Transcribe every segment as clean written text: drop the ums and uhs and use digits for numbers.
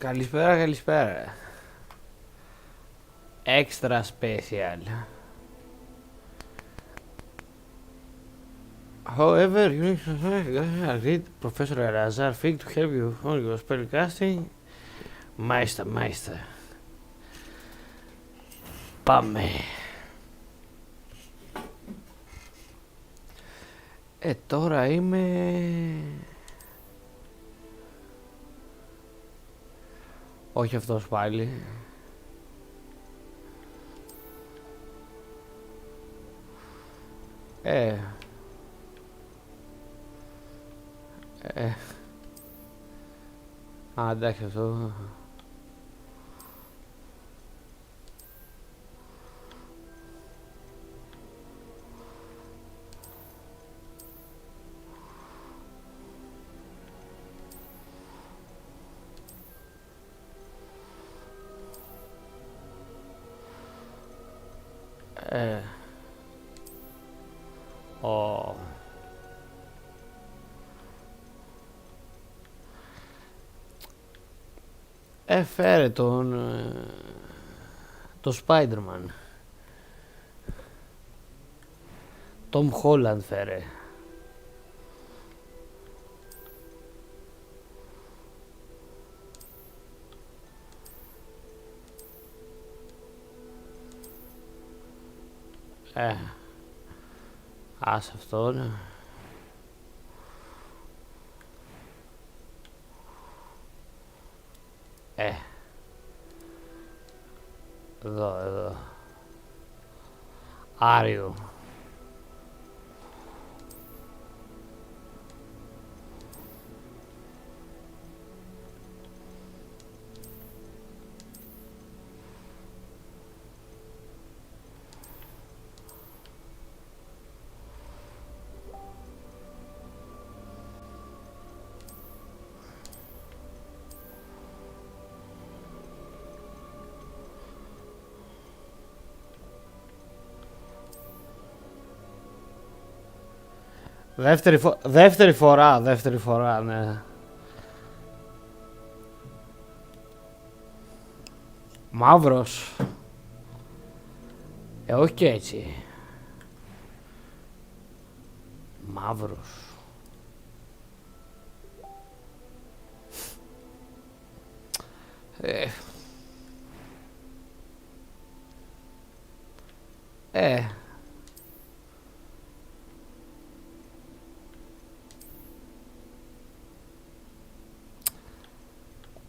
Καλησπέρα, καλησπέρα. Extra special. However, you need to read Professor Razar Psick to help you on your spellcasting. Μάλιστα. Πάμε. Τώρα είμαι... Όχι αυτός πάλι. Εντάξει αυτό. Φέρε τον Spider-Man. Tom Holland φέρε. Ας αυτόν. Εδώ. Άριο. Δεύτερη φορά, ναι. Μαύρος. Όχι και έτσι. Μαύρος.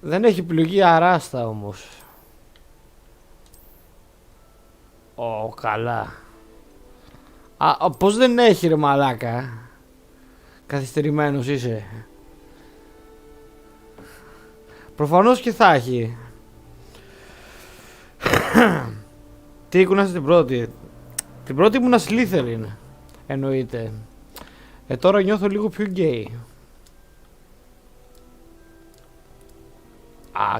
Δεν έχει επιλογή αράστα όμως. Καλά. Πώς δεν έχει ρε μαλάκα. Καθυστερημένος είσαι. Προφανώς και θα έχει. Τι ήκουνας την πρώτη. Την πρώτη ήμουνα Slytherin. Εννοείται. Τώρα νιώθω λίγο πιο γκέι.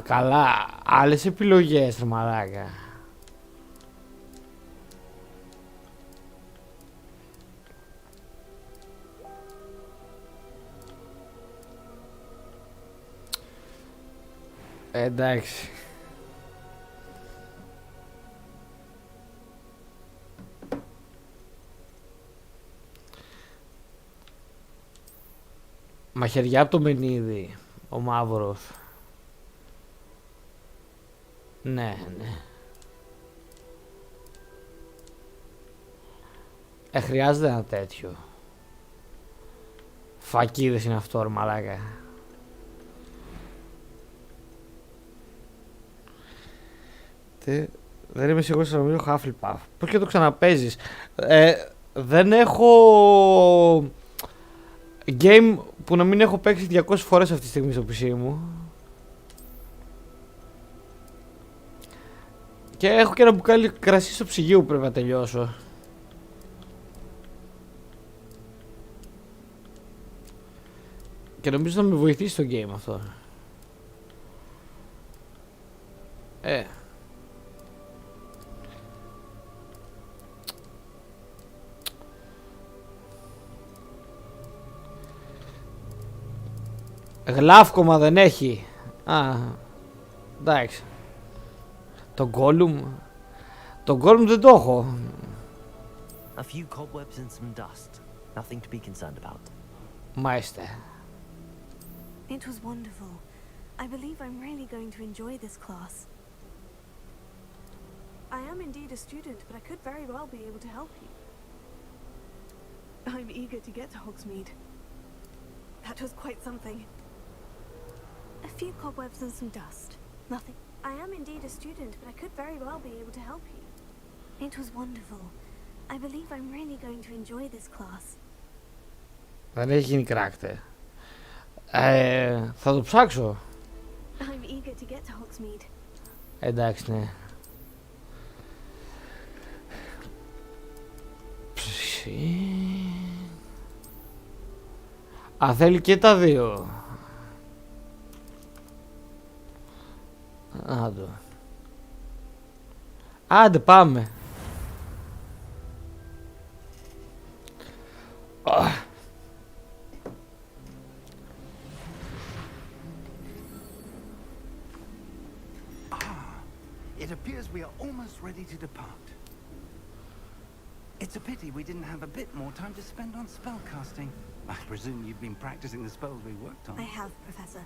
Καλά. Άλλες επιλογές ρε μαλάκα. Εντάξει. Μαχαιριά από το μενίδι. Ο μαύρος. Ναι. Χρειάζεται ένα τέτοιο. Φακίδες είναι αυτό ρε μαλάκα. Δεν είμαι σίγουρος να νομίζω Hufflepuff. Πώς και το ξαναπέζεις. Δεν έχω game που να μην έχω παίξει 200 φορές αυτή τη στιγμή στο PC μου. Και έχω και ένα μπουκάλι κρασί στο ψυγείο που πρέπει να τελειώσω. Και νομίζω να με βοηθήσει το game αυτό. Γλάφκομα δεν έχει. Εντάξει. Το Gollum. Το Gollum δεν το έχω. A few cobwebs and some dust. Nothing to be concerned about. Μάλιστα. It was wonderful. I believe I'm really going to enjoy this class. I am indeed a student, but I could very well be able to help you. I'm eager to get to Hogsmeade. That was quite something. A few cobwebs and some dust. Nothing. I am indeed a student, but I could very well be able to help you. It was wonderful. I believe I'm really going to enjoy this class. Δεν έχει γίνει character. Θα το ψάξω. I'm eager to get to Hogsmeade. Εντάξει, ναι. Α, θέλει και τα δύο. Άντω. Άντε πάμε. It appears we are almost ready to depart. It's a pity we didn't have a bit more time to spend on spellcasting. I presume you've been practicing the spells we worked on. I have, Professor.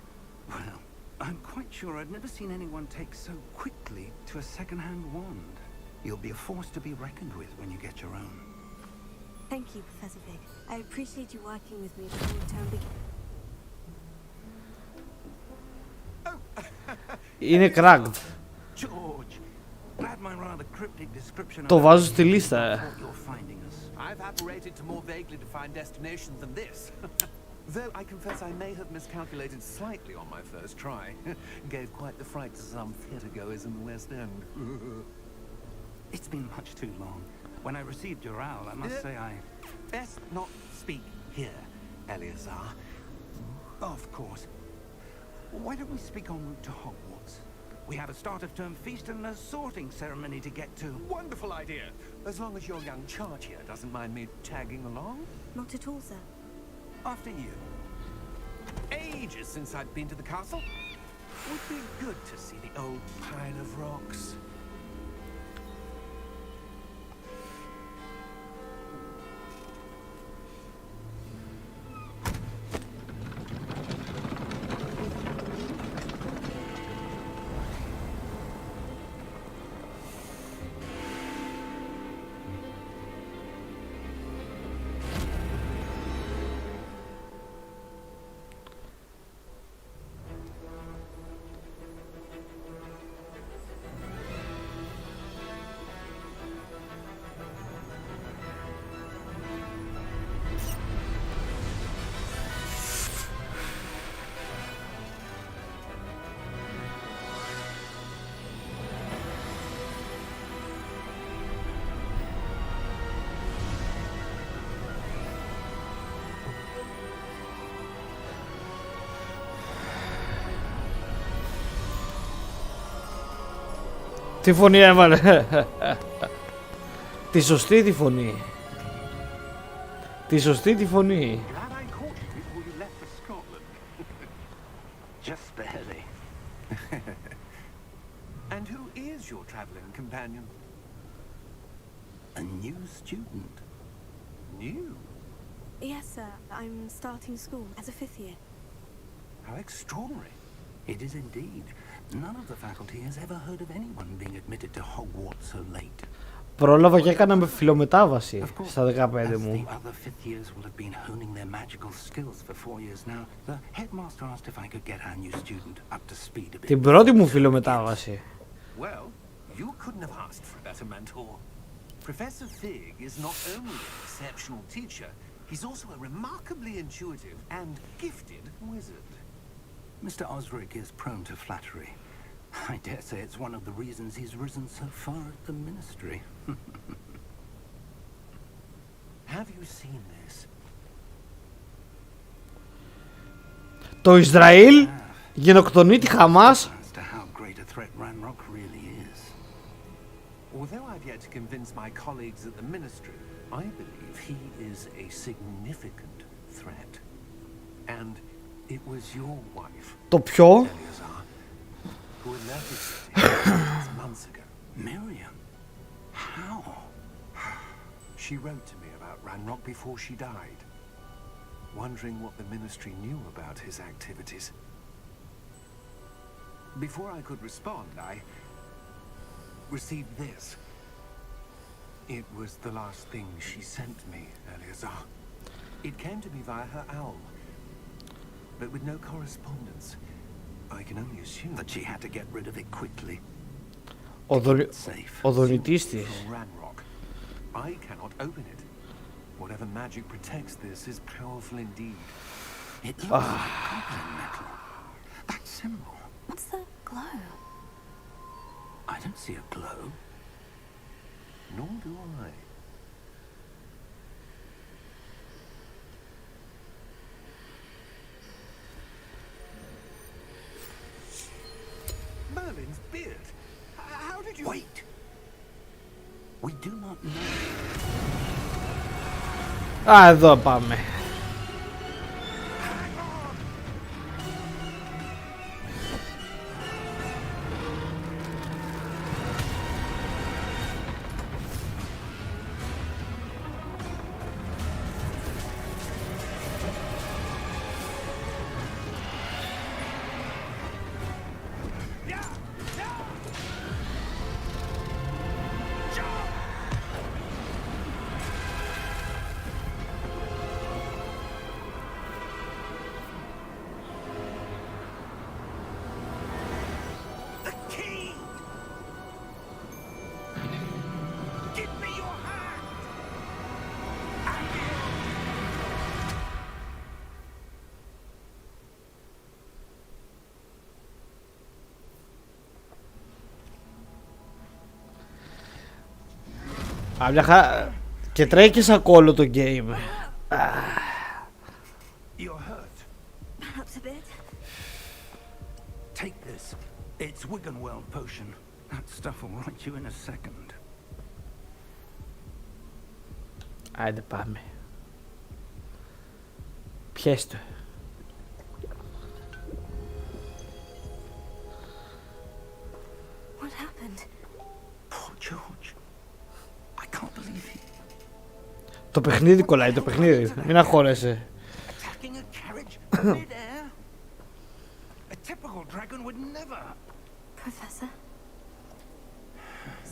Well, I'm quite sure I've never seen anyone take so quickly to a second-hand wand. You'll be a force to be reckoned with when you get your own. Thank you, Professor Psick. I appreciate you working with me before the term begins. Είναι cracked. George, glad my rather cryptic description Το βάζω στη λίστα. you're finding us. I've apparated to more vaguely defined destinations than this. Though I confess I may have miscalculated slightly on my first try. Gave quite the fright to some theatregoers in the West End. It's been much too long. When I received your owl, I must say I... Best not speak here, Eleazar. Of course. Why don't we speak en route to Hogwarts? We have a start-of-term feast and a sorting ceremony to get to. Wonderful idea. As long as your young charge here doesn't mind me tagging along. Not at all, sir. After you. Ages since I'd been to the castle. Would be good to see the old pile of rocks. Τι φωνή έβαλε. Τη σωστή τη φωνή. Τη σωστή τη φωνή. Glad I caught you before you left for Scotland. Just barely. And who is your traveling companion? A new student. New? Yes, sir. I'm starting school as a fifth year. How extraordinary. It is indeed. None of the faculty has ever heard of anyone being admitted to Hogwarts so late. Πρόλαβα και έκανα με φιλομετάβαση Of course, στα 15 as μου. the other fifth years will have been honing their magical skills for 4 years now, the headmaster asked if I could get our new student up to speed a bit. Την πρώτη μου φιλομετάβαση. Well, you couldn't have asked for a better mentor. Professor Psick is not only an exceptional teacher, he's also a remarkably intuitive and gifted wizard. Mr. Osric is prone to flattery. I dare say it's one of the reasons he's risen so far at the ministry. Have you seen this? Το Ισραήλ γενοκτονεί τη Χαμάς. As to how great a threat Ranrock really is. Although I've yet to convince my colleagues at the ministry, I believe he is a significant threat. And it was your wife, Το ποιο? Eleazar, who alerted me to it months ago. Miriam? How? She wrote to me about Ranrock before she died, wondering what the Ministry knew about his activities. Before I could respond, I received this. It was the last thing she sent me, Eleazar. It came to me via her owl, but with no correspondence. I can only assume That she had to get rid of it quickly. Safe. Ο δωρητής της. from Ranrock. I cannot open it. Whatever magic protects this is powerful indeed. It looks like goblin metal. That symbol. What's the glow? I don't see a glow. Nor do I. Merlin's beard. How did you... Wait! We do not know. Α, εδώ πάμε. The key! Give me your hand! Α, μια και τρέχει και σαν κόλλο το game. You're hurt. Perhaps a bit. Take this. It's Wiggenweld potion. That stuff will right you in a second. Άντε πάμε. Πιέστο. What happened? Poor George. I can't believe he... Το παιχνίδι κολλάει, το παιχνίδι. Μην αγχώνεσαι. Attacking a carriage mid-air? A typical dragon would never... Professor?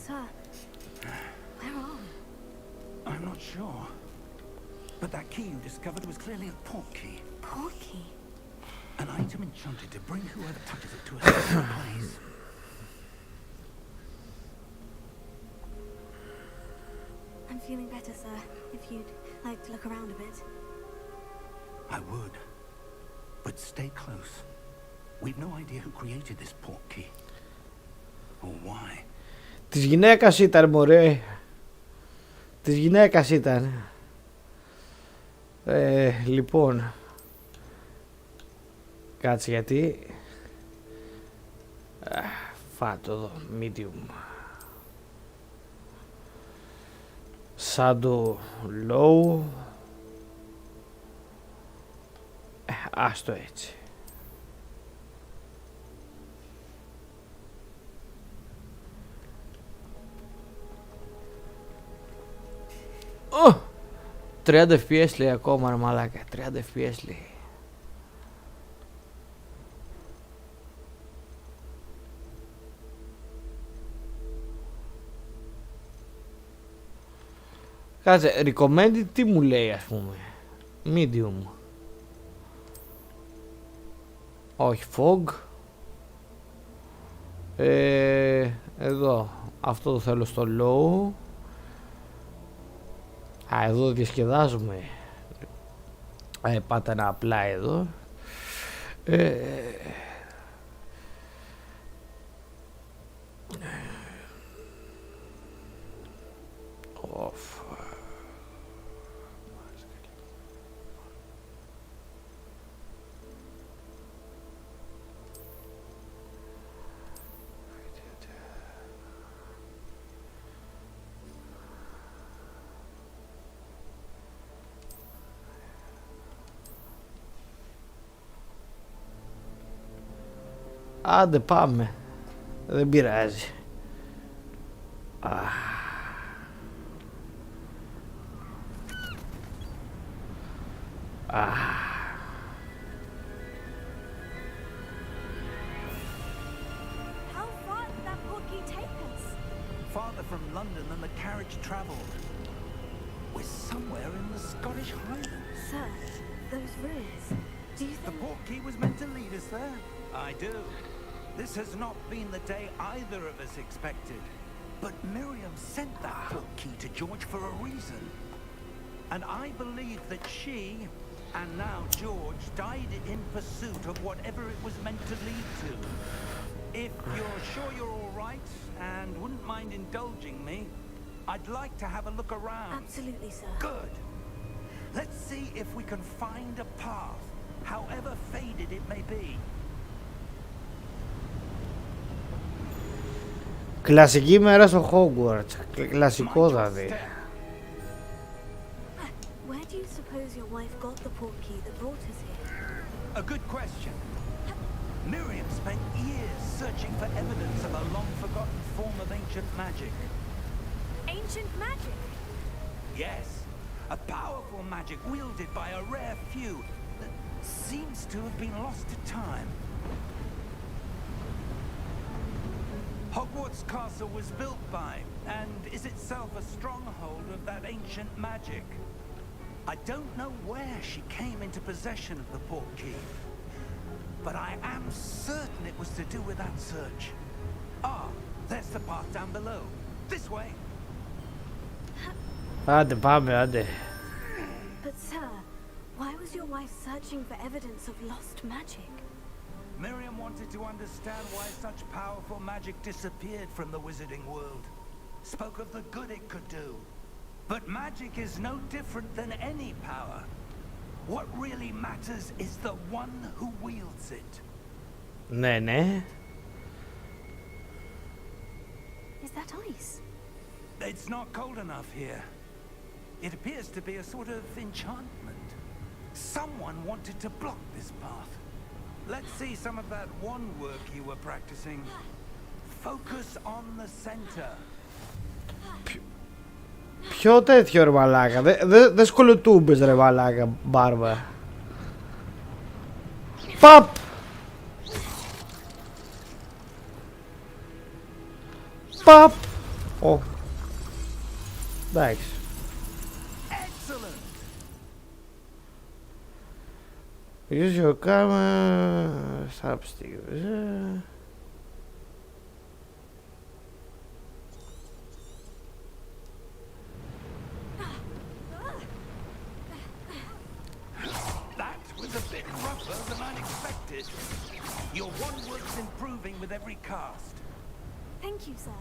Sir? Where are we? I'm not sure. But that key you discovered was clearly a port key. Porky? An item enchanted to bring whoever touches it to a certain place. I'm feeling better, sir. If you'd like to look around a bit. I would. But stay close. We've no idea who created this port key. Or why. Της γυναίκας ήταν, μωρέ. Της γυναίκας ήταν. Λοιπόν. Κάτσε γιατί. Φάτο εδώ. Medium. Shadow low. Άστο έτσι. Oh! 30 FPS λέει ακόμα, ρε μαλάκα. 30 FPS λέει. Κάτσε, recommended τι μου λέει, ας πούμε. Medium. Όχι, fog. Εδώ. Αυτό το θέλω στο low. Α, εδώ διασκεδάζουμε. Πάτε ένα απλά εδώ. Off. Άντε πάμε. Δεν πειράζει. How far did that portkey take us? Farther from London than the carriage travelled. We're somewhere in the Scottish Highlands. Sir, those ruins. Do you The think... portkey was meant to lead us there? I do. This has not been the day either of us expected. But Miriam sent that portkey to George for a reason. And I believe that she, and now George, died in pursuit of whatever it was meant to lead to. If you're sure you're all right and wouldn't mind indulging me, I'd like to have a look around. Absolutely, sir. Good. Let's see if we can find a path, however faded it may be. Κλασική μέρα στο Hogwarts. Κλασικό δηλαδή. Where do you suppose your wife got the portkey that brought us here? A good question. Miriam spent years searching for evidence of a long-forgotten form of ancient magic. Ancient magic? Yes, a powerful magic wielded by a rare few that seems to have been lost to time. Hogwarts Castle was built by, and is itself a stronghold of that ancient magic. I don't know where she came into possession of the portkey, but I am certain it was to do with that search. Ah, there's the path down below. This way. Άντε πάμε, άντε. But sir, why was your wife searching for evidence of lost magic? Miriam wanted to understand why such powerful magic disappeared from the wizarding world. Spoke of the good it could do. But magic is no different than any power. What really matters is the one who wields it. Ναι, ναι. Is that ice? It's not cold enough here. It appears to be a sort of enchantment. Someone wanted to block this path. Let's see some of that wand work you were practicing. Focus on the center. Ποιο τέτοιο ρε μαλάκα. Δε σκολοτούμπες ρε μαλάκα, μπάρβα. Παπ! Παπ! Ω. Εντάξει. Use your camera. Substick. That was a bit rougher than I'd expected. Your wand work's improving with every cast. Thank you, sir.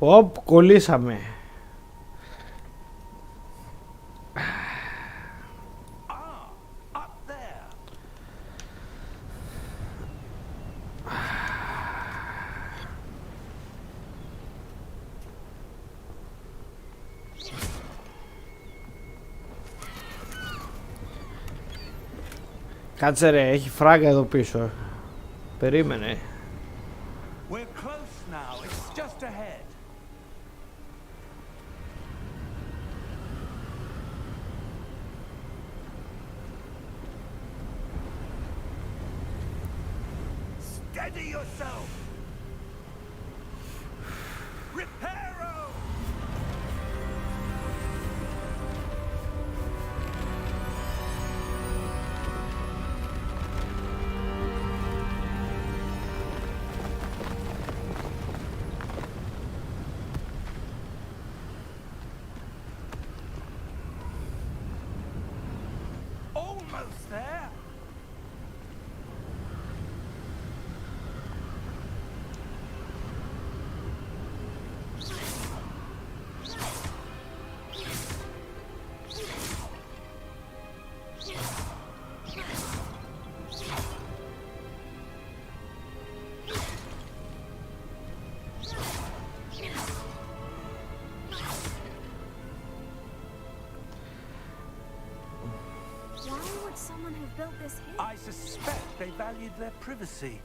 Οπ, κολλήσαμε. Up there. Κάτσε ρε, έχει φράγκα εδώ πίσω. Περίμενε. We're close now. It's just ahead. Steady yourself. Reparo. Almost there. someone who built this here. I suspect they valued their privacy.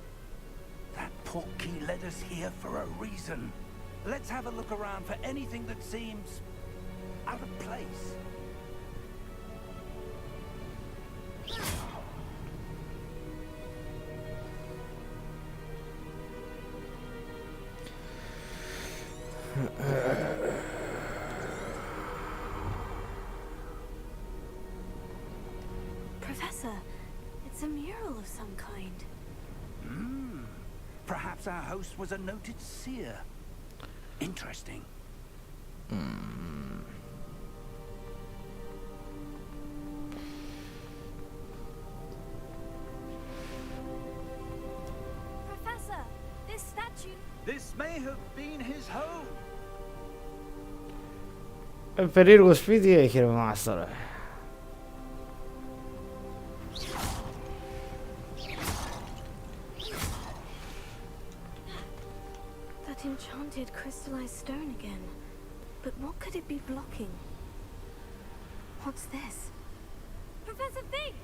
That portkey led us here for a reason. Let's have a look around for anything that seems out of place. Professor, it's a mural of some kind. Perhaps our host was a noted seer. Interesting. Professor, this statue... This may have been his home. Περίεργο σπίτι έχει ρε μας τώρα. That enchanted crystallized stone again. But what could it be blocking? What's this? Professor Psick!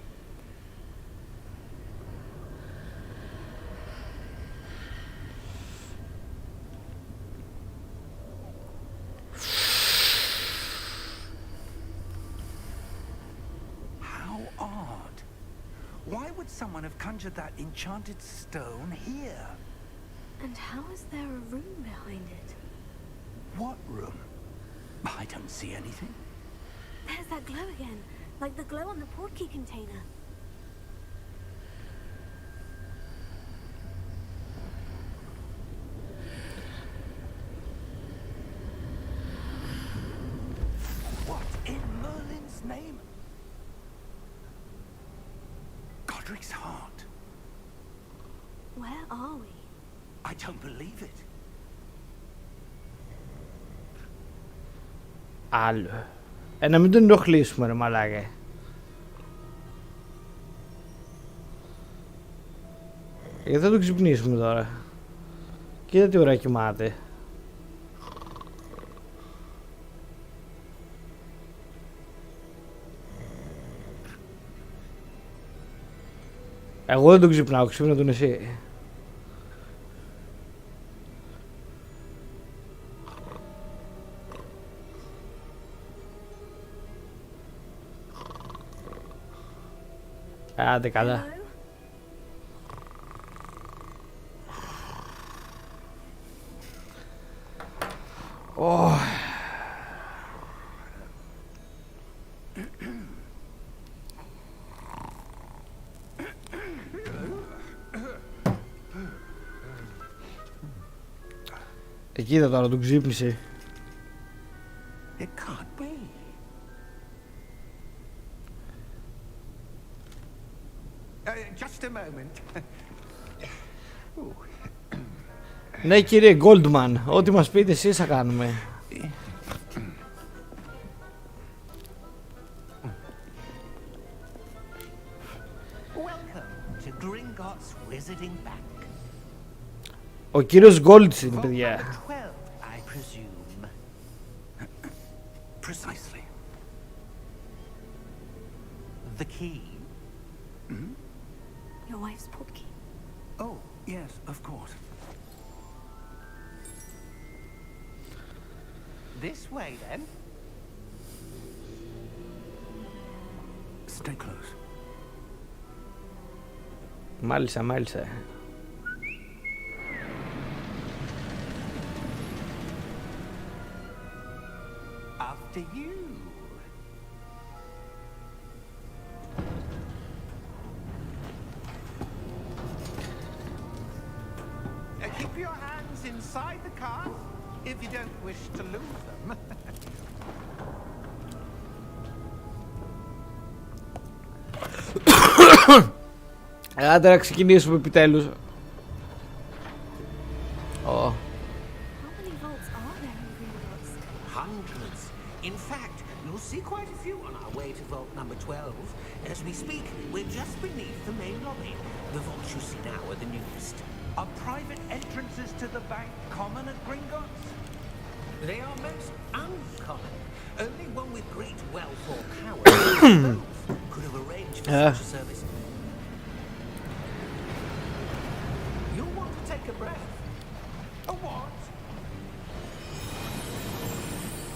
How odd. Why would someone have conjured that enchanted stone here? And how is there a room behind it? What room? I don't see anything. There's that glow again, like the glow on the portkey container. What in Merlin's name? Godric's heart. Where are we? I don't believe it. Άλλο. Να μην τον ενοχλήσουμε ρε μαλάκα. Γιατί θα τον ξυπνήσουμε τώρα. Κοίτα τι ώρα κοιμάται. Εγώ δεν τον ξυπνάω, ξύπνα τον εσύ. Άντε καλά. Hello? Εκεί είδα τώρα, τον ξύπνησε. It can't be. Just a moment. Ναι κύριε Goldman, ό,τι μας πείτε εσείς θα κάνουμε. Welcome to Gringotts Wizarding Bank. Ο κύριος Goldstein, παιδιά. Vault number 12, I presume. Precisely. The key. Your wife's portkey. Oh, yes, of course. This way, then. Stay close. Μάλιστα, μάλιστα. After you. Keep your hands inside the cart if you don't wish to lose them. Άντε να ξεκινήσουμε επιτέλους. How many vaults are there in Gringotts? Hundreds. In fact, you'll see quite a few on our way to vault number 12. As we speak, we're just beneath the main lobby. The vaults you see now are the newest. Are private entrances to the bank common at Gringotts? They are most uncommon. Only one with great wealth or power can move. could have arranged for Yeah. such a service. You'll want to take a breath. A what?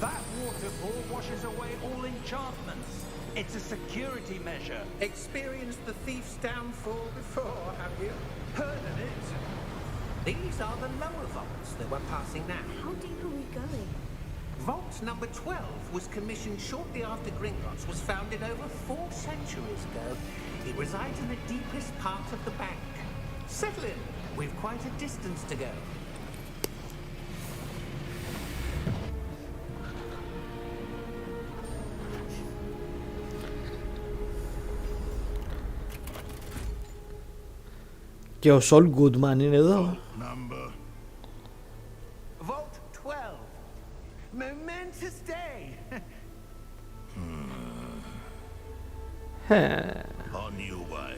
That waterfall washes away all enchantments. It's a security measure. Experienced the thief's downfall before, have you? Heard of it? These are the lower vaults that we're passing now. How deep are we going? Vault number 12 was commissioned shortly after Gringotts was founded over 4 centuries ago. It resides in the deepest part of the bank. Settle in. We've quite a distance to go. Και ο Σολ Γκούντμαν είναι εδώ. Number. Vault 12. Momentous day. On your way.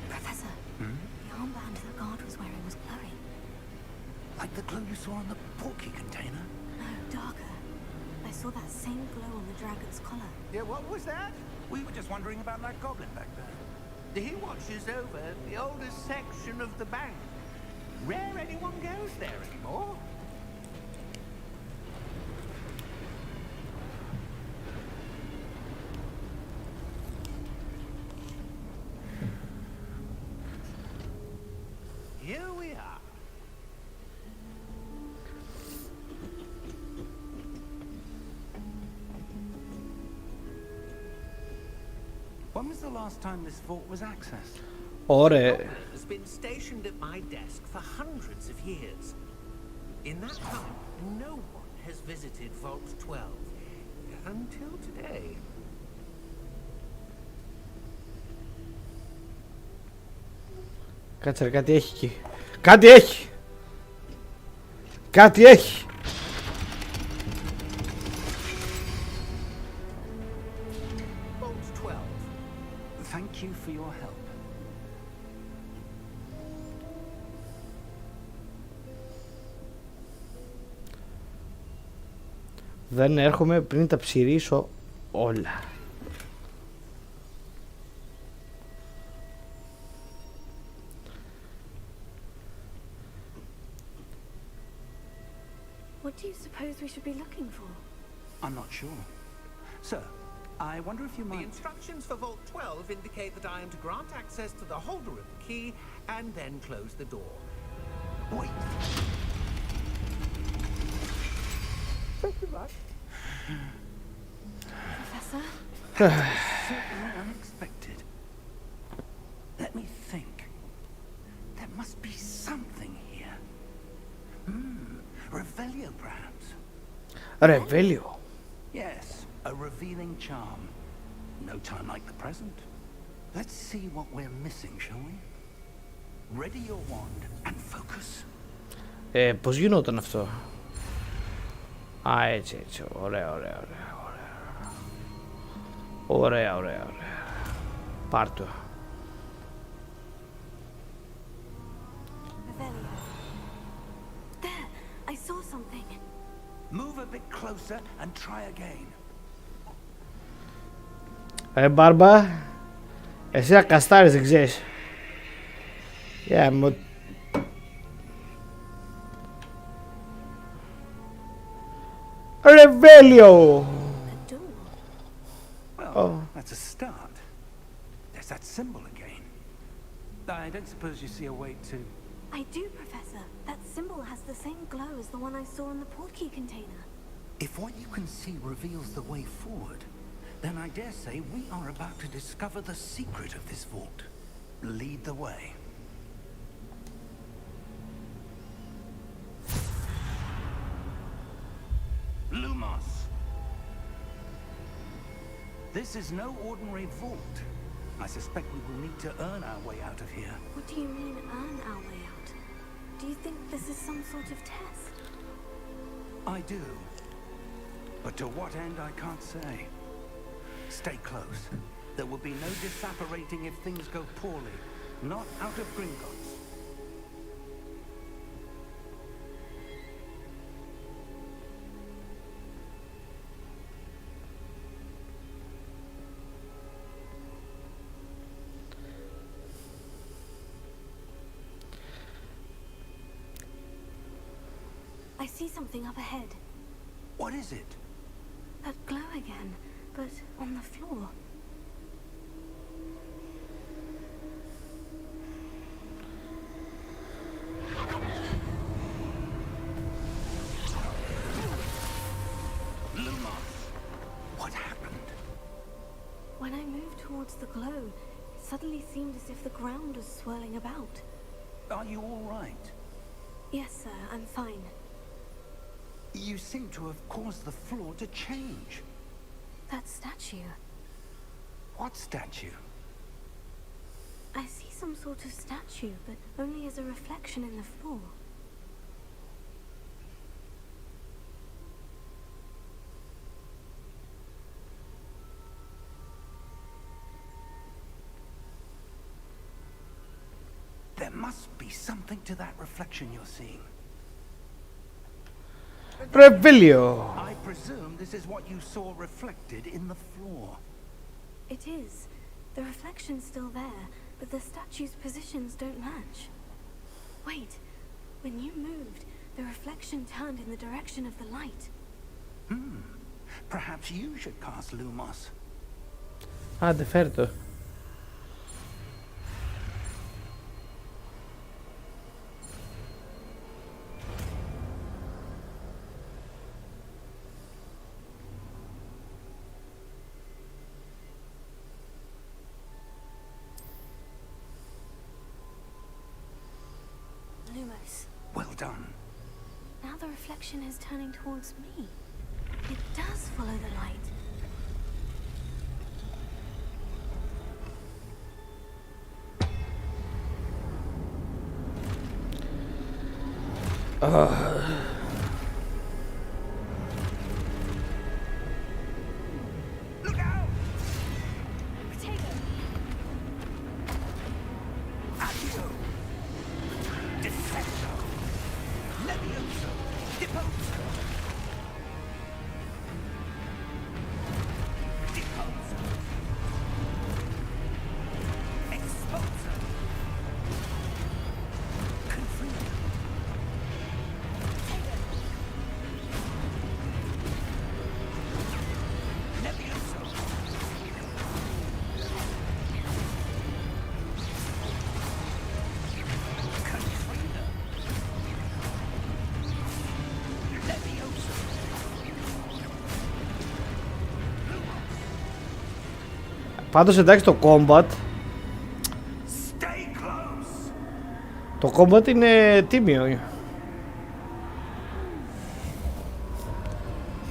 Professor, the armband the guard was wearing was glowing. Like the glow you saw on the porky container? No, darker. I saw that same glow on the dragon's collar. Yeah, what was that? We were just wondering about that goblin back there. He watches over the oldest section of the bank. Rare anyone goes there anymore. Here we are. When was the last time this vault was accessed? Ωραία. It has been stationed at my desk for hundreds of years. In that time, no one has visited Vault 12 until today. Κάτσε ρε, κάτι έχει εκεί. Κάτι έχει! Κάτι έχει! Vault 12. Thank you for your help. Δεν έρχομαι πριν τα ψηρίσω όλα. What do you suppose we should be looking for? I'm not sure. Sir, I wonder if you The might... instructions for Vault 12 indicate that I am to grant access to the holder of the key and then close the door. Wait. Professor? Certainly unexpected. Let me think. There must be something here. Revelio, perhaps. Ρεβέλιο. Yes, a revealing charm. No time like the present. Let's see what we're missing, shall we? Ready your wand and focus. Πώς γινόταν αυτό? Α, έτσι, έτσι. Ωραία, ωραία, ωραία. Ωραία, ωραία, ωραία. Πάρ' το. Revelio. There! I saw something. Move a bit closer and try again. Μπάρμπα, εσύ να καστάρεις, δεν ξέρεις. μου... Revelio! A door. Well, that's a start. There's that symbol again. I don't suppose you see a way to... I do, Professor. That symbol has the same glow as the one I saw in the portkey container. If what you can see reveals the way forward, then I dare say we are about to discover the secret of this vault. Lead the way. Lumos! This is no ordinary vault. I suspect we will need to earn our way out of here. What do you mean, earn our way out? Do you think this is some sort of test? I do. But to what end, I can't say. Stay close. There will be no disapparating if things go poorly. Not out of Gringotts. I see something up ahead. What is it? That glow again, but on the floor. Lumos! What happened? When I moved towards the glow, it suddenly seemed as if the ground was swirling about. Are you all right? Yes, sir, I'm fine. You seem to have caused the floor to change. That statue. What statue? I see some sort of statue, but only as a reflection in the floor. There must be something to that reflection you're seeing. Revelio. I presume this is what you saw reflected in the floor. It is. The reflection's still there, but the statue's positions don't match. Wait. When you moved, the reflection turned in the direction of the light. Perhaps you should cast Lumos. Άντε, φέρ' το. Lumos. Well done. Now the reflection is turning towards me. It does follow the light. Look out! Potato! Accio! Defecto! Levioso! Deposo! Deposo! Exposo! Confringo! Levioso! Confringo! Levioso! Πάντως εντάξει το combat. Stay close! Το combat είναι τίμιο.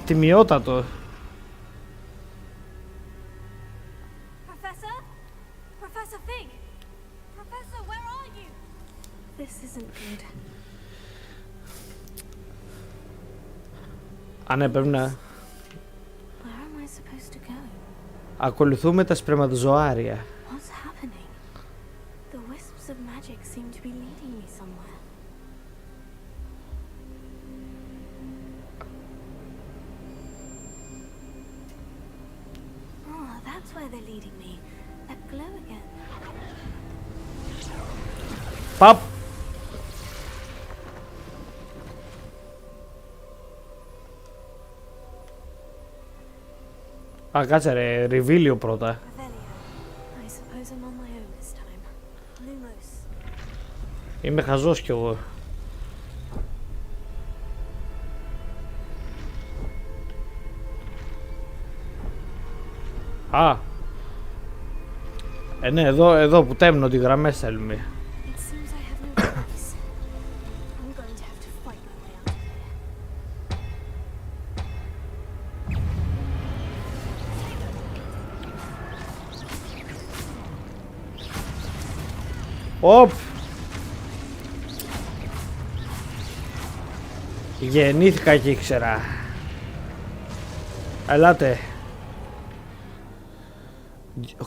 Τιμιότατο. Professor? Professor Psick? Professor, where are you? This isn't good. Α, ναι, πρέπει να Where am I supposed to go? ακολουθούμε τα σπερματοζωάρια. What's happening? The wisps of magic seem to be leading me somewhere. Oh, that's where they're leading me. That glow again. Παπ! Α, κάτσε ρε, Ριβίλιο πρώτα. Revelio. I suppose I'm on my own this time. Lumos. Είμαι χαζός κι εγώ. Α! Ναι, εδώ που τέμνω τη γραμμές θέλουμε. It seems I have no choice. I'm going to have to fight my way out of here. Οπ! Γεννήθηκα και ήξερα. Ελάτε.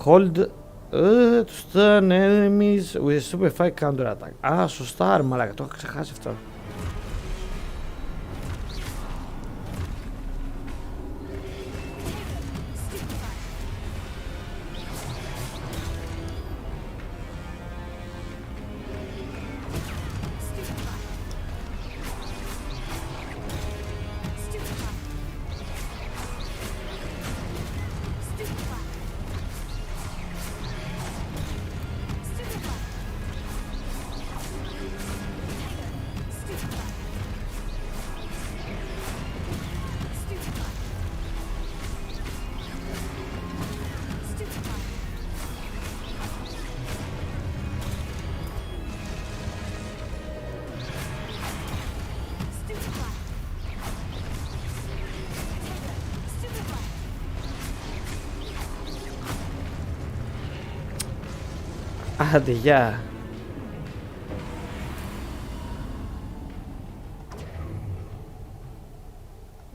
Hold to stun enemies with super fight counter attack. Α, σωστά ρε μαλάκα, το είχα ξεχάσει αυτό. Άντε, γεια.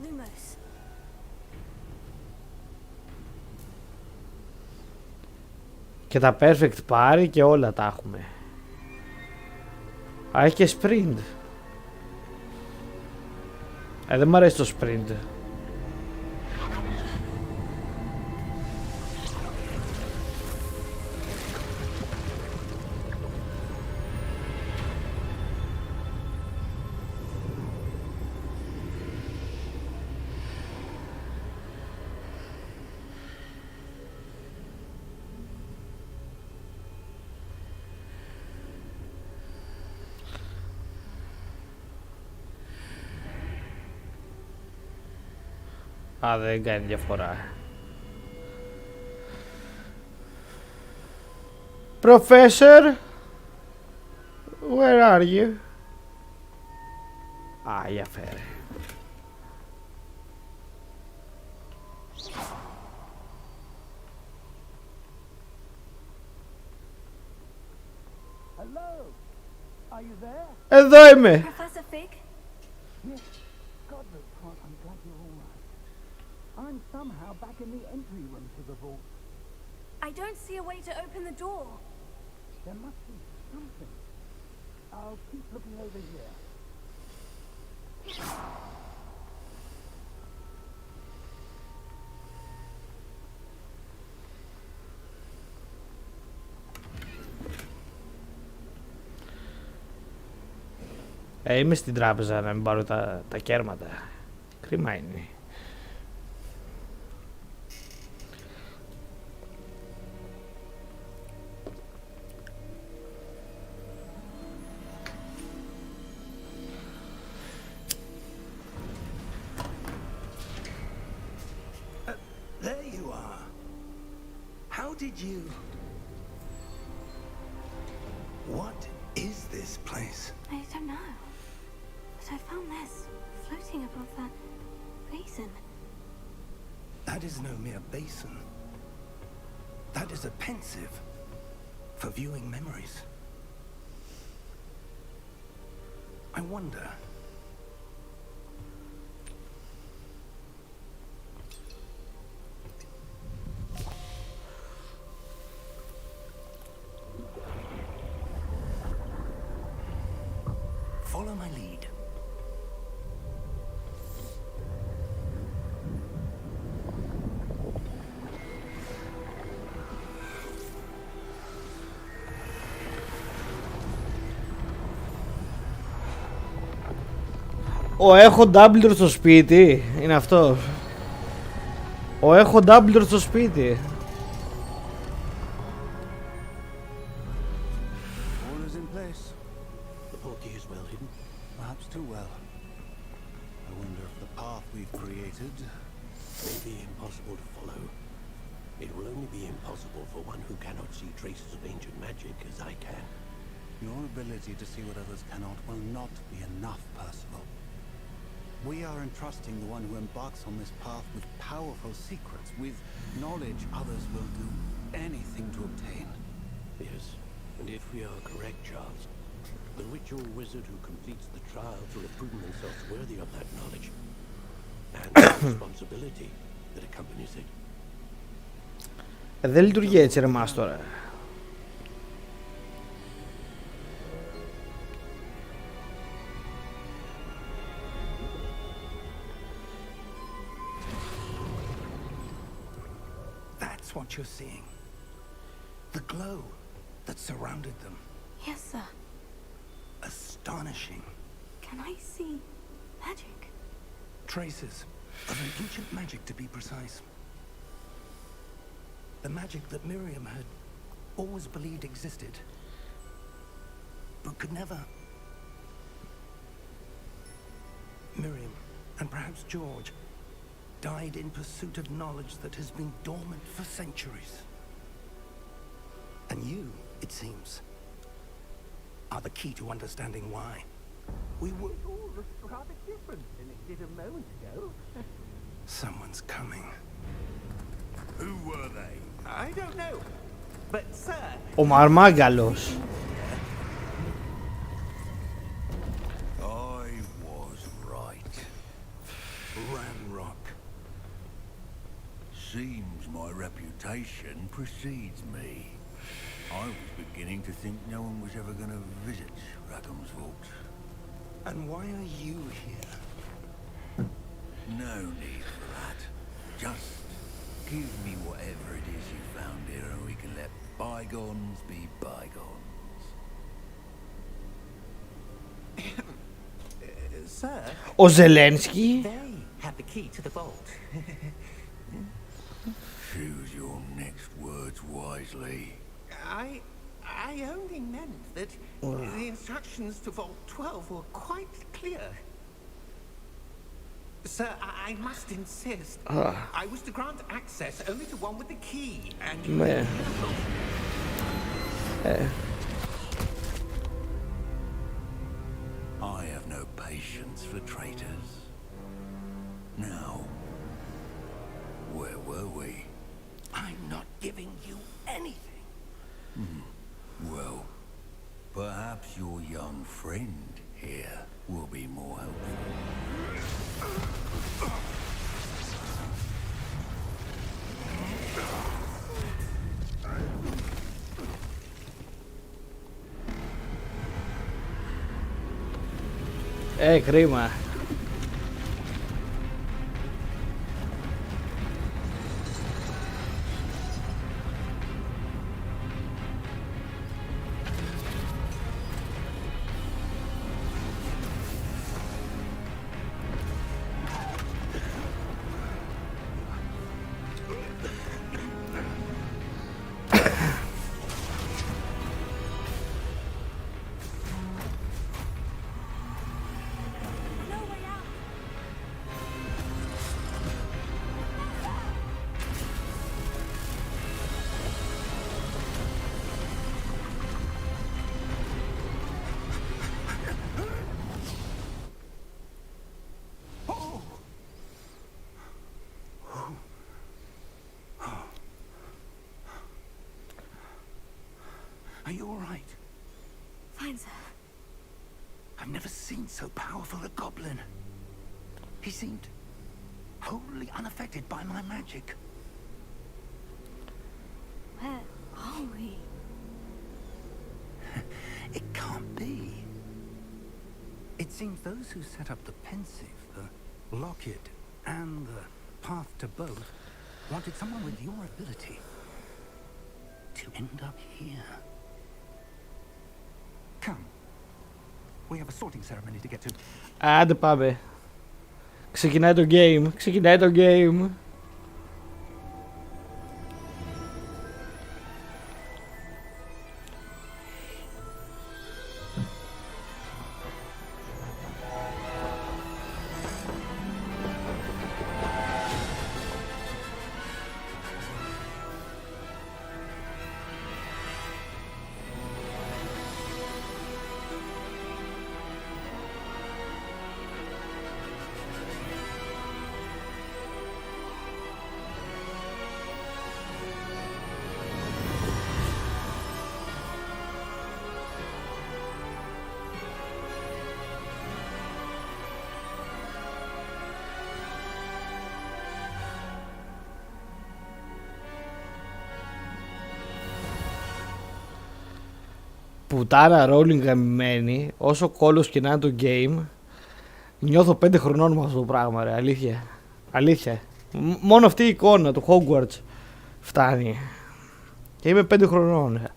Lumos. Και τα perfect πάρει και όλα τα έχουμε. Α, έχει και sprint. Δεν μ' αρέσει το sprint. Α, δεν κάνει διαφορά. Professor, where are you? Α, για φέρε. Hello? Are you there? Εδώ είμαι. Professor Psick? Yes. God knows what. I'm glad you're all right. I'm somehow back in the entry room to the vault. I don't see a way to open the door. There must be something. I'll keep looking over here. Είμαι στην τράπεζα να μην πάρω τα κέρματα. Κρίμα είναι. There you are. How did you... What is this place? I don't know. But I found this floating above that basin. That is no mere basin. That is a pensive for viewing memories. I wonder... Follow my lead. Έχω Dumbledore στο σπίτι. Είναι αυτό. Έχω Dumbledore στο σπίτι. All is in place. The portkey is well hidden. Perhaps too well. I wonder if the path we've created May be impossible to follow. It will only be impossible for one who cannot see traces of ancient magic as I can. Your ability to see what others cannot will not be enough, Percival. We are entrusting the one who embarks on this path with powerful secrets, with knowledge others will do anything to obtain. Yes, and if we are correct, Charles, the ritual wizard who completes the trials will have proven themselves worthy of that knowledge and responsibility. that accompanies it. Δεν λειτουργεί έτσι ρε μας τώρα. That's what you're seeing. The glow that surrounded them. Yes, sir. Astonishing. Can I see magic? Traces of an ancient magic, to be precise. The magic that Miriam had always believed existed, but could never. Miriam, and perhaps George, died in pursuit of knowledge that has been dormant for centuries. And you, it seems, are the key to understanding why. We were all rather different than it did a moment ago. Someone's coming. Who were they? I don't know. But, sir, Ο Μαρμάγκαλος. I was right. Ranrock. Seems my reputation precedes me. I was beginning to think no one was ever going to visit Rackham's Vault. And why are you here? No need for that. Just give me whatever it is you found here and we can let bygones be bygones. sir, Ο Ζελένσκι. they have the key to the vault. Choose your next words wisely. I only meant that the instructions to Vault 12 were quite clear. Sir, I must insist. I was to grant access only to one with the key, and you Ναι. I have no patience for traitors. Now, where were we? I'm not giving you anything. Well, perhaps your young friend here will be more helpful. Κρίμα. No way out. Are you all right? Fine, sir. I've never seen so powerful a goblin. He seemed wholly unaffected by my magic. Where are we? It can't be. It seems those who set up the pensive, the locket, and the path to both wanted someone with your ability to end up here. Come. We have a sorting ceremony to get to. Άντε πάμε. Ξεκινάει το game. Ξεκινάει το game. Πουτάρα rolling γαμημένη, όσο κόλλος και να είναι το game, νιώθω 5 χρονών με αυτό το πράγμα, ρε, αλήθεια. Αλήθεια. Μόνο αυτή η εικόνα του Hogwarts φτάνει. Και είμαι 5 χρονών, ρε.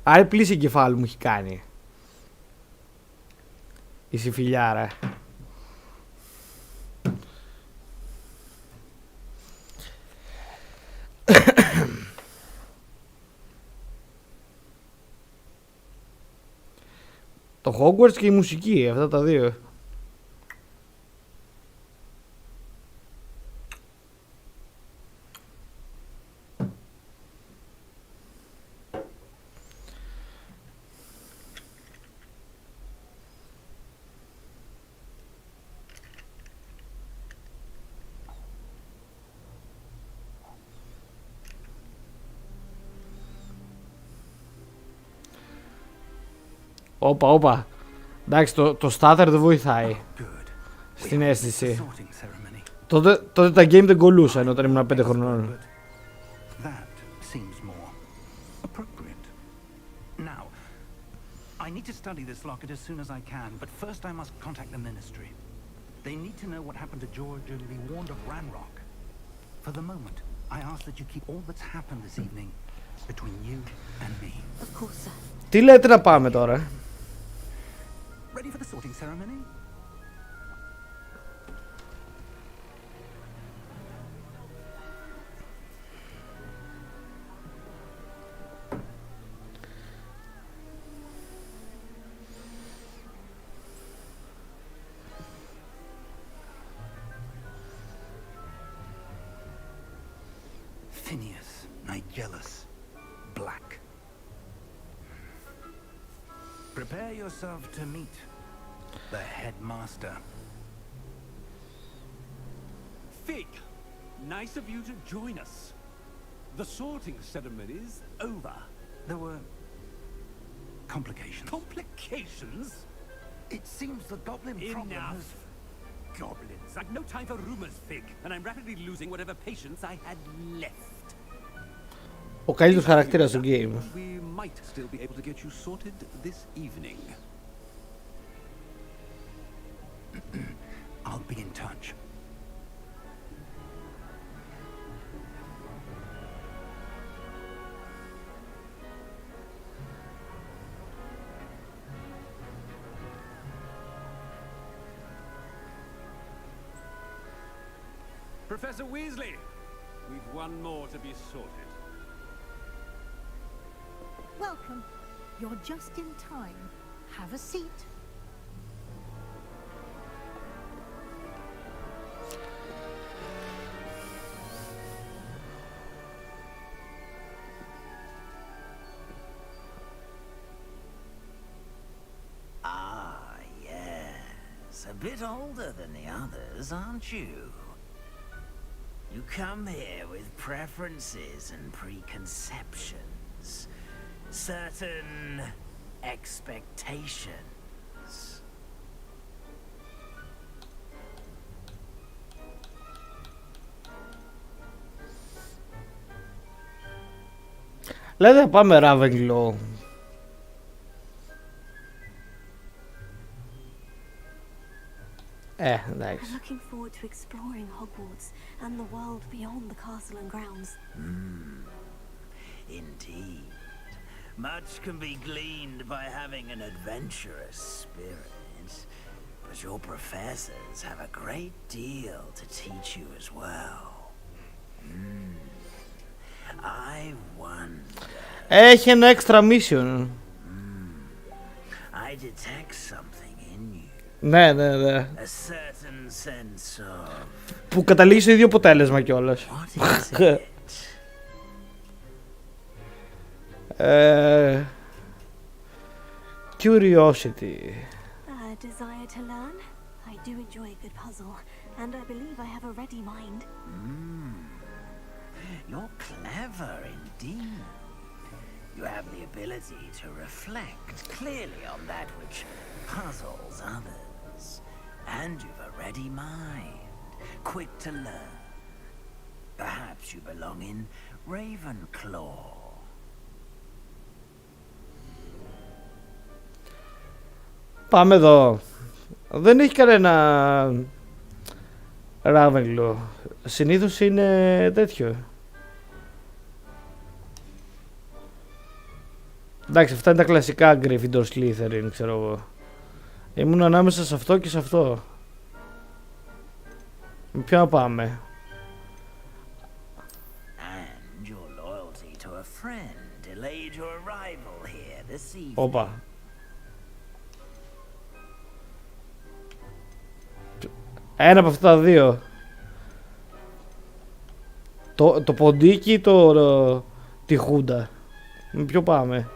Άρη πλήση εγκεφάλου μου έχει κάνει η συμφιλιάρα. Το Hogwarts και η μουσική, αυτά τα δύο. Όπα. Εντάξει, το starter δεν βοηθάει στην αίσθηση. Τότε τα game δεν κολλούσαν όταν ήμουν 5 χρονών. I need to study this locket as soon as I can, but first I must contact the Ministry. They need to know what happened to George and be warned of Ranrock. For the moment, I ask that you keep all that's happened this evening between you and me. Of course, sir. Τι λέτε να πάμε τώρα? Ready for the sorting ceremony? Phineas, Nigellus, Black. Prepare yourself to meet the headmaster. Psick, nice of you to join us. The sorting ceremony's over. There were complications. Complications? It seems the goblin problem Enough. has... Goblins. I've no time for rumors, Psick, and I'm rapidly losing whatever patience I had left. Ο καλύτερος χαρακτήρας του game. We might still be able to get you sorted this evening. I'll be in touch. Professor Weasley, we've one more to be sorted. Welcome. You're just in time. Have a seat. Ah, yes. A bit older than the others, aren't you? You come here with preferences and preconceptions. Certain expectations. Λέτε να πάμε Ravenclaw. Εντάξει. I'm looking forward to exploring Hogwarts and the world beyond the castle and grounds. Indeed. Much can be gleaned by having an adventurous spirit, but your professors have a great deal to teach you as well. I wonder... Έχει ένα extra mission. I detect something in you. Ναι. A certain sense of... Που καταλήγει στο ίδιο αποτέλεσμα κιόλας. What is it? Curiosity. A desire to learn? I do enjoy a good puzzle, and I believe I have a ready mind. You're clever indeed. You have the ability to reflect clearly on that which puzzles others. And you've a ready mind, quick to learn. Perhaps you belong in Ravenclaw. Πάμε εδώ. Δεν έχει κανένα Ravenclaw. Συνήθως είναι τέτοιο. Εντάξει, αυτά είναι τα κλασικά Gryffindor Slytherin, ξέρω εγώ. Ήμουν ανάμεσα σε αυτό και σε αυτό. Με ποιο να πάμε? And your loyalty to a friend delayed your arrival here this evening. Όπα. Ένα από αυτά τα δύο. Το ποντίκι ή τη χούντα? Με ποιο πάμε?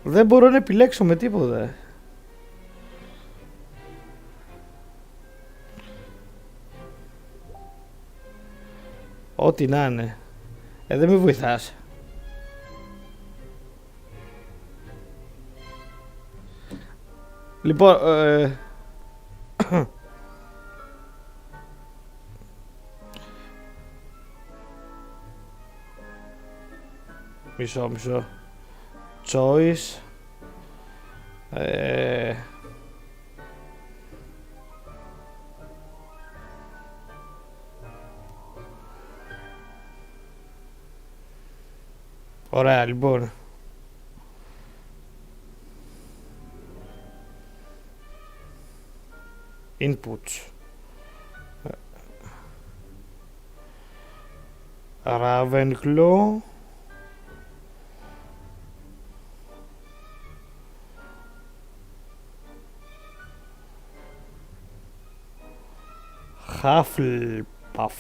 Δεν μπορώ να επιλέξω με τίποτα. Ό,τι να είναι. Δεν με βοηθάς. Λοιπόν, μισό. Choice. Ωραία, λοιπόν. Inputs. Ravenclaw. Hufflepuff.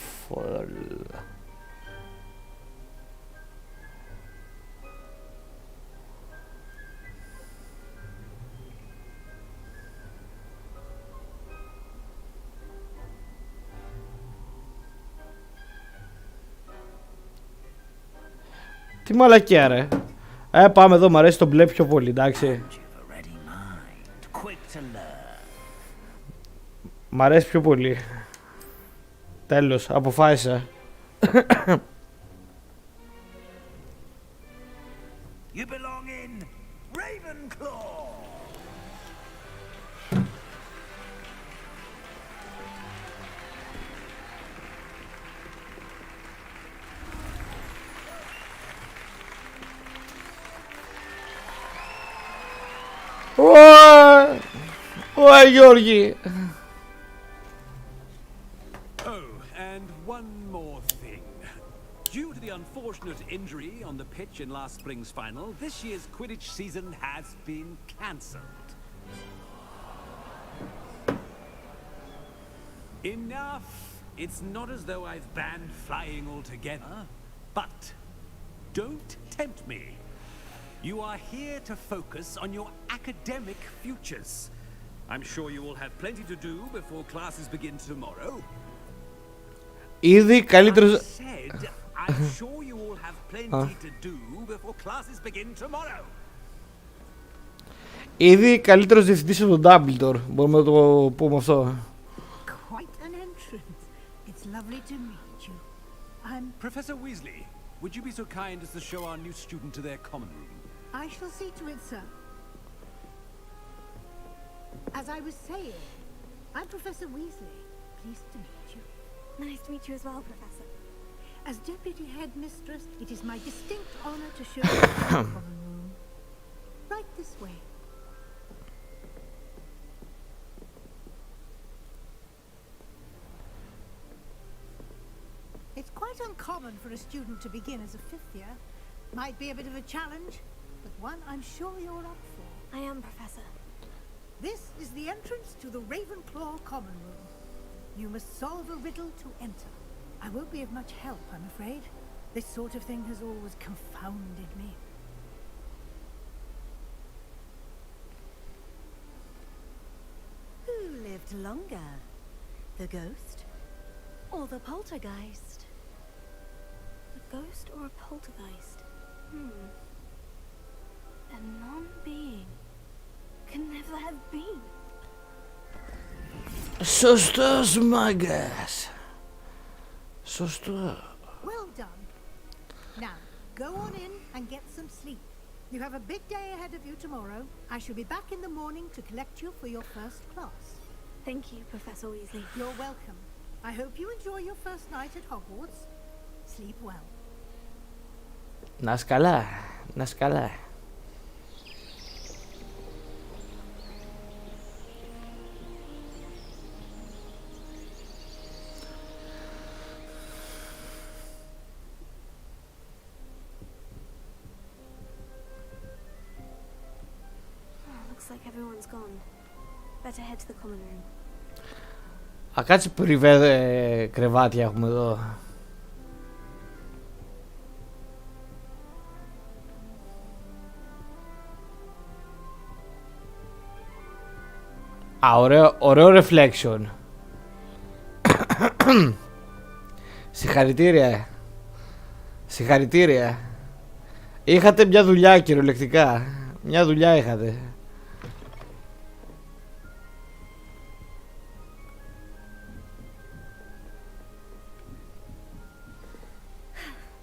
Τι μαλακιά ρε. Πάμε εδώ, μ' αρέσει το μπλε πιο πολύ, εντάξει. Μ' αρέσει πιο πολύ. Τέλος, αποφάσισα. You belong in Ravenclaw. Ωε Γιώργη. Oh, and one more thing. Due to the unfortunate injury on the pitch in last spring's final, this year's Quidditch season has been cancelled. Enough! It's not as though I've banned flying altogether, but don't tempt me. You are here to focus on your academic futures. I'm sure you will have plenty to do before classes begin tomorrow. Ήδη καλύτερος... I'm sure you all have plenty to do before classes begin tomorrow. Ήδη καλύτερος διευθυντής από τον Dumbledore. Μπορούμε να το πούμε αυτό. Quite an entrance. It's lovely to meet you. I'm... Professor Weasley, would you be so kind as to show our new student to their common room? I shall see to it, sir. As I was saying, I'm Professor Weasley. Pleased to meet you. Nice to meet you as well, Professor. As Deputy Headmistress, it is my distinct honor to show you the common room. Right this way. It's quite uncommon for a student to begin as a fifth year. Might be a bit of a challenge, but one I'm sure you're up for. I am, Professor. This is the entrance to the Ravenclaw common room. You must solve a riddle to enter. I won't be of much help, I'm afraid. This sort of thing has always confounded me. Who lived longer? The ghost or the poltergeist? A ghost or a poltergeist? has been. Σωστός μάγκας. Σωστό. Well done. Now, go on in and get some sleep. You have a big day ahead of you tomorrow. I shall be back in the morning to collect you for your first class. Thank you, Professor Weasley. You're welcome. I hope you enjoy your first night at Hogwarts. Sleep well. Να σκαλά, να σκαλά. Looks like everyone's gone. Better head to the common room. Α, κάτσε πριβέ κρεβάτια έχουμε εδώ. Α, ωραίο reflection. Συγχαρητήρια. Συγχαρητήρια. Είχατε μια δουλειά κυριολεκτικά. Μια δουλειά είχατε.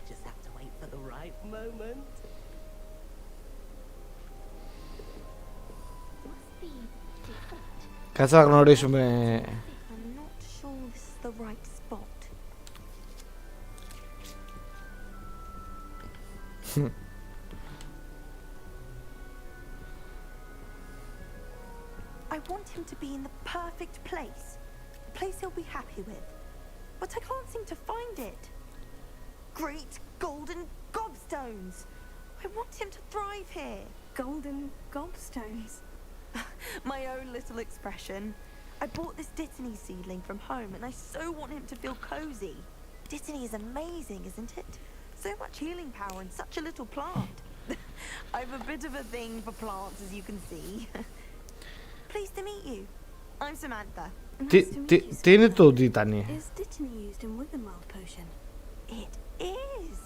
Just have to wait for the right moment. Must be different. Κάτσε να γνωρίσουμε. I'm not sure this is the right spot. I want him to be in the perfect place. A place he'll be happy with. But I can't seem to find it. Great golden gobstones! I want him to thrive here. Golden gobstones. My own little expression. I bought this Dittany seedling from home and I so want him to feel cozy. Dittany is amazing, isn't it? So much healing power in such a little plant. I've a bit of a thing for plants, as you can see. Pleased to meet you. I'm Samantha. Τι είναι το Dittany? Is Dittany used in Wiggenweld potion? It is.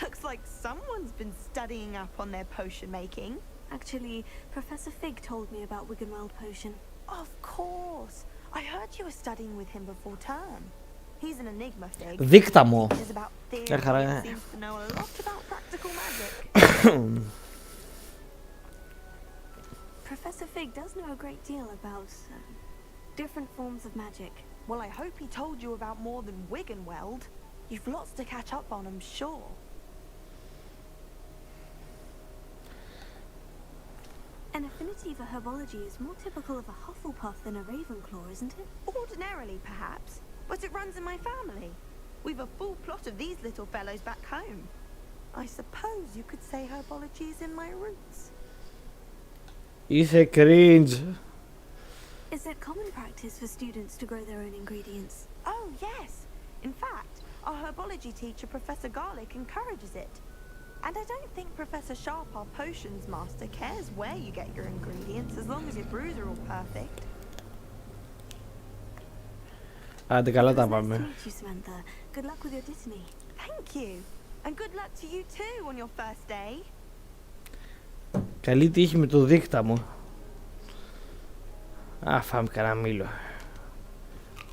Looks like someone's been studying up on their potion making. Actually, Professor Fig told me about Wiggenweld potion. Of course. I heard you were studying with him before term. He's an enigma, Fig. Δίκτα μου. He teaches about theory χαρά. and seems to know a lot about practical magic. Professor Fig does know a great deal about different forms of magic. Well, I hope he told you about more than Wiggenweld. You've lots to catch up on, I'm sure. An affinity for herbology is more typical of a Hufflepuff than a Ravenclaw, isn't it? Ordinarily, perhaps, but it runs in my family. We've a full plot of these little fellows back home. I suppose you could say herbology is in my roots. Είσαι cringe. Is it common practice for students to grow their own ingredients? Oh, yes. In fact, our herbology teacher, Professor Garlick, encourages it. And I don't think Professor Sharp, our potions master, cares where you get your ingredients as long as your brews are all perfect. Άντε καλά τα It was nice to πάμε. meet you, Samantha. Good luck with your Dittany. Thank you. And good luck to you too on your first day. Καλή τύχη με το δίκτα μου. Α, φάμε κανένα μήλο.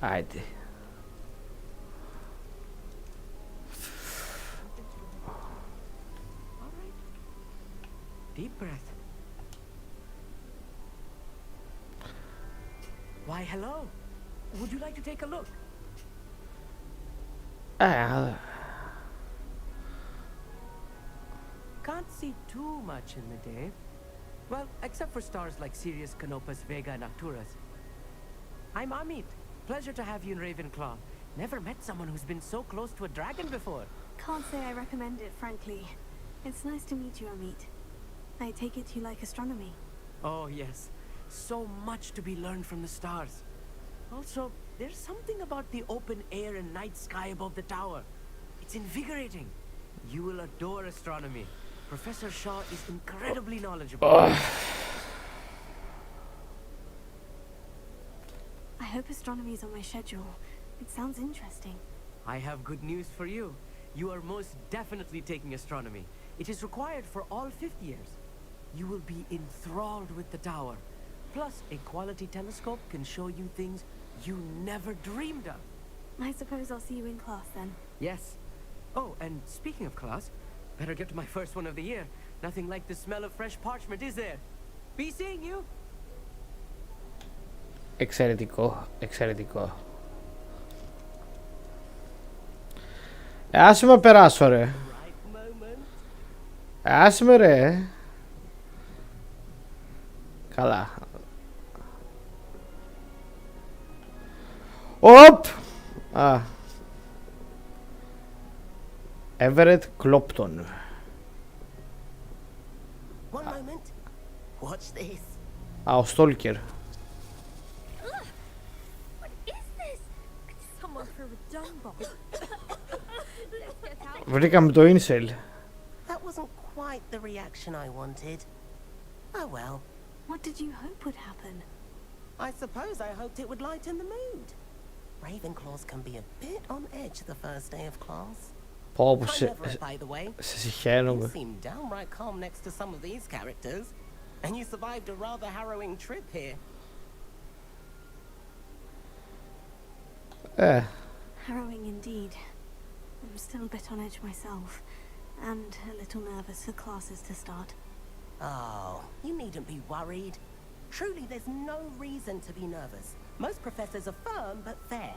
Άιτε. Deep breath. Why, hello. Would you like to take a look? Can't see too much in the day. Well, except for stars like Sirius, Canopus, Vega, and Arcturus. I'm Amit. Pleasure to have you in Ravenclaw. Never met someone who's been so close to a dragon before. Can't say I recommend it, frankly. It's nice to meet you, Amit. I take it you like astronomy. Oh, yes. So much to be learned from the stars. Also, there's something about the open air and night sky above the tower. It's invigorating. You will adore astronomy. Professor Shaw is incredibly knowledgeable. I hope astronomy is on my schedule. It sounds interesting. I have good news for you. You are most definitely taking astronomy. It is required for all 5th years. You will be enthralled with the tower. Plus, a quality telescope can show you things you never dreamed of. I suppose I'll see you in class then. Yes. Oh, and speaking of class, better get to my first one of the year. Nothing like the smell of fresh parchment, is there? Be seeing you. Εξαιρετικό, εξαιρετικό. Άσε με περάσω ρε. Άσε με ρε. Καλά. Οπ! Α. Everett Clopton. One moment. Watch this. Α, ο Stalker. What is this? Someone threw a dung bomb. Let's get out. Βρήκαμε το incel. That wasn't quite the reaction I wanted. Oh well. What did you hope would happen? I suppose I hoped it would lighten the mood. Ravenclaws can be a bit on edge the first day of class. Πω πω By the way, σε you συγχαίρομαι. seem downright calm next to some of these characters, and you survived a rather harrowing trip here. Harrowing indeed. I'm still a bit on edge myself, and a little nervous for classes to start. Oh, you needn't be worried. Truly, there's no reason to be nervous. Most professors are firm but fair.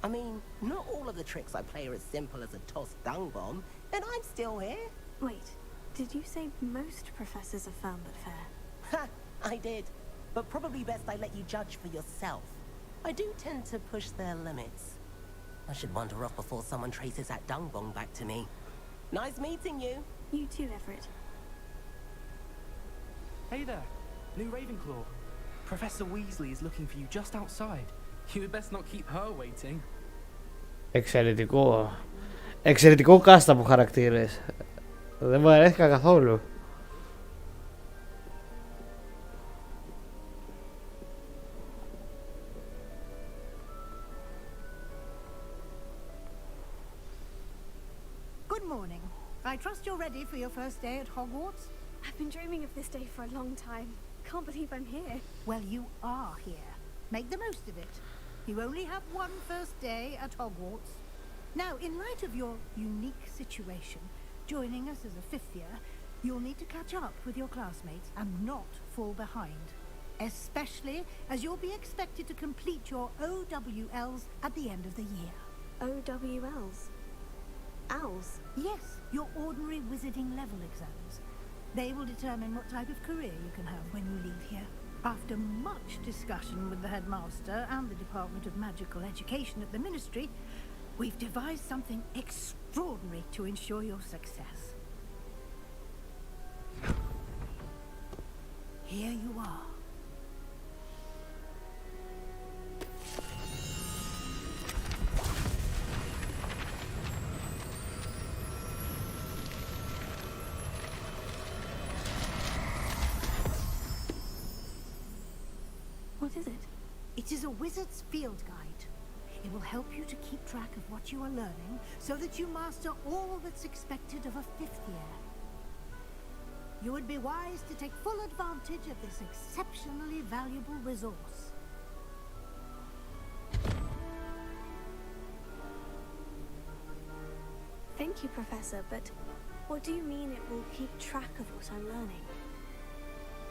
I mean, not all of the tricks I play are as simple as a tossed dung bomb, and I'm still here. Wait, did you say most professors are firm but fair? Ha, I did. But probably best I let you judge for yourself. I do tend to push their limits. I should wander off before someone traces that dung bomb back to me. Nice meeting you. You too, Everett. Hey there, new Ravenclaw. Professor Weasley is looking for you just outside. You had best not keep her waiting. Εξαιρετικό. Εξαιρετικό cast από χαρακτήρες. Δεν μου αρέθηκα καθόλου. Good morning. I trust you're ready for your first day at Hogwarts? I've been dreaming of this day for a long time. Can't believe I'm here. Well, you are here. Make the most of it. You only have one first day at Hogwarts. Now, in light of your unique situation, joining us as a fifth year, you'll need to catch up with your classmates and not fall behind. Especially as you'll be expected to complete your OWLs at the end of the year. OWLs? Owls? Yes, your ordinary wizarding level exams. They will determine what type of career you can have when you leave here. After much discussion with the headmaster and the Department of Magical Education at the Ministry, we've devised something extraordinary to ensure your success. Here you are. What is it? It is a wizard's field guide. It will help you to keep track of what you are learning so that you master all that's expected of a fifth year. You would be wise to take full advantage of this exceptionally valuable resource. Thank you, Professor, but what do you mean it will keep track of what I'm learning?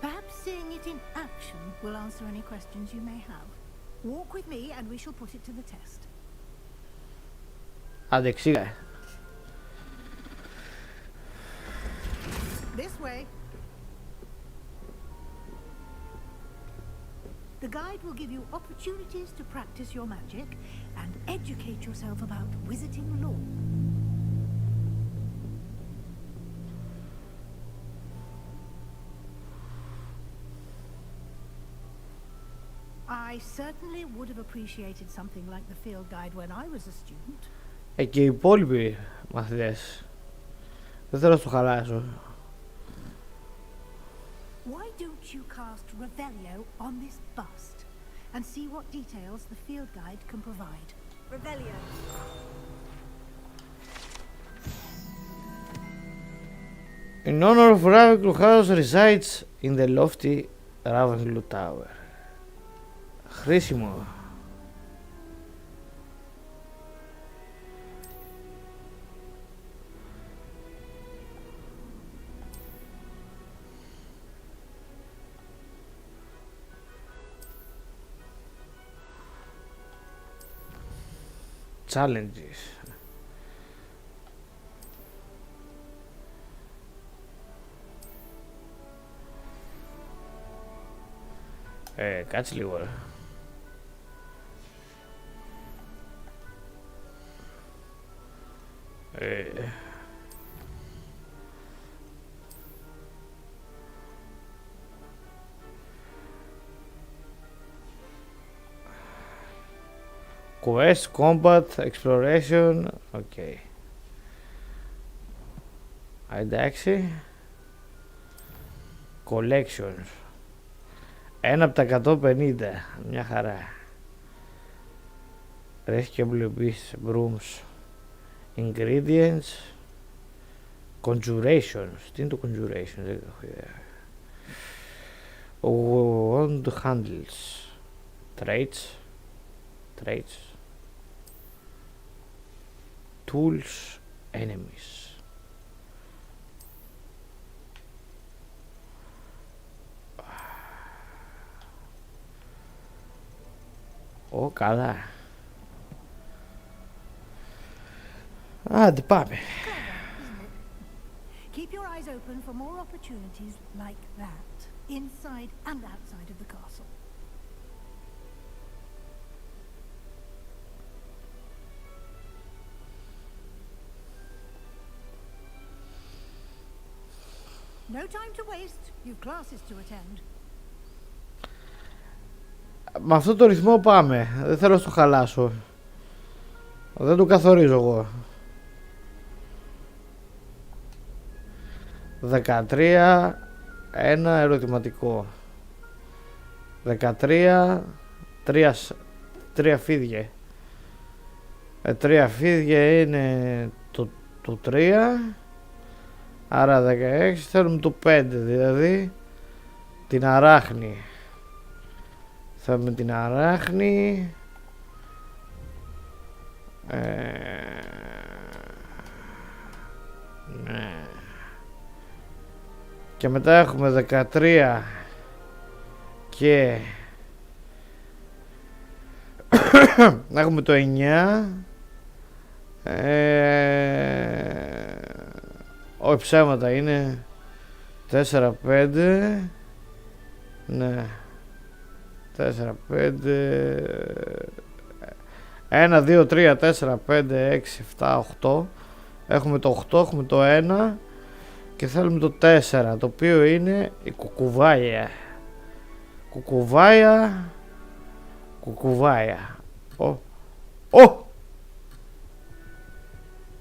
Perhaps seeing it in action will answer any questions you may have. Walk with me and we shall put it to the test. Αντεξίγα. This way. The guide will give you opportunities to practice your magic and educate yourself about wizarding lore. I certainly would have appreciated something like the field guide when I was a student. Και οι υπόλοιποι μαθητές. Δεν θέλω να το χαλάσω. Why don't you cast Revelio on this bust and see what details the field guide can provide? Revelio. In honor of Ravenclaw House resides in the lofty Ravenclaw Tower. Χρήσιμο. Challenges. Κάτσε λίγο ρε. Quest, combat, exploration, ok. Εντάξει. Collections. Ένα από τα 150. Μια χαρά. Rescue Beasts, Brooms. Ingredients. Conjurations. Τι είναι το Conjurations? Δεν έχω ιδέα. Wand Handles. Traits. Tools. Enemies. Καλά. Άντε πάμε. Keep your eyes open for more opportunities like that, inside and outside of the castle. No time to waste. You've classes to attend. Με αυτό το ρυθμό πάμε. Δεν θέλω να το χαλάσω. Δεν το καθορίζω εγώ. 13. Ένα ερωτηματικό. 13. Τρία φίδια. 3 φίδια είναι το 3. Άρα 16. Θέλουμε το 5. Δηλαδή την αράχνη. Θέλουμε την αράχνη. Ναι. Και μετά έχουμε 13 και έχουμε το 9. Όχι ψέματα, είναι 4, 5. Ναι, 4, 5. 1, 2, 3, 4, 5, 6, 7, 8. Έχουμε το 8, έχουμε το 1 και θέλουμε το 4, το οποίο είναι η κουκουβάια. Κουκουβάια.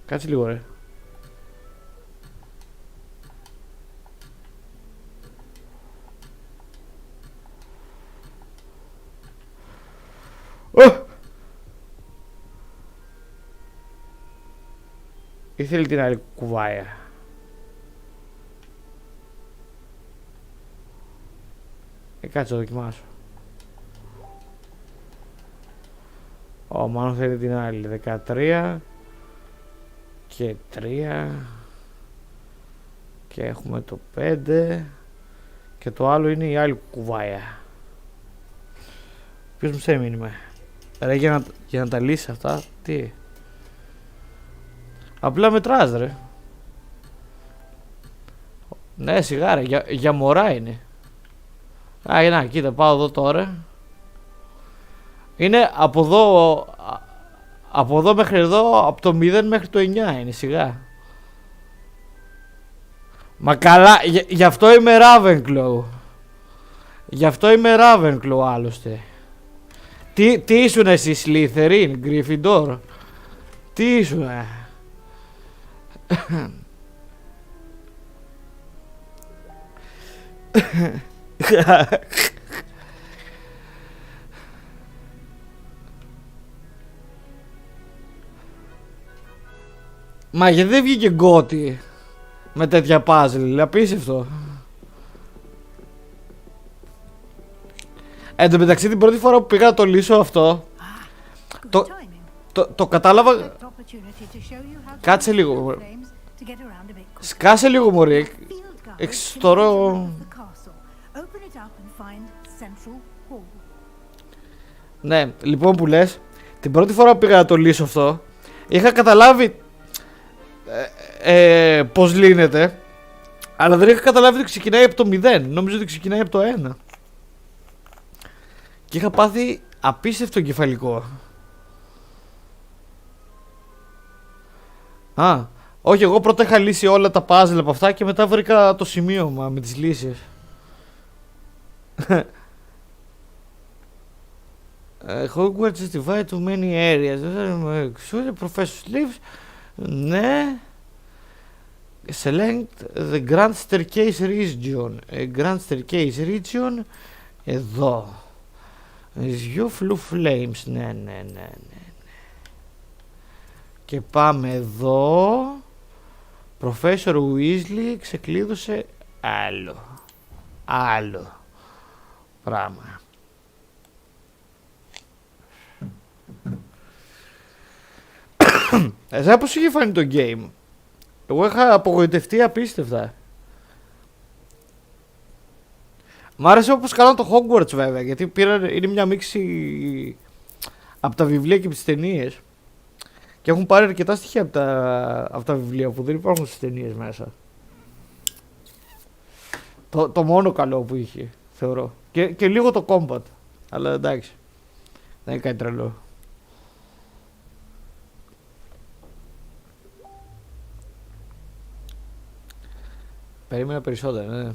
Κάτσε λίγο ρε. Ή θέλει την άλλη κουβάια? Κάτσε να δοκιμάσω. Μάλλον θέλει την άλλη. 13 και 3 και έχουμε το 5 και το άλλο είναι η άλλη κουβάια. Ποιος μου στέλνει μήνυμα? Ρε, για να τα λύσει αυτά, τι? Απλά μετράς ρε. Ναι, σιγά ρε, για μωρά είναι. Να, κοίτα, πάω εδώ τώρα. Είναι από εδώ μέχρι εδώ, από το 0 μέχρι το 9 είναι, σιγά. Μα καλά, γι' αυτό είμαι Ravenclaw. Γι' αυτό είμαι Ravenclaw άλλωστε. Τι ήσουν εσύ, Slytherin, Gryffindor? Τι ήσουν? Μα γιατί δεν βγήκε γκότι με τέτοια puzzle, απίστευτο. Εν τω μεταξύ την πρώτη φορά που πήγα να το λύσω αυτό, το κατάλαβα. Κάτσε λίγο. Σκάσε λίγο μωρή. Εξιστορώ. Ναι, λοιπόν που λες, την πρώτη φορά που πήγα να το λύσω αυτό, είχα καταλάβει πως λύνεται, αλλά δεν είχα καταλάβει ότι ξεκινάει από το 0. Νόμιζα ότι ξεκινάει από το 1. Και είχα πάθει απίστευτο κεφαλικό. Όχι, εγώ πρώτα είχα λύσει όλα τα puzzle από αυτά και μετά βρήκα το σημείωμα με τις λύσεις. Hogwarts is divided to many areas. Professor lives. Ναι. Select the Grand Staircase region. Grand Staircase region. Εδώ. You flew flames. Ναι. Και πάμε εδώ. Professor Weasley ξεκλείδωσε άλλο πράγμα. Εσένα πώς είχε φάνει το game? Εγώ είχα απογοητευτεί απίστευτα. Μ' άρεσε όπως κάναν το Hogwarts βέβαια, γιατί είναι μια μίξη από τα βιβλία και από τις ταινίες. Και έχουν πάρει αρκετά στοιχεία από τα βιβλία που δεν υπάρχουν στις ταινίες μέσα. Το μόνο καλό που είχε, θεωρώ. Και λίγο το combat. Αλλά εντάξει. Δεν είναι κάτι τρελό. Περίμενα περισσότερα, ναι.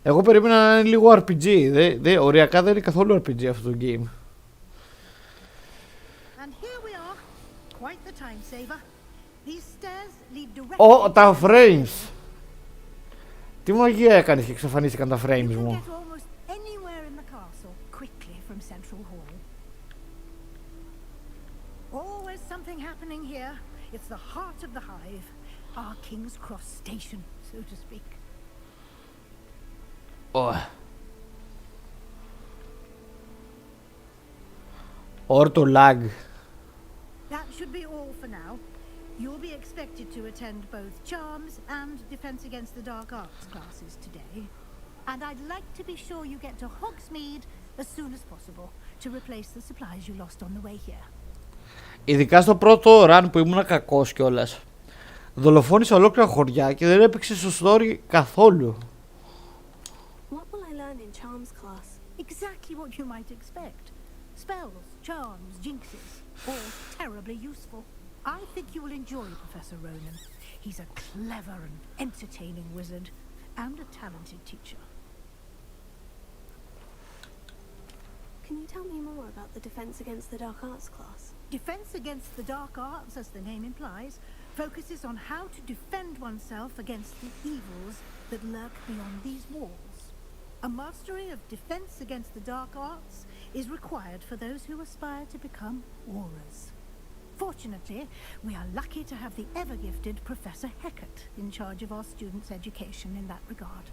Εγώ περίμενα να είναι λίγο RPG. Οριακά δεν είναι καθόλου RPG αυτό το game. Τα frames! Τι μαγεία έκανες και εξαφανίστηκαν τα frames μου. Always something happening here. It's the heart of the hive. Our King's Cross station, so to speak. Orto lag. That should be all for now. You'll be expected to attend both Charms and Defense Against the Dark Arts classes today. And I'd like to be sure you get to Hogsmeade as soon as possible to replace the supplies you lost on the way here. Ειδικά στο πρώτο run που ήμουν κακός κιόλας. Δολοφόνησα ολόκληρα χωριά και δεν έπαιξε στο story καθόλου. What will I learn in Charms class? Exactly what you might expect. Spells, charms, jinxes, all terribly useful. I think you will enjoy Professor Ronan. He's a clever and entertaining wizard and a talented teacher. Can you tell me more about the Defense Against the Dark Arts class? Defense Against the Dark Arts, as the name implies, focuses on how to defend oneself against the evils that lurk beyond these walls. A mastery of Defense Against the Dark Arts is required for those who aspire to become aurors. Fortunately, we are lucky to have the ever-gifted Professor Hecat in charge of our students' education in that regard.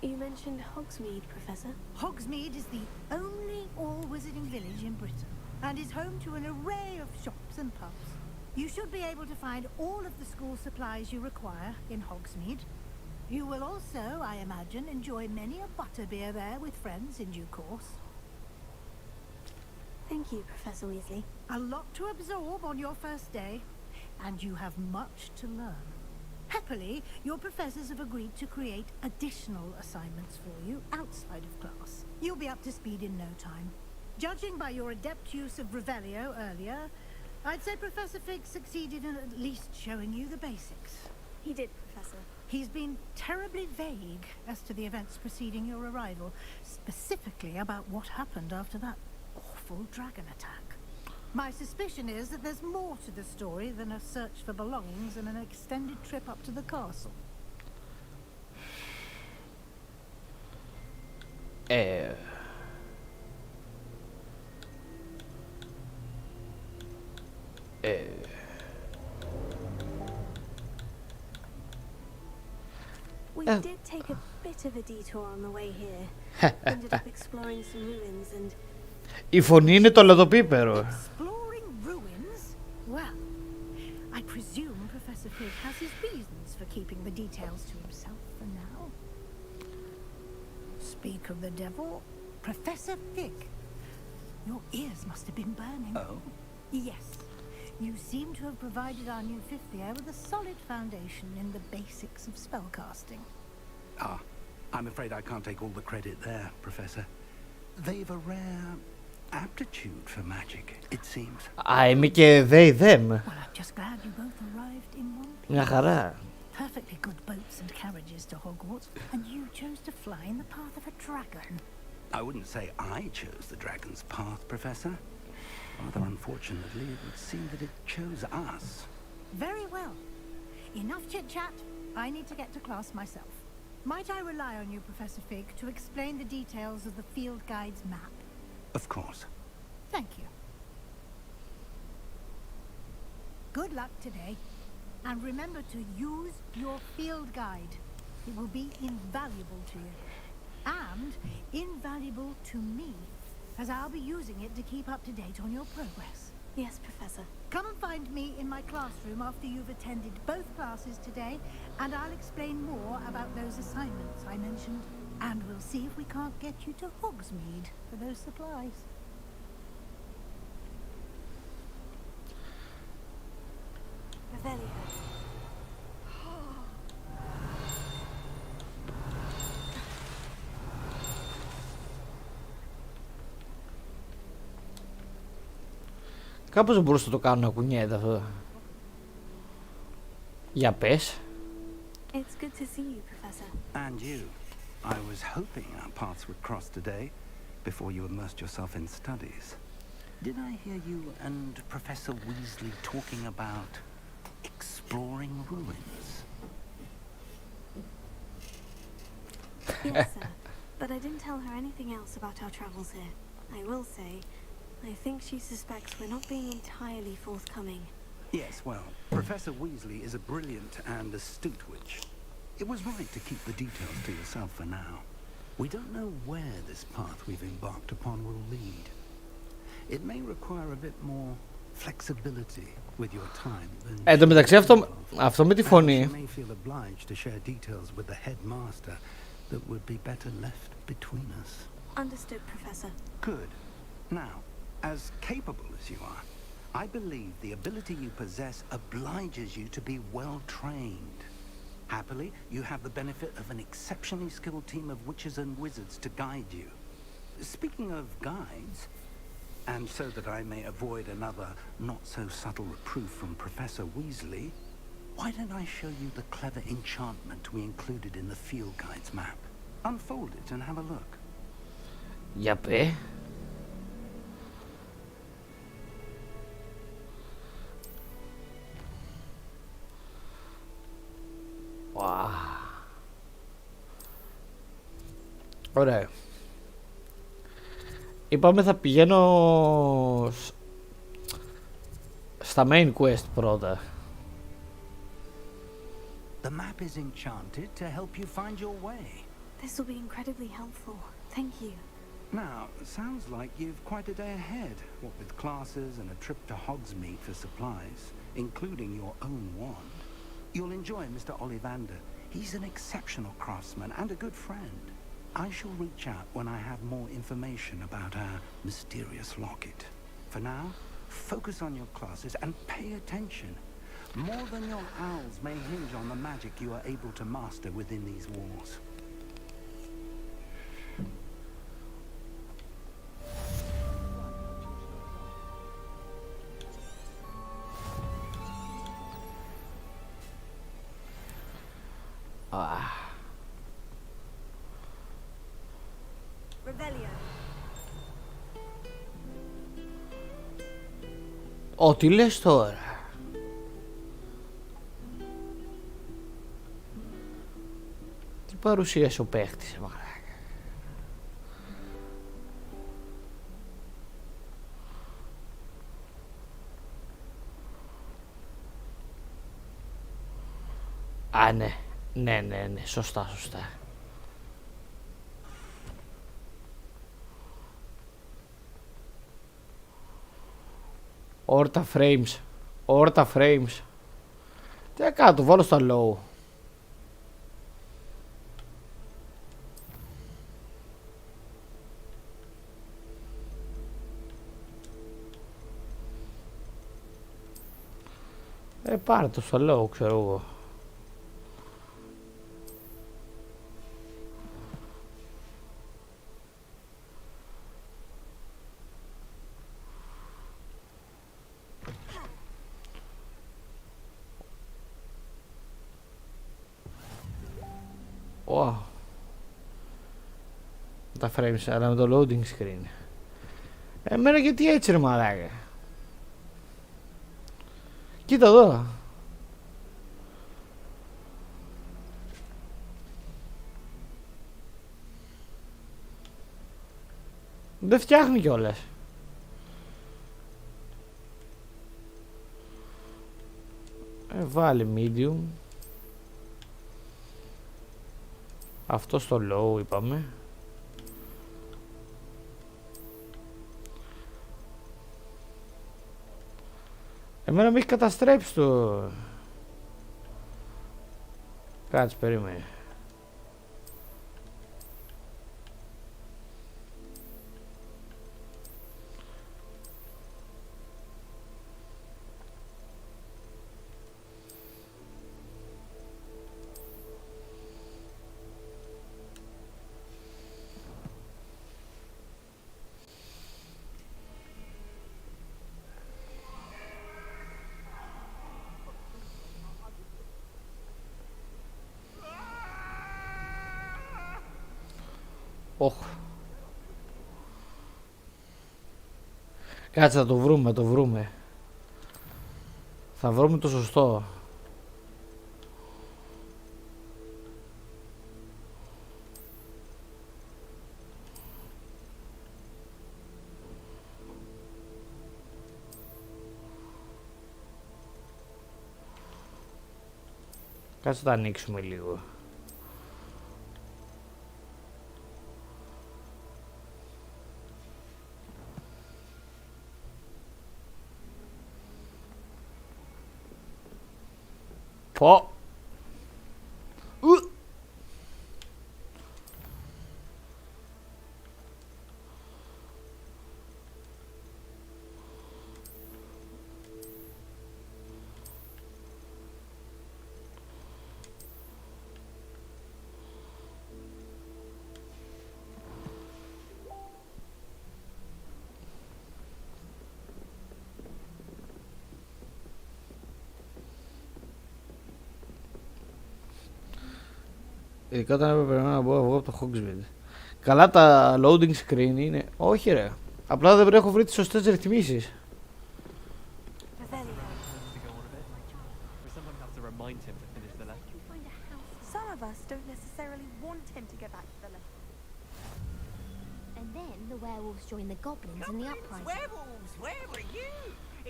You mentioned Hogsmeade, Professor. Hogsmeade is the only all-wizarding village in Britain and is home to an array of shops and pubs. You should be able to find all of the school supplies you require in Hogsmeade. You will also, I imagine, enjoy many a butterbeer there with friends in due course. Thank you, Professor Weasley. A lot to absorb on your first day, and you have much to learn. Happily, your professors have agreed to create additional assignments for you outside of class. You'll be up to speed in no time. Judging by your adept use of Revelio earlier, I'd say Professor Fig succeeded in at least showing you the basics. He did, Professor. He's been terribly vague as to the events preceding your arrival, specifically about what happened after that awful dragon attack. My suspicion is that there's more to the story than a search for belongings and an extended trip up to the castle. We did take a bit of a detour on the way here. Ended up exploring some ruins and... Η φωνή είναι το λαδοπίπερο. Exploring ruins? Well, I presume Professor Pig has his reasons for keeping the details to himself for now. Speak of the devil, Professor Pig. Your ears must have been burning. Oh? Yes. You seem to have provided our new fifth year with a solid foundation in the basics of spellcasting. Ah, I'm afraid I can't take all the credit there, Professor. They've a rare aptitude for magic, it seems. Α, είμαι και they, them. Well, I'm just glad you both arrived in one piece. Μια χαρά. Perfectly good boats and carriages to Hogwarts, and you chose to fly in the path of a dragon. I wouldn't say I chose the dragon's path, Professor. Rather unfortunately, it would seem that it chose us. Very well. Enough chit-chat. I need to get to class myself. Might I rely on you, Professor Fig, to explain the details of the field guide's map? Of course. Thank you. Good luck today. And remember to use your field guide. It will be invaluable to you. And invaluable to me, as I'll be using it to keep up to date on your progress. Yes, Professor. Come and find me in my classroom after you've attended both classes today, and I'll explain more about those assignments I mentioned. And we'll see if we can't get you to Hogsmeade for those supplies. Revelio. Κάπως μπορούσα να το κάνω να κουνιέται αυτό. Για πες. It's good to see you, Professor. And you. I was hoping our paths would cross today, before you immersed yourself in studies. Did I hear you and Professor Weasley talking about exploring ruins? Yes, sir. But I didn't tell her anything else about our travels here. I will say, I think she suspects we're not being entirely forthcoming. Yes, well, Professor Weasley is a brilliant and astute witch. It was right to keep the details to yourself for now. We don't know where this path we've embarked upon will lead. It may require a bit more flexibility with your time than... Εν τω μεταξύ αυτό με τη φωνή. You may feel obliged to share details with the headmaster that would be better left between us. Understood, Professor. Good. Now, as capable as you are, I believe the ability you possess obliges you to be well trained. Happily, you have the benefit of an exceptionally skilled team of witches and wizards to guide you. Speaking of guides, and so that I may avoid another not-so-subtle reproof from Professor Weasley, why don't I show you the clever enchantment we included in the field guide's map? Unfold it and have a look. Για πέ. Ωραία. Είπαμε θα πηγαίνω στα main quest πρώτα. The map is enchanted to help you find your way. This will be incredibly helpful. Thank you. Now, sounds like you've quite a day ahead, what with classes and a trip to Hogsmeade for supplies, including your own wand. You'll enjoy Mr. Ollivander. He's an exceptional craftsman and a good friend. I shall reach out when I have more information about our mysterious locket. For now, focus on your classes and pay attention. More than your owls may hinge on the magic you are able to master within these walls. Revelio. Ω, τι λες τώρα. Τι παρουσίασε ο παίχτης, μαλάκα. Α, ναι. Ναι, σωστά. Όρτα frames. Τι να κάνω, το βάλω στα low. Πάρε το στα low, ξέρω εγώ. Wow. Τα frames, αλλά με το loading screen. Εμένα γιατί έτσι ρε μαλάκα. Κοίτα εδώ. Δεν φτιάχνει κιόλας. Βάλε medium. Αυτό στο low είπαμε. Εμένα με έχει καταστρέψει το... Κάτσε, περίμενε. Όχ. Κάτσε, θα το βρούμε. Θα βρούμε το σωστό. Κάτσε, θα ανοίξουμε λίγο. Πω. Ειδικά όταν έπρεπε να βγω από το Hogsmeade. Καλά τα loading screen είναι. Όχι ρε. Απλά δεν έχω βρει τις σωστές ρυθμίσεις. Some of us don't necessarily want him to go back to the left. And then the werewolves joined the goblins in the uprising. Werewolves, where were you?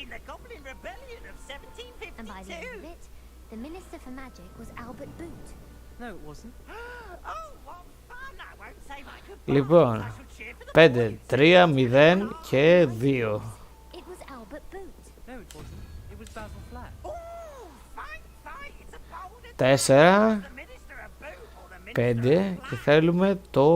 In the Goblin Rebellion of 1752? And by the end of it, the Minister for Magic was Albert Boot. No, it wasn't. Oh, what fun! I won't say my goodbyes. Λοιπόν, I shall cheer for the 5, 3, 0 και 2. It was Albert Boot. No, it wasn't. It was Basil Flat. Oh, fight, fight! It's a bold 4, the Minister of Boot or the Minister 5 και θέλουμε το...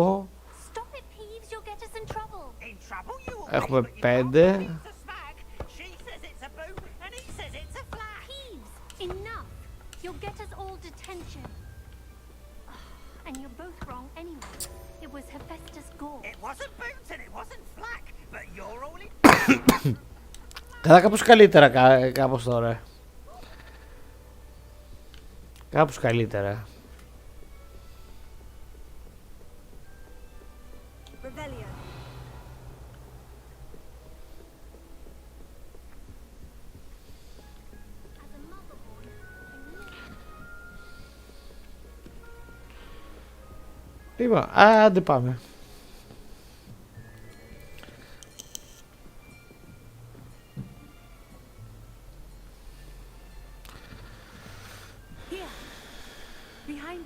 Stop it, Peeves, you'll get us in trouble. in trouble. You will Έχουμε be, but you 5. can't believe the smack. She says it's a boot and he says it's a flag. Peeves, enough. You'll get us all detention. And you're both wrong anyway. It was Hephaestus Gore. It wasn't boot and it wasn't flag, but you're all in. Καλά, κάπως καλύτερα κάπως τώρα. Κάπως καλύτερα. Revelio. Λοιπόν, άντε πάμε. Here, behind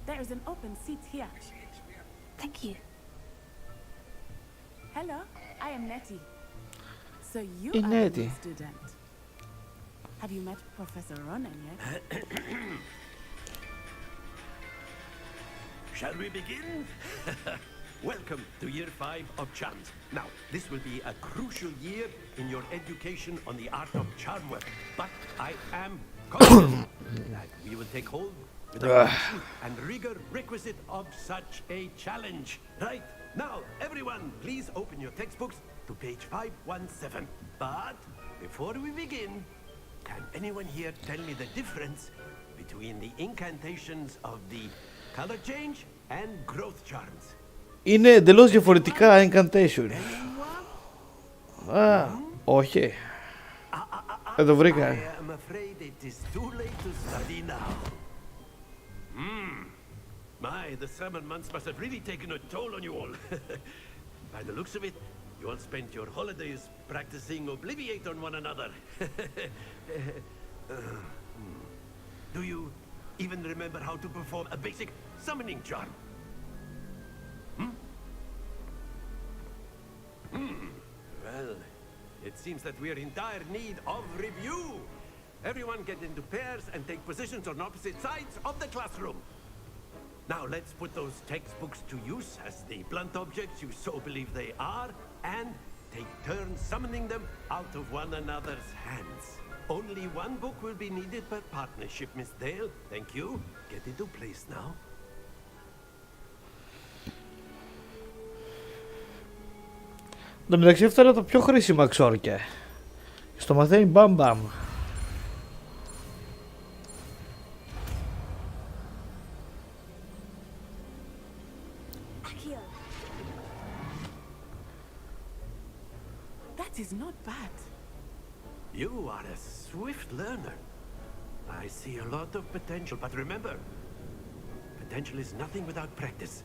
There is an open seat here. Thank you. Hello, I am Nettie. So you Hey, are Nettie. a new student. Have you met Professor Ronan yet? Shall we begin? Welcome to year 5 of charms. Now, this will be a crucial year in your education on the art of charm work. But I am confident that we will take hold with the passion and rigor requisite of such a challenge. Right, now, everyone, please open your textbooks to page 517. But before we begin, can anyone here tell me the difference between the incantations of the color change and growth charms? Είναι εντελώς διαφορετικά incantation. Α, όχι. Δεν το βρήκα. I am afraid it is too late to study now. My, the summer months must have really taken a toll on you all. By the looks of it, you all spent your holidays practicing Obliviate on one another. Do you even remember how to perform a basic summoning charm? Well, it seems that we are in dire need of review. Everyone get into pairs and take positions on opposite sides of the classroom. Now let's put those textbooks to use as the blunt objects you so believe they are, and take turns summoning them out of one another's hands. Only one book will be needed per partnership, Miss Dale. Thank you. Get into place now. Εν τω μεταξύ αυτά είναι τα πιο χρήσιμα ξόρκια. Στο μαθαίνει μπαμ μπαμ. That is not bad. You are a swift learner. I see a lot of potential, but remember, potential is nothing without practice.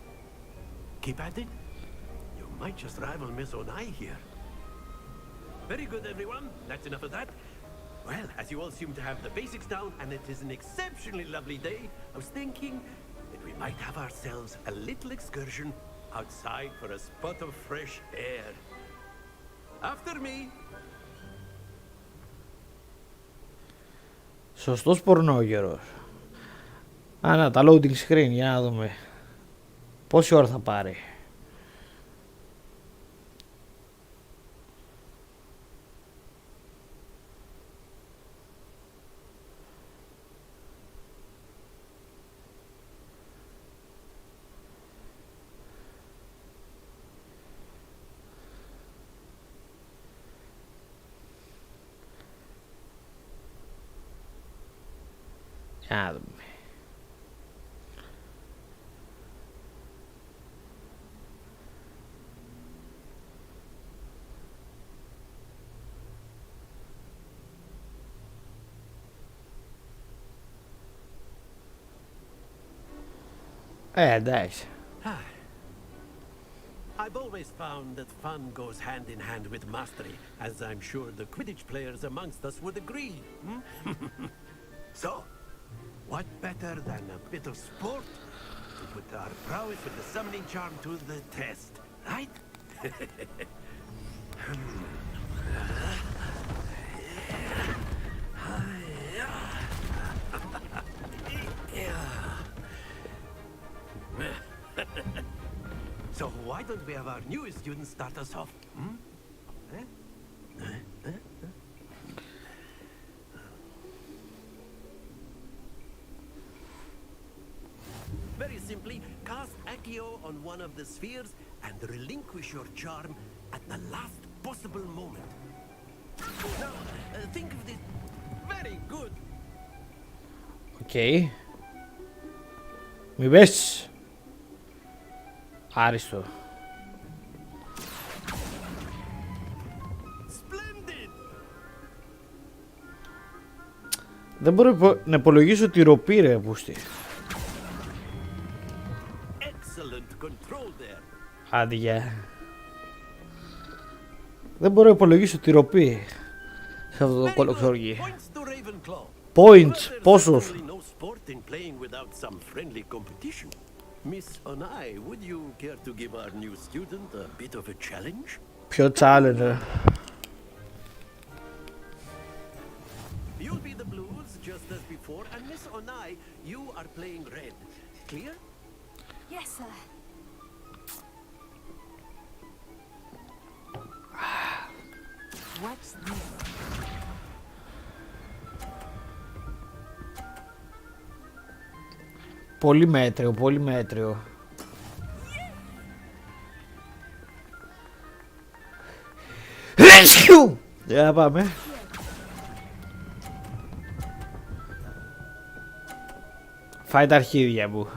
Keep at it. You might just rival Miss Onai here. Very good, everyone. That's enough of that. Well, as you all seem to have the basics down, and it is an exceptionally lovely day, I was thinking that we might have ourselves a little excursion outside for a spot of fresh air. After me. Σωστός πορνόγερος. Α, να, τα loading screen, για να δούμε. Πόση ώρα θα πάρει. Για να δούμε. Εντάξει. I've always found that fun goes hand in hand with mastery, as I'm sure the Quidditch players amongst us would agree. So, what better than a bit of sport to put our prowess with the summoning charm to the test, right? So why don't we have our newest student start us off? Very simply, cast Accio on one of the spheres and relinquish your charm at the last possible moment. Now, think of this. Very good. Οκ. Μη πες. Άριστο. Δεν μπορώ να υπολογίσω τη ροπή, ρε πούστη. Άντια. Δεν μπορώ να υπολογίσω τη ροπή σε αυτό το κολοξόργι. Points, πόσους? sport in playing without some friendly competition. Miss Onai, would you care to give our new student a bit of a challenge? Ποιο challenge? You'll be the blues just as before, and Miss Onai, you are playing red. Clear? Yes, sir. What's this? Πολύ μέτριο, πολύ μέτριο. Rescue! Για να πάμε. Φάει τα αρχίδια μου.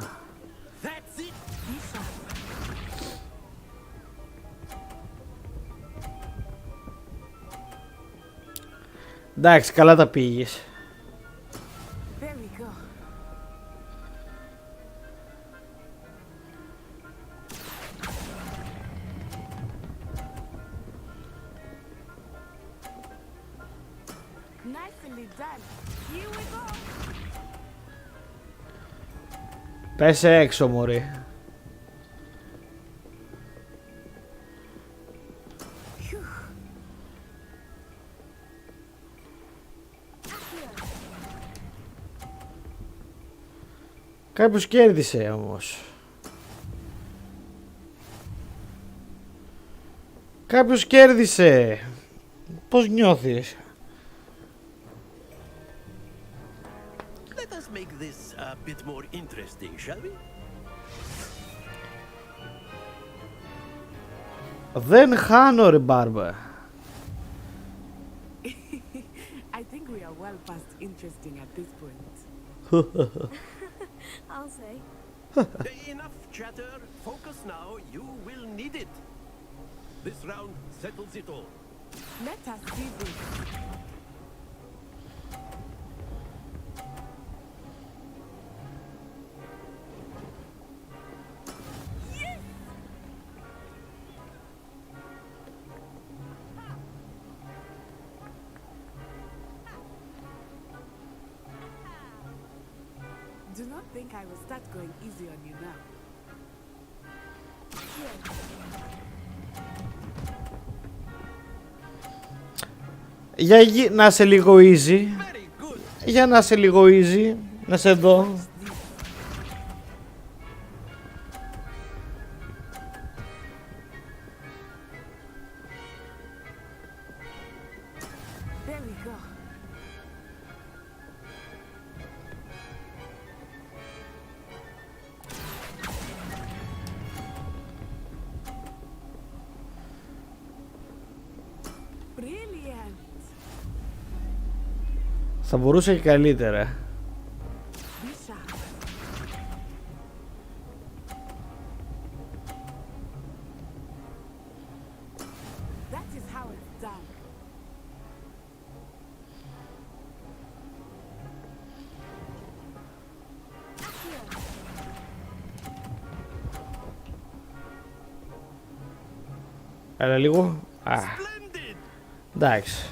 Εντάξει, καλά τα πήγες. There we go. Nicely done. Here we go. Πέσε έξω, μωρή. Κάποιος κέρδισε όμως. Κάποιος κέρδισε. Πώς νιώθεις? Let us make this a bit more interesting, shall we? Δεν χάνω, ρε Μπάρμπα. I think we are well past interesting at this point. I'll say. Enough chatter. Focus now. You will need it. This round settles it all. Let us see this. Do not think I will start going easy on you now. Για να σε λίγο easy. Για να σε λίγο easy. Να σε δω. There we go. Brilliant. Θα μπορούσε και καλύτερα. Bishop. That is how it's done. Έλα λίγο. Α. Εντάξει.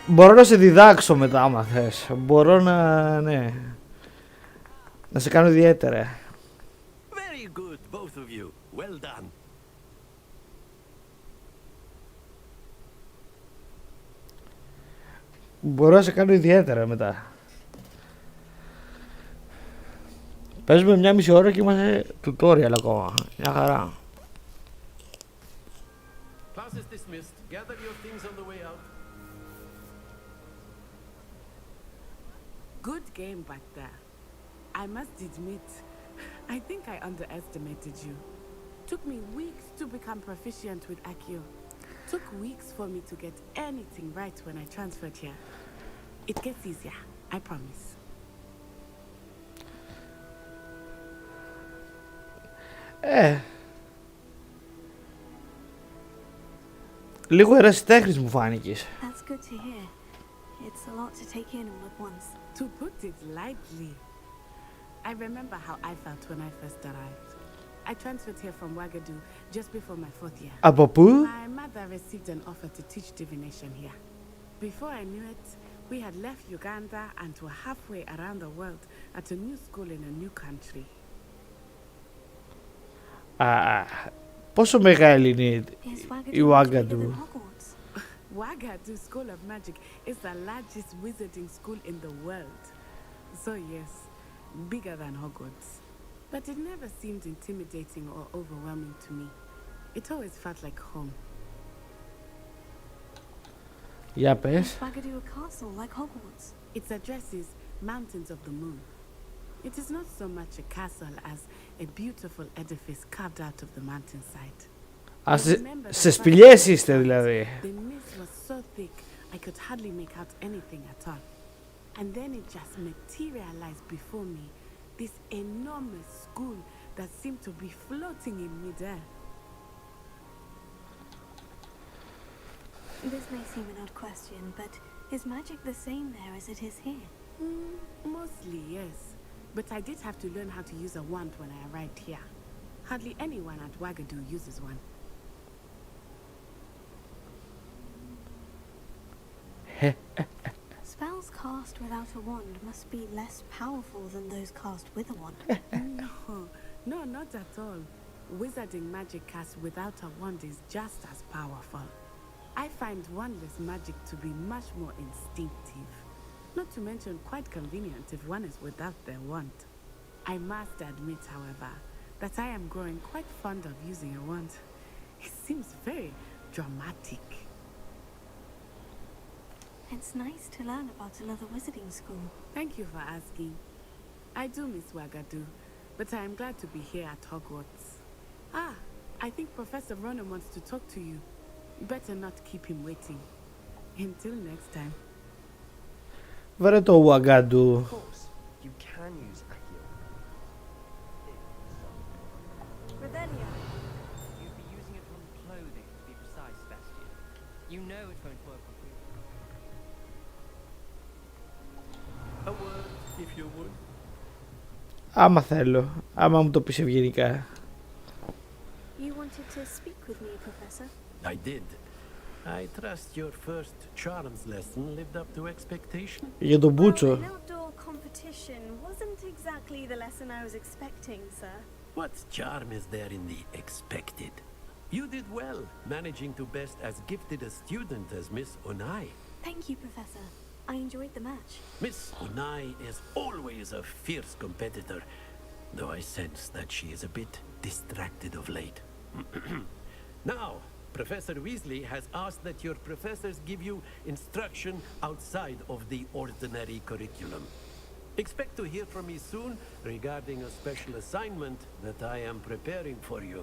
Μπορώ να σε διδάξω μετά άμα θες. Μπορώ να... ναι. Να σε κάνω ιδιαίτερα. Very good, both of you. Well done. Μπορώ να σε κάνω ιδιαίτερα μετά. Παίζουμε μια μισή ώρα και είμαστε tutorial ακόμα. Μια χαρά. Class is dismissed. Gather your things on the way out. Good game back there. I must admit, I think I underestimated you. Took me weeks to become proficient with Accio. Took weeks for me to get anything right when I transferred here. It gets easier, I promise. Λίγο ερασιτέχνης μου φάνηκες. That's good to hear. It's a lot to take in all at once. To put it lightly, I remember how I felt when I first arrived. I transferred here from Wagadu just before my 4th year. Από πού? My mother received an offer to teach divination here. Before I knew it, We had left Uganda and were halfway around the world at a new school in a new country. Πόσο μεγάλη είναι η Ouagadougou? Ouagadougou School of Magic is the largest wizarding school in the world. So yes, bigger than Hogwarts. But it never seemed intimidating or overwhelming to me. It always felt like home. Για πες. Ouagadougou a castle like Hogwarts? Its address is Mountains of the Moon. It is not so much a castle as a beautiful edifice carved out of the mountainside. Σε σπηλιές είστε δηλαδή. The mist was so thick I could hardly make out anything at all. And then it just materialized before me, this enormous school that seemed to be floating in midair. This may seem an odd question, but is magic the same there as it is here? Mostly, yes. But I did have to learn how to use a wand when I arrived here. Hardly anyone at Ouagadougou uses one. Spells cast without a wand must be less powerful than those cast with a wand. No, not at all. Wizarding magic cast without a wand is just as powerful. I find wandless magic to be much more instinctive. Not to mention quite convenient if one is without their wand. I must admit, however, that I am growing quite fond of using a wand. It seems very dramatic. It's nice to learn about another wizarding school. Thank you for asking. I do miss Ouagadougou, but I am glad to be here at Hogwarts. I think Professor Ronan wants to talk to you. Better not keep him waiting. Until next time. Βρε το Ouagadougou. Of course, you can use Accio. Revelio. You'd be using it on clothing, to be precise, Sebastian. You know it won't work on you. A word, if you would. Άμα θέλω, άμα μου το πεις ευγενικά. You wanted to speak with me, Professor? I did. I trust your first charms lesson lived up to expectation. Για τον Μπούτσο. An outdoor competition wasn't exactly the lesson I was expecting, sir. What charm is there in the expected? You did well, managing to best as gifted a student as Miss Onai. Thank you, Professor. I enjoyed the match. Miss Onai is always a fierce competitor, though I sense that she is a bit distracted of late. Now, Professor Weasley has asked that your professors give you instruction outside of the ordinary curriculum. Expect to hear from me soon regarding a special assignment that I am preparing for you.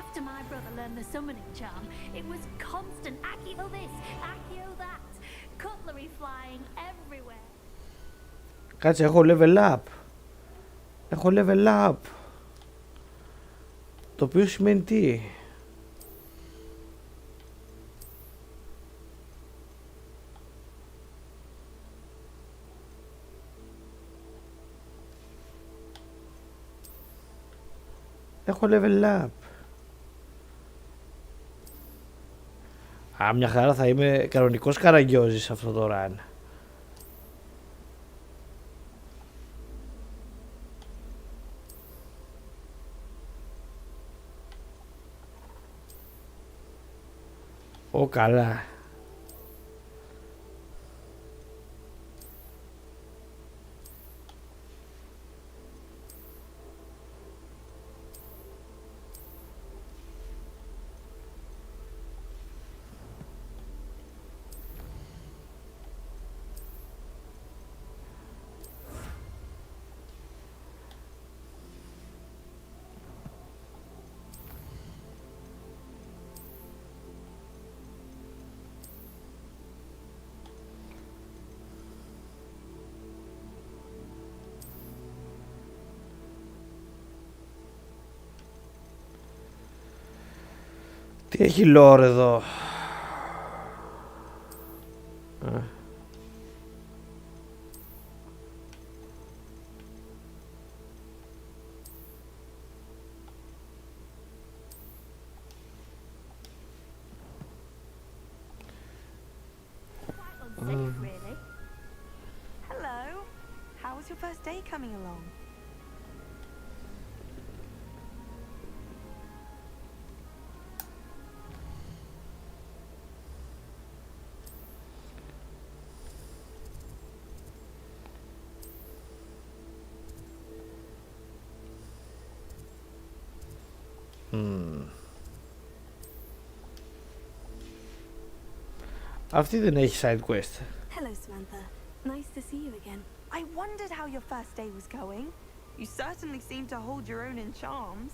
After my brother learned the summoning charm, it was constant Accio this, Accio that, cutlery flying everywhere. Κάτσε, έχω level up. Έχω level up. Το οποίο σημαίνει τι? Έχω level up. Μια χαρά, θα είμαι κανονικός καραγκιόζης σε αυτό το run. Καλά. Τι έχει lore εδώ? your first day coming along? Αυτή δεν έχει side quest. Hello, Samantha. Nice to see you again. I wondered how your first day was going. You certainly seem to hold your own in charms.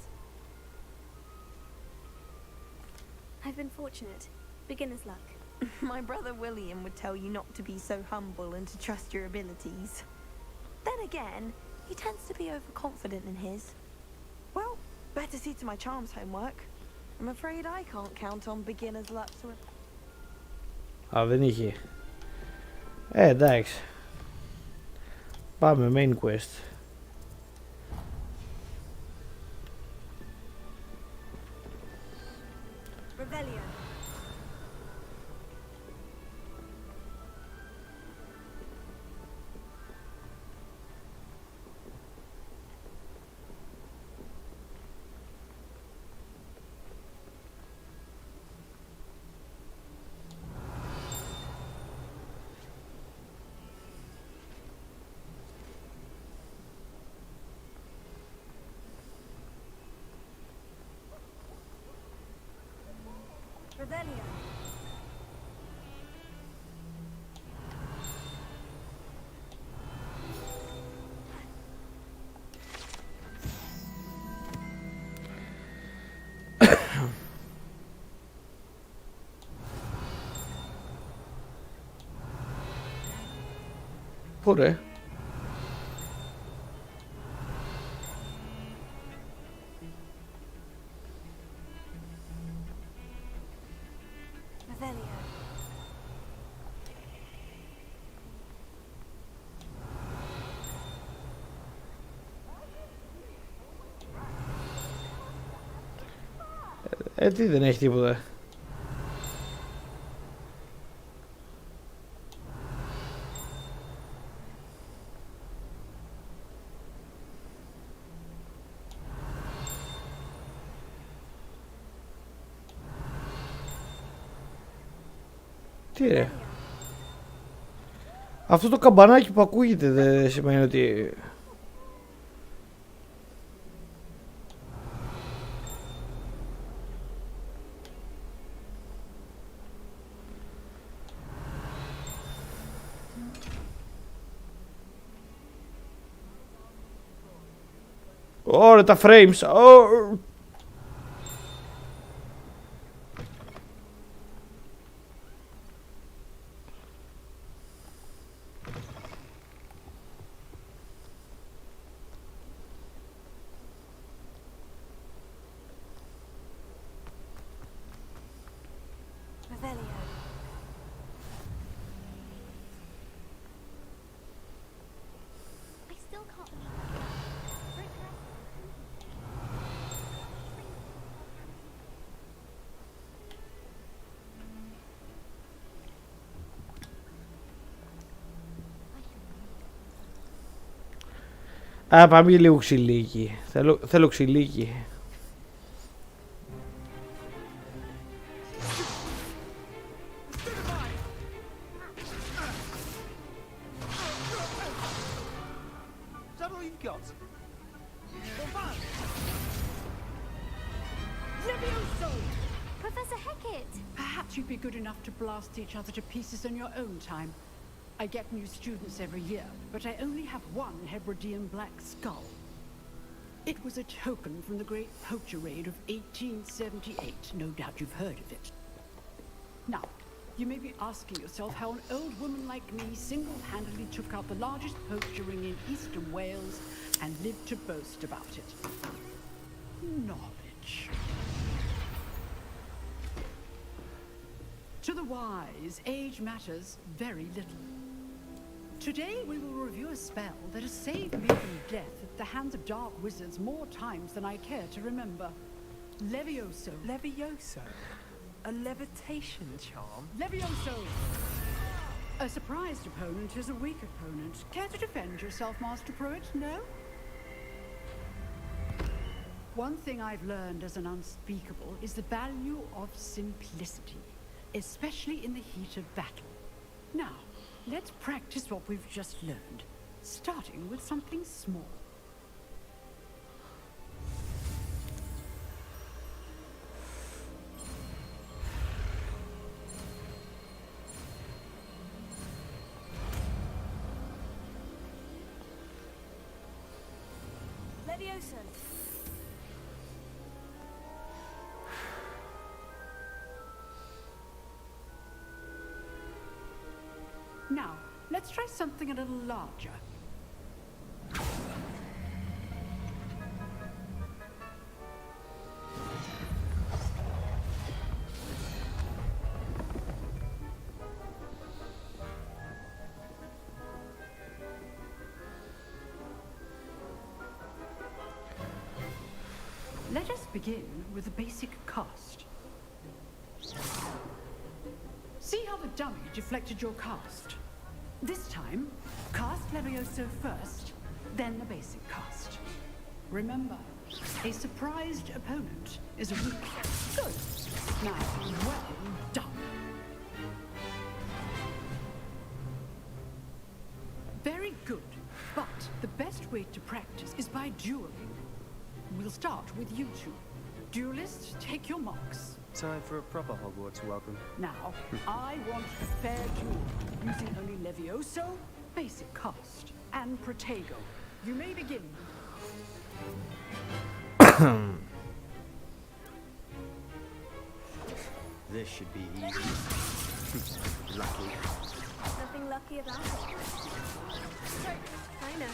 I've been fortunate. Beginner's luck. My brother William would tell you not to be so humble and to trust your abilities. Then again, he tends to be overconfident in his. Well, better see to my charms homework. I'm afraid I can't count on beginner's luck to... Α, δεν είχε. Εντάξει. Πάμε main quest. Revelio. Revelio. Πού ρε? Revelio. Τι δεν έχει τίποτα. Τι ρε? Αυτό το καμπανάκι που ακούγεται δεν σημαίνει ότι... Ωραία τα frames. Revelio. I still can't believe that. Rick has... Α, πάμε λίγο ξυλίκι. Θέλω ξυλίκι. Is that all you've got? Professor Hecat! Perhaps you'd be good enough to blast each other to pieces in your own time. I get new students every year, but I only have one Hebridean black skull. It was a token from the Great Poacher Raid of 1878. No doubt you've heard of it. Now, you may be asking yourself how an old woman like me single-handedly took out the largest poacher ring in eastern Wales and lived to boast about it. Knowledge. To the wise, age matters very little. Today we will review a spell that has saved me from death at the hands of dark wizards more times than I care to remember. Levioso. Levioso? A levitation charm? Levioso! A A surprised opponent is a weak opponent. Care to defend yourself, Master Pruitt? No? One thing I've learned as an unspeakable is the value of simplicity, especially in the heat of battle. Now, let's practice what we've just learned, starting with something small. Leviosa. Now, let's try something a little larger. Let us begin with the basic cast. See how the dummy deflected your cast? This time, cast Levioso first, then the basic cast. Remember, a surprised opponent is a weak. Good. Now, well done. Very good, but the best way to practice is by dueling. We'll start with you two. Duelists, take your marks. Time for a proper Hogwarts welcome. Now, I want a fair duel, using only Levioso, basic cast, and Protego. You may begin. This should be easy. Lucky. Nothing lucky about it. I know.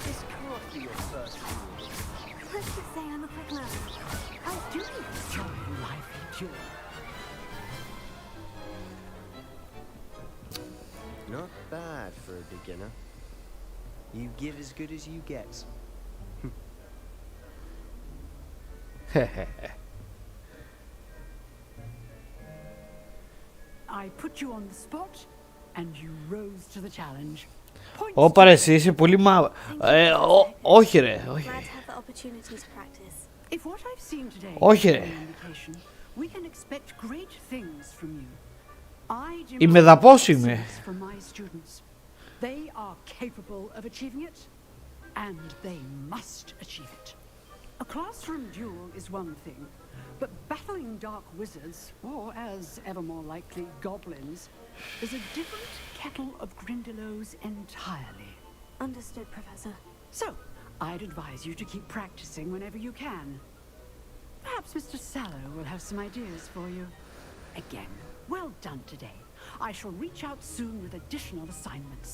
This can't be your first duel. Let's just say I'm a quick learner. I do enjoy lively duel. Not bad for a beginner. You give as good as you get. I put you on the spot, and you rose to the challenge. Όπα ρε, εσύ είσαι πολύ όχι ρε, όχι. Glad to have the opportunity to practice. If what I've seen today Όχι is ρε. an indication, we can expect great things from you. I demand Είμαι δαπός είμαι. excellence from my students. They are capable of achieving it, and they must achieve it. A classroom duel is one thing, but battling dark wizards, or as ever more likely, goblins, is a different kettle of Grindylows entirely. Understood, Professor. So, I'd advise you to keep practicing whenever you can. Perhaps Mr. Sallow will have some ideas for you. Again, well done today. I shall reach out soon with additional assignments.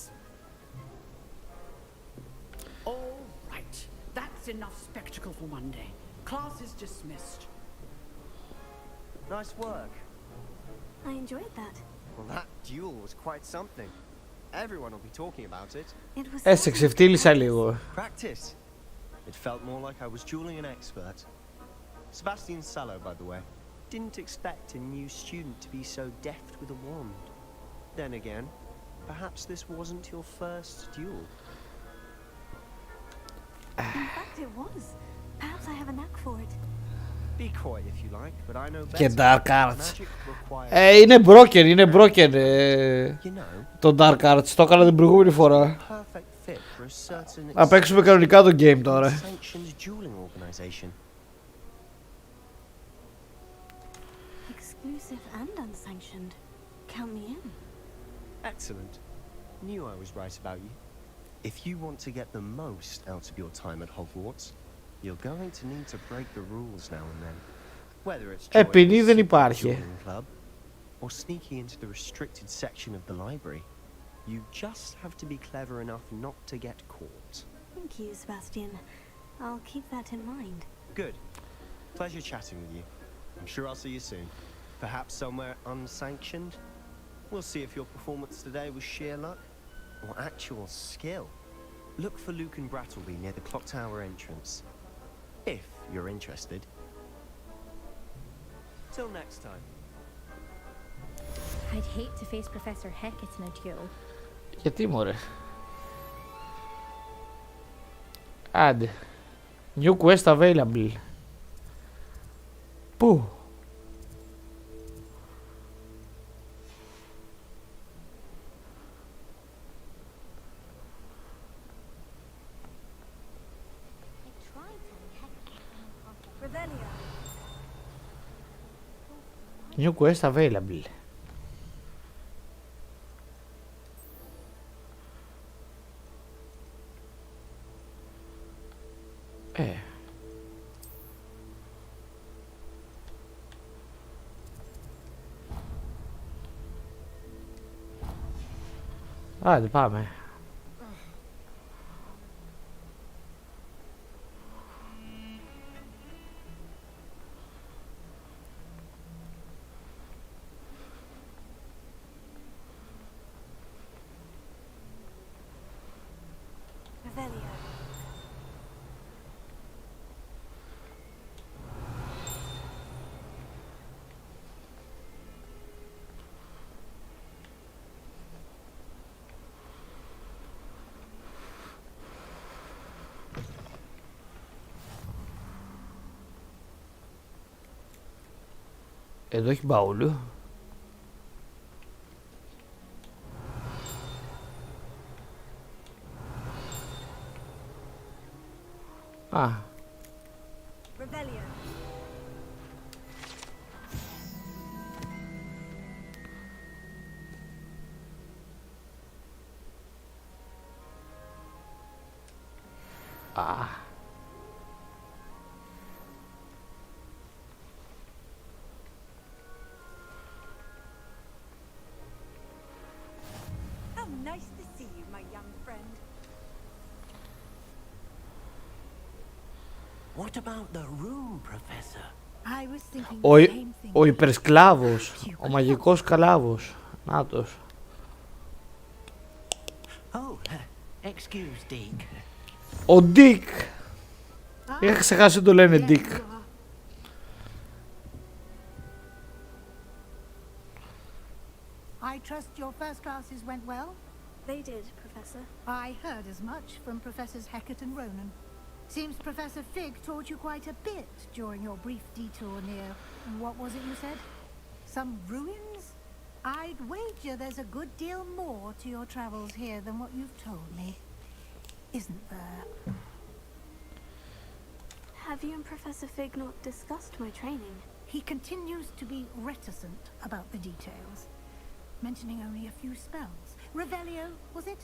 All right, that's enough spectacle for one day. Class is dismissed. Nice work. I enjoyed that. Well, that duel was quite something. Everyone will be talking about it. It was Σε ξεφτύλισα λίγο. Practice. It felt more like I was dueling an expert. Sebastian Sallow, by the way, didn't expect a new student to be so deft with a wand. Then again, perhaps this wasn't your first duel. In fact, it was. Perhaps I have a knack for it. Be coy if you like, but I know better. Και Dark Arts. Magic requires Είναι broken, είναι broken. You know, Το Dark Arts, το έκανα την προηγούμενη φορά. perfect fit for a certain Να παίξουμε κανονικά το game τώρα. sanctioned dueling organization. Exclusive and unsanctioned. Count me in. Excellent. Knew I was right about you. If you want to get the most out of your time at Hogwarts, you're going to need to break the rules now and then. Whether it's Ποινή δεν joining a υπάρχει. dueling club or sneaking into the restricted section of the library, you just have to be clever enough not to get caught. Thank you, Sebastian. I'll keep that in mind. Good. Pleasure chatting with you. I'm sure I'll see you soon. Perhaps somewhere unsanctioned. We'll see if your performance today was sheer luck or actual skill. Look for Luke and Brattleby near the clock tower entrance. If you're interested. Till next time. I'd hate to face Professor Hackett in a duel. Γιατί μωρέ. Άντε. New quest available. Πού? New quest available. Άντε πάμε. Εδώ έχει μπαούλου. Α. Α. Nice to see you, my young friend. What about the room, Professor? I was thinking the same thing. Ο υπερσκλάβος, ο μαγικός σκλάβος. Νάτος. Oh, excuse Dick. Ο Dick. Είχα ξεχάσει το λένε Dick. I trust your first classes went well? They did, Professor. I heard as much from Professors Hackett and Ronan. Seems Professor Psick taught you quite a bit during your brief detour near... what was it you said? Some ruins? I'd wager there's a good deal more to your travels here than what you've told me. Isn't there? Have you and Professor Fig not discussed my training? He continues to be reticent about the details, mentioning only a few spells. Revelio, was it?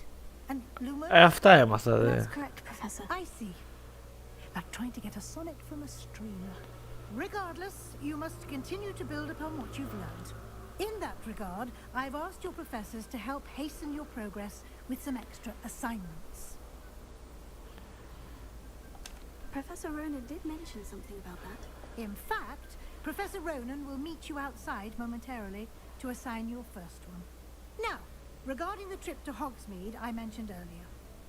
And Lumo? Αυτά έμαθα, δε. That's correct, Professor. I see. Like trying to get a sonnet from a stream. Regardless, you must continue to build upon what you've learned. In that regard, I've asked your professors to help hasten your progress with some extra assignments. Professor Ronan did mention something about that. In fact, Professor Ronan will meet you outside momentarily to assign your first one. Now, regarding the trip to Hogsmeade I mentioned earlier,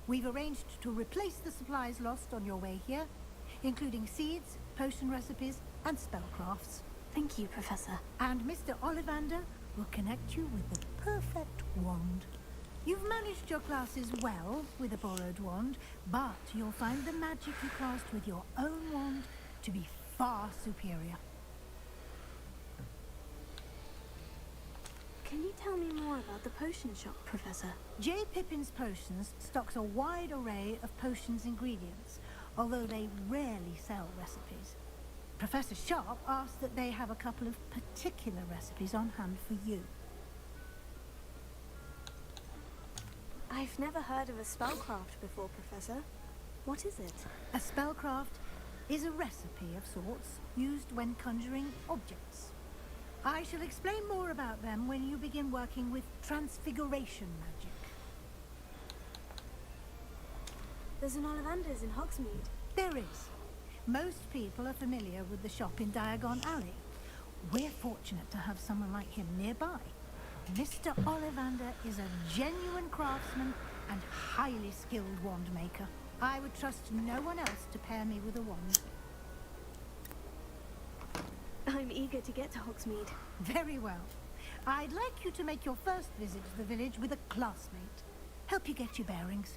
we've arranged to replace the supplies lost on your way here, including seeds, potion recipes, and spellcrafts. Thank you, Professor. And Mr. Ollivander will connect you with the perfect wand. You've managed your classes well with a borrowed wand, but you'll find the magic you cast with your own wand to be far superior. Can you tell me more about the potion shop, Professor? J. Pippin's Potions stocks a wide array of potions ingredients, although they rarely sell recipes. Professor Sharp asked that they have a couple of particular recipes on hand for you. I've never heard of a spellcraft before, Professor. What is it? A spellcraft is a recipe of sorts used when conjuring objects. I shall explain more about them when you begin working with transfiguration magic. There's an Ollivander's in Hogsmeade. There is. Most people are familiar with the shop in Diagon Alley. We're fortunate to have someone like him nearby. Mr. Ollivander is a genuine craftsman and highly skilled wand maker. I would trust no one else to pair me with a wand. I'm eager to get to Hogsmeade. Very well. I'd like you to make your first visit to the village with a classmate. Help you get your bearings.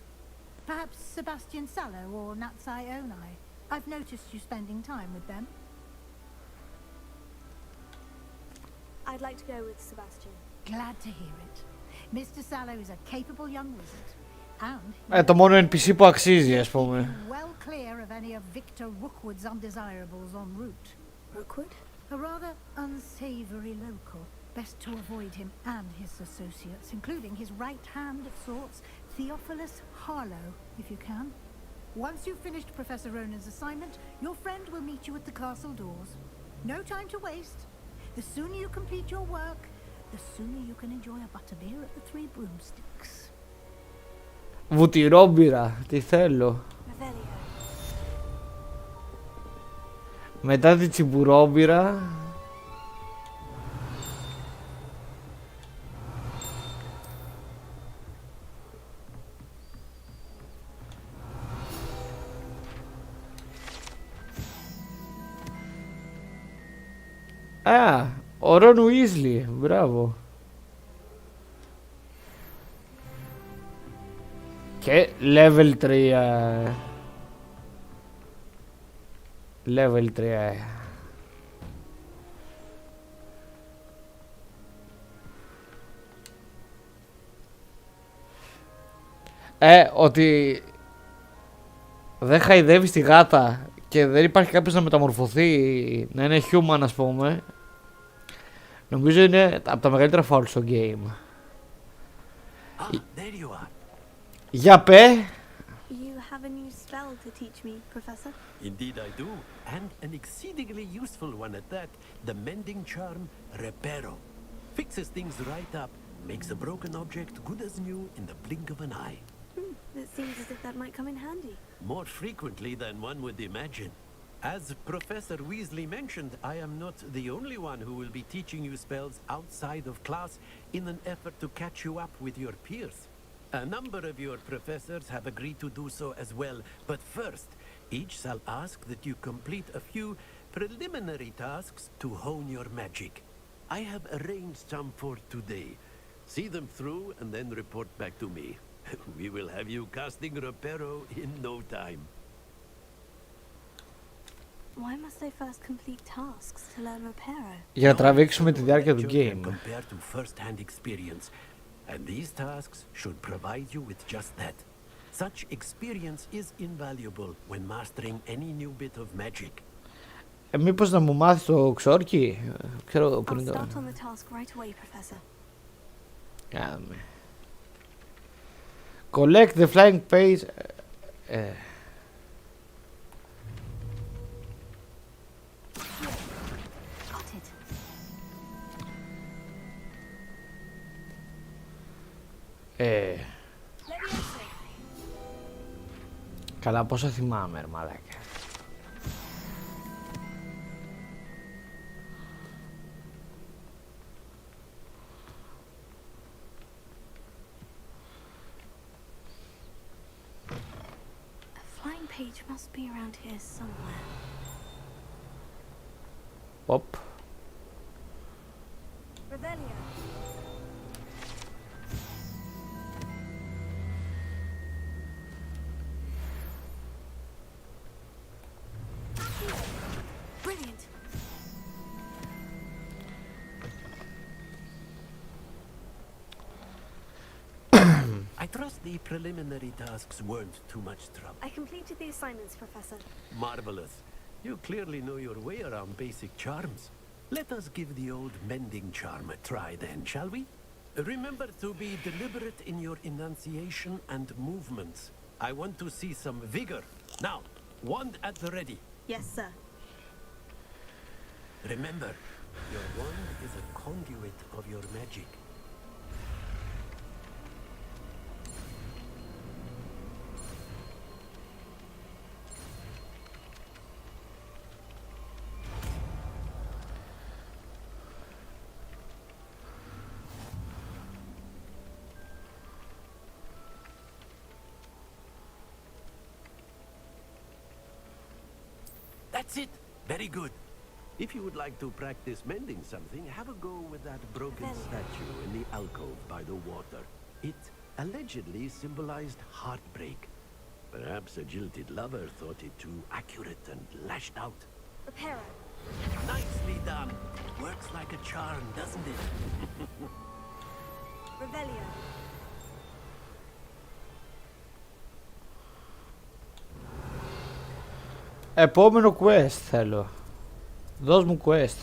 Perhaps Sebastian Sallow or Natsai Onai. I've noticed you spending time with them. I'd like to go with Sebastian. Glad to hear it. Mr. Sallow is a capable young wizard. Το μόνο NPC που αξίζει, ας πούμε. Well clear of any of Victor Rookwood's undesirables en route. Rookwood? A rather unsavory local. Best to avoid him and his associates, including his right hand of sorts, Theophilus Harlow, if you can. Once you've finished Professor Ronan's assignment, your friend will meet you at the castle doors. No time to waste. The sooner you complete your work, the sooner you can enjoy a butterbeer at the Three Broomsticks. Βουτυρόμπυρα, τι θέλω. Μετά τη τσιμπουρόμπυρα. Α, ο Ρον Уизли, μπράβο. Και level 3. Level 3. Ότι δεν χαϊδεύεις τη γάτα και δεν υπάρχει κάποιος να μεταμορφωθεί, να είναι human, ας πούμε. Νομίζω είναι από τα μεγαλύτερα faul στο game. Για πέ! You have a new spell to teach me, Professor. Indeed I do, and an exceedingly useful one at that. The mending charm, Reparo. Fixes things right up, makes a broken object good as new in the blink of an eye. It seems as if that might come in handy. More frequently than one would imagine. As Professor Weasley mentioned, I am not the only one who will be teaching you spells outside of class in an effort to catch you up with your peers. A number of your professors have agreed to do so as well, but first, each shall ask that you complete a few preliminary tasks to hone your magic. I have arranged some for today. See them through and then report back to me. We will have you casting Reparo in no time. Why must I first complete tasks to learn Reparo? Για να τραβήξουμε τη διάρκεια του game. Compared to first-hand experience, and these tasks should provide you with just that. Such experience is invaluable when mastering any new bit of magic. Μήπως να μου μάθεις το ξόρκι? Ξέρω πριν το... I'll start on the task right away, Professor. Κάμε. Collect the flying page. Καλά, πόσα θυμάμαι, ρε μαλάκα. Page must be around here somewhere. Pop. Revelio. Brilliant. I trust the preliminary tasks weren't too much trouble. I completed the assignments, Professor. Marvelous. You clearly know your way around basic charms. Let us give the old mending charm a try then, shall we? Remember to be deliberate in your enunciation and movements. I want to see some vigor. Now, wand at the ready. Yes, sir. Remember, your wand is a conduit of your magic. That's it. Very good. If you would like to practice mending something, have a go with that broken statue in the alcove by the water. It allegedly symbolized heartbreak. Perhaps a jilted lover thought it too accurate and lashed out. Reparo. Nicely done. Works like a charm, doesn't it? Revelio. Επόμενο quest θέλω. Δώσ' μου quest.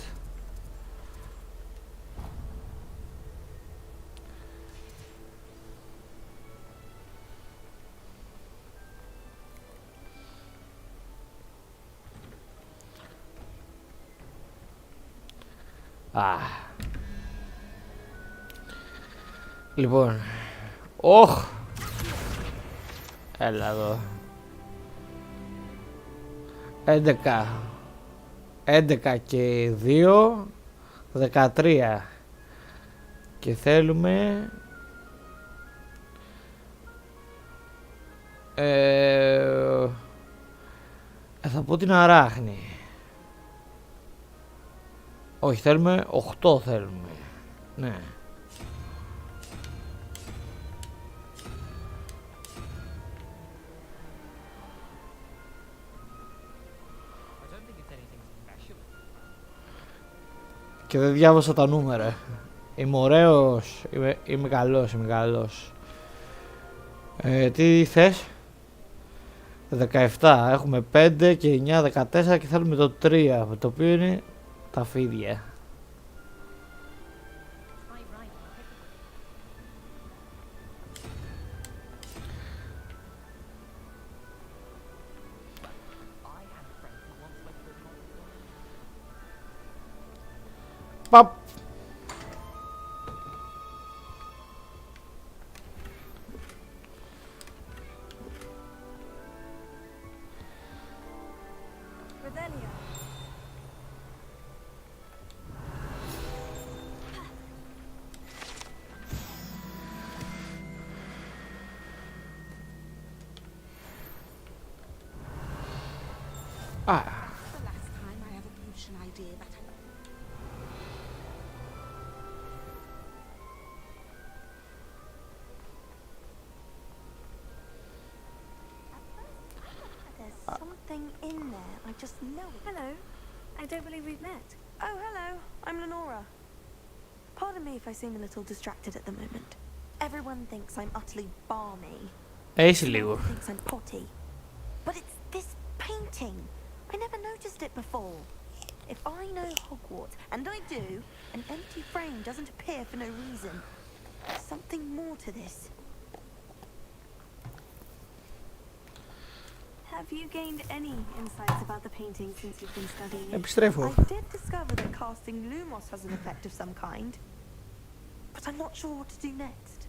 Λοιπόν. Όχ. Έλα εδώ. 11 και 2 13 και θέλουμε θα πω την αράχνη. Όχι, θέλουμε 8 θέλουμε. Ναι. Και δεν διάβασα τα νούμερα. Είμαι ωραίος, είμαι καλός. Τι θες? 17, έχουμε 5 και 9, 14 και θέλουμε το 3, το οποίο είναι τα φίδια. Παπ. Something in there. I just know it. Hello. I don't believe we've met. Oh, hello. I'm Lenora. Pardon me if I seem a little distracted at the moment. Everyone thinks I'm utterly balmy. Everyone thinks I'm potty. But it's this painting. I never noticed it before. If I know Hogwarts, and I do, an empty frame doesn't appear for no reason. There's something more to this. Have you gained any insights about the painting since you've been studying it? I did discover that casting Lumos has an effect of some kind, but I'm not sure what to do next.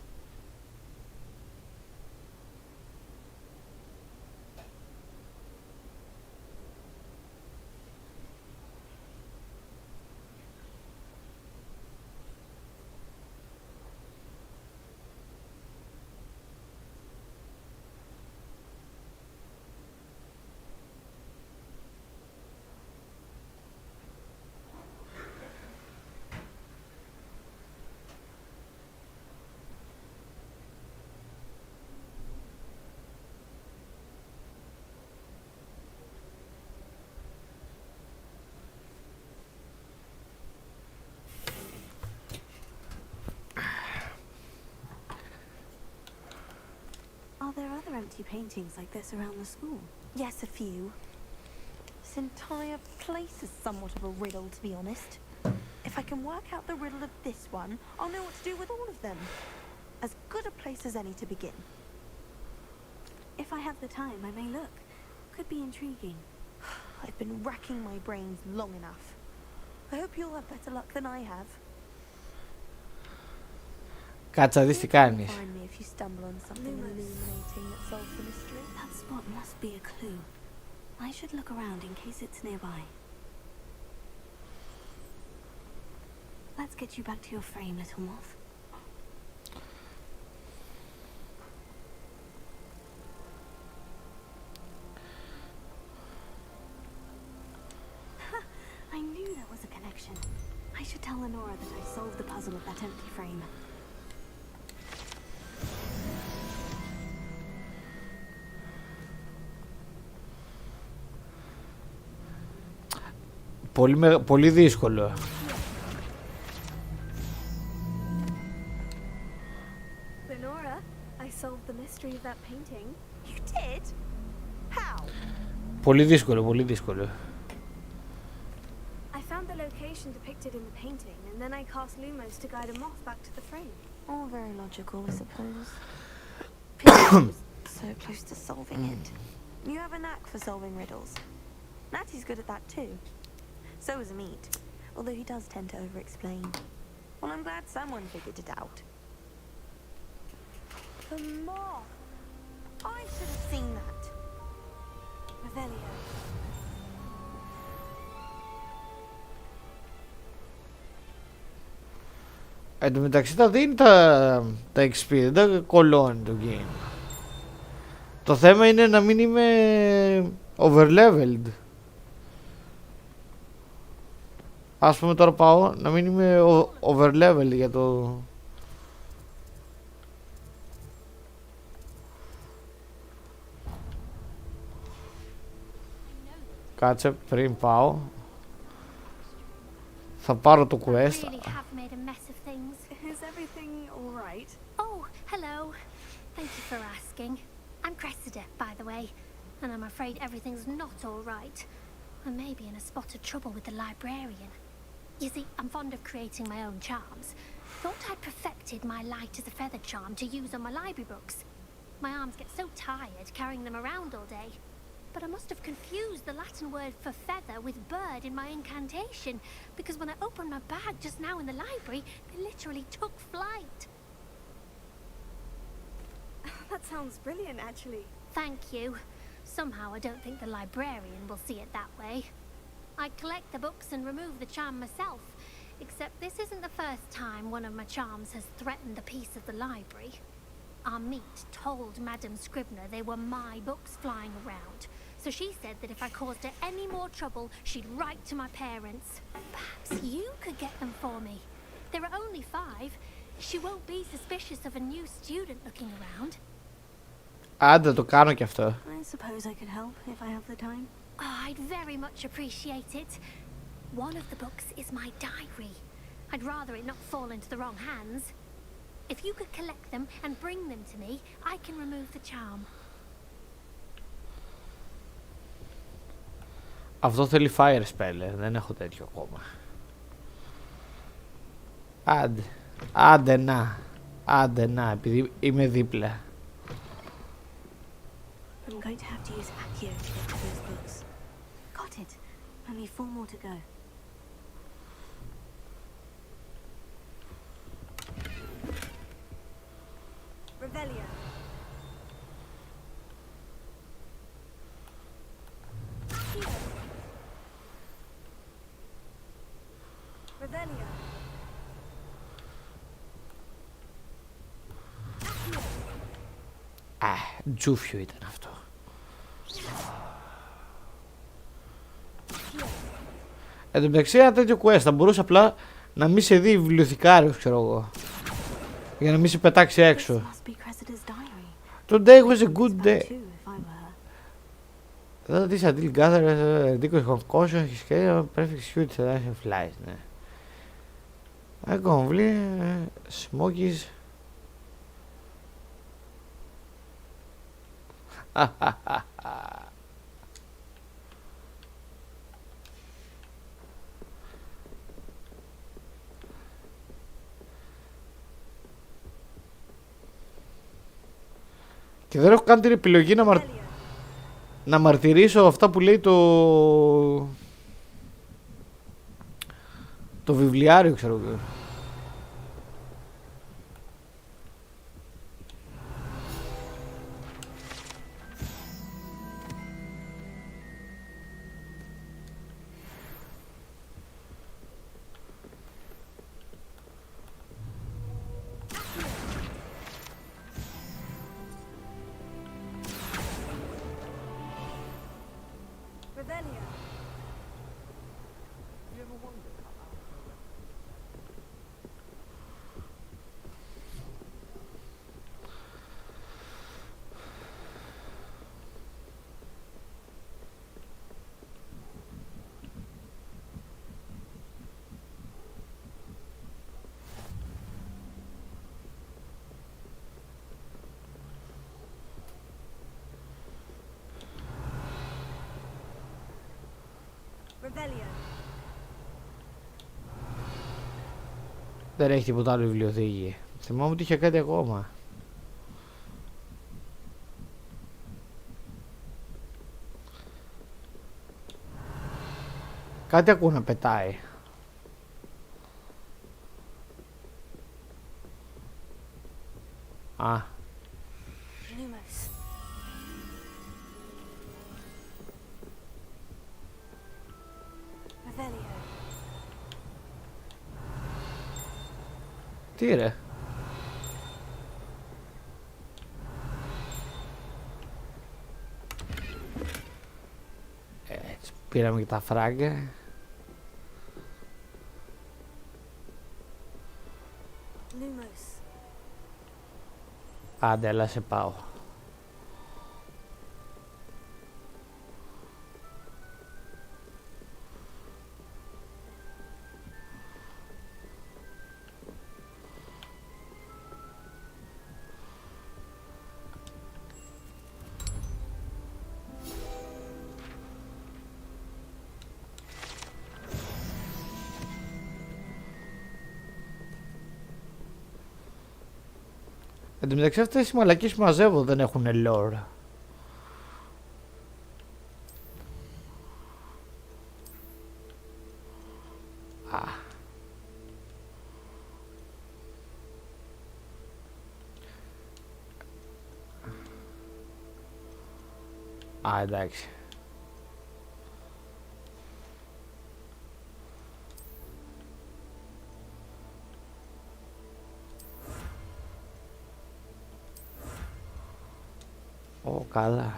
Are there other empty paintings like this around the school? Yes, a few. This entire place is somewhat of a riddle, to be honest. If I can work out the riddle of this one, I'll know what to do with all of them. As good a place as any to begin. If I have the time, I may look. Could be intriguing. I've been racking my brains long enough. I hope you'll have better luck than I have. Κάτσα δεις τι κάνεις. Find me if you stumble on something illuminating that solves the mystery. That spot must be a clue. I should look around in case it's nearby. Let's get you back to your frame, little moth. I knew there connection. I should tell Lenora that I solved the puzzle of that empty frame. Πολύ δύσκολο. Lenora, I solved the mystery of that painting. You did? How? Πολύ δύσκολο, πολύ δύσκολο. I found the location depicted in the painting, and then I cast Lumos to guide a moth back to the frame. All very logical, I suppose. Pity so close to solving it. You have a knack for solving riddles. Natty's good at that too. So is Amit, although he does tend to over-explain. Well, I'm glad someone figured it out. The moth! I should have seen that. Revelio. Εν τω μεταξύ τα δίνει τα XP, δεν τα κολώνει το game. Το θέμα είναι να μην είμαι overleveled. Ας πούμε τώρα πάω να μην είμαι overleveled για το... Κάτσε πριν πάω. Θα πάρω το quest. Is everything all right? Oh, hello. Thank you for asking. I'm Cressida, by the way, and I'm afraid everything's not all right. I may be in a spot of trouble with the librarian. You see, I'm fond of creating my own charms. Thought I'd perfected my light as a feather charm to use on my library books. My arms get so tired carrying them around all day. But I must have confused the Latin word for feather with bird in my incantation, because when I opened my bag just now in the library, they literally took flight. That sounds brilliant, actually. Thank you. Somehow I don't think the librarian will see it that way. I collect the books and remove the charm myself, except this isn't the first time one of my charms has threatened the peace of the library. Amit told Madame Scribner they were my books flying around, so she said that if I caused her any more trouble, she'd write to my parents. Perhaps you could get them for me. There are only 5. She won't be suspicious of a new student looking around. Άντε το κάνω κι αυτό. I suppose I could help if I have the time. Oh, I'd very much appreciate it. One of the books is my diary. I'd rather it not fall into the wrong hands. If you could collect them and bring them to me, I can remove the charm. Αυτό θέλει fire spell, δεν έχω τέτοιο ακόμα. Άντε να, επειδή είμαι δίπλα. I'm going to have to use Accio to get to those books. Got it. Only 4 more to go. Revelio. Accio. Revelio. Accio. Τζούφιο ήταν αυτό. Εν τω μεταξύ ένα τέτοιο quest θα μπορούσε απλά να μην σε δει βιβλιοθηκάριος, ξέρω εγώ, για να μην σε πετάξει έξω. Today was a good day. Εδώ this until gather ridiculous concussion his scale perfect shoot and flies, ναι. Ακόμη smokies. Και δεν έχω κάνει την επιλογή να μαρτυρήσω αυτά που λέει το βιβλιάριο, ξέρω εγώ. Δεν έχει τίποτα άλλο βιβλιοθήκη. Θυμάμαι ότι είχε κάτι ακόμα. Κάτι ακούω να πετάει. Α. Τι ρε. Έτσι πήραμε και τα φράγκα. Άντε, έλα σε πάω. Εν τω μεταξύ αυτές οι μαλακίες που μαζεύω δεν έχουν lore. Α, εντάξει. Ω, καλά.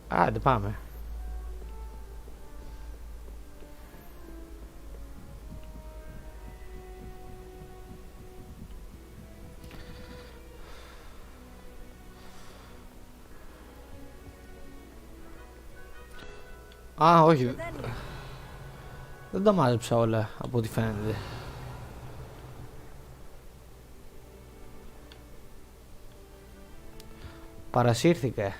Άντε πάμε. Α, όχι. Δεν τα μάζεψα όλα από ό,τι φαίνεται. Παρασύρθηκα.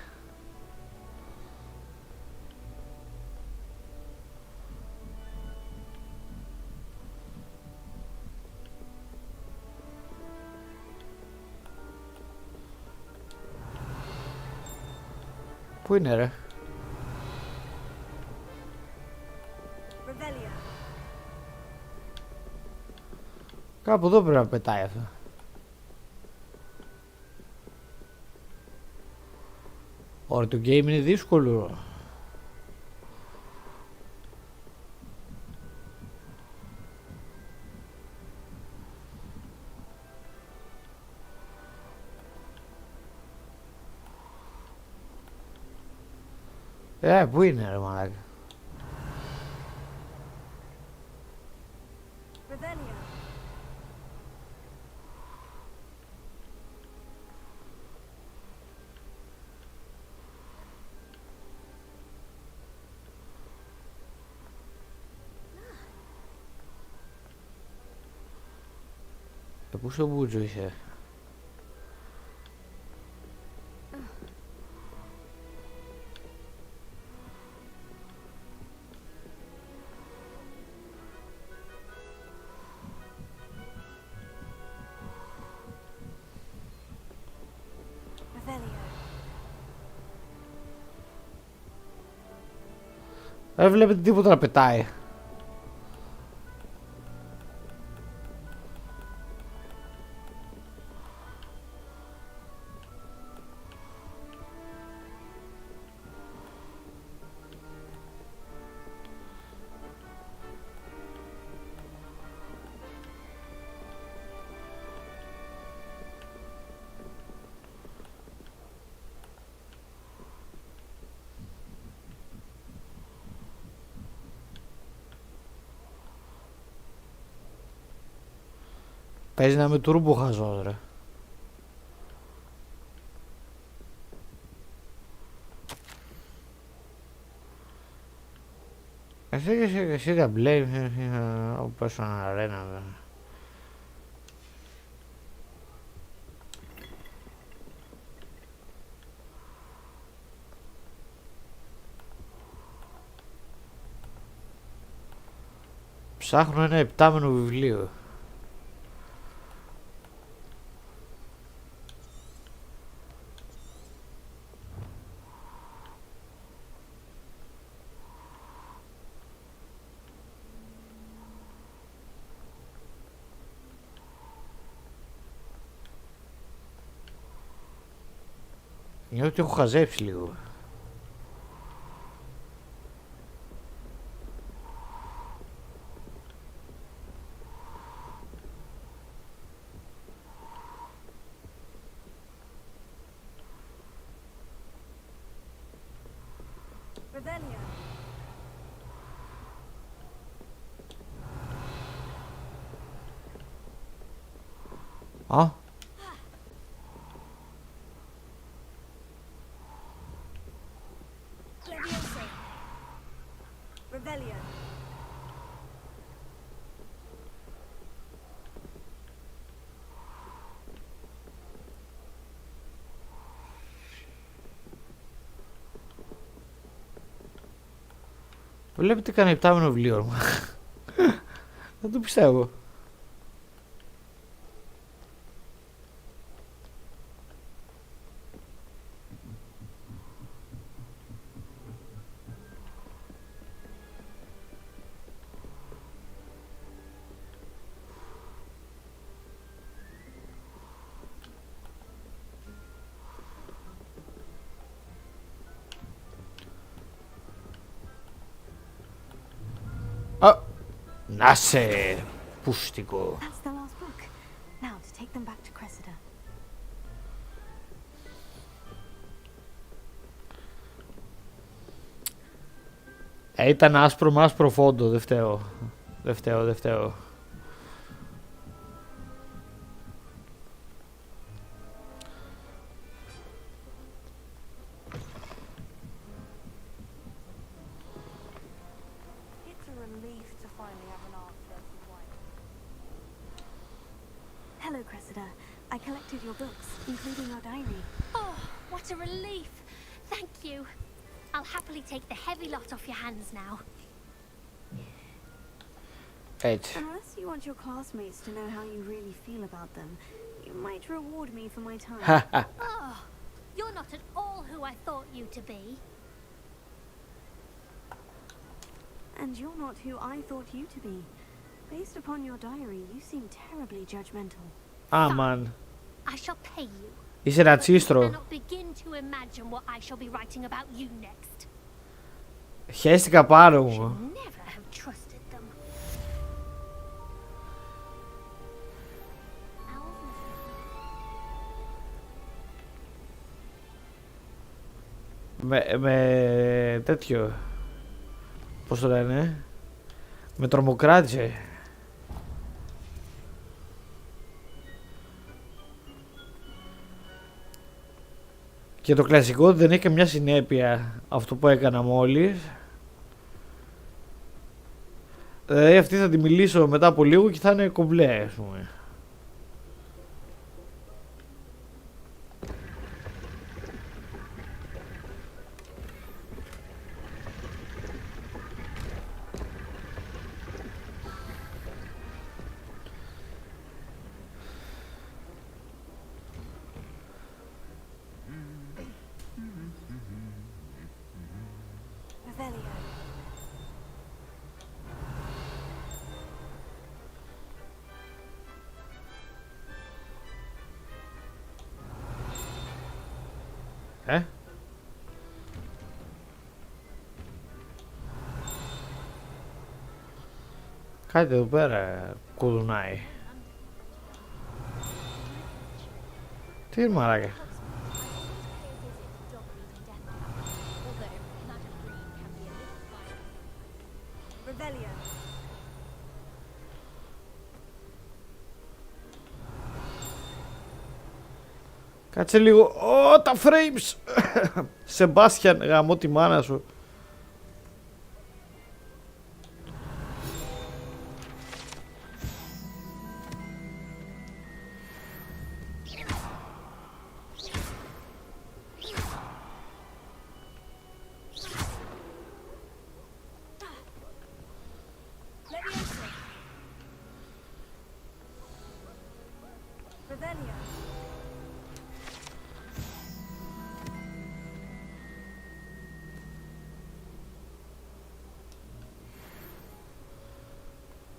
Πού είναι ρε? Κάπου εδώ πρέπει να πετάει αυτό. Ωραία, το game είναι δύσκολο. Πού είναι ρε μαλάκα? Πού στο μπούτζο είσαι? Δεν βλέπετε τίποτα να πετάει. Παίζει να είμαι τουρμπο χαζός ρε. Εσύ δεν μπλέει, όπως στον αρένα. Ψάχνω ένα επτάμενο βιβλίο. Νιώθω ότι έχω χαζέψει λίγο. Α. Βλέπετε κανένα επτάμενο βιβλίο μου. Δεν το πιστεύω. Να σε πουστικό. That's the last book. Now to take them back to Cressida. Ήταν άσπρο με άσπρο φόντο, δεν φταίω. Δεν φταίω. Hello, Cressida. I collected your books, including your diary. Oh, what a relief. Thank you. I'll happily take the heavy lot off your hands now. Unless you want your classmates to know how you really feel about them, you might reward me for my time. Oh, you're not at all who I thought you to be. And you're not who I thought you to be. Based upon your diary, you seem terribly judgmental. Aman. I shall pay you. Είσαι ρατσίστρο. I cannot begin to imagine what I shall be writing about you next. Χαίστηκα πάρα μου. Never have trusted them. Με τέτοιο. Πώς το λένε. Με τρομοκράτησε. Και το κλασικό δεν έχει καμιά συνέπεια αυτό που έκανα μόλις. Δηλαδή αυτή θα τη μιλήσω μετά από λίγο και θα είναι κομπλέ, ας πούμε. Κάτι εδώ πέρα κουδουνάει. Τι είναι μαλάκα. Κάτσε λίγο. Ω, τα frames! Σεμπάστιαν, γαμώ τη μάνα σου.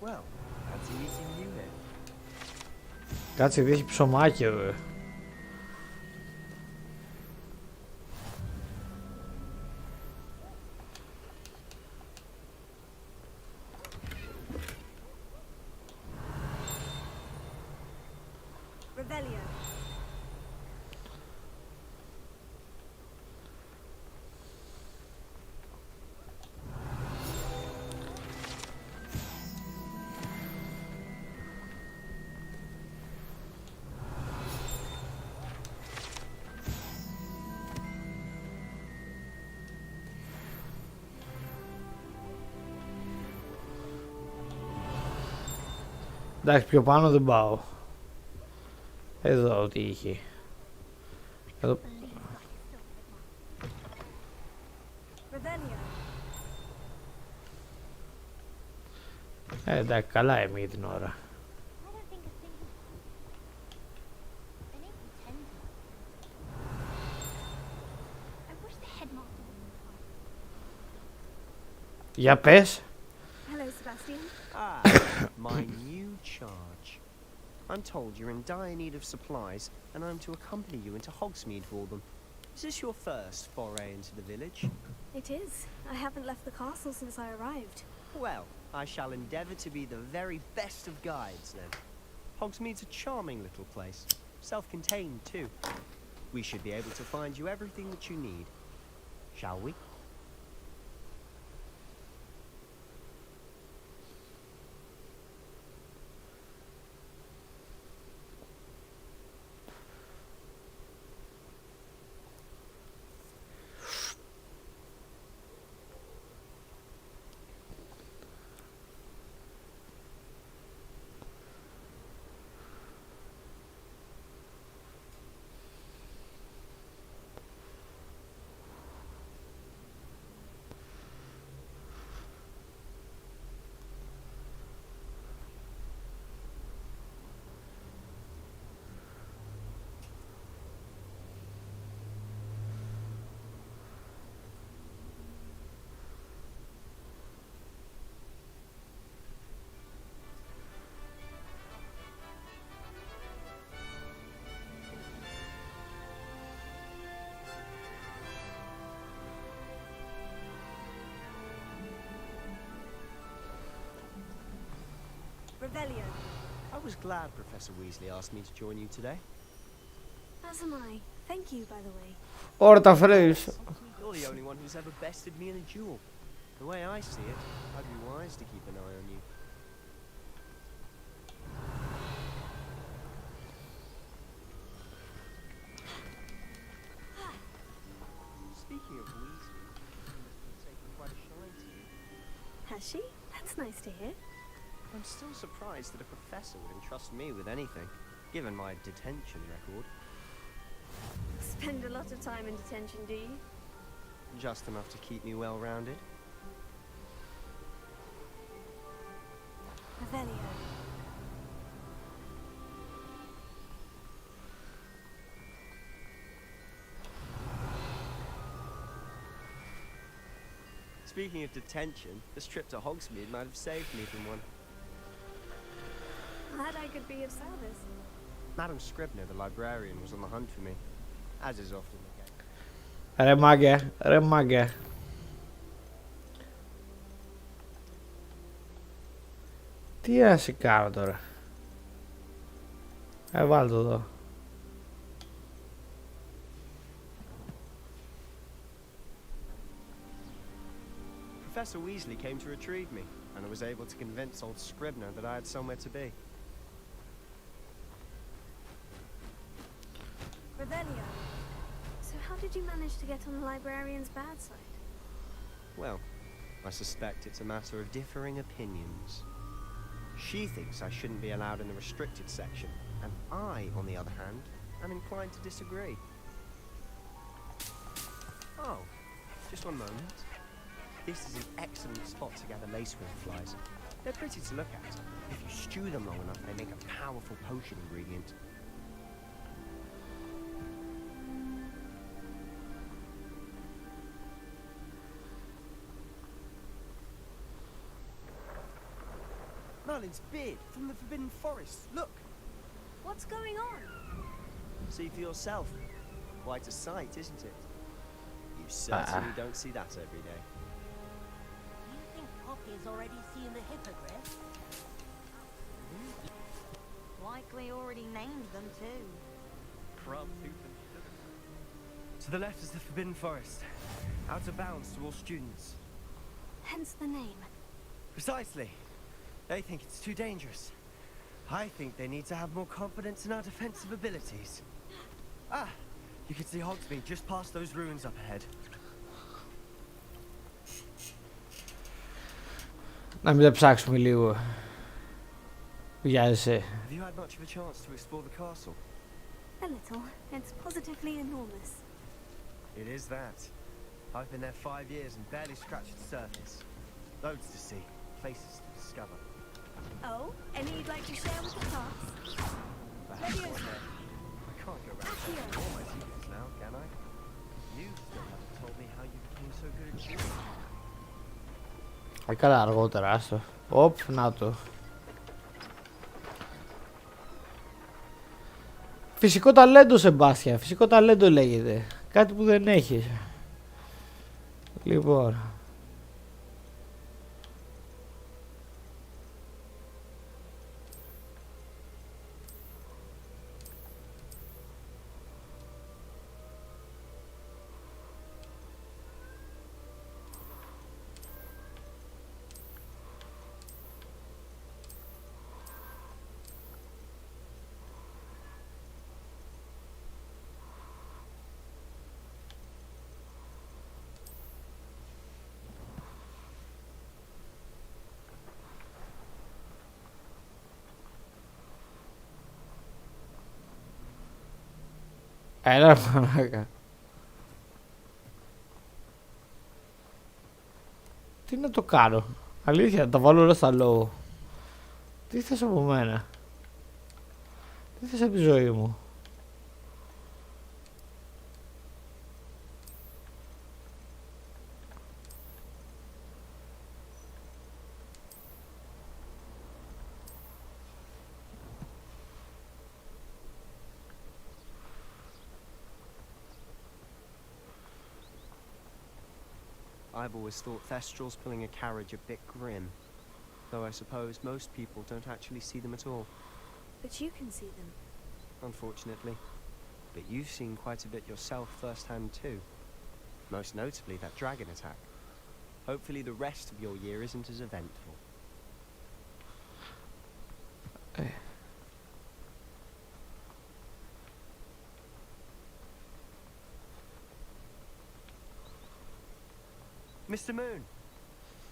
Well, fancy meeting you here. Κάτσε, δει ψωμάκι εδώ. Revelio. Εντάξει, πιο πάνω δεν πάω. Εδώ τι είχε. Εδώ. Εντάξει, καλά είμαι την ώρα. Για πες. Hello, Sebastian. My new charge. I'm told you're in dire need of supplies, and I'm to accompany you into Hogsmeade for them. Is this your first foray into the village? It is. I haven't left the castle since I arrived. Well, I shall endeavour to be the very best of guides, then. Hogsmeade's a charming little place. Self-contained, too. We should be able to find you everything that you need. Shall we? Revelio. I was glad Professor Weasley asked me to join you today. As am I. Thank you, by the way. Ωραία, τα φρέεις. You're the only one who's ever bested me in a duel. The way I see it, I'd be wise to keep an eye on you. Speaking of Weasley, she's taken quite a shine to you. Has she? That's nice to hear. I'm still surprised that a professor would entrust me with anything, given my detention record. Spend a lot of time in detention, do you? Just enough to keep me well-rounded. Revelio. Speaking of detention, this trip to Hogsmeade might have saved me from one. Glad I could be of service. Madam Scribner, the librarian, was on the hunt for me, as is often the case. Ρε μάγκε, ρε μάγκε. Τι να σε κάνω τώρα. Βάλ' το εδώ. Professor Weasley came to retrieve me, and I was able to convince old Scribner that I had somewhere to be. Revelio. So how did you manage to get on the librarian's bad side? Well, I suspect it's a matter of differing opinions. She thinks I shouldn't be allowed in the restricted section, and I, on the other hand, am inclined to disagree. Oh, just one moment. This is an excellent spot to gather lacewing flies. They're pretty to look at. If you stew them long enough, they make a powerful potion ingredient. No, Merlin's beard from the Forbidden Forest. Look. What's going on? See for yourself. Quite a sight, isn't it? You certainly don't see that every day. You think Poppy's already seen the hippogriff? Likely already named them too. To the left is the Forbidden Forest. Out of bounds to all students. Hence the name. Precisely. They think it's too dangerous. I think they need to have more confidence in our defensive abilities. Ah, you can see Hogsmeade just past those ruins up ahead. Να μην τα ψάξουμε λίγο. Βιάζεσαι. Have you had much of a chance to explore the castle? A little. It's positively enormous. It is that. I've been there 5 years and barely scratched the surface. Loads to see, places to discover. Oh, any you'd like to share with the class? Leviosa. I can't go around telling all my secrets now, can I? You still haven't told me how you became so good at shooting. Καλά, αργότερα, άστο. Οπ, να το. Φυσικό ταλέντο, Σεμπάστια. Φυσικό ταλέντο λέγεται. Κάτι που δεν έχεις. Λοιπόν. Έλα μαλάκα. Τι να το κάνω. Αλήθεια, να τα βάλω όλα στα low. Τι θες από μένα. Τι θες από τη ζωή μου. I've always thought Thestrals pulling a carriage a bit grim. Though I suppose most people don't actually see them at all. But you can see them. Unfortunately. But you've seen quite a bit yourself firsthand too. Most notably that dragon attack. Hopefully the rest of your year isn't as eventful. Mr. Moon.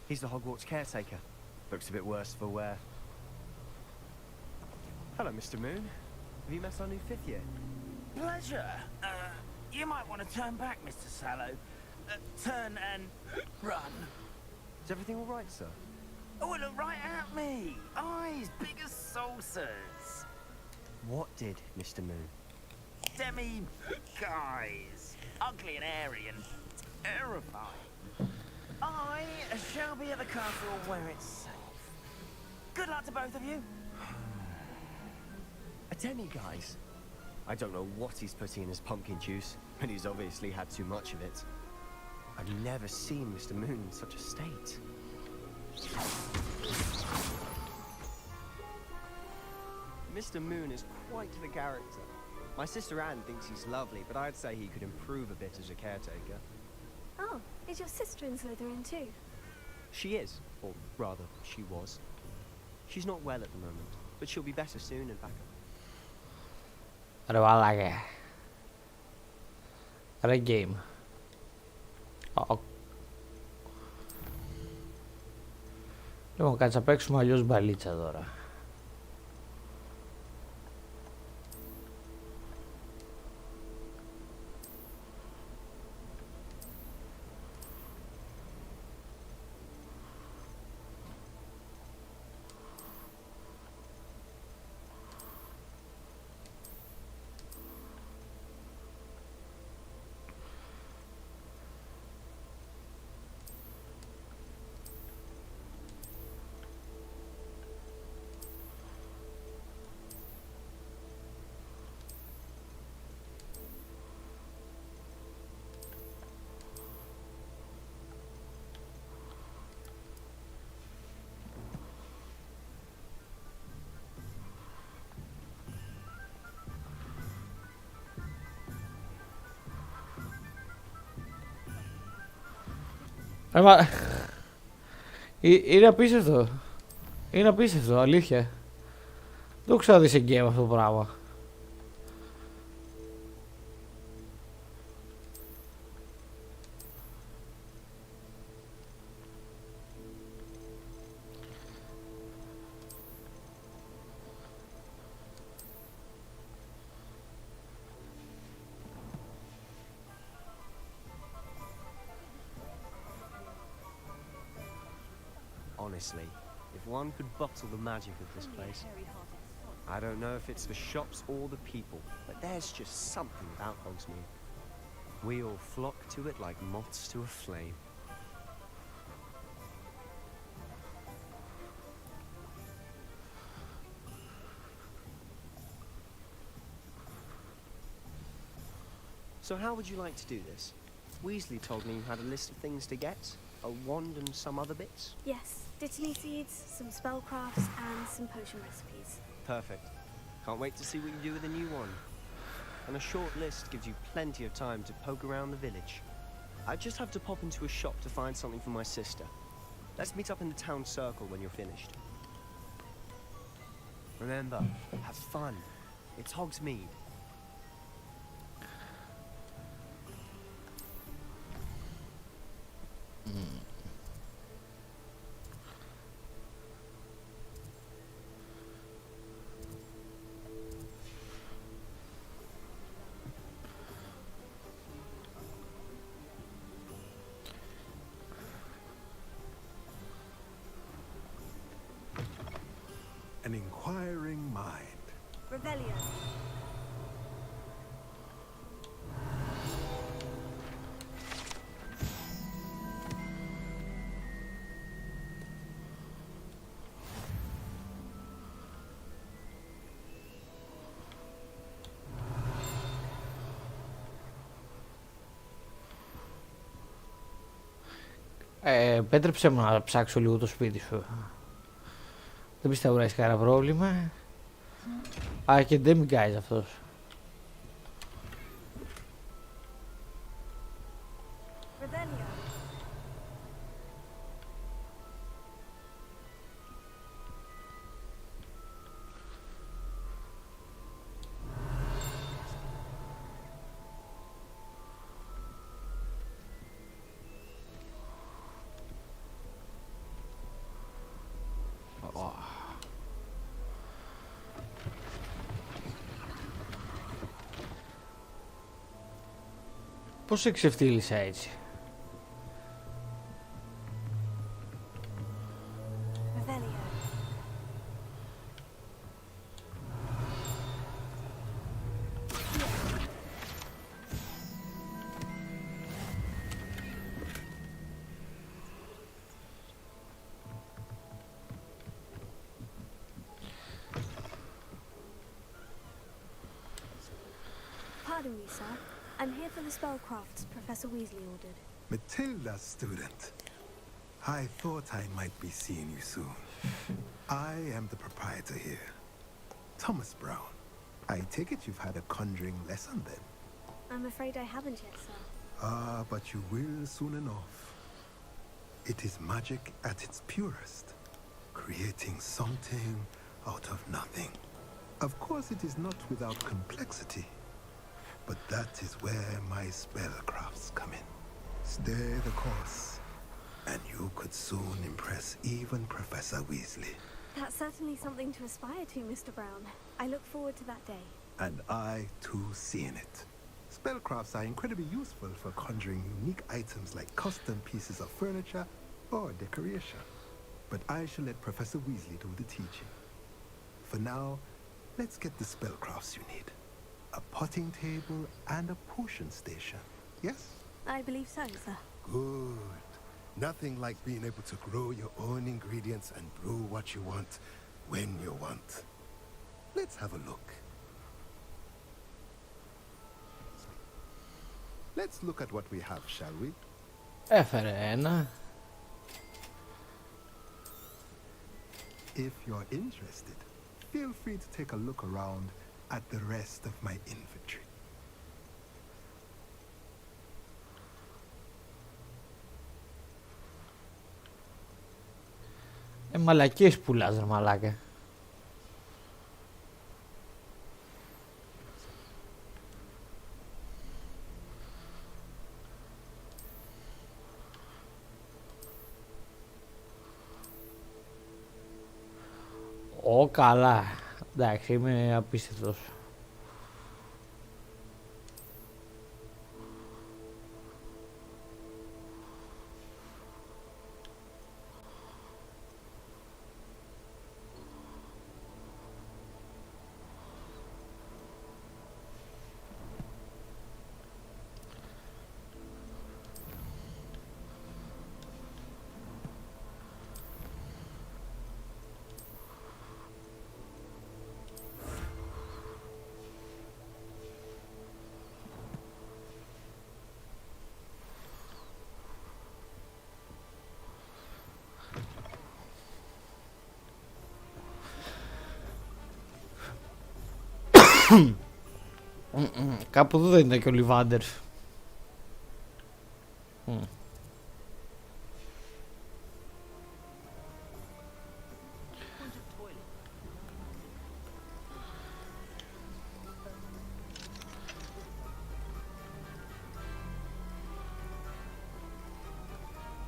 He's the Hogwarts caretaker. Looks a bit worse for wear. Hello, Mr. Moon. Have you met our new 5th year? Pleasure. You might want to turn back, Mr. Sallow. Turn and run. Is everything all right, sir? Oh, look right at me. Eyes big as saucers. What did, Mr. Moon? Guys. Ugly and airy and terrifying. I shall be at the castle where it's safe. Good luck to both of you. A demi-guise? I don't know what he's putting in his pumpkin juice, but he's obviously had too much of it. I've never seen Mr. Moon in such a state. Mr. Moon is quite the character. My sister Anne thinks he's lovely, but I'd say he could improve a bit as a caretaker. Oh, is your sister in Slytherin too? She is, or rather, she was. She's not well at the moment, but she'll be better soon and back up. Ρε μαλάκα. Ρε game. Λοιπόν, κάτσε να παίξουμε αλλιώς μπαλίτσα τώρα. Μα... είναι απίστευτο. Είναι απίστευτο, αλήθεια. Δεν το ξαναδεί σε game αυτό το πράγμα. Honestly, if one could bottle the magic of this place. I don't know if it's the shops or the people, but there's just something about Hogsmeade. We all flock to it like moths to a flame. So how would you like to do this? Weasley told me you had a list of things to get. A wand and some other bits? Yes, dittany seeds, some spellcrafts, and some potion recipes. Perfect. Can't wait to see what you do with the new one. And a short list gives you plenty of time to poke around the village. I just have to pop into a shop to find something for my sister. Let's meet up in the town circle when you're finished. Remember, have fun. It's Hogsmeade. An inquiring mind. Revelio. Επέτρεψε μου να ψάξω λίγο το σπίτι σου. Δεν πιστεύω να έχεις κανένα πρόβλημα. Α, και demiguise αυτός. Πώς σε ξεφτύλισα έτσι? Pardon me, sir. I'm here for the spellcrafts Professor Weasley ordered. Matilda's student. I thought I might be seeing you soon. I am the proprietor here, Thomas Brown. I take it you've had a conjuring lesson then? I'm afraid I haven't yet, sir. Ah, but you will soon enough. It is magic at its purest, creating something out of nothing. Of course, it is not without complexity. But that is where my spellcrafts come in. Stay the course, and you could soon impress even Professor Weasley. That's certainly something to aspire to, Mr. Brown. I look forward to that day. And I, too, see in it. Spellcrafts are incredibly useful for conjuring unique items like custom pieces of furniture or decoration. But I shall let Professor Weasley do the teaching. For now, let's get the spellcrafts you need. A potting table and a potion station, yes? I believe so, sir. Good. Nothing like being able to grow your own ingredients and brew what you want when you want. Let's have a look. Let's look at what we have, shall we? Έφερε ένα. If you're interested, feel free to take a look around at the rest of my inventory. Μαλακίες πουλάς ρε μαλάκα. Ω, καλά. Εντάξει, είμαι απίστευτος. Κάπου εδώ δεν ήταν και ο Λιβάντερ.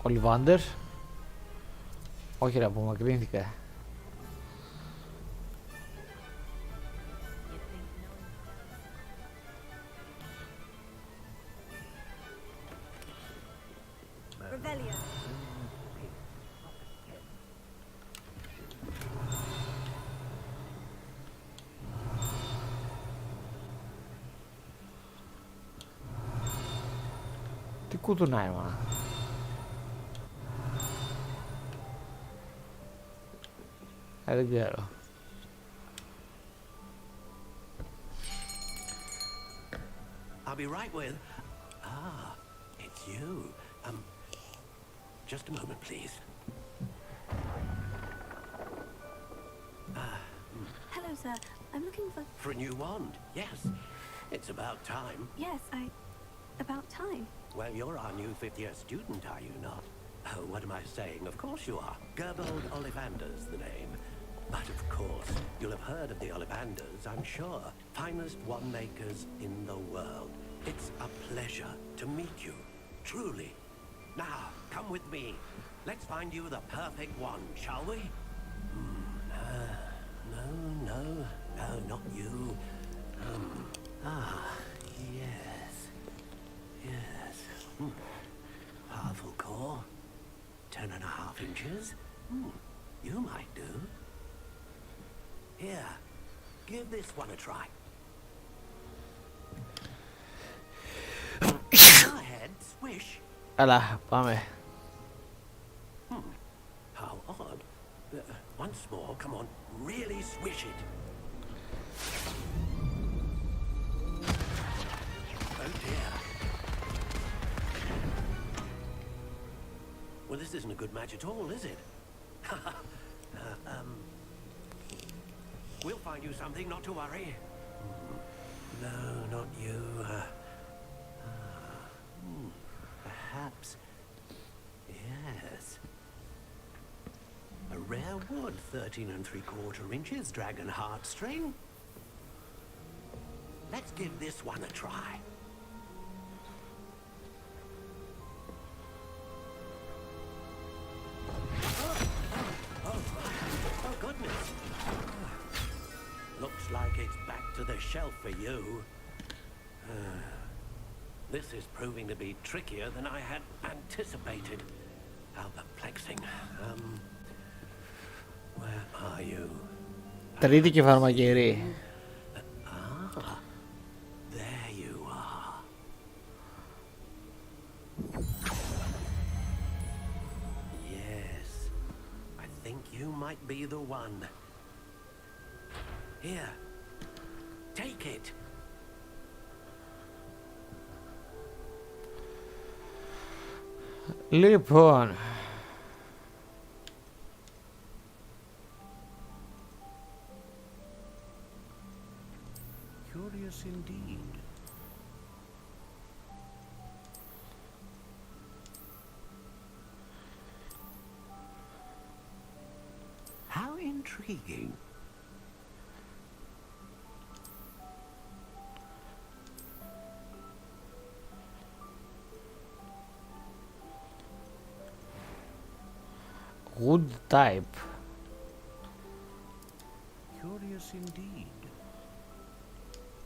Ο Λιβάντερ. Όχι ρε, απομακρύνθηκα. Τι κουτουνάει μα. Δεν ξέρω. I'll be right with. Ah, it's you. Just a moment, please. Hello, sir. I'm looking for... For a new wand, yes. It's about time. Yes, about time. Well, you're our new fifth-year student, are you not? Oh, what am I saying? Of course you are. Gerbold Ollivander's the name. But of course, you'll have heard of the Ollivanders, I'm sure. Finest wand makers in the world. It's a pleasure to meet you, truly. Now, come with me. Let's find you the perfect wand, shall we? No, not you. Yes. Powerful core. 10.5 inches. You might do. Here, give this one a try. Go ahead, swish. Έλα, πάμε. How odd. Once more, come on, really swish it. Oh dear. Well, this isn't a good match at all, is it? We'll find you something, not to worry. No, not you. Perhaps. Yes. A rare wood, 13 3/4 inches, dragon heartstring. Let's give this one a try. Oh, goodness. Looks like it's back to the shelf for you. This is proving to be trickier than I had anticipated. How perplexing. Where are you? Τρίτη και φαρμακερή. There you are. Yes, I think you might be the one. Here, take it. Λοιπόν. Curious indeed. intriguing. Wood type. Curious indeed.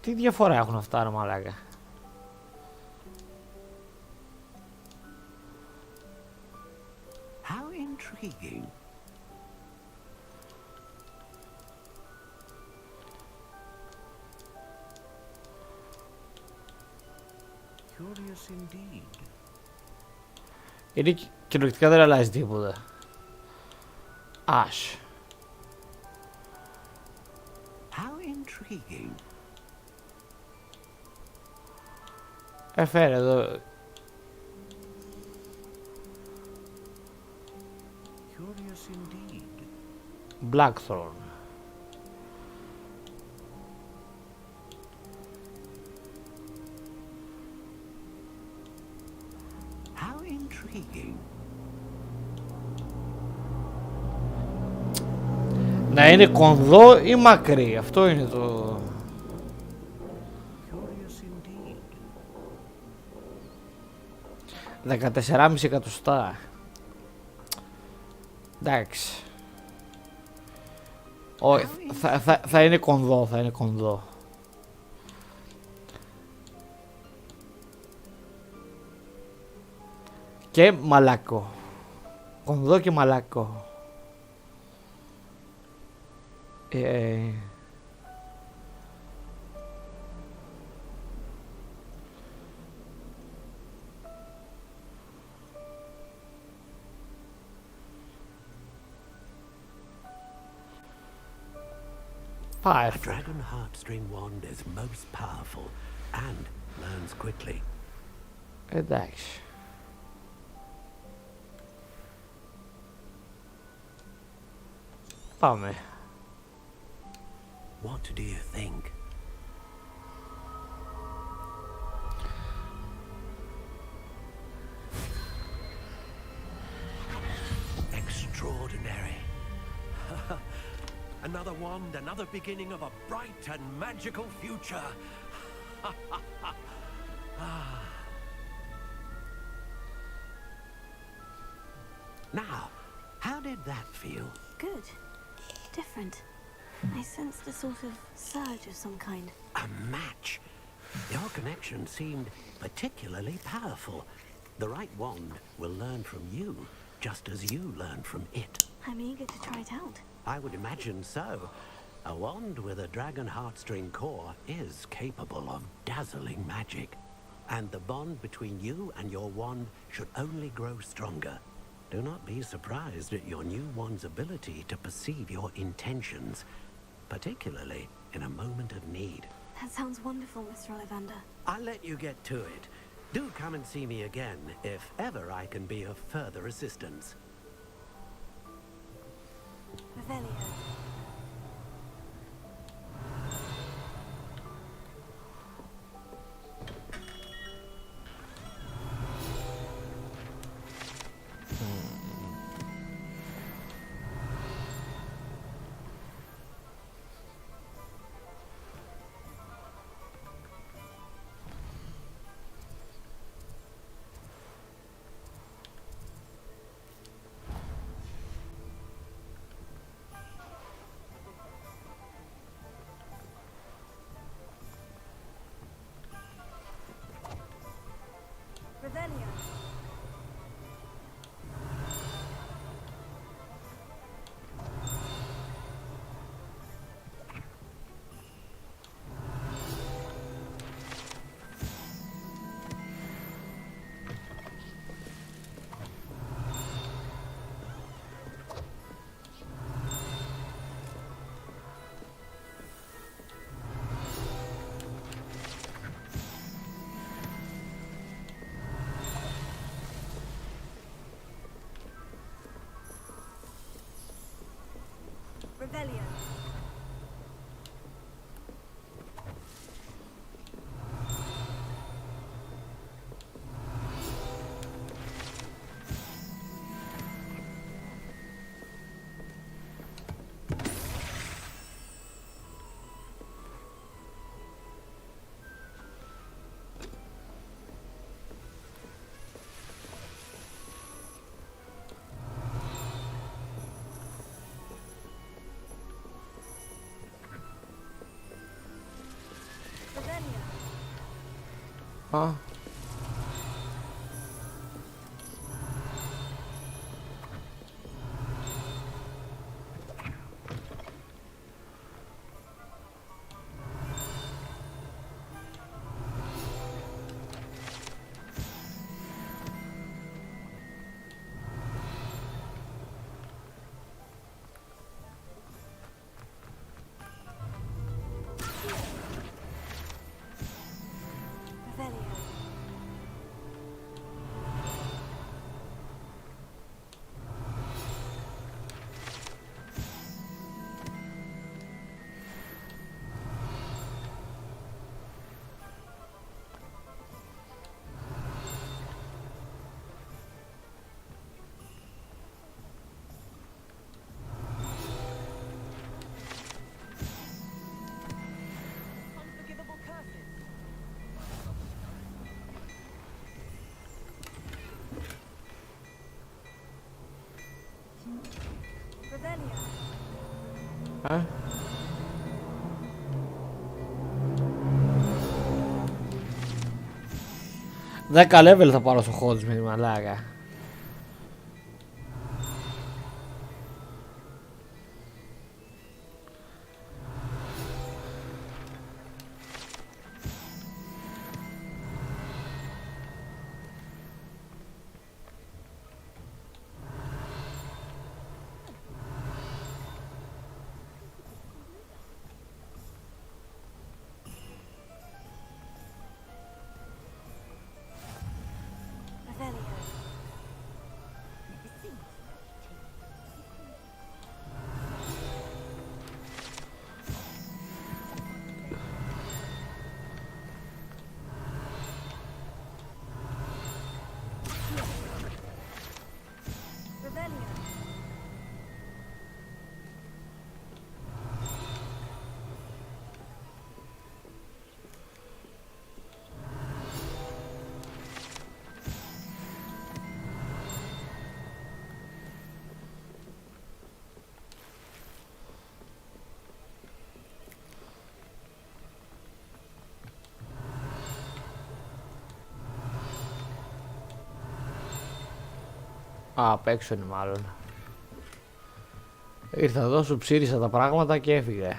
Τι διαφορά έχουν αυτά ρε μαλάκα. How intriguing. Curious indeed. Είναι κυριολεκτικά δεν αλλάζει τίποτα. Ash. How intriguing. Φέρε εδώ. Curious indeed. Blackthorn. How intriguing. Να είναι κονδό ή μακρύ, αυτό είναι το... Curious indeed. 14,5 εκατοστά. Εντάξει. Όχι, θα είναι κονδό, θα είναι κονδό. Και μαλακό. Κονδό και μαλακό. A dragon heartstring wand is most powerful and learns quickly. Εντάξει. Πάμε. What do you think? Extraordinary. Another wand, another beginning of a bright and magical future. Now, how did that feel? Good. Different. I sensed a sort of surge of some kind. A match. Your connection seemed particularly powerful. The right wand will learn from you, just as you learn from it. I'm eager to try it out. I would imagine so. A wand with a dragon heartstring core is capable of dazzling magic. And the bond between you and your wand should only grow stronger. Do not be surprised at your new wand's ability to perceive your intentions, particularly in a moment of need. That sounds wonderful, Mr. Ollivander. I'll let you get to it. Do come and see me again if ever I can be of further assistance. Revelio. Revelio. Revelio. Α. Α. Δέκα level θα πάρω στο Hogwarts με τη μαλάκα. Α, απ' έξω είναι μάλλον. Ήρθα εδώ, σου ψήρισα τα πράγματα και έφυγε.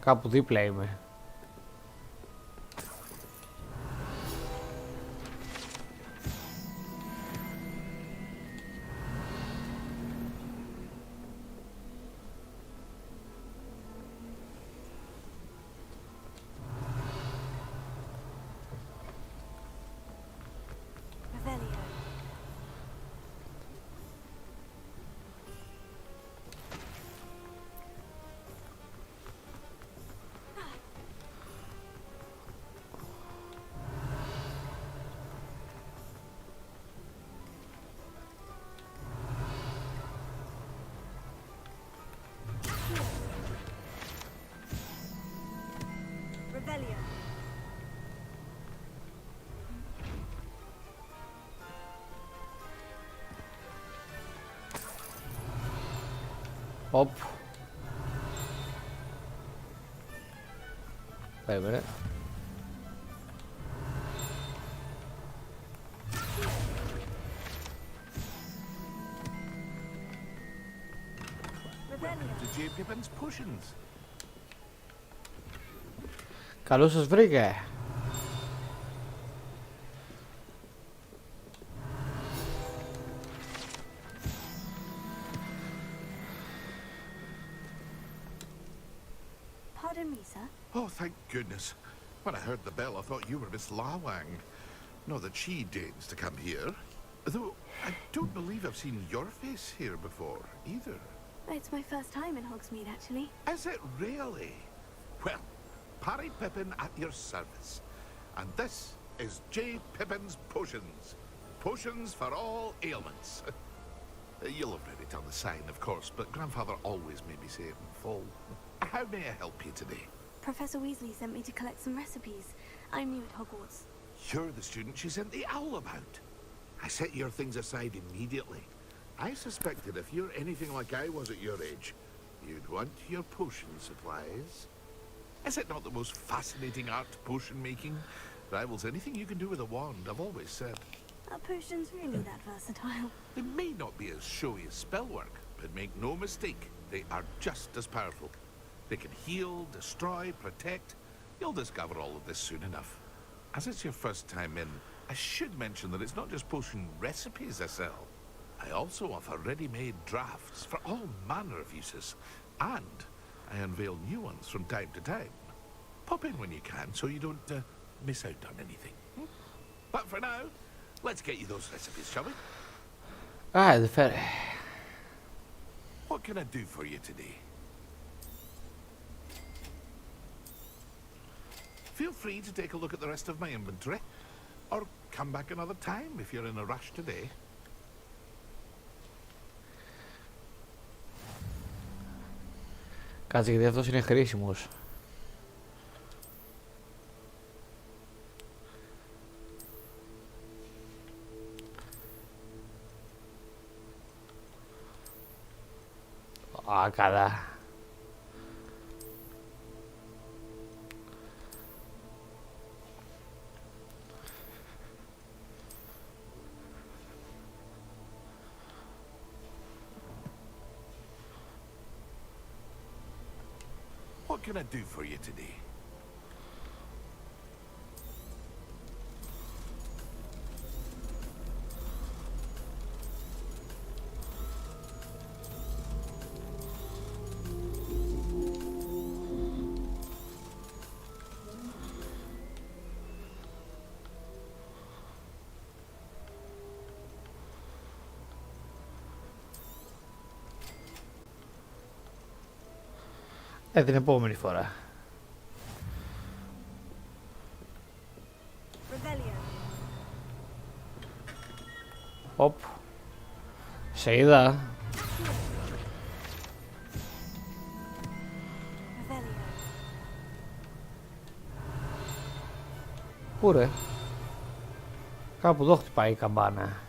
Κάπου δίπλα είμαι. Οπ. Περίμενε. Καλώς σας βρήκα. Oh, thank goodness. When I heard the bell, I thought you were Miss Lawang. Not that she deigns to come here. Though, I don't believe I've seen your face here before, either. It's my first time in Hogsmeade, actually. Is it really? Well, Parry Pippin at your service. And this is J. Pippin's Potions. Potions for all ailments. You'll have read it on the sign, of course, but Grandfather always made me say it in full. How may I help you today? Professor Weasley sent me to collect some recipes. I'm new at Hogwarts. You're the student she sent the owl about. I set your things aside immediately. I suspected if you're anything like I was at your age, you'd want your potion supplies. Is it not the most fascinating art, potion making? Rivals anything you can do with a wand, I've always said. Are potions really that versatile? They may not be as showy as spellwork, but make no mistake, they are just as powerful. They can heal, destroy, protect. You'll discover all of this soon enough. As it's your first time in, I should mention that it's not just potion recipes I sell. I also offer ready-made drafts for all manner of uses, and I unveil new ones from time to time. Pop in when you can so you don't miss out on anything. But for now, let's get you those recipes, shall we? Ah, fair. What can I do for you today? Feel free to take a look at the rest of my inventory, or come back another time if you're in a rush today. Κάτσε, γιατί αυτός είναι χρήσιμος. Α, καλά. What can I do for you today? Την επόμενη φορά. Οπ. Σε είδα. Πού ρε? Κάπου εδώ χτυπάει η καμπάνα.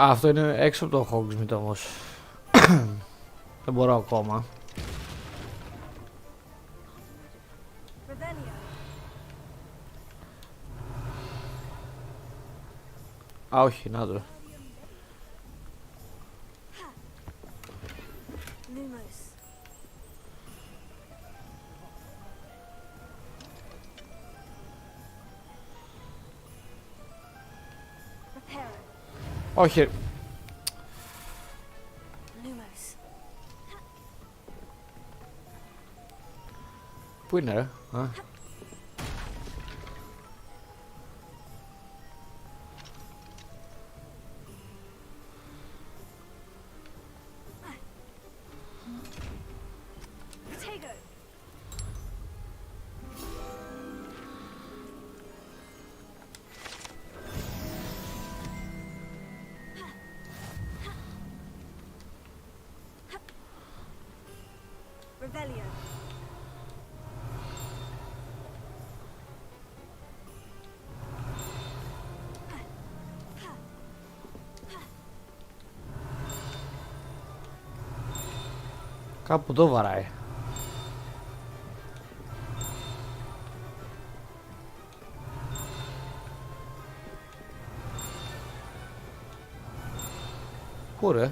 Α, αυτό είναι έξω από το Hogsmeade όμως. Δεν μπορώ ακόμα. Α, όχι, να το. Όχι. Πού είναι ρε? Α. Κάπου το βαράει. Πού ρε?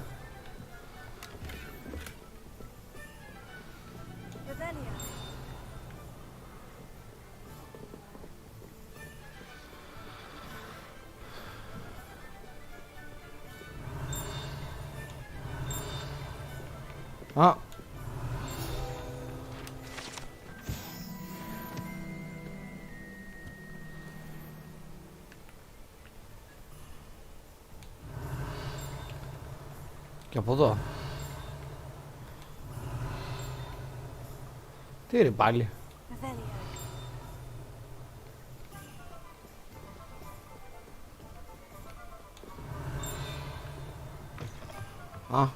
Α. Και από εδώ. Τι είναι πάλι? Α.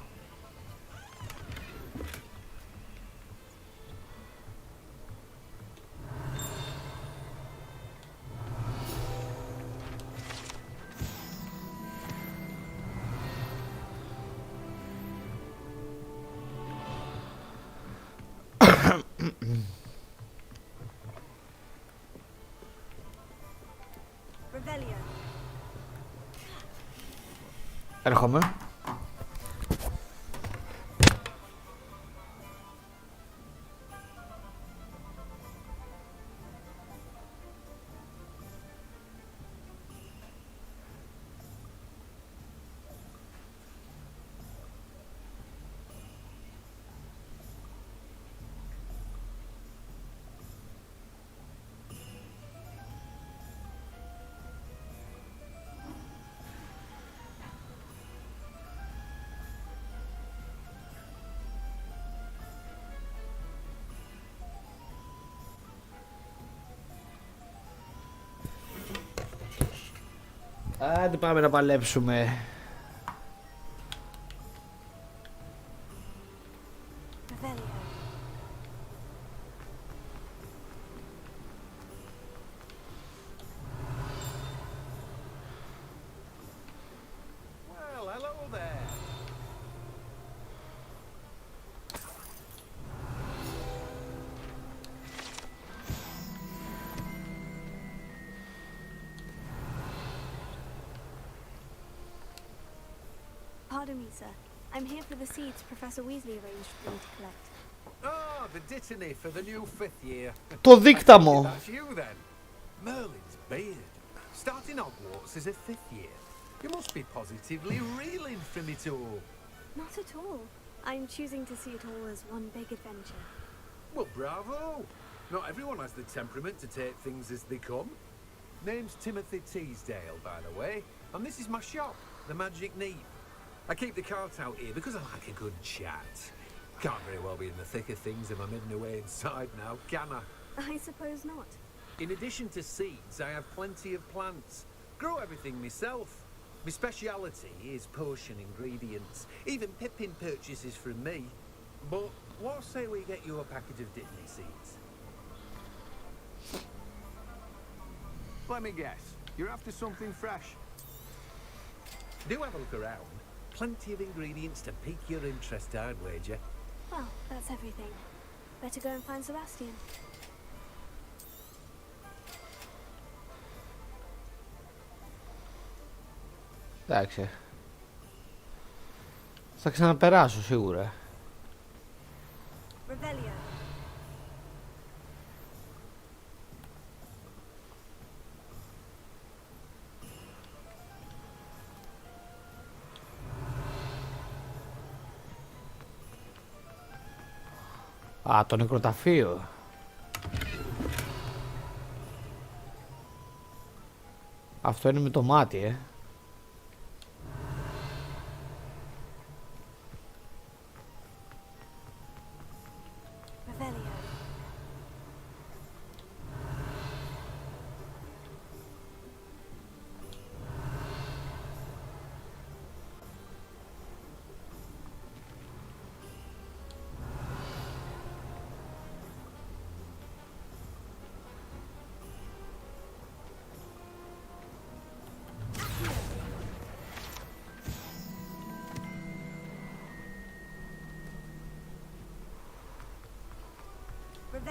Έρχομαι. Άντε πάμε να παλέψουμε. Well, hello there. Pardon me, sir. I'm here for the seeds Professor Weasley arranged for me to collect. Ah, the dittany for the new 5th year. Το δίκταμο. That's you then. Merlin's beard. Starting Hogwarts as a 5th year. You must be positively reeling from it all. Not at all. I'm choosing to see it all as one big adventure. Well, bravo. Not everyone has the temperament to take things as they come. Name's Timothy Teasdale, by the way. And this is my shop, the Magic Neep. I keep the cart out here because I like a good chat. Can't very well be in the thick of things if I'm hidden away inside now, can I? I suppose not. In addition to seeds, I have plenty of plants. Grow everything myself. My speciality is potion ingredients. Even Pippin purchases from me. But what say we get you a packet of dittany seeds? Let me guess. You're after something fresh. Do have a look around. Plenty of ingredients to pique your interest, I'd wager. Well, that's everything. Better go and find Sebastian. Εντάξει. Θα ξαναπεράσω σίγουρα. Revelio. Α, το νεκροταφείο. Αυτό είναι με το μάτι,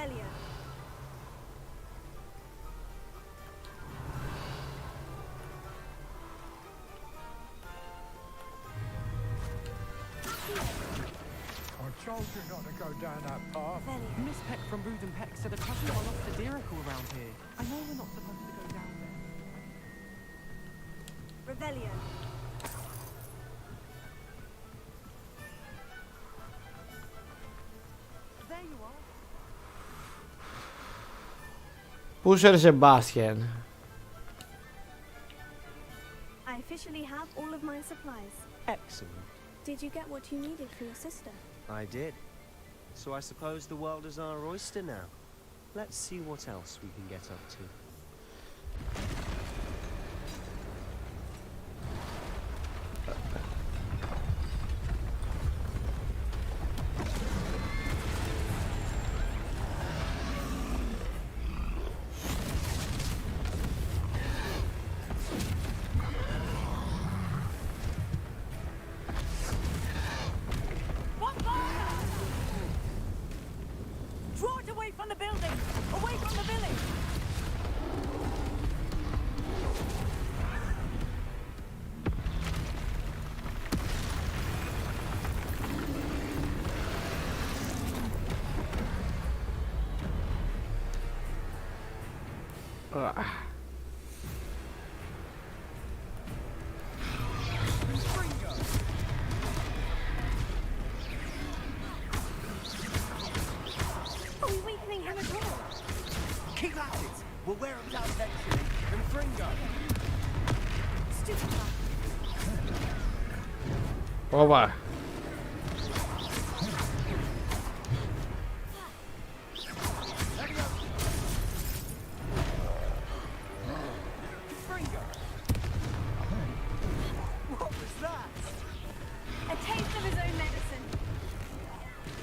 Revelio. I told you not to go down that path. Miss Peck from Brood and Peck said a customer lost a deeracle around here. I know we're not supposed to go down there. Revelio. There you are. Pusher Sebastian. I officially have all of my supplies. Excellent. Did you get what you needed for your sister? I did. So I suppose the world is our oyster now. Let's see what else we can get up to. Draw it away from the building! Away from the village! Are we weakening him at all? Keep at it! We'll wear him down eventually. And Fringo! Stupid. Opa. What was that? A taste of his own medicine.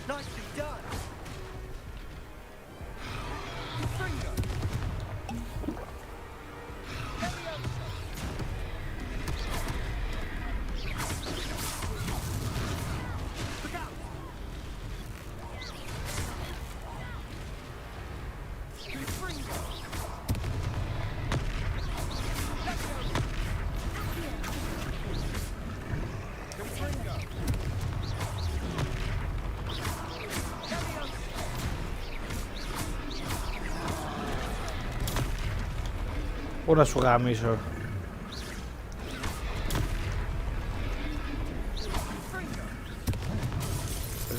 Nicely done. Fringo! Look out! Fringo! Πού να σου γαμίσω.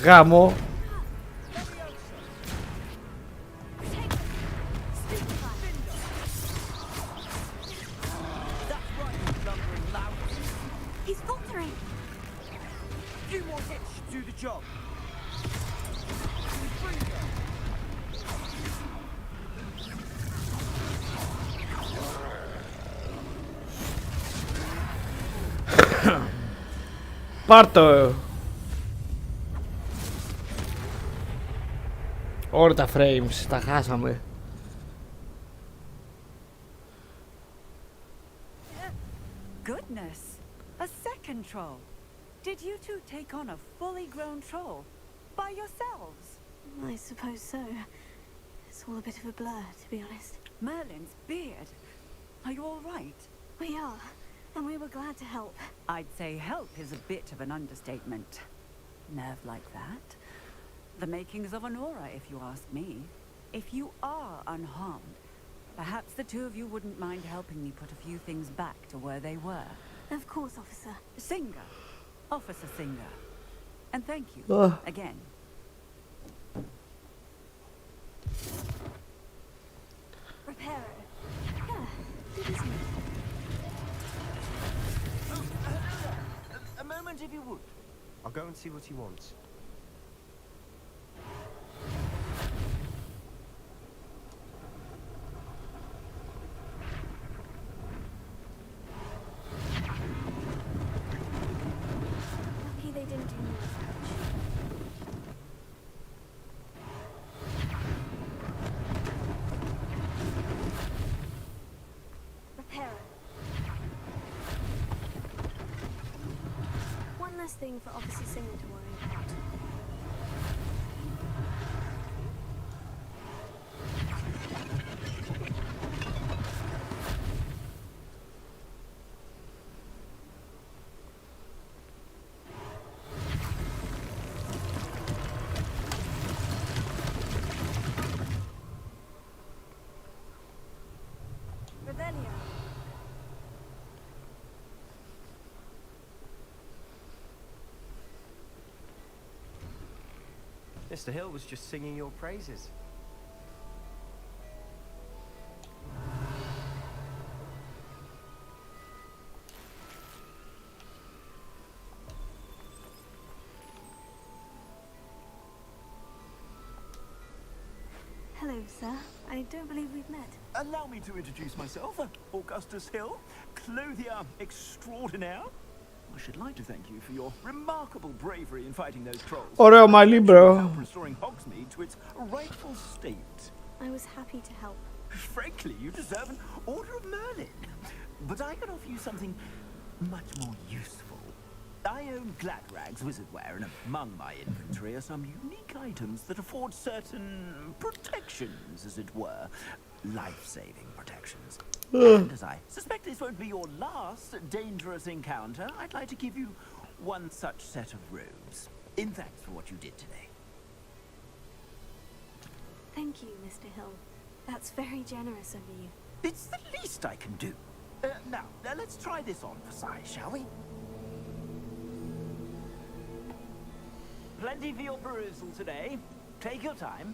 Γάμο. He's faltering. Few more hits should do the job. Πάρτο. Όλα τα frames τα χάσαμε. Goodness, a second troll. Did you two take on a fully grown troll by yourselves? I suppose so. It's all a bit of a blur, to be honest. Merlin's beard. Are you all right? We are, and we were glad to help. I'd say help is a bit of an understatement. Nerve like that? The makings of an aura, if you ask me. If you are unharmed, perhaps the two of you wouldn't mind helping me put a few things back to where they were. Of course, officer. Singer. Officer Singer. And thank you, again. Reparo. Yeah, good as new. A moment if you would. I'll go and see what he wants. Lucky they didn't do more damage. Reparo. One less thing for Officer Singer to worry about. Mr. Hill was just singing your praises. Hello, sir. I don't believe we've met. Allow me to introduce myself, Augustus Hill, clothier extraordinaire. I should like to thank you for your remarkable bravery in fighting those trolls. Ωραίο μαλλί, bro. Help restoring Hogsmeade to its rightful state. I was happy to help. Frankly, you deserve an Order of Merlin. But I can offer you something much more useful. I own Gladrag's wizardware, and among my inventory are some unique items that afford certain protections, as it were. Life-saving protections. And as I suspect this won't be your last dangerous encounter, I'd like to give you one such set of robes, in thanks for what you did today. Thank you, Mr. Hill. That's very generous of you. It's the least I can do. Now, let's try this on for size, shall we? Plenty for your perusal today. Take your time.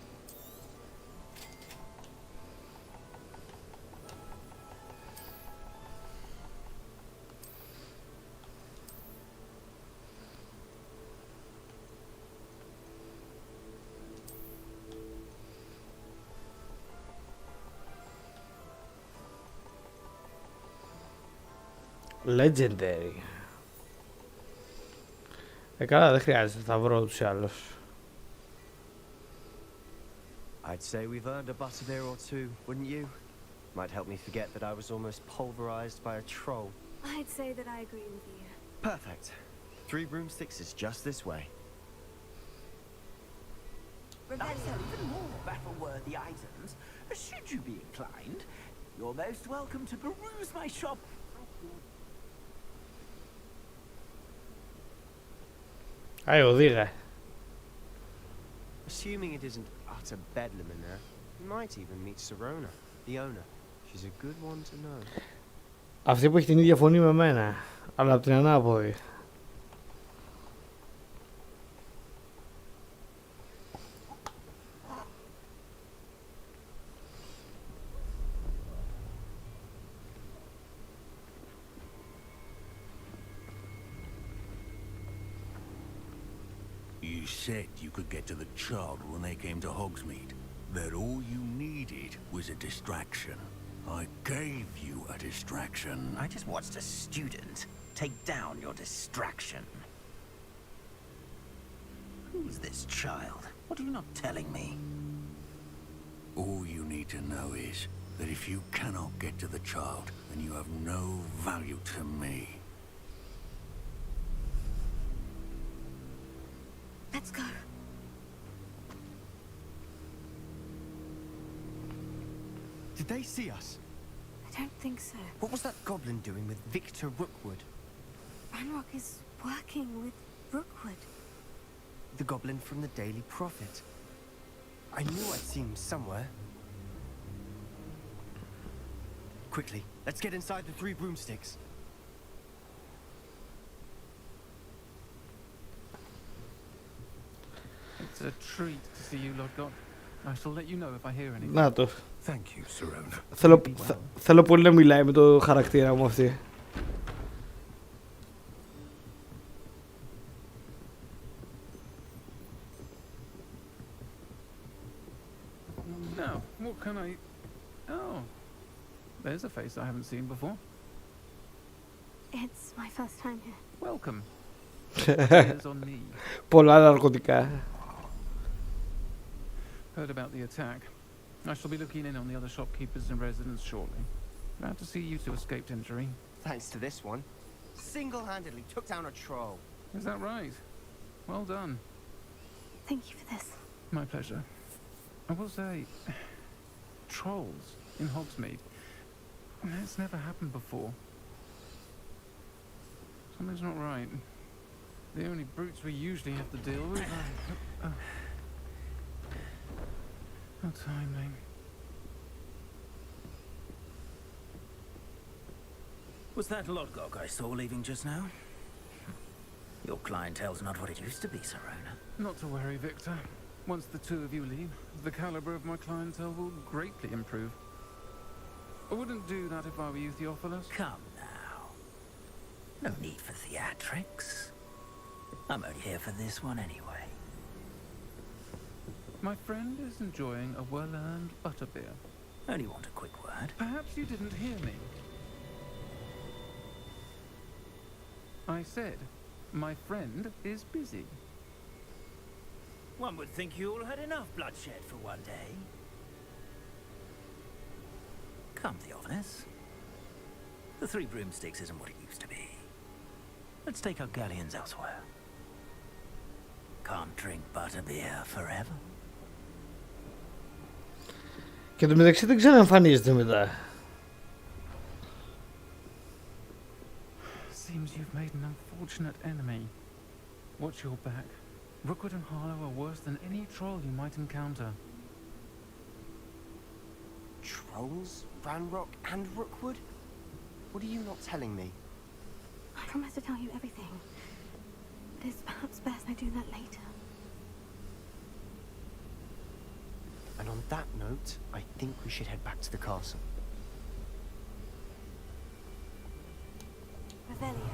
Legendary. Καλά, δεν χρειάζεται, θα βρω τους άλλους. I'd say we've earned a butterbeer or two, wouldn't you? Might help me forget that I was almost pulverized by a troll. I'd say that I agree with you. Perfect. 3 broomsticks is just this way. Even more battle-worthy items. Should you be inclined, you're most welcome to peruse my shop. οδήγα. Assuming it isn't utter bedlam in there, you might even meet Sirona, the owner. She's a good one to know. Αυτή που έχει την ίδια φωνή με μένα, αλλά από την ανάποδη. You said you could get to the child when they came to Hogsmeade. That all you needed was a distraction. I gave you a distraction. I just watched a student take down your distraction. Who's this child? What are you not telling me? All you need to know is that if you cannot get to the child, then you have no value to me. Let's go. Did they see us? I don't think so. What was that goblin doing with Victor Rookwood? Ranrock is working with Rookwood. The goblin from the Daily Prophet. I knew I'd seen him somewhere. Quickly, let's get inside the 3 broomsticks. It's a treat to see you, Lodgok. I shall let you know if I hear anything. Να το. Thank you, Sirona. Θέλω πολύ να μιλάει με το χαρακτήρα μου αυτή. Now, what can I... Oh, there's a face I haven't seen before. It's my first time here. Welcome. Here's on me. Πολλά ναρκωτικά. Heard about the attack. I shall be looking in on the other shopkeepers and residents shortly. Glad to see you two escaped injury. Thanks to this one. Single-handedly took down a troll. Is that right? Well done. Thank you for this. My pleasure. I will say, trolls in Hogsmeade. It's never happened before. Something's not right. The only brutes we usually have to deal with are... How timely. Was that Lodgok I saw leaving just now? Your clientele's not what it used to be, Sirona. Not to worry, Victor. Once the two of you leave, the caliber of my clientele will greatly improve. I wouldn't do that if I were you, Theophilus. Come now. No need for theatrics. I'm only here for this one anyway. My friend is enjoying a well-earned butterbeer. Only want a quick word. Perhaps you didn't hear me. I said, my friend is busy. One would think you all had enough bloodshed for one day. Come, Theophilus. The Three Broomsticks isn't what it used to be. Let's take our galleons elsewhere. Can't drink butterbeer forever. Και το μεταξύ δεν ξαναεμφανίζεται μετά. Seems you've made an unfortunate enemy. Watch your back. Rookwood and Harlow are worse than any troll you might encounter. Trolls? Ranrock and Rookwood? What are you not telling me? I promise to tell you everything. But it's perhaps best I do that later. And on that note, I think we should head back to the castle. Revelio.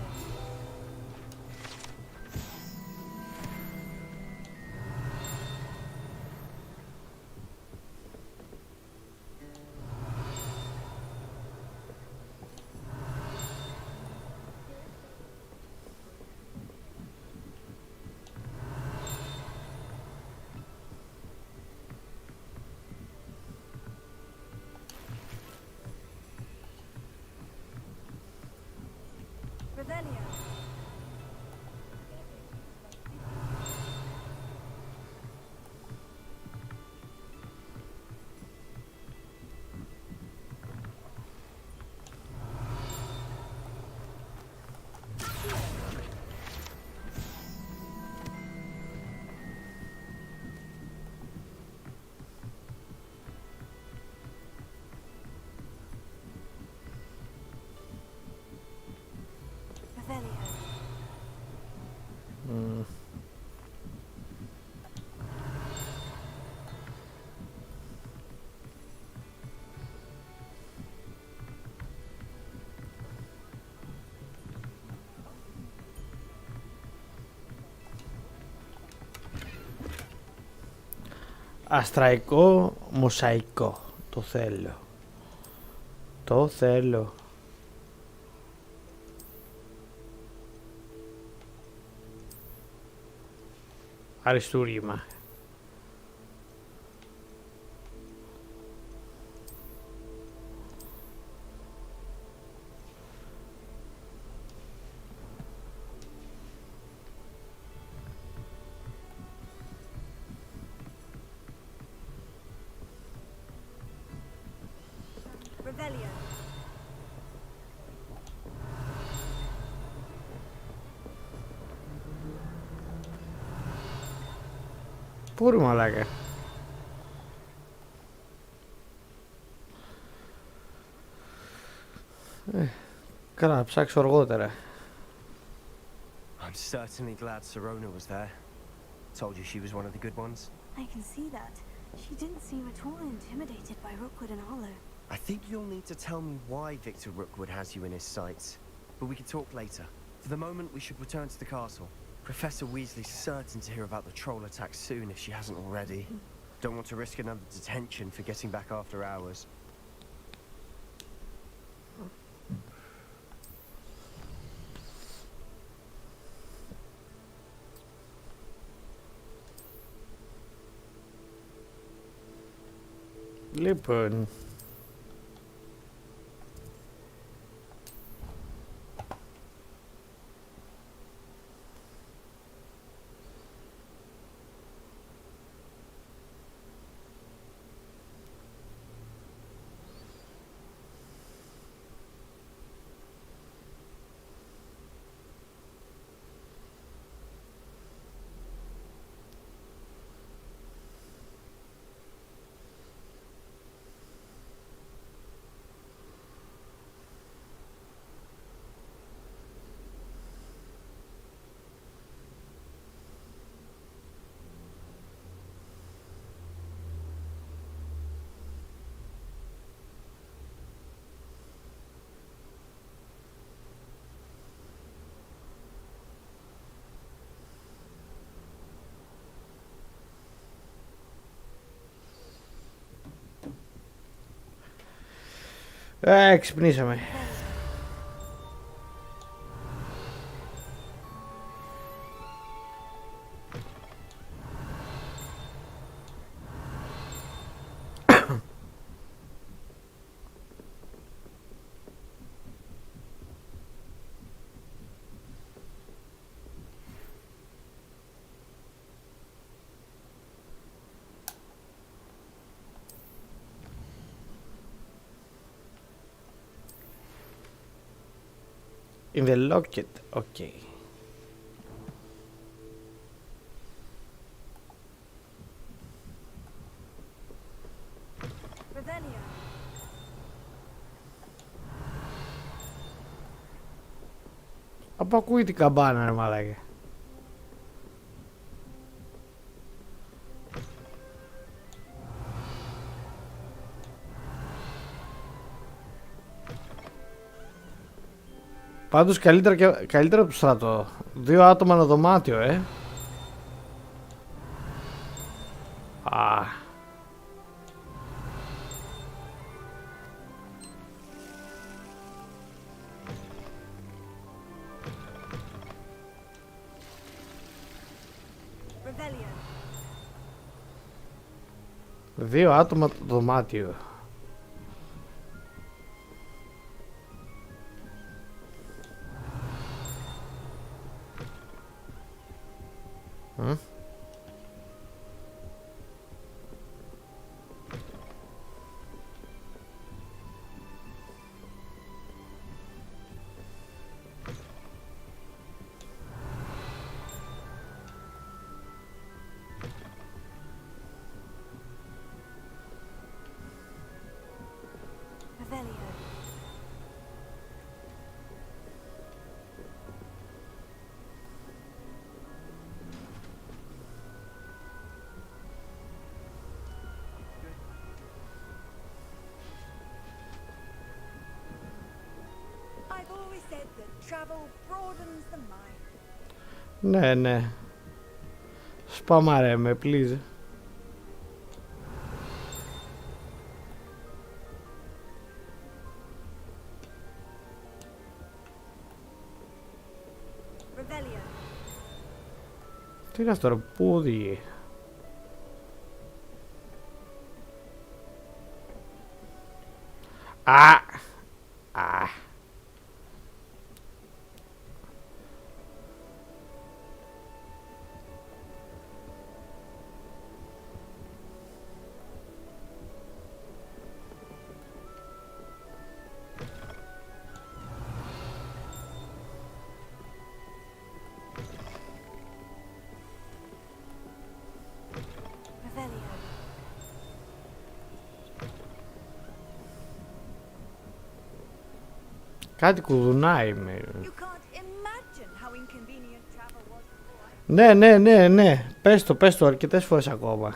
Revelio. Αστραϊκό μοσαϊκό. Το θέλω. Το θέλω. Αριστούργημα. Revelio. Πού ρε μαλάκα. Καλά, να ψάξω αργότερα. I'm certainly glad Sirona was there. Told you she was one of the good ones. I can see that. She didn't seem at all intimidated by Rookwood and Arlo. I think you'll need to tell me why Victor Rookwood has you in his sights. But we can talk later. For the moment, we should return to the castle. Professor Weasley's certain to hear about the troll attack soon if she hasn't already. Don't want to risk another detention for getting back after hours. Λοιπόν. Ξυπνήσαμε. In the locket, okay. Από ακούει την καμπάνα, ρε μαλάκα. Πάντως καλύτερα από το στρατό. 2 άτομα ένα δωμάτιο, Α. Δύο άτομα το δωμάτιο. Ναι, ναι. Σπαμάρε με, please. Τι είναι αυτό ρε, πού οδηγεί? Κάτι κουδουνάει με. Ναι, ναι, ναι, ναι. Πες το αρκετές φορές ακόμα.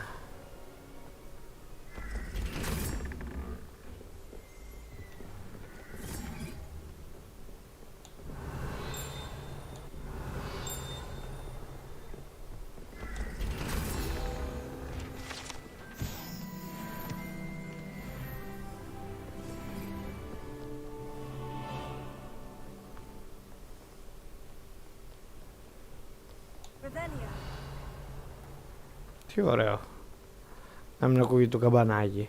Τι ωραίο. Να μην ακούγει το καμπανάκι.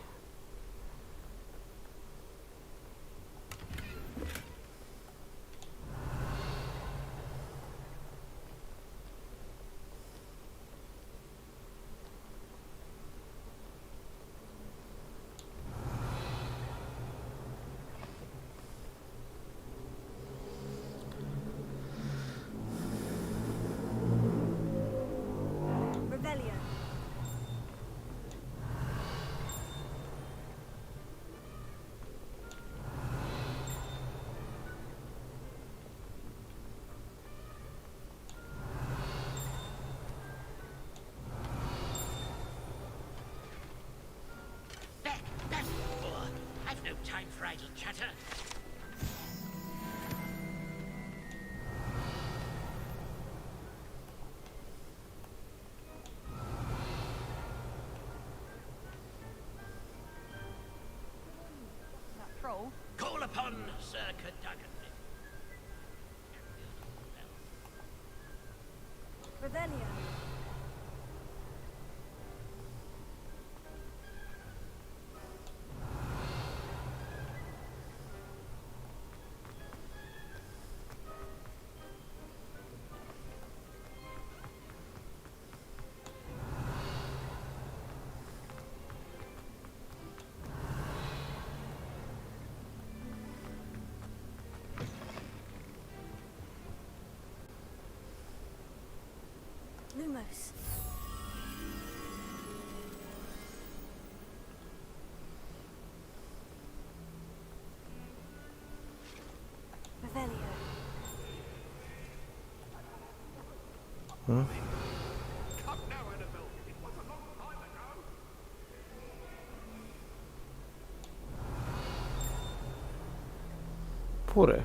Revelio. Lumos. Revelio. Hm? Πού ρε?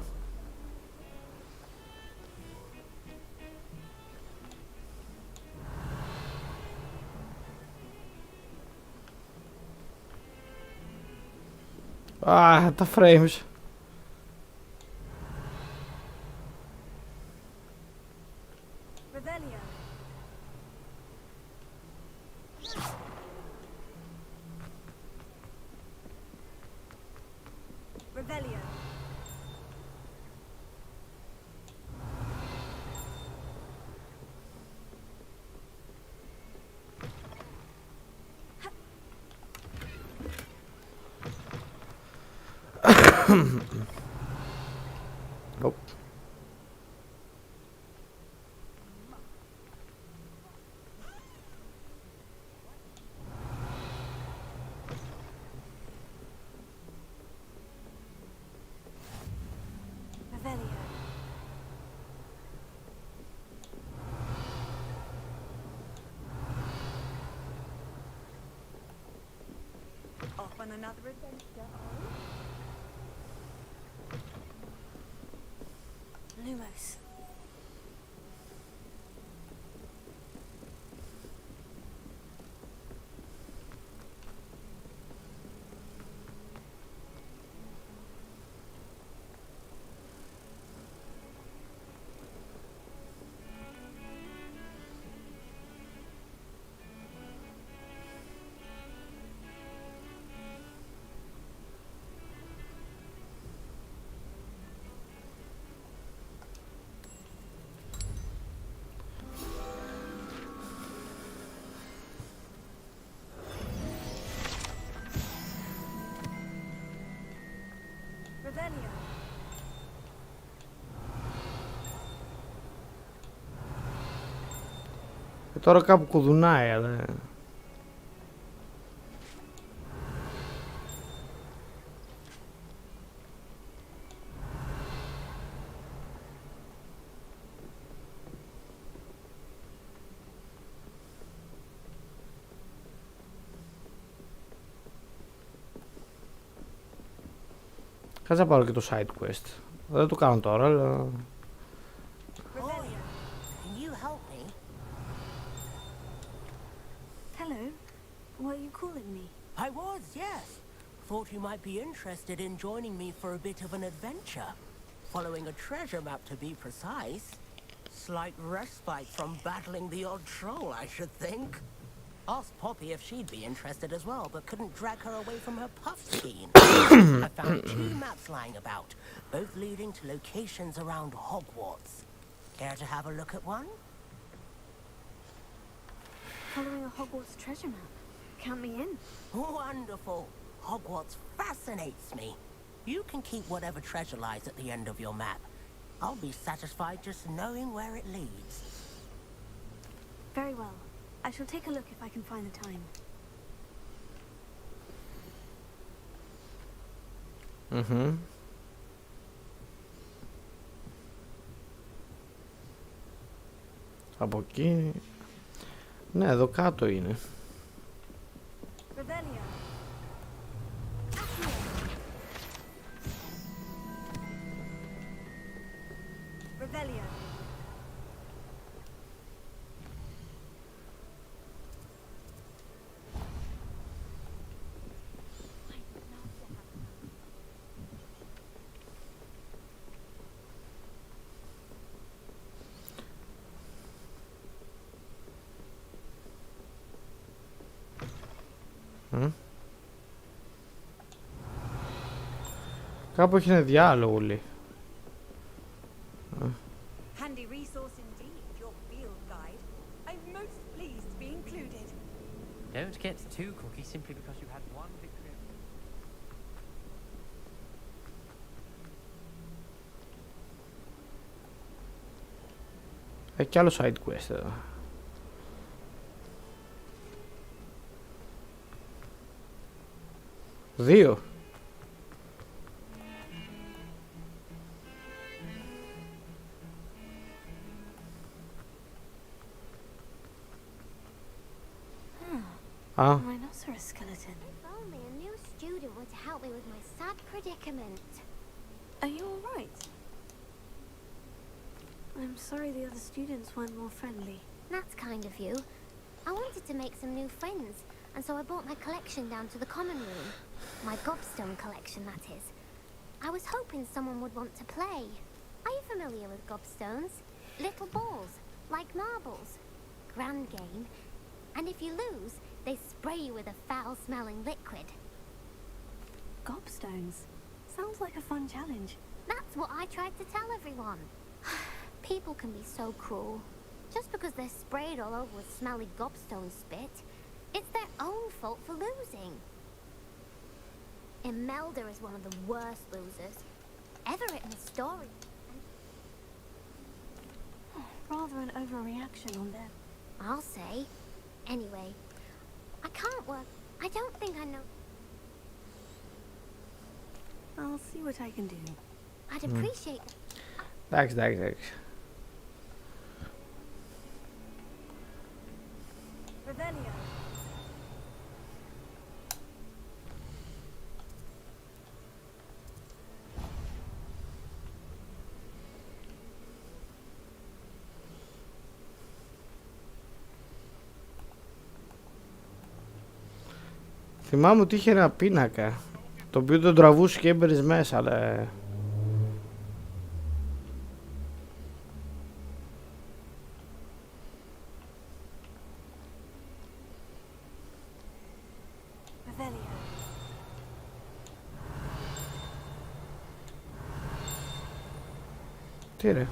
Α, τα frames. Revelio. Revelio. Nope. Revelio. Off on another adventure. Lumos. Revelio. Τώρα κάπου κουδουνάει, αλλά... Κάτσε να πάρω και το side quest. Δεν το κάνω τώρα, αλλά... Can you help me? Hello. Were you calling me? I was, yes. Thought you might be interested in joining me for a bit of an adventure. Following a treasure map, to be precise. Slight respite from battling the odd troll, I should think. Asked Poppy if she'd be interested as well, but couldn't drag her away from her puff scheme. I found 2 maps lying about, both leading to locations around Hogwarts. Care to have a look at one? Following a Hogwarts treasure map. Count me in. Wonderful. Hogwarts fascinates me. You can keep whatever treasure lies at the end of your map. I'll be satisfied just knowing where it leads. Very well. I shall take a look if I can find the time. Mm-hmm. Από εκεί... Ναι, εδώ κάτω είναι. Revelio. Revelio. Κάπου έχει ένα διάλογο, λέει. Handy resource indeed, your field guide. I'm most pleased to be included. Don't get too cocky simply because you had one victory. Έχει κι άλλο side quest εδώ. Δύο. Rhinoceros skeleton. If only a new student were to help me with my sad predicament. Are you alright? I'm sorry the other students weren't more friendly. That's kind of you. I wanted to make some new friends, and so I brought my collection down to the common room. My gobstone collection, that is. I was hoping someone would want to play. Are you familiar with gobstones? Little balls, like marbles. Grand game. And if you lose, they spray you with a foul-smelling liquid. Gobstones? Sounds like a fun challenge. That's what I tried to tell everyone. People can be so cruel. Just because they're sprayed all over with smelly gobstone spit, it's their own fault for losing. Imelda is one of the worst losers ever written a story. Rather an overreaction on them. I'll say. Anyway, I can't work. I don't think I know. I'll see what I can do. I'd appreciate it. Εντάξει. Revelio. Θυμάμαι ότι είχε ένα πίνακα, το οποίο τον τραβούσε και έμπαιρες μέσα, αλλά... Τι ρε.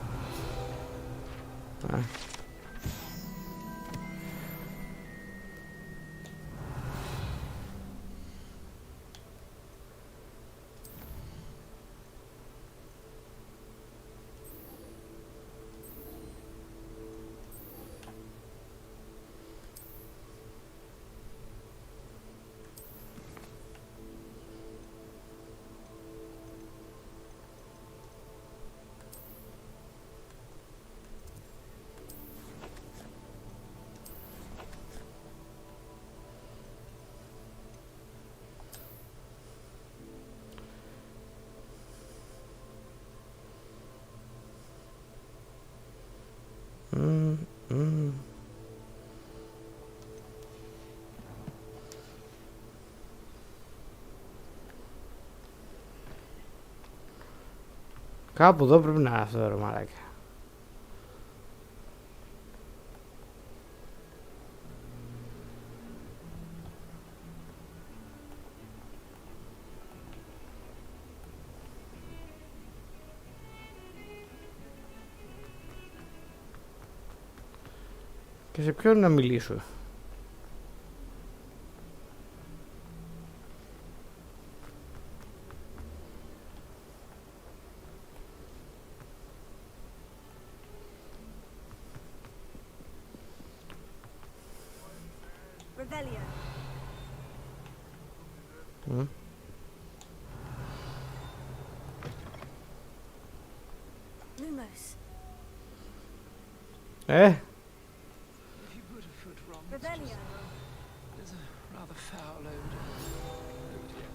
Κάπου εδώ πρέπει να είναι αυτό ρε μαλάκα. Και σε ποιον να μιλήσω. Revelio. Lumos. Revelio. There's a rather foul odor. Oh dear.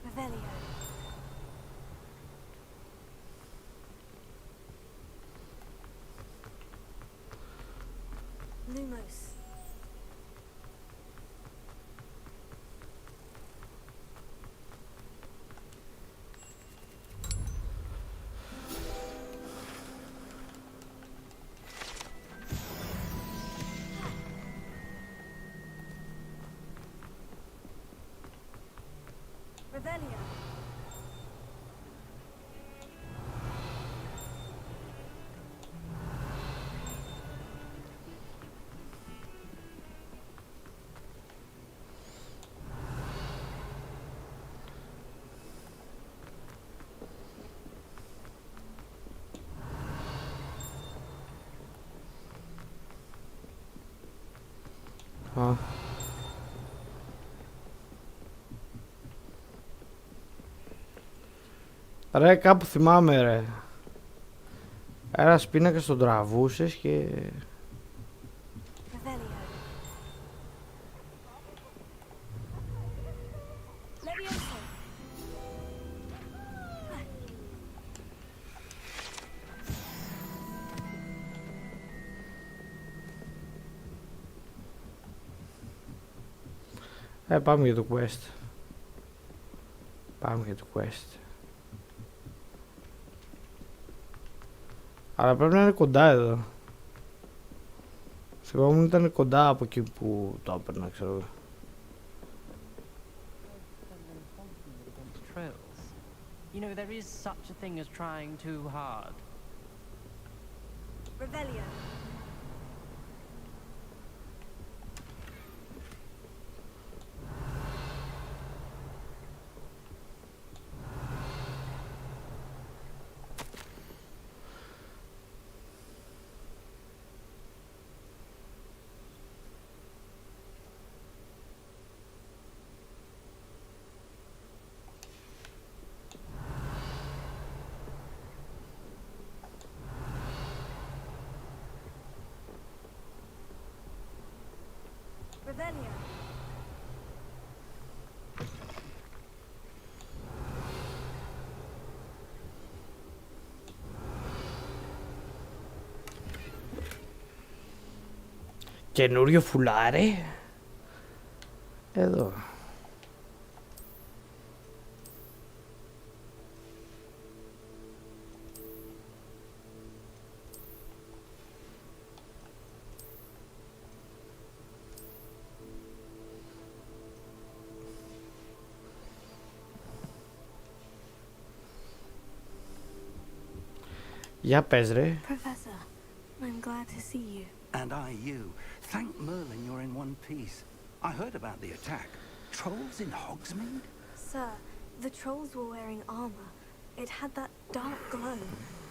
Revelio. Lumos. Revelio. Α. Ρε, κάπου θυμάμαι, ρε. Ένας πίνακας τον τραβούσες και... Πάμε για το quest. Πάμε για το quest. Αλλά πρέπει να είναι κοντά εδώ. Θυμάμαι ήταν κοντά από εκεί που το έπαιρνα, ξέρω εγώ. You know, there is such a thing as trying too hard. Revelio. Revelio. Καινούριο φουλάρι. Εδώ. Για πες, ρε. Professor, I'm glad to see you. And I you. Thank Merlin you're in one piece. I heard about the attack. Trolls in Hogsmeade? Sir, the trolls were wearing armor. It had that dark glow,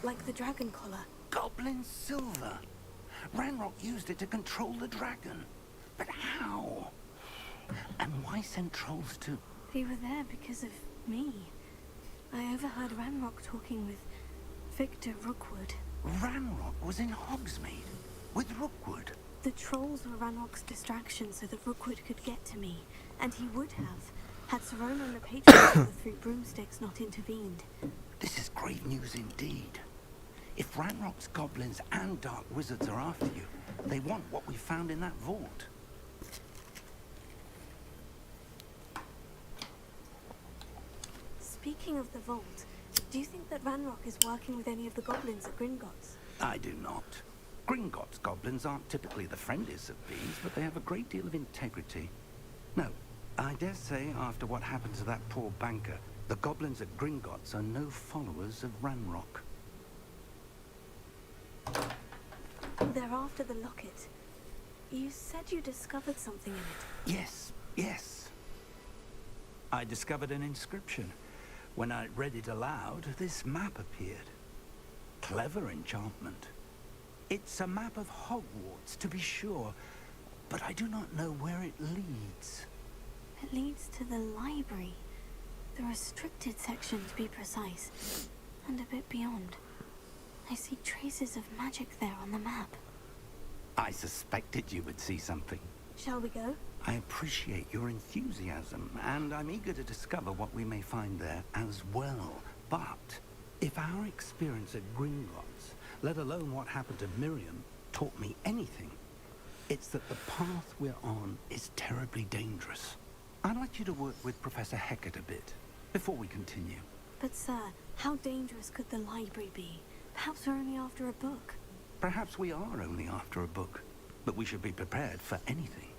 like the dragon collar. Goblin silver. Ranrock used it to control the dragon. But how? And why send trolls to... They were there because of me. I overheard Ranrock talking with Victor Rookwood. Ranrock was in Hogsmeade with Rookwood. The trolls were Ranrock's distraction so that Rookwood could get to me, and he would have, had Serona and the Patriots of the Three Broomsticks not intervened. This is great news indeed. If Ranrock's goblins and dark wizards are after you, they want what we found in that vault. Speaking of the vault, do you think that Ranrock is working with any of the goblins at Gringotts? I do not. Gringotts goblins aren't typically the friendliest of beings, but they have a great deal of integrity. No, I dare say after what happened to that poor banker, the goblins at Gringotts are no followers of Ranrock. They're after the locket. You said you discovered something in it. Yes, yes. I discovered an inscription. When I read it aloud, this map appeared. Clever enchantment. It's a map of Hogwarts, to be sure, but I do not know where it leads. It leads to the library. The restricted section, to be precise, and a bit beyond. I see traces of magic there on the map. I suspected you would see something. Shall we go? I appreciate your enthusiasm, and I'm eager to discover what we may find there as well. But if our experience at Gringotts, let alone what happened to Miriam, taught me anything, It's that the path we're on is terribly dangerous. I'd like you to work with Professor Hecat a bit before we continue. But sir, how dangerous could the library be? Perhaps we're only after a book. Perhaps we are only after a book, but we should be prepared for anything.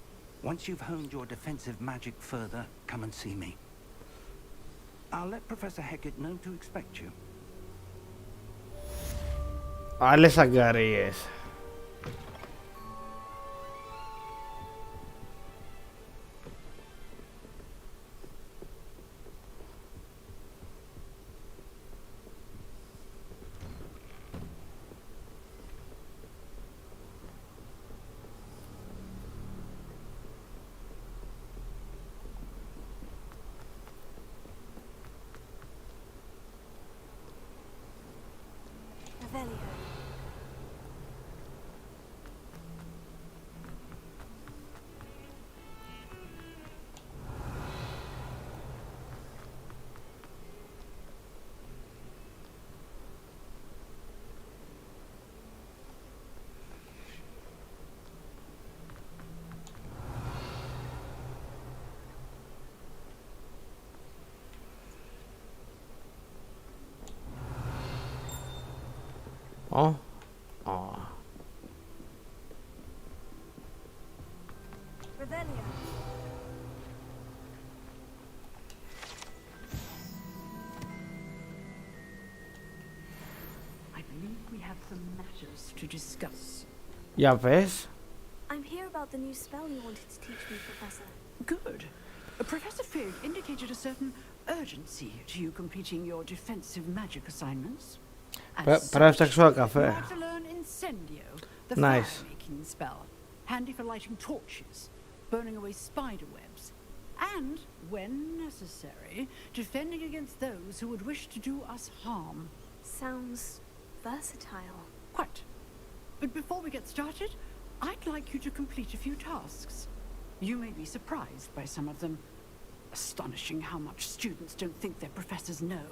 Once you've honed your defensive magic further, come and see me. I'll let Professor Hecat know to expect you. Άλλες αγκαρίες. Revelio. Oh. Oh. Revelio. I believe we have some matters to discuss. Για πες. I'm here about the new spell you wanted to teach me, Professor. Good. Professor Fig indicated a certain urgency to you completing your defensive magic assignments. Πρέπει να φτιάξω ένα καφέ. You have to learn Incendio, the Nice. fire-making spell, handy for lighting torches, burning away spider webs, and, when necessary, defending against those who would wish to do us harm. Sounds versatile. Quite. But before we get started, I'd like you to complete a few tasks. You may be surprised by some of them. Astonishing how much students don't think their professors know.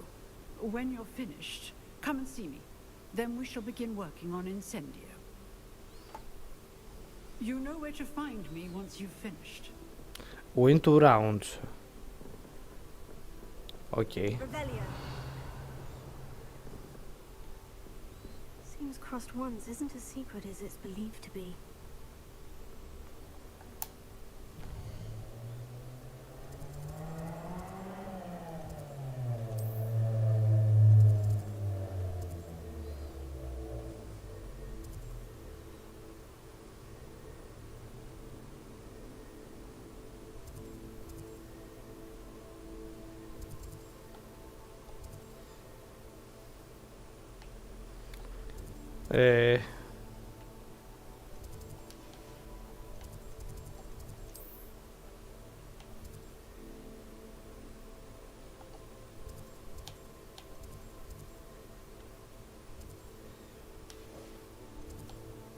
When you're finished, come and see me. Then we shall begin working on Incendio. You know where to find me once you've finished. Win 2 rounds. Okay. Revelio. Seems crossed once isn't as secret as it's believed to be.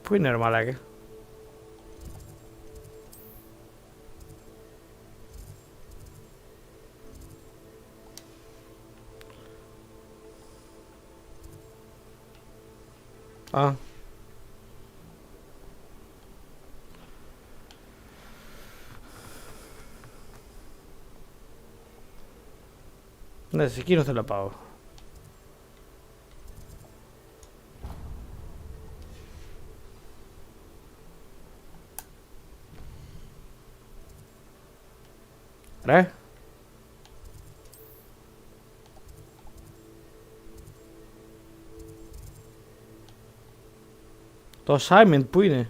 Πού είναι ρε μαλάκα? Α. Ναι, σε εκείνο θέλω να πάω. Ρε. Το assignment που είναι?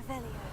Revelio.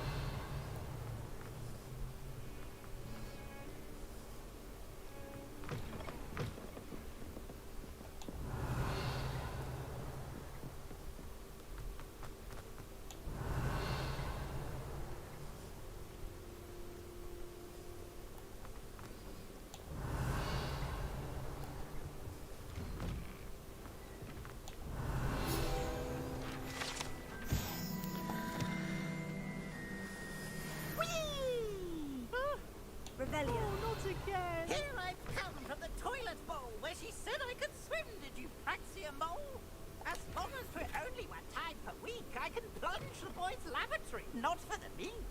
I can plunge the boy's lavatory, not for the meek.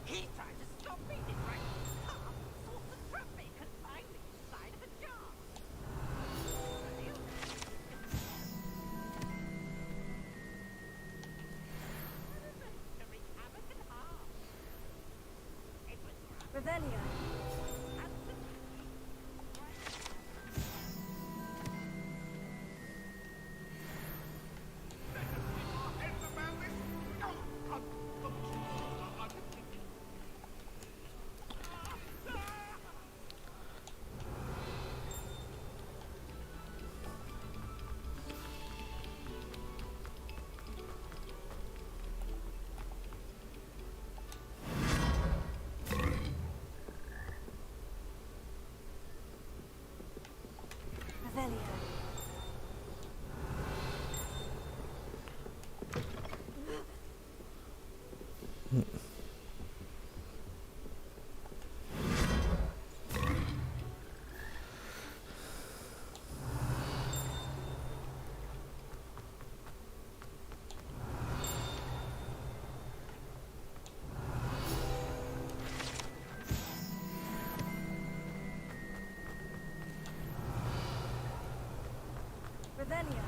He tried to stop me, did right? Sought to trap me, confine me inside of a jar. Revelio. Revelio.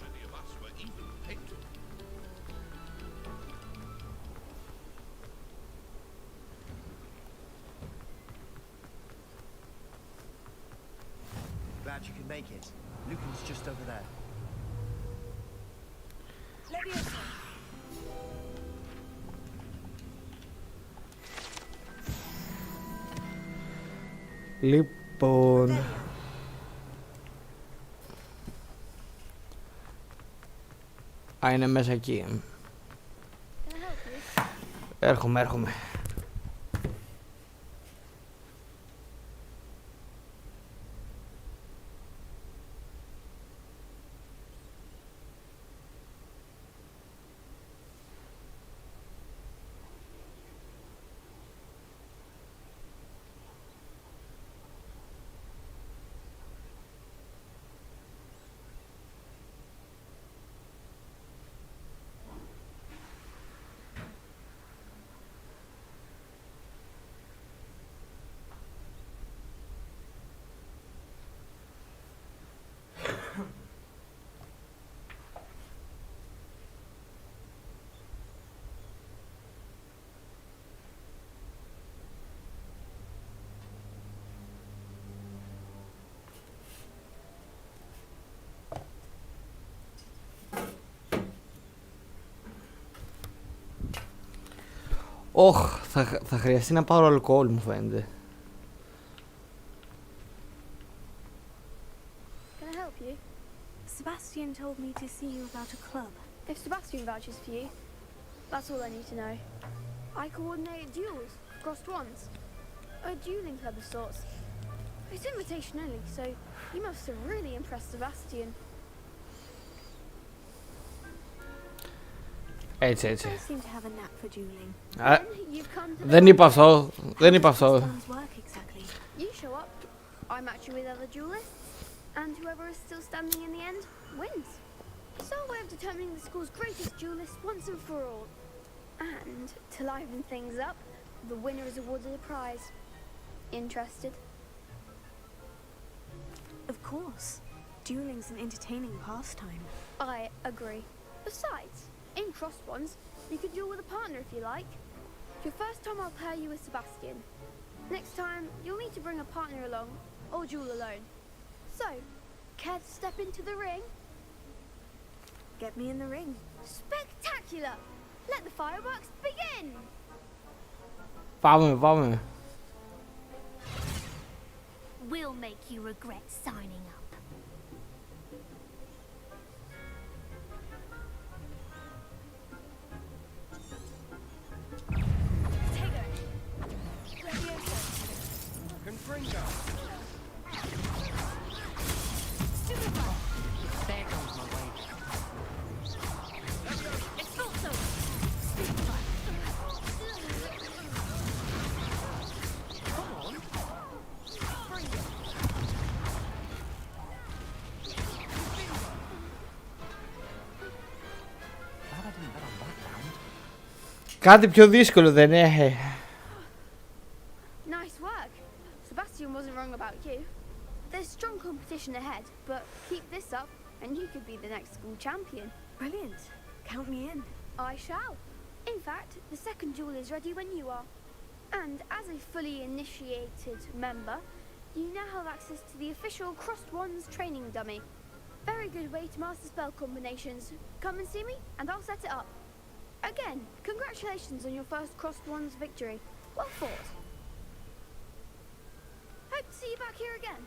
Many of us were even picked. Glad you could make it. Lucan's just over there. Leviosa. Λοιπόν... Α, είναι μέσα εκεί. Έρχομαι. Ωχ, θα χρειαστεί να πάρω αλκοόλ μου φαίνεται. Can I help you? Sebastian told me to see you about a club. If Sebastian vouches for you, that's all I need to know. I coordinate duels, crossed ones. A dueling club of sorts. It's invitation only, so you must have really impressed Sebastian. Έτσι. I seem to have a knack for dueling. Δεν είπα αυτό. You show up, I match you with other duelists, and whoever is still standing in the end wins. It's our way of determining the school's greatest duelist once and for all. And to liven things up, the winner is awarded a prize. Interested? Of course. Dueling's an entertaining pastime. I agree. Besides, in crossed ones, you can duel with a partner if you like. Your first time I'll pair you with Sebastian. Next time, you'll need to bring a partner along, or duel alone. So, care to step into the ring? Get me in the ring. Spectacular! Let the fireworks begin! Πάμε. We'll make you regret signing up. Confringo. There goes my wager. Expulso. Κάτι πιο δύσκολο δεν έχει. Nice work. Sebastian wasn't wrong about you. There's strong competition ahead, but keep this up and you could be the next school champion. Brilliant. Count me in. I shall. In fact, the second duel is ready when you are. And as a fully initiated member, you now have access to the official Crossed Wands training dummy. Very good way to master spell combinations. Come and see me, and I'll set it up. Again, congratulations on your first Crossed Wands victory. Well fought. Hope to see you back here again.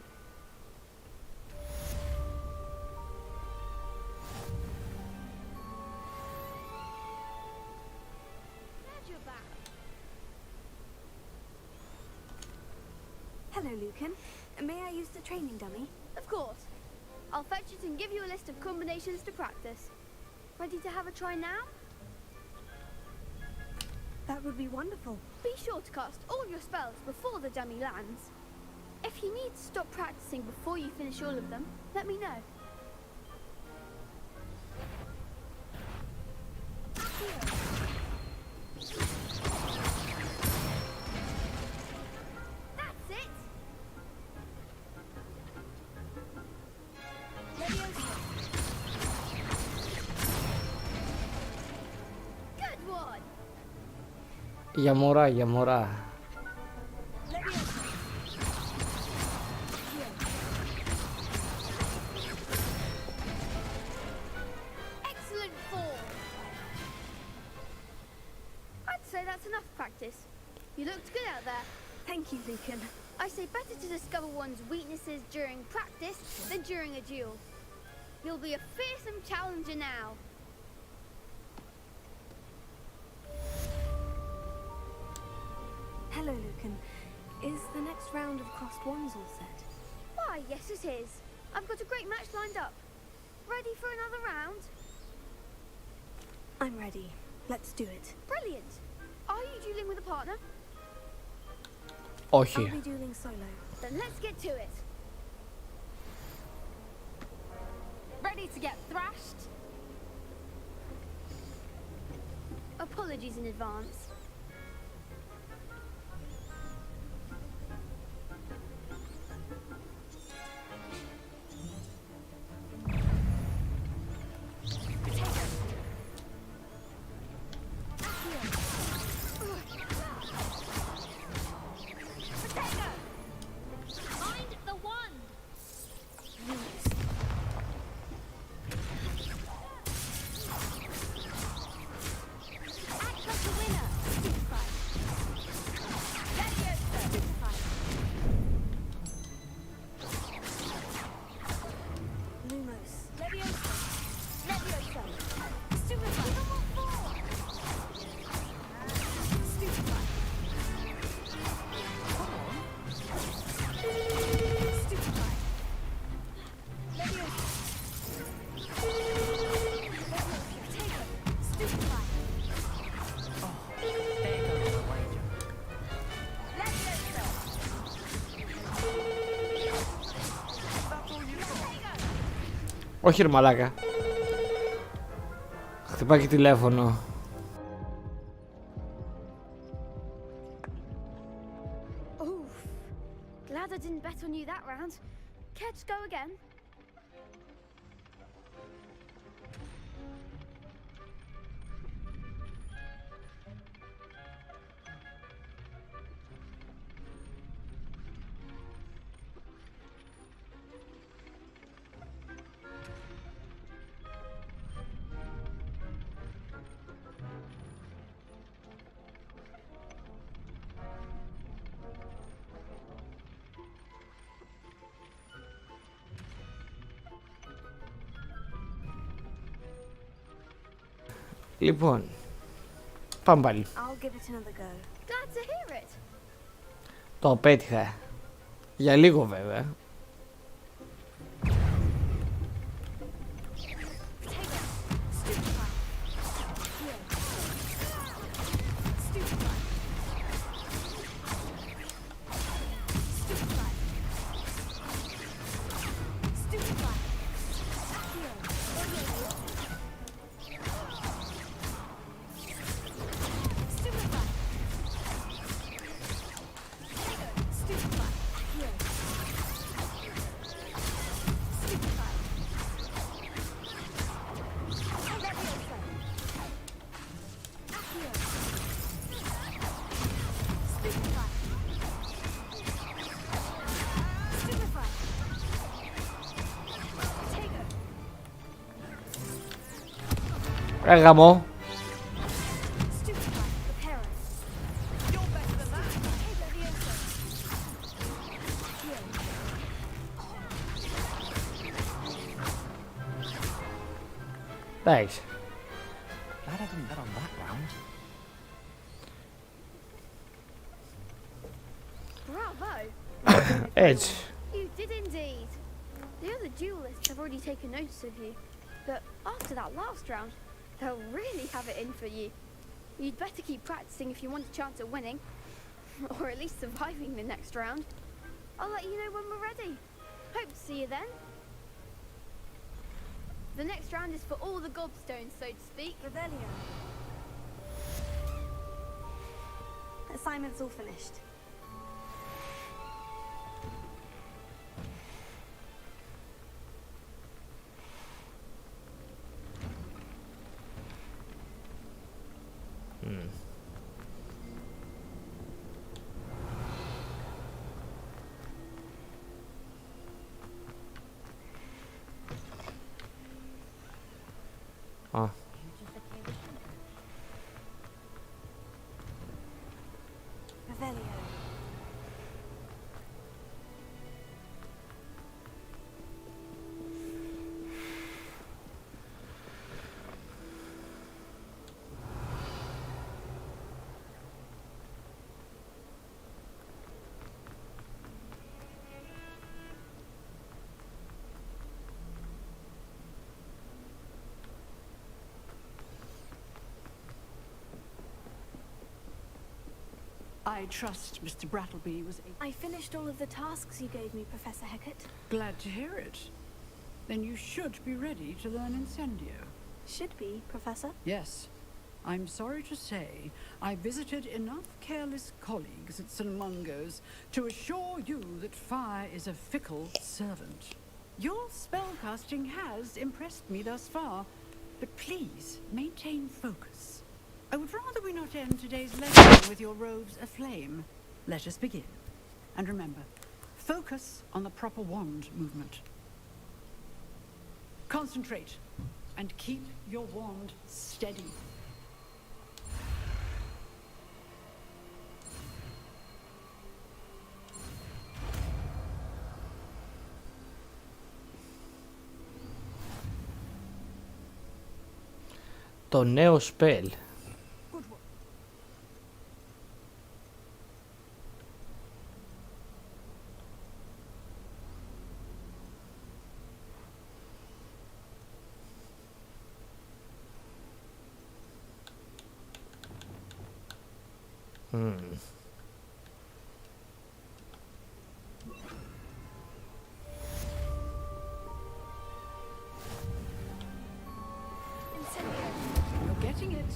Glad you're back. Hello, Lucan. May I use the training dummy? Of course. I'll fetch it and give you a list of combinations to practice. Ready to have a try now? That would be wonderful. Be sure to cast all your spells before the dummy lands. If you need to stop practicing before you finish all of them, let me know. That's it! Good one! Για μωρά, για μωρά. Excellent form! I'd say that's enough practice. You looked good out there. Thank you, Lucan. I say better to discover one's weaknesses during practice than during a duel. You'll be a fearsome challenger now. Hello, Lucan. Is the next round of Crossed Wands all set? Why, yes it is. I've got a great match lined up. Ready for another round? I'm ready. Let's do it. Brilliant. Are you dueling with a partner? Όχι. I'll be dueling solo. Then let's get to it. Ready to get thrashed? Apologies in advance. Όχι ρε μαλάκα. Χτυπάει και τηλέφωνο. Oof. Glad I didn't bet on you that round. Care to go again? Λοιπόν, πάμε πάλι. I'll give it another go. Glad to hear it. Το πέτυχα. Για λίγο βέβαια. Stupefy. Stupefy. Potato. Γαμό. Stupefy. Reparo. You're better than that. Hey, Levioso. Heal. Εντάξει. Glad I didn't bet on that round. Bravo! Έτσι. You did indeed. The other duelists have already taken notice of you, but after that last round, they'll really have it in for you. You'd better keep practicing if you want a chance at winning, or at least surviving the next round. I'll let you know when we're ready. Hope to see you then. The next round is for all the gobstones, so to speak. Revelio. Assignment's all finished. Α. Revelio. I trust Mr. Brattleby was I finished all of the tasks you gave me, Professor Hecat. glad to hear it. Then you should be ready to learn Incendio. Should be, Professor. Yes. I'm sorry to say, I visited enough careless colleagues at St. Mungo's to assure you that fire is a fickle servant. Your spellcasting has impressed me thus far, but please maintain focus. I would rather we not end today's lesson with your robes aflame. Let us begin. And remember, focus on the proper wand movement. Concentrate, and keep your wand steady. Το νέο spell. You're getting it.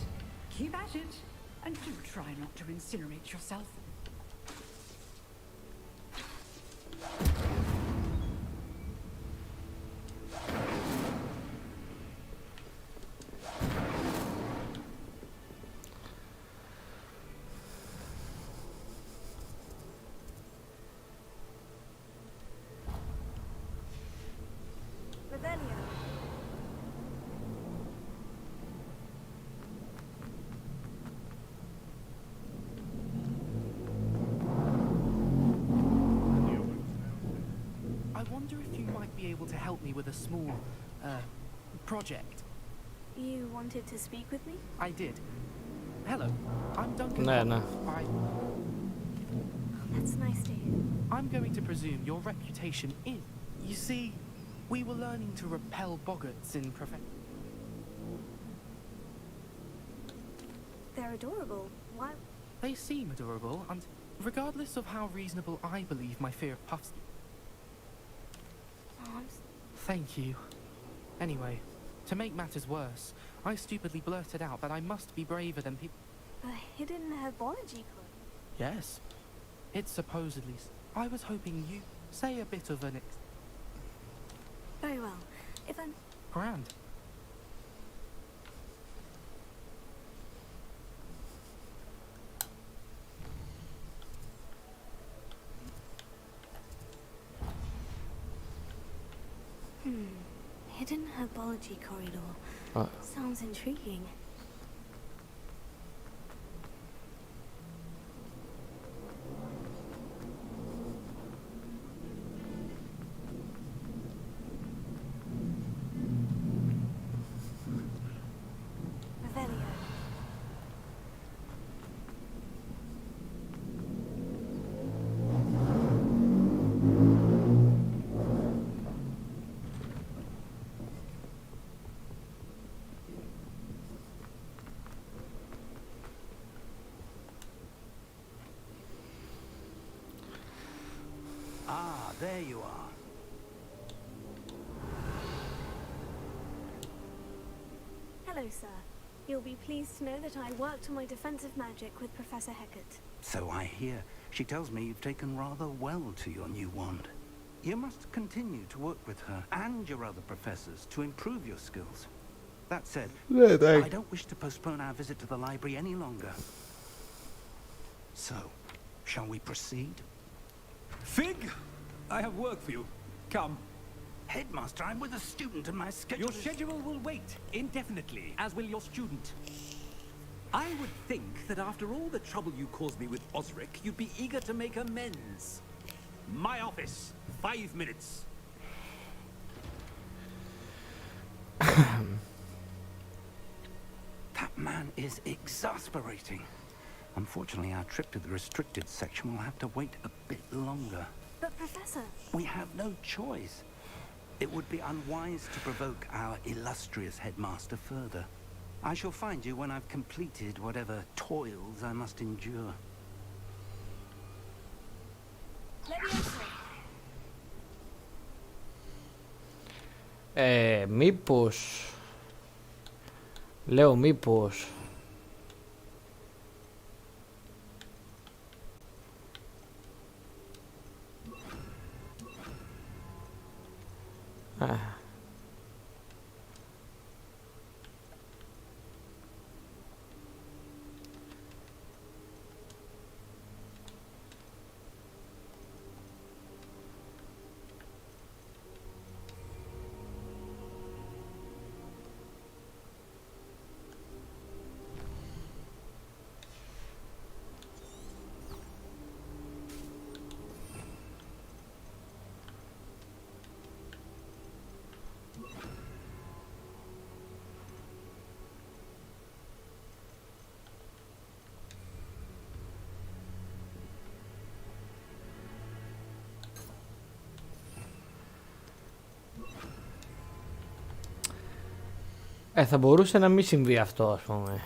Keep at it. And do try not to incinerate yourself. Revelio. I wonder if you might be able to help me with a small, project. You wanted to speak with me? I did. Hello, I'm Duncan. Ναι, ναι. That's nice to hear. I'm going to presume your reputation is... You see, we were learning to repel boggarts in They're adorable. Why? They seem adorable, and regardless of how reasonable I believe my fear of puffs... Oh, Thank you. Anyway, to make matters worse, I stupidly blurted out that I must be braver than people... a hidden herbology club. Yes. It's supposedly... I was hoping you say a bit of an Very well. If I'm... Grand. hidden herbology corridor. Sounds intriguing. Ah, there you are. Hello, sir. You'll be pleased to know that I worked on my defensive magic with Professor Heckert. So I hear. She tells me you've taken rather well to your new wand. You must continue to work with her and your other professors to improve your skills. That said, I don't wish to postpone our visit to the library any longer. So, shall we proceed? Fig! I have work for you. Come. Headmaster, I'm with a student and my schedule Your schedule will wait indefinitely, as will your student. I would think that after all the trouble you caused me with Osric, you'd be eager to make amends. My office. 5 minutes. That man is exasperating. Unfortunately, our trip to the restricted section will have to wait a bit longer. But Professor... We have no choice. It would be unwise to provoke our illustrious headmaster further. I shall find you when I've completed whatever toils I must endure. Μήπως... Λέω μήπως... θα μπορούσε να μην συμβεί αυτό, ας πούμε.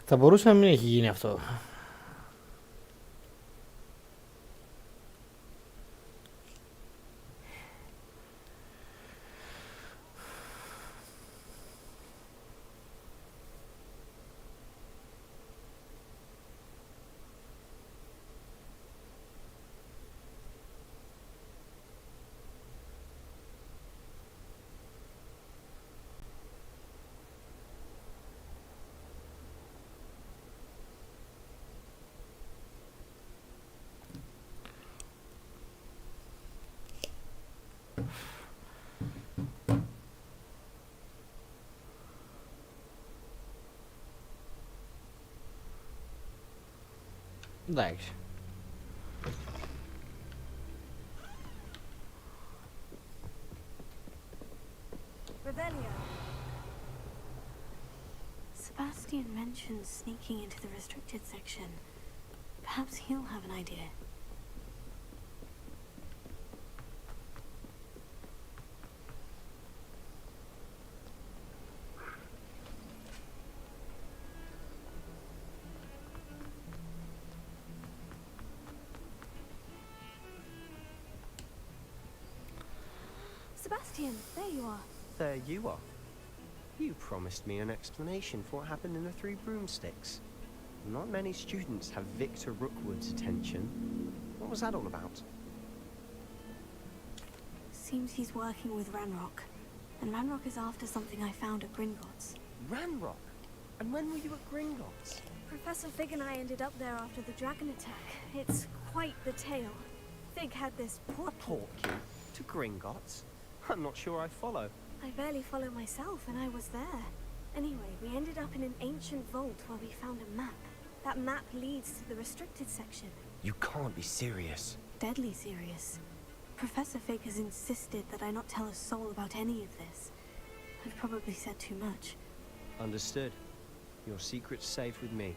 Θα μπορούσε να μην έχει γίνει αυτό. Εντάξει. Sebastian mentioned sneaking into the restricted section. Perhaps he'll have an idea. Sebastian, there you are. There you are. You promised me an explanation for what happened in the Three Broomsticks. Not many students have Victor Rookwood's attention. What was that all about? Seems he's working with Ranrock. And Ranrock is after something I found at Gringotts. Ranrock? And when were you at Gringotts? Professor Fig and I ended up there after the dragon attack. It's quite the tale. Fig had this portkey to Gringotts? I'm not sure I follow. I barely follow myself, and I was there. Anyway, we ended up in an ancient vault where we found a map. That map leads to the restricted section. You can't be serious. Deadly serious. Professor Fig has insisted that I not tell a soul about any of this. I've probably said too much. Understood. Your secret's safe with me.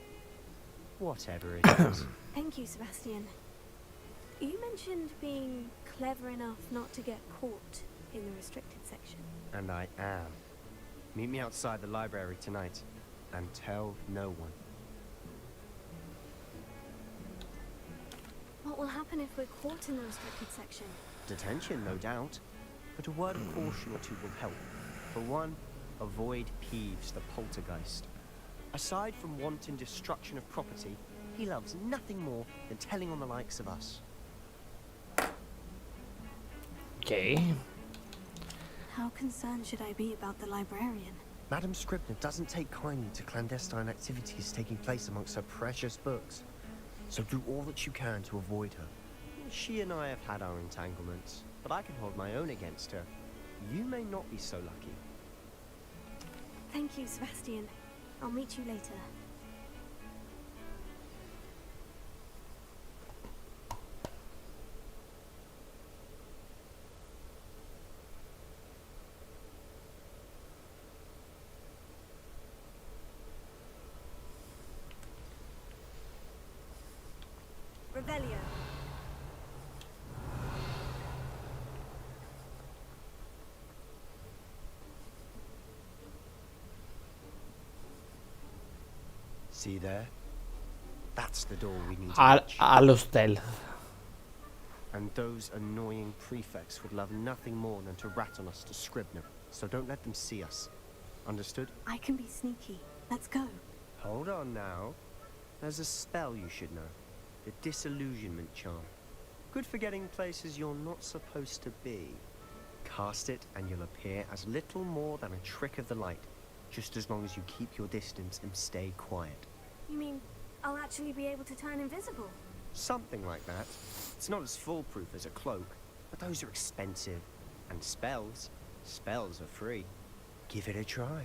Whatever it is. Thank you, Sebastian. You mentioned being clever enough not to get caught in the restricted section. And I am. Meet me outside the library tonight, and tell no one. What will happen if we're caught in the restricted section? Detention, no doubt. But a word of caution or two will help. For one, avoid Peeves, the poltergeist. Aside from wanton destruction of property, he loves nothing more than telling on the likes of us. Okay. How concerned should I be about the librarian? Madam Scribner doesn't take kindly to clandestine activities taking place amongst her precious books. So do all that you can to avoid her. She and I have had our entanglements, but I can hold my own against her. You may not be so lucky. Thank you, Sebastian. I'll meet you later. Revelio. See there? That's the door we need to reach. Άλλο stealth. And those annoying prefects would love nothing more than to rat on us to Scribner. So don't let them see us. Understood? I can be sneaky. Let's go. Hold on now. There's a spell you should know. The disillusionment charm. Good for getting places you're not supposed to be. Cast it and you'll appear as little more than a trick of the light. Just as long as you keep your distance and stay quiet. You mean I'll actually be able to turn invisible? Something like that. It's not as foolproof as a cloak, but those are expensive. And spells are free. Give it a try.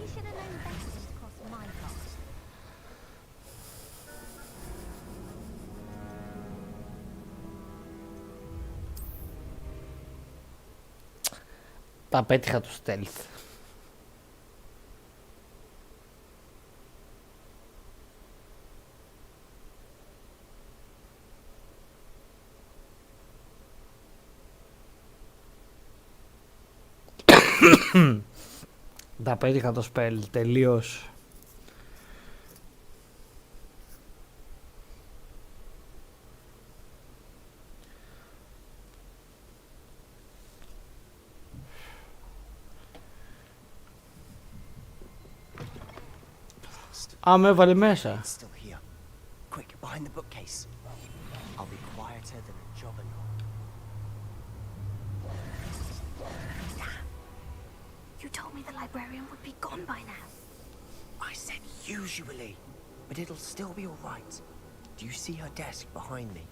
You should have known better than to cross my path. Τα πέτυχα του stealth. Τα πέτυχα το spell, τελείως. Α, με έβαλε μέσα. Still here. Quick, behind the bookcase. I'll be quiet. better than a juggernaut. You told me the librarian would be gone by now. I said usually, but it'll still be all right. Do you see her desk behind me?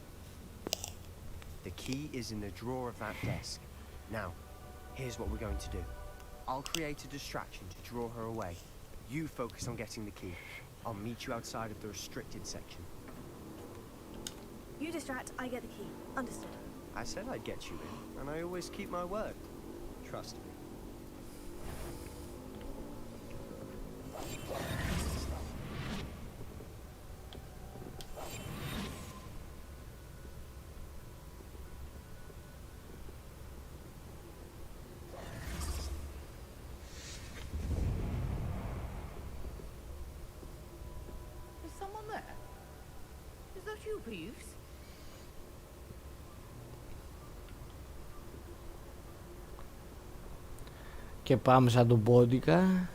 The key is in the drawer of that desk. Now, here's what we're going to do. I'll create a distraction to draw her away. You focus on getting the key. I'll meet you outside of the restricted section. You distract, I get the key. Understood. I said I'd get you in, and I always keep my word. Trust me. Is someone there? Is that you, Peeves? Και πάμε σαν τον πόντικα.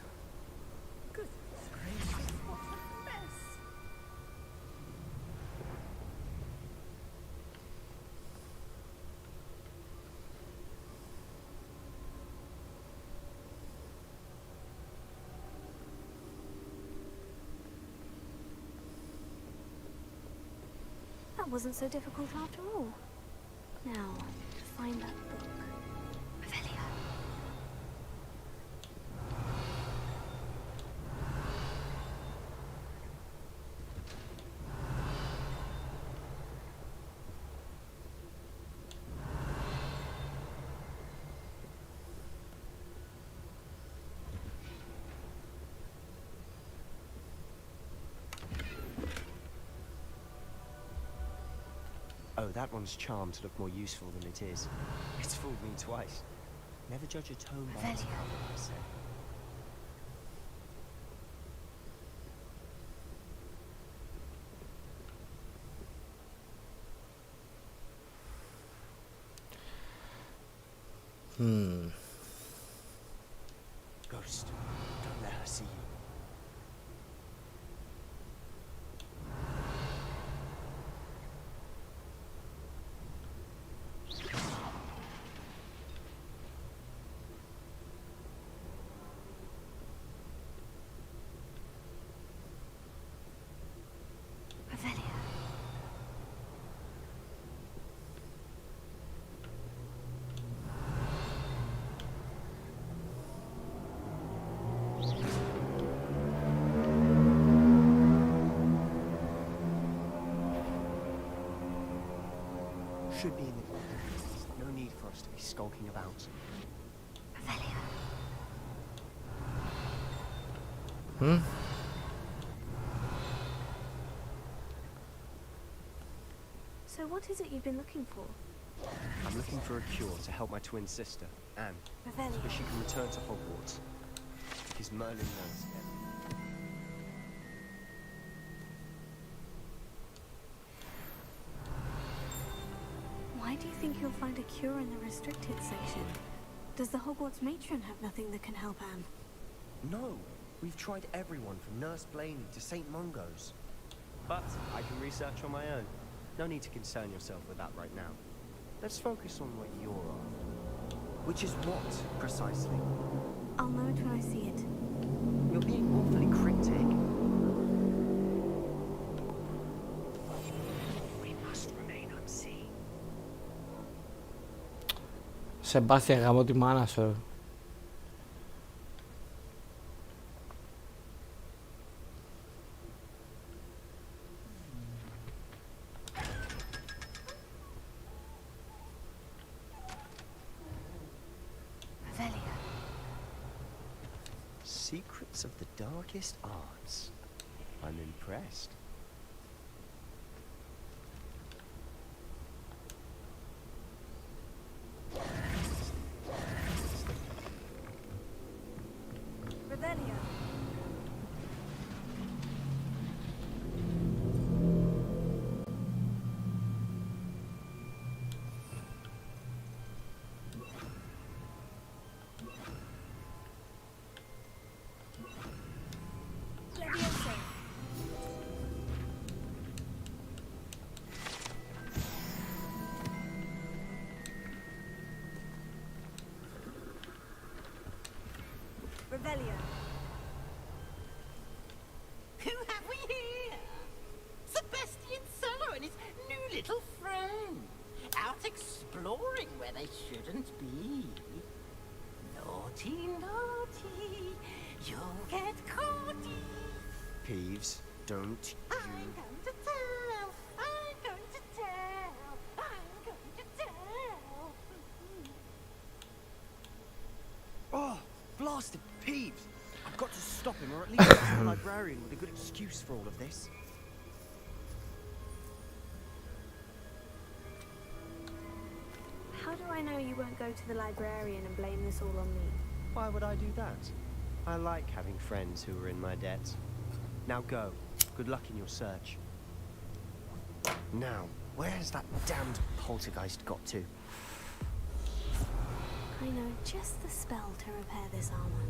That wasn't so difficult after all. Now, to find that book. Revelio. Oh, that one's charmed to look more useful than it is. It's fooled me twice. Never judge a tone by its cover, I say. Ghost, don't let her see you. Revelio. Should be in the book. No need for us to be skulking about. Hmm? So what is it you've been looking for? I'm looking for a cure to help my twin sister, Anne, Revelio. so she can return to Hogwarts. Because Merlin knows everything. Why do you think you'll find a cure in the restricted section? Does the Hogwarts matron have nothing that can help Anne? No, we've tried everyone from Nurse Blaney to St. Mungo's. But I can research on my own. No need to concern yourself with that right now. Let's focus on what you're after. Which is what, precisely? I'll know it when I see it. You're being awfully cryptic. We must remain unseen. Σεμπάστια, γαμώ τη μάνα σου. Secrets of the darkest arts. I'm impressed. Revelio. Revelio. Who have we here? Sebastian Sallow and his new little friend. Out exploring where they shouldn't be. Naughty, naughty. You'll get caughty. Peeves, don't you... I'm going to tell. I'm going to tell. I'm going to tell. Oh, blasted Peeves! I've got to stop him, or at least ask the librarian with a good excuse for all of this. How do I know you won't go to the librarian and blame this all on me? Why would I do that? I like having friends who are in my debt. Now go. Good luck in your search. Now, where's that damned poltergeist got to? I know just the spell to repair this armor.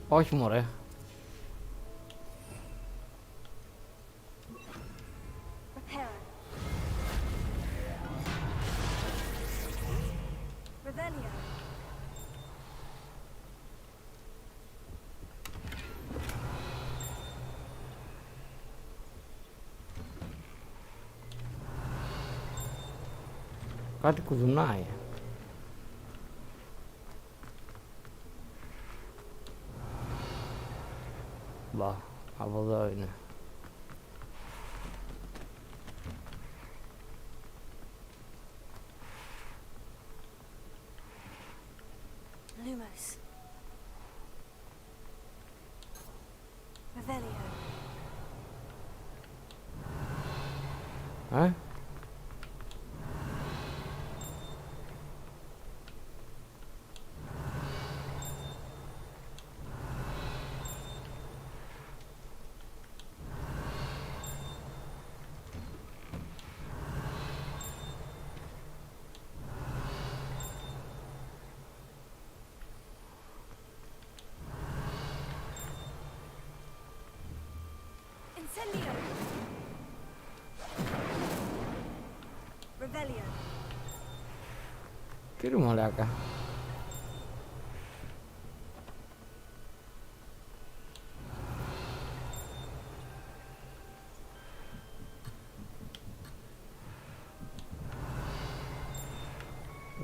Όχι μωρέ. Repair. Revelio. Κάτι κουδουνάει. Μπα, από εδώ είναι. Lumos. Revelio. Incendio. Revelio. Τι ρε μαλάκα.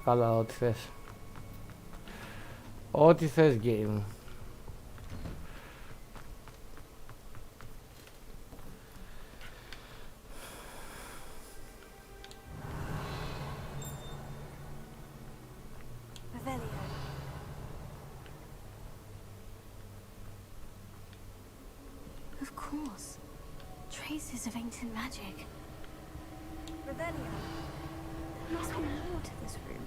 Καλά, ό,τι θες. Ό,τι θες game. Revelio. Of course. Traces of ancient magic. Revelio. There must be more to this room.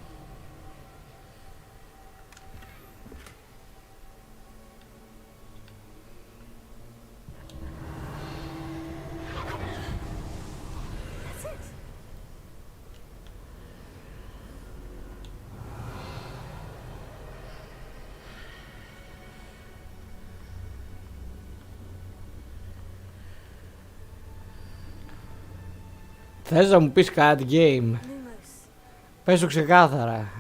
That's it. Θες να μου πεις κάτι game. Lumos. Πες το ξεκάθαρα.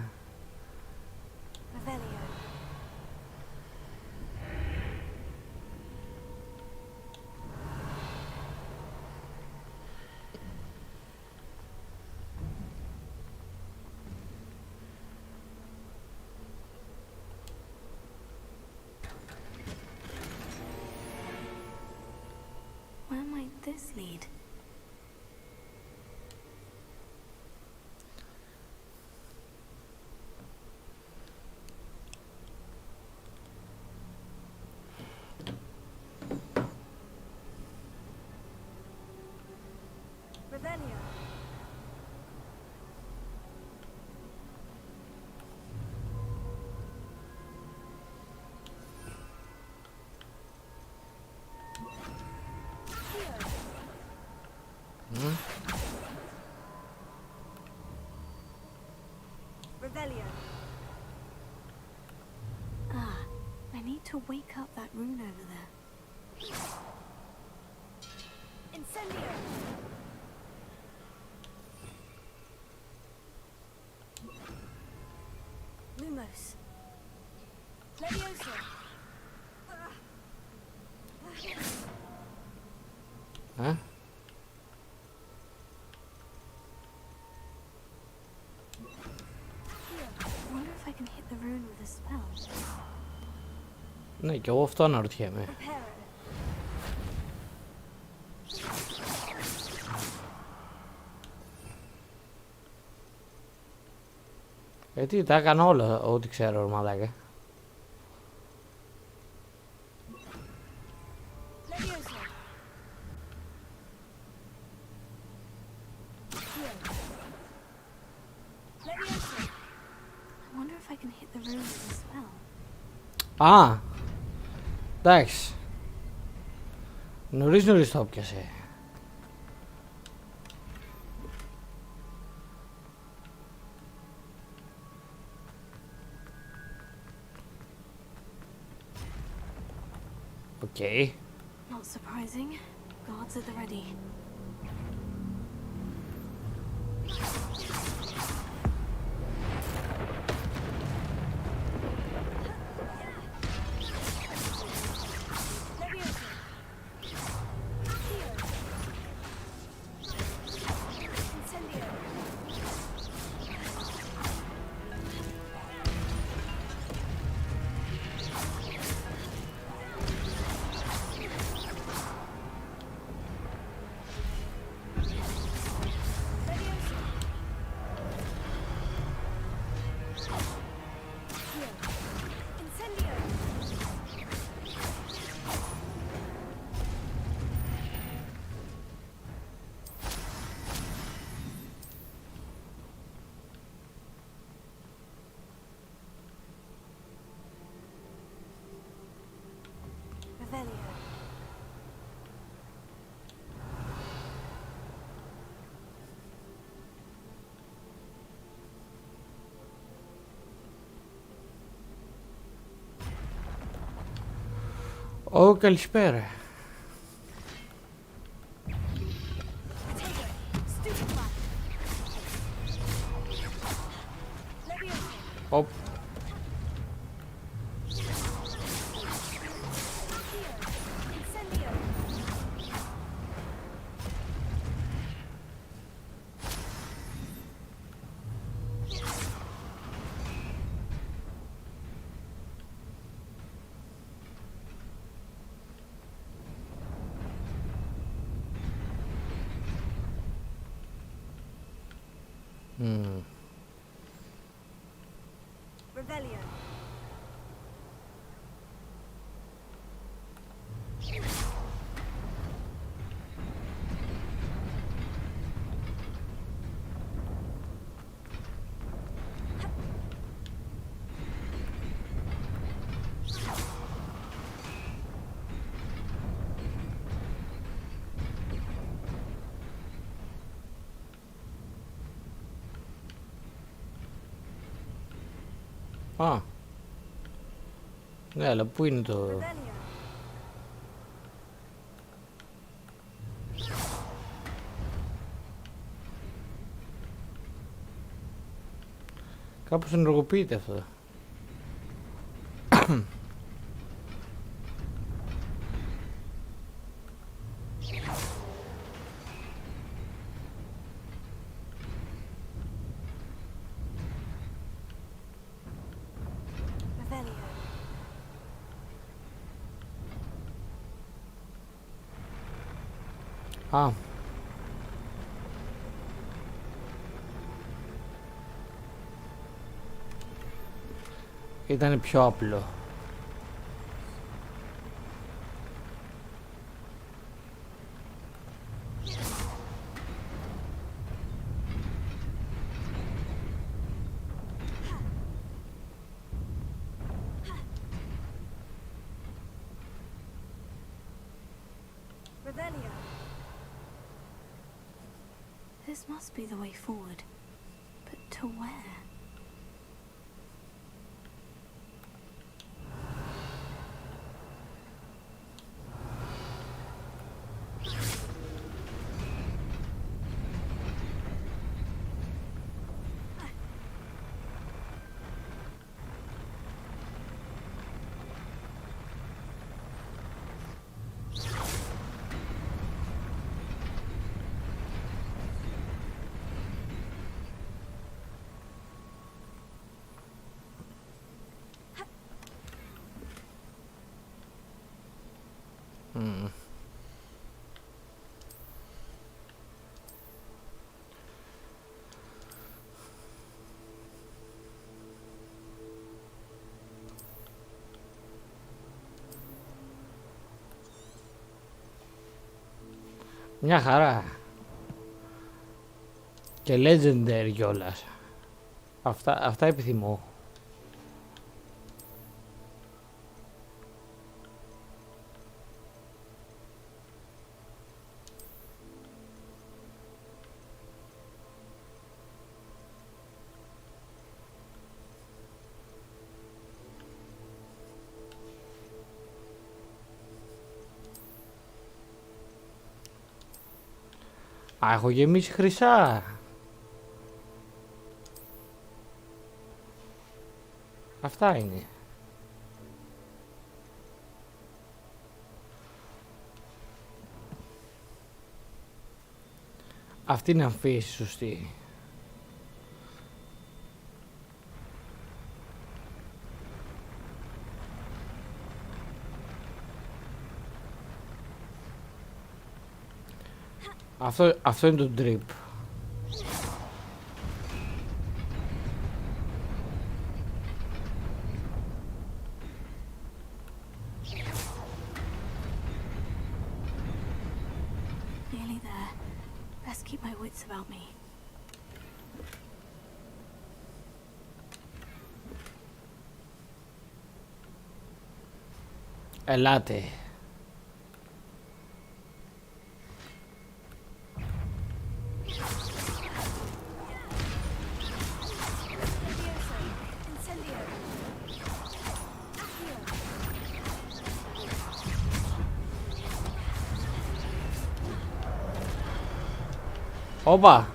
Revelio. Where might this lead? Revelio. Revelio. Ah, I need to wake up that rune over there. Incendio. close. Huh? I wonder if I can hit the rune with a spell. Ναι, και εγώ αυτό αναρωτιέμαι. Γιατί τα έκανα όλα ό,τι ξέρω, μαλάκα. Α, εντάξει. Νωρίς το έπιασε. Okay. Not surprising. Guards at the ready. Ω, καλησπέρα. Οπ. Revelio. Α. Ναι, αλλά πού είναι το... Κάπως ενεργοποιείται αυτό. Α. Ήταν πιο απλό. Revelio. This must be the way forward. But to where? Μια χαρά. Και legendary κιόλας. Αυτά επιθυμώ. Α, έχω γεμίσει χρυσά. Αυτά είναι. Αυτή είναι αμφίεση σωστή. Αυτό είναι το drip. Nearly there. Best keep my wits about me. Ελάτε. Όπα.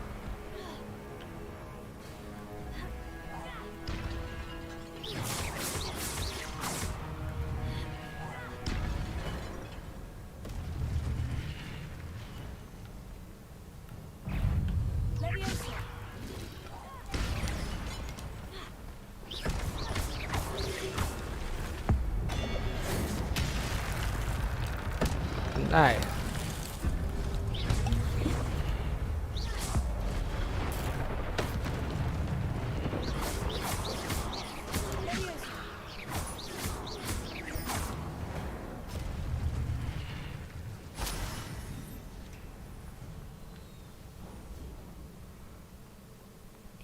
Nice.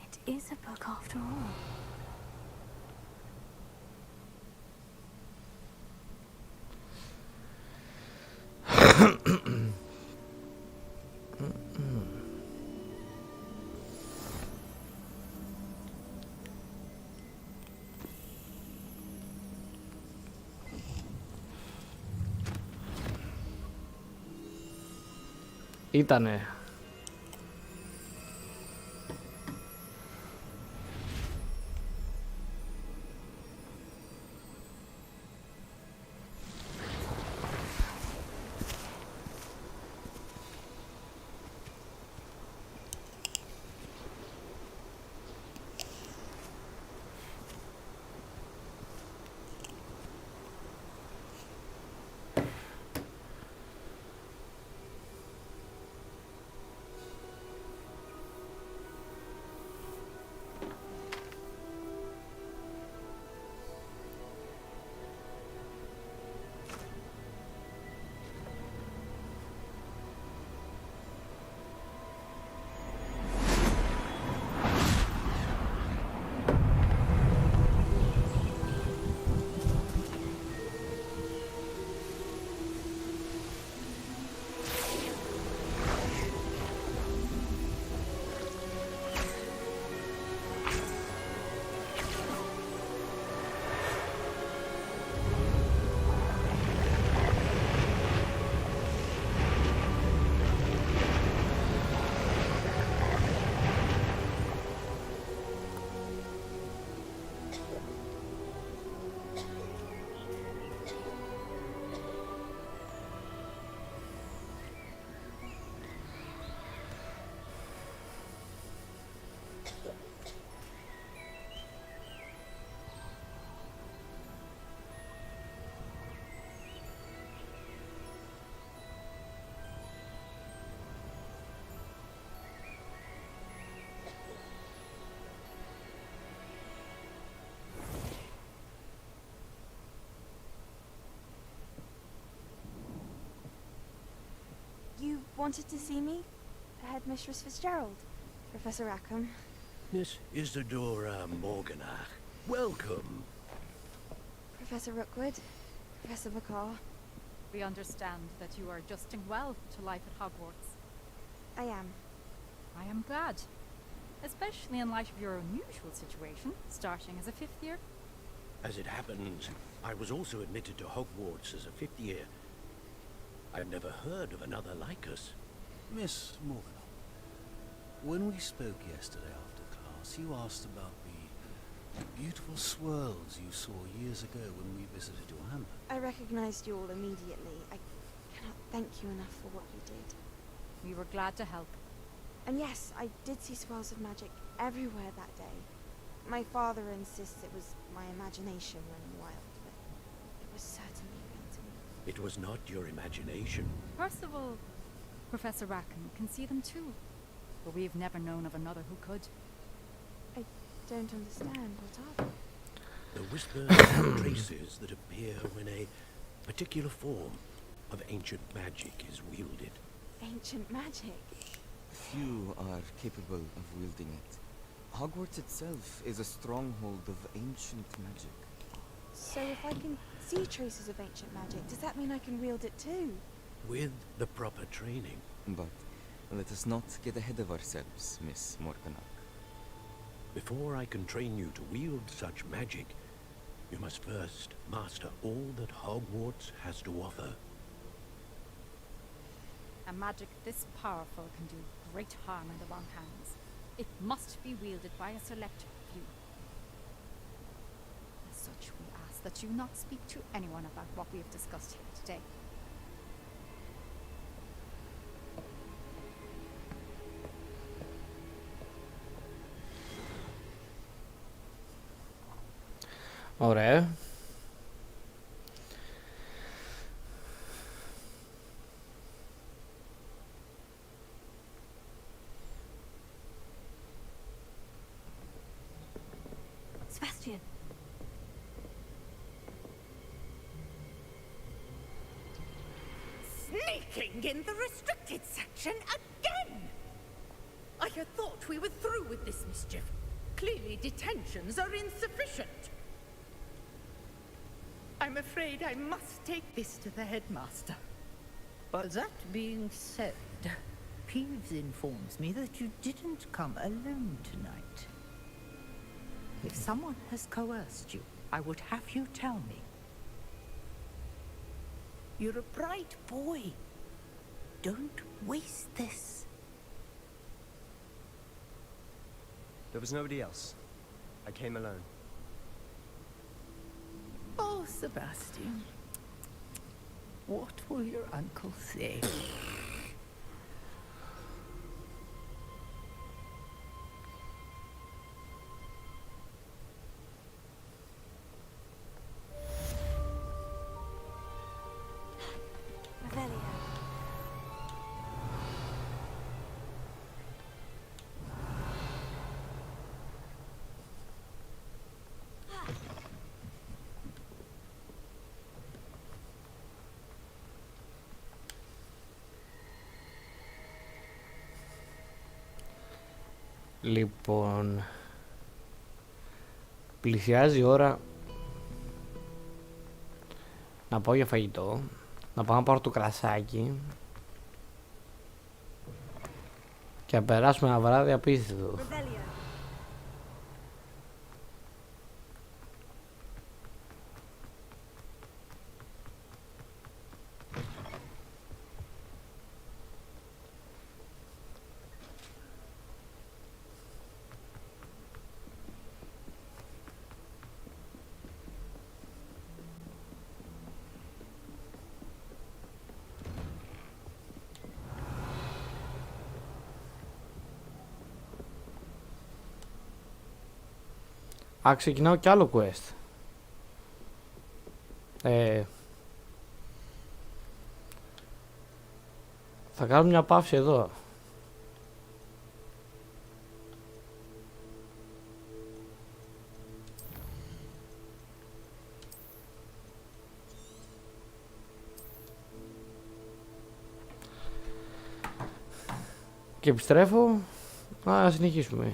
It is a book after all. Ήτανε. wanted to see me? Headmistress Fitzgerald. Professor Rackham. Miss Isadora Morganach, welcome. Professor Rookwood. Professor Bakar. We understand that you are adjusting well to life at Hogwarts. I am. I am glad. Especially in light of your unusual situation, starting as a 5th year. As it happens, I was also admitted to Hogwarts as a 5th year. I've never heard of another like us. Miss Morgan, when we spoke yesterday after class, you asked about the beautiful swirls you saw years ago when we visited your hamlet. I recognized you all immediately. I cannot thank you enough for what you did. We were glad to help. And yes, I did see swirls of magic everywhere that day. My father insists it was my imagination running wild, but it was certainly real to me. It was not your imagination. Percival, Professor Rackham can see them too. But we've never known of another who could. I don't understand. What are they? The whispers and traces that appear when a particular form of ancient magic is wielded. Ancient magic? Few are capable of wielding it. Hogwarts itself is a stronghold of ancient magic. So if I can see traces of ancient magic, does that mean I can wield it too? With the proper training. But let us not get ahead of ourselves, Miss Morganach. Before I can train you to wield such magic, you must first master all that Hogwarts has to offer. A magic this powerful can do great harm in the wrong hands. It must be wielded by a select few. As such, we ask that you not speak to anyone about what we have discussed here today. Ωραία. Sebastian. Sneaking in the restricted section again! I had thought we were through with this mischief. Clearly detentions are insufficient. I'm afraid I must take this to the headmaster. But that being said, Peeves informs me that you didn't come alone tonight. If someone has coerced you, I would have you tell me. You're a bright boy. Don't waste this. There was nobody else. I came alone. Oh, Sebastian. What will your uncle say? Λοιπόν, πλησιάζει η ώρα να πάω για φαγητό, να πάω να πάρω το κρασάκι και να περάσουμε ένα βράδυ απίστευτο. Α, ξεκινάω κι άλλο quest. Θα κάνω μια παύση εδώ. Και επιστρέφω. Να συνεχίσουμε.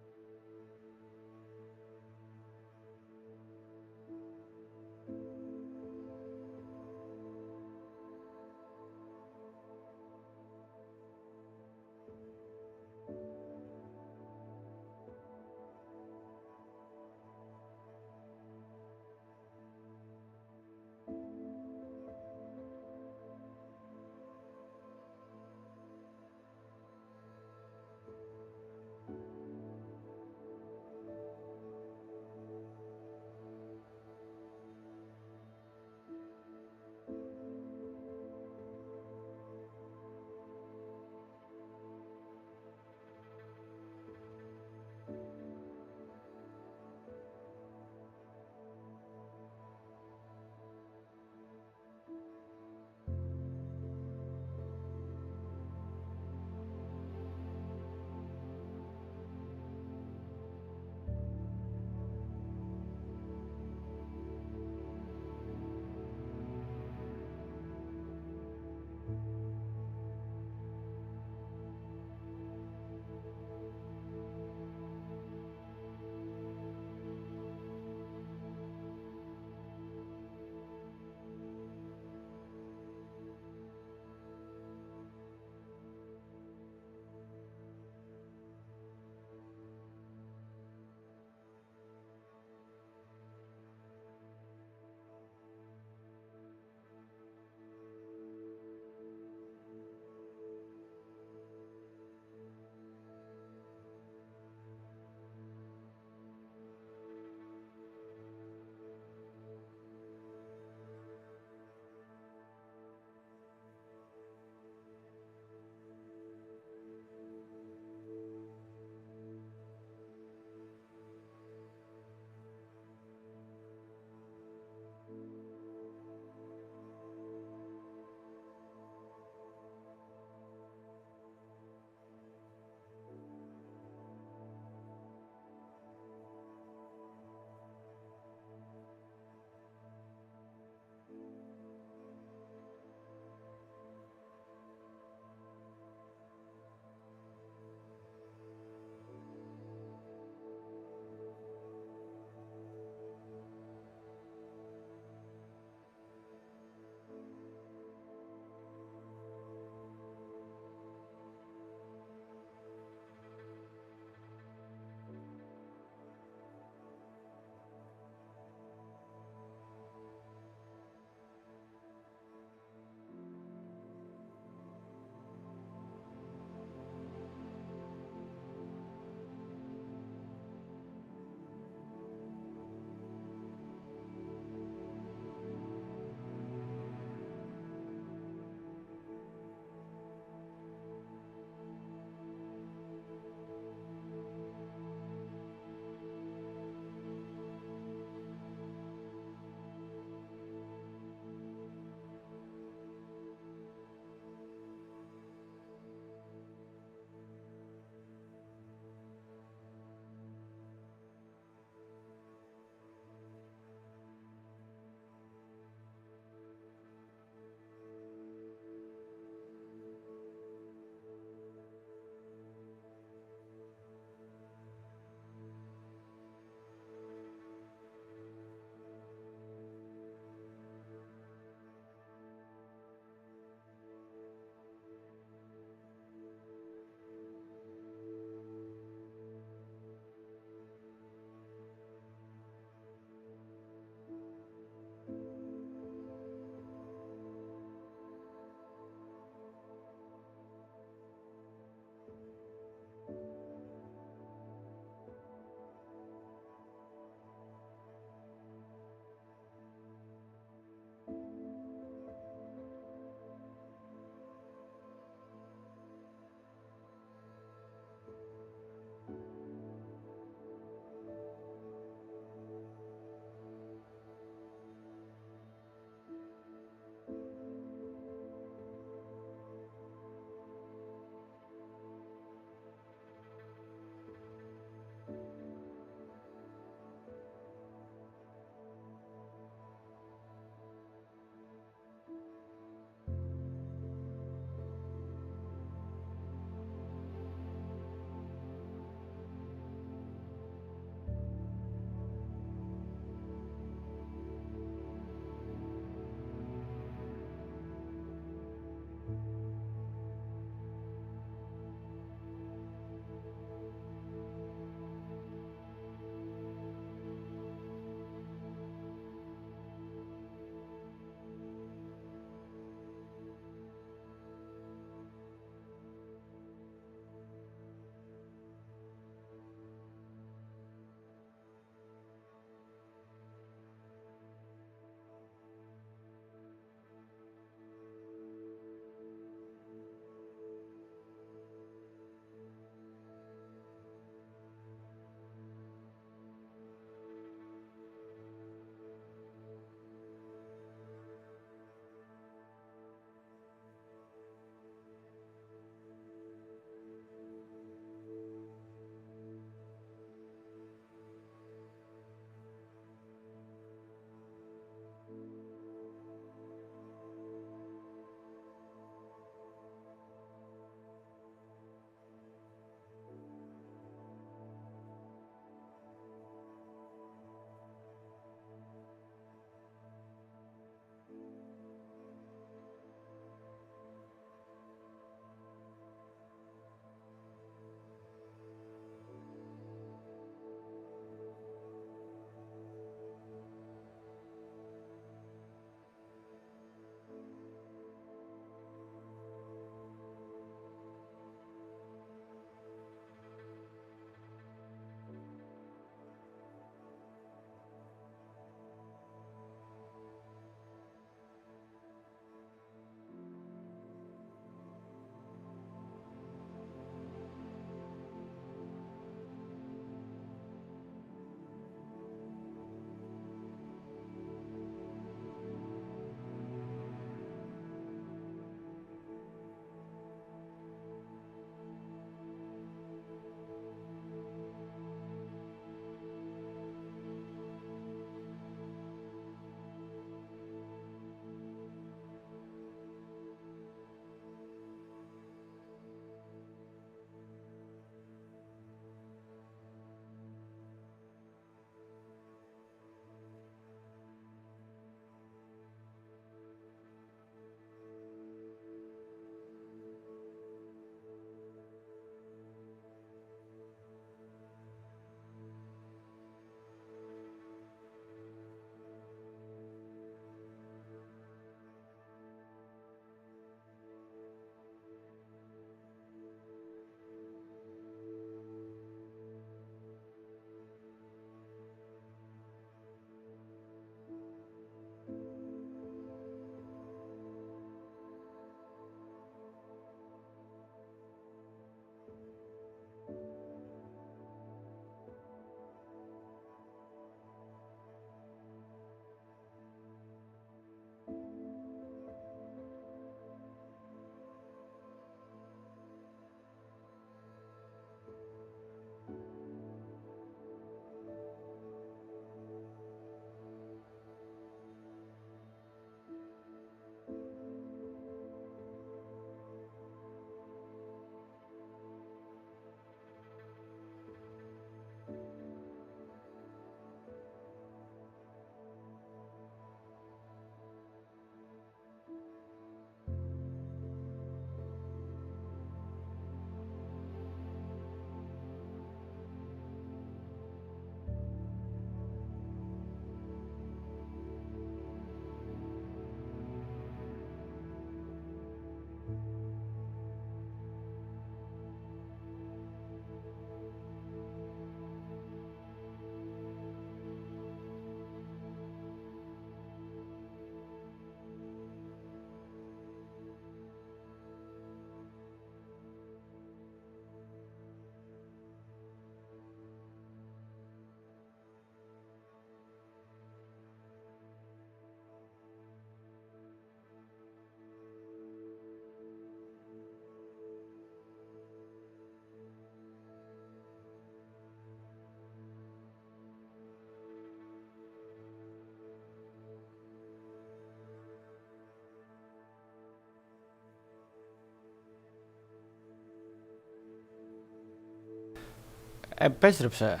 Επέστρεψε.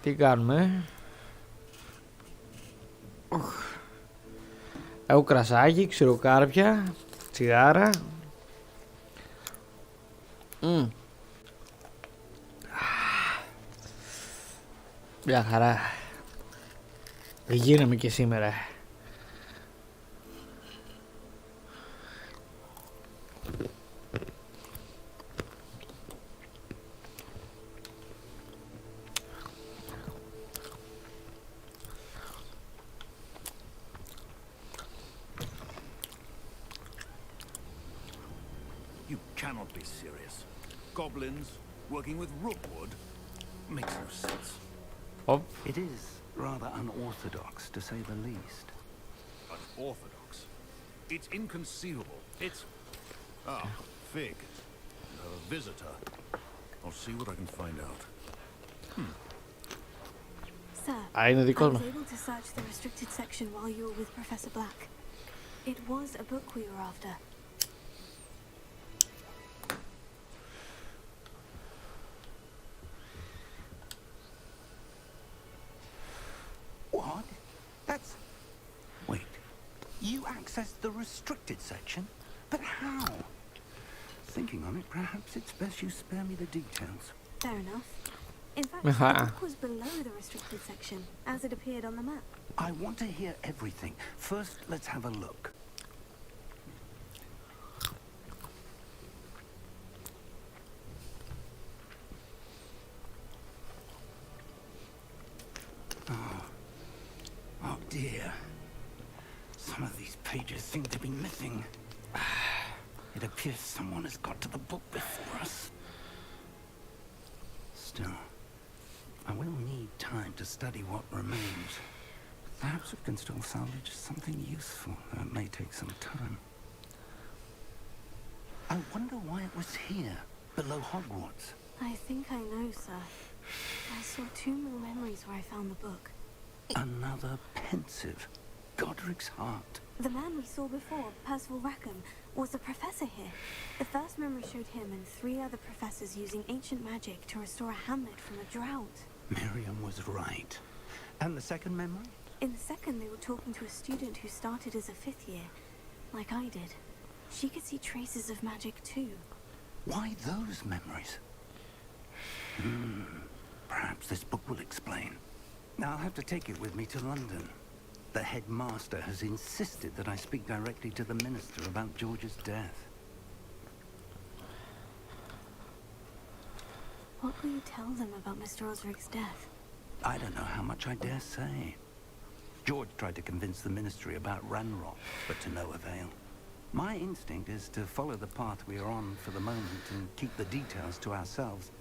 Τι κάνουμε? Έχω κρασάκι, ξηροκάρπια, τσιγάρα. Μια χαρά. Γίναμε και σήμερα. You cannot be serious. Goblins working with rookwood makes no sense. It is rather unorthodox, to say the least. Unorthodox? It's inconceivable. It's... Ah, Fig. You have a visitor. I'll see what I can find out. Sir, I was able to search the restricted section while you were with Professor Black. It was a book we were after. What? That's... Wait. You accessed the restricted section? But how? Thinking on it, perhaps it's best you spare me the details. Fair enough. In fact, the book was below the restricted section, as it appeared on the map. I want to hear everything. First, let's have a look. Oh dear. Some of these pages seem to be missing. It appears someone has got to the book before us. Still, I will need time to study what remains. Perhaps we can still salvage something useful, though it may take some time. I wonder why it was here, below Hogwarts. I think I know, sir. I saw 2 more memories where I found the book. Another pensive. Godric's heart. The man we saw before, Percival Rackham, was a professor here. The first memory showed him and 3 other professors using ancient magic to restore a hamlet from a drought. Miriam was right. And the second memory? In the second, they were talking to a student who started as a 5th year, like I did. She could see traces of magic too. Why those memories? Perhaps this book will explain. I'll have to take it with me to London. The headmaster has insisted that I speak directly to the minister about George's death. What will you tell them about Mr. Osric's death? I don't know how much I dare say. George tried to convince the ministry about Ranrock, but to no avail. My instinct is to follow the path we are on for the moment and keep the details to ourselves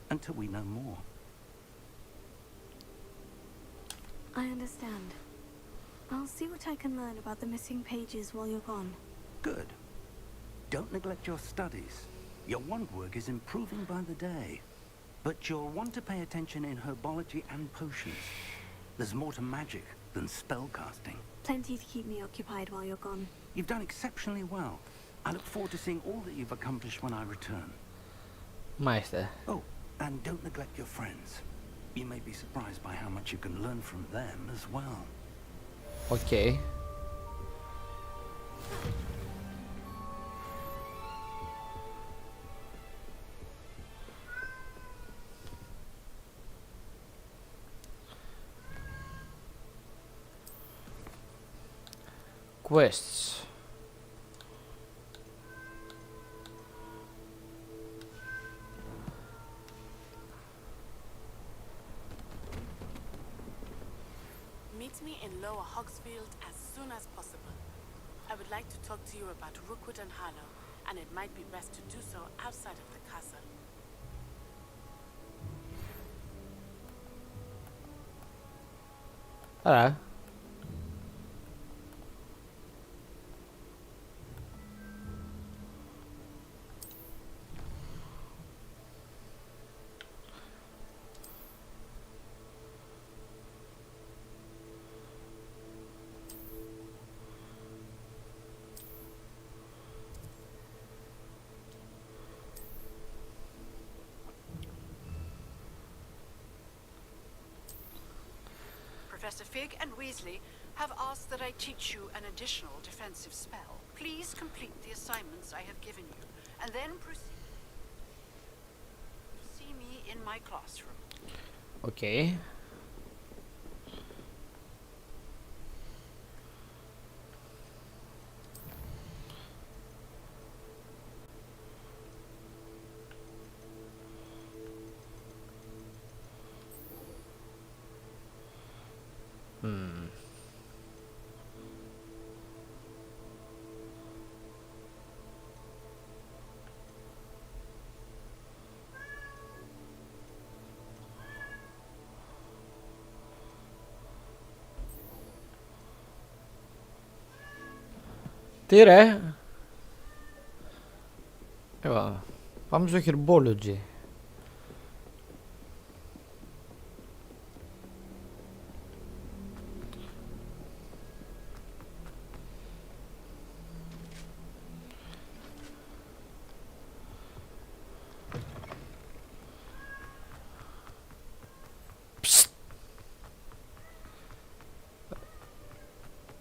until we know more. I understand. I'll see what I can learn about the missing pages while you're gone. Good. Don't neglect your studies. Your wand work is improving by the day. But you'll want to pay attention in herbology and potions. There's more to magic than spellcasting. Plenty to keep me occupied while you're gone. You've done exceptionally well. I look forward to seeing all that you've accomplished when I return. Μάλιστα. Oh, and don't neglect your friends. You may be surprised by how much you can learn from them as well. Okay. Quests. Meet me in Lower Hogsfield as soon as possible. I would like to talk to you about Rookwood and Harlow, and it might be best to do so outside of the castle. Alright. Professor Fig and Weasley have asked that I teach you an additional defensive spell. Please complete the assignments I have given you, and then proceed to see me in my classroom. Okay. Τι ρε. Πάμε στο Herbology.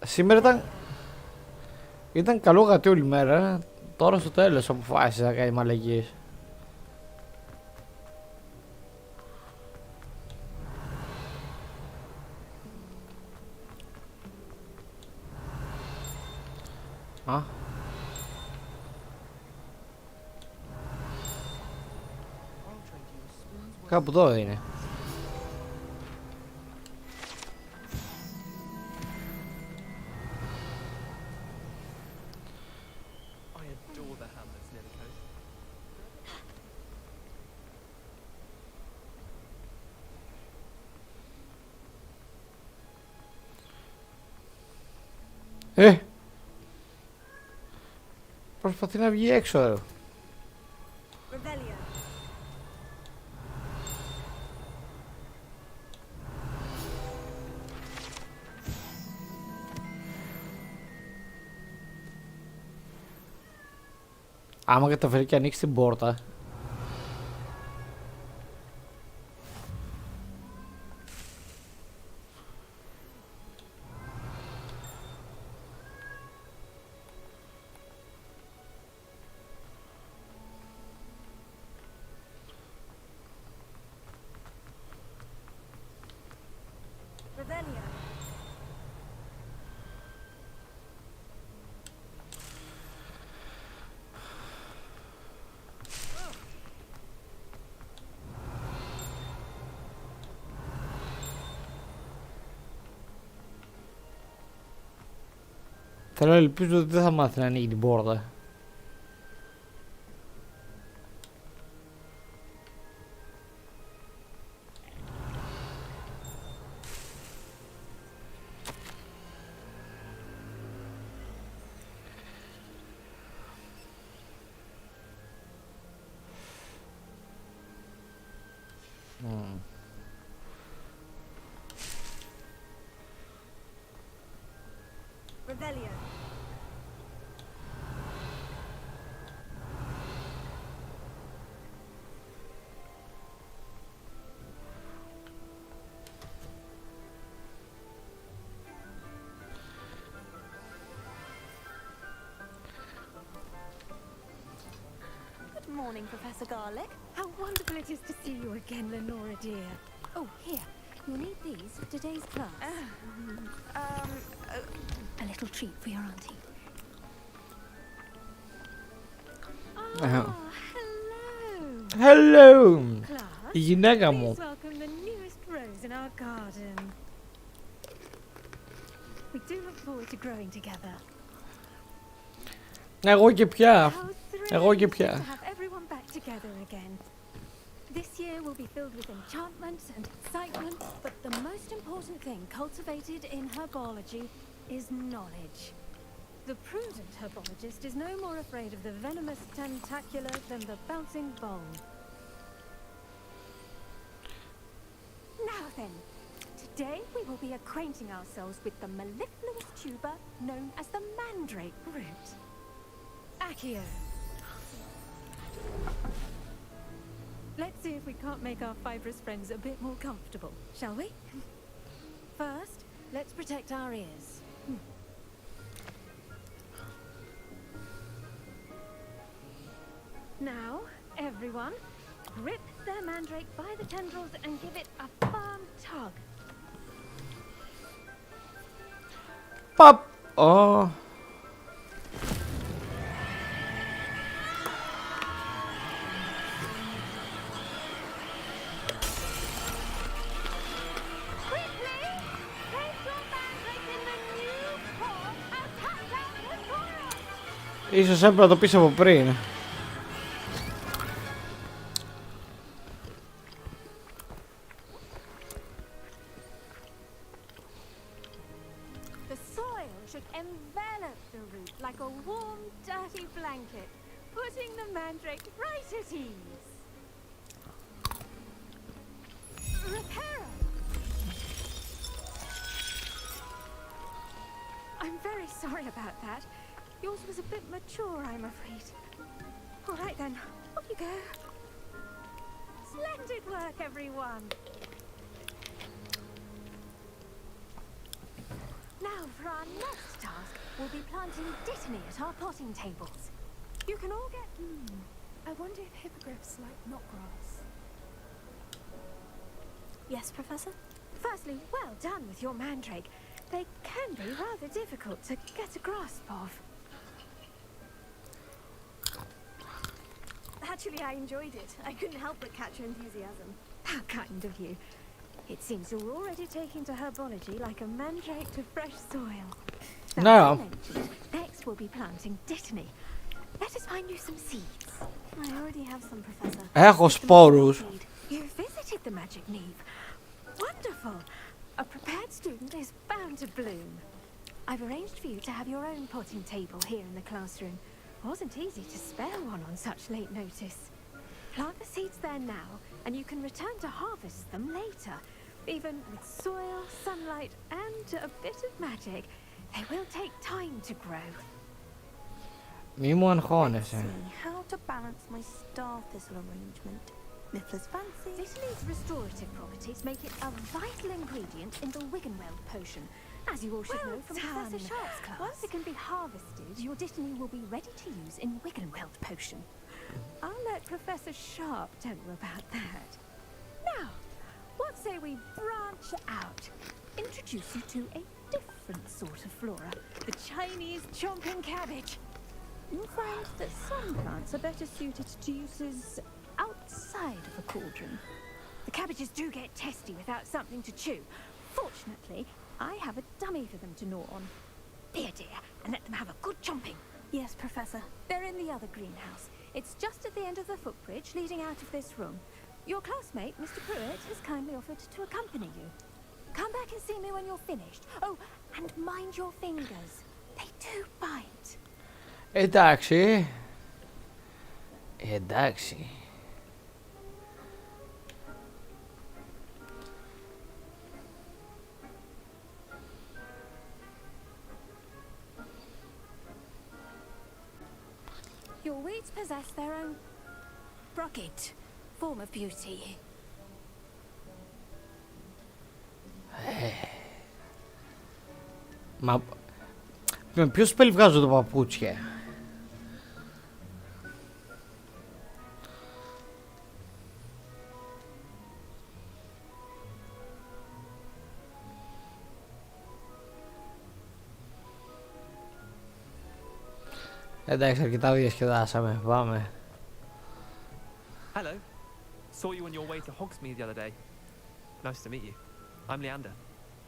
Σήμερα ήταν καλό γατί όλη μέρα. Τώρα στο τέλος αποφάσισε να κάνει μαλακίες. Α. Κάπου εδώ είναι. Προσπαθεί να βγει έξω. Άμα καταφέρει και ανοίξει την πόρτα. Θέλω να ελπίζω ότι δεν θα μάθει να ανοίγει την πόρτα. Morning, Professor Garlic. How wonderful it is to see you again, Lenora dear. Oh, here. You'll need these for today's class. A little treat for your auntie. Oh, Hello. Class, Η γυναίκα μου. please welcome the newest rose in our garden. We do look forward to growing together. Εγώ και πια. Εγώ και πια. To have everyone back together again. This year will be filled with enchantment and excitement, but the most important thing cultivated in herbology is knowledge. The prudent herbologist is no more afraid of the venomous tentacular than the bouncing bowl. Now then, today we will be acquainting ourselves with the mellifluous tuber known as the mandrake root. Accio. Let's see if we can't make our fibrous friends a bit more comfortable, shall we? First, Let's protect our ears. Now, everyone, grip their mandrake by the tendrils and give it a firm tug. Pop! Oh. Ίσως έπρεπε να το πεις από πριν. The soil should envelop the root like a warm, dirty blanket, putting the mandrake right at ease. Reparo! I'm very sorry about that. Yours was a bit mature, I'm afraid. All right then, off you go. Splendid work, everyone. Now for our next task, we'll be planting dittany at our potting tables. You can all get... I wonder if hippogriffs like knotgrass. Yes, Professor? Firstly, well done with your mandrake. They can be rather difficult to get a grasp of. Actually, I enjoyed it. I couldn't help but catch your enthusiasm. How kind of you. It seems you're already taking to herbology like a mandrake to fresh soil. No. Next we'll be planting dittany. Let us find you some seeds. I already have some, Professor. Έχω σπόρους. You visited the magic neve. Wonderful. A prepared student is bound to bloom. I've arranged for you to have your own potting table here in the classroom. Wasn't easy to spare one on such late notice. Plant the seeds there now, and you can return to harvest them later. Even with soil, sunlight, and a bit of magic, they will take time to grow. Μη μου αγχώνεσαι. How to balance my star thistle arrangement. Mifflin's fancy. Dittany's restorative properties make it a vital ingredient in the Wiggenweld potion, as you all should know from Professor Sharp's class. Once it can be harvested, your dittany will be ready to use in Wiggenweld potion. I'll let Professor Sharp tell you about that. Now, what say we branch out? Introduce you to a different sort of flora, the Chinese chomping cabbage. You'll find that some plants are better suited to uses outside of a cauldron. The cabbages do get testy without something to chew. Fortunately, I have a dummy for them to gnaw on. Be a dear, and let them have a good chomping. Yes, Professor. They're in the other greenhouse. It's just at the end of the footbridge leading out of this room. Your classmate, Mr. Pruitt, has kindly offered to accompany you. Come back and see me when you're finished. Oh, and mind your fingers. They do bite. Εντάξει. Εντάξει. Your weeds possess their own rugged form of beauty. Μα... Με ποιο σπέλ βγάζω τα παπούτσια. Εντάξει, αρκετά διασκεδάσαμε. Πάμε. Hello. Saw you on your way to Hogsmeade the other day. Nice to meet you. I'm Leander.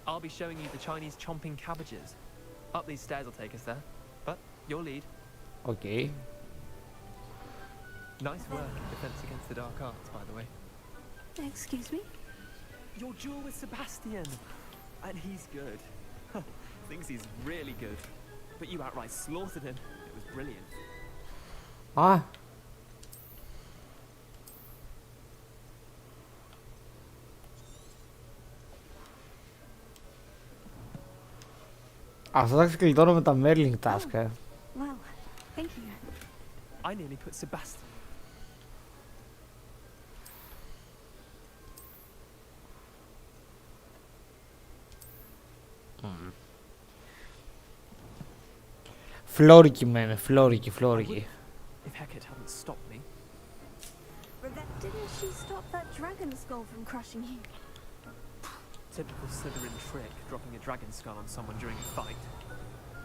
I'll be showing you the Chinese chomping cabbages. Up these stairs will take us there. But your lead. Okay. Nice work in defense against the dark arts, by the way. Excuse me? Your duel with Sebastian. And he's good. Thinks he's really good. But you outright slaughtered him. It was brilliant. Ah. Αυτά τα ξεκλειδώνω με τα Merling task. Well, thank you. I nearly put Sebastian. Φλόρικη μένε, φλόρικη. If Hecate hadn't stopped me. Didn't she stop that dragon skull from crushing you? Typical Slytherin trick, dropping a dragon skull on someone during a fight.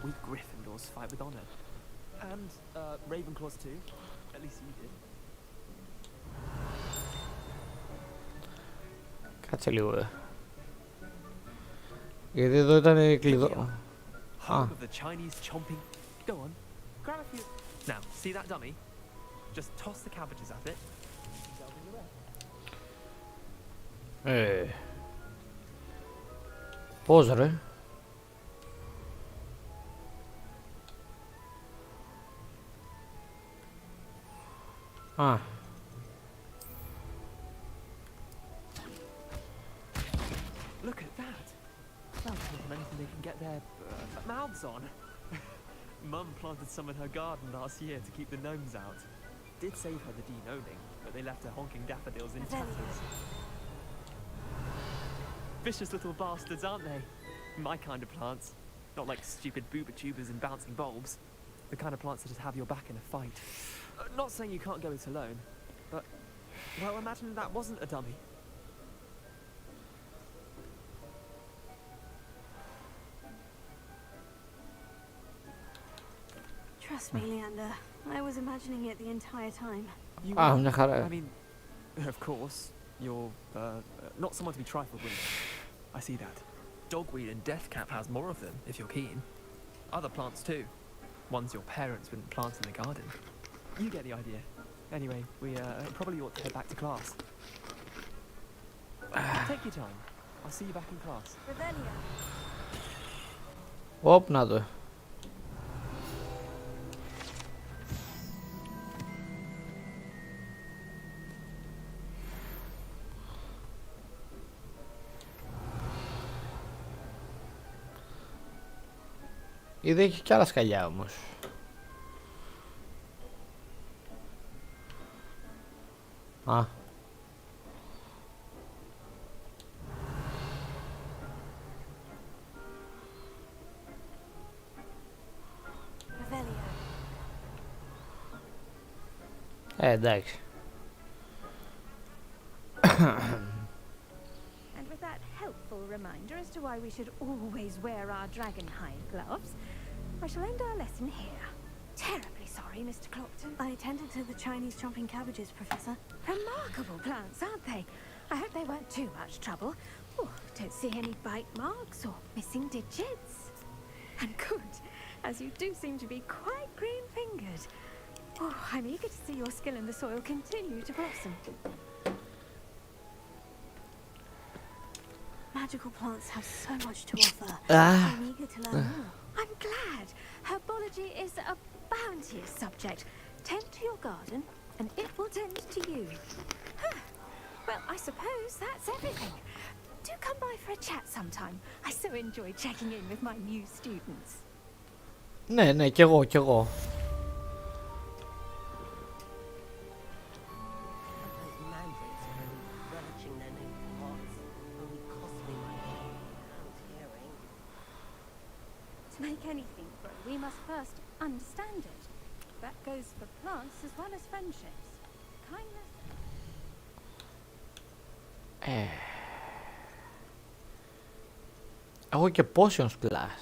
We Gryffindors fight with honor. And, Ravenclaws too. At least you did. Κάτσε λίγο. Γιατί εδώ ήταν κλειδό. Home of the Chinese chomping. Go on, grab a few. Now, see that dummy? Just toss the cabbages at it. Πώς ρε? Α. Look at that. Well, anything they can get their mouths on. Mum planted some in her garden last year to keep the gnomes out. Did save her the de-gnoming, but they left her honking daffodils in tatters. Vicious little bastards, aren't they? My kind of plants. Not like stupid booba tubers and bouncing bulbs. The kind of plants that just have your back in a fight. Not saying you can't go it alone, but, well, imagine that wasn't a dummy. Trust me, Leander. I was imagining it the entire time. You μια χαρά. I mean, of course, you're not someone to be trifled with. I see that. Dogweed and deathcap has more of them, if you're keen. Other plants too. Ones your parents wouldn't plant in the garden. You get the idea. Anyway, we probably ought to head back to class. Take your time. I'll see you back in class. Revelia. Οπ, να το. Είδε έχει κι άλλα σκαλιά όμως. Α. Εντάξει. And with that helpful reminder as to why we should always wear our dragonhide gloves, I shall end our lesson here. Terribly sorry, Mr. Clopton. I attended to the Chinese chomping cabbages, Professor. Remarkable plants, aren't they? I hope they weren't too much trouble. Oh, don't see any bite marks or missing digits. And good, as you do seem to be quite green-fingered. Oh, I'm eager to see your skill in the soil continue to blossom. Magical plants have so much to offer. Ah. I'm eager to learn more. I'm glad. Herbology is a bounteous subject. Tend to your garden, and it will tend to you. Huh. Well, I suppose that's everything. Do come by for a chat sometime. I so enjoy checking in with my new students. Ναι, ναι, κι εγώ, κι εγώ. To make anything grow, we must first understand it. That goes for plants as well as friendships. Kindness. Έχω και potions plus.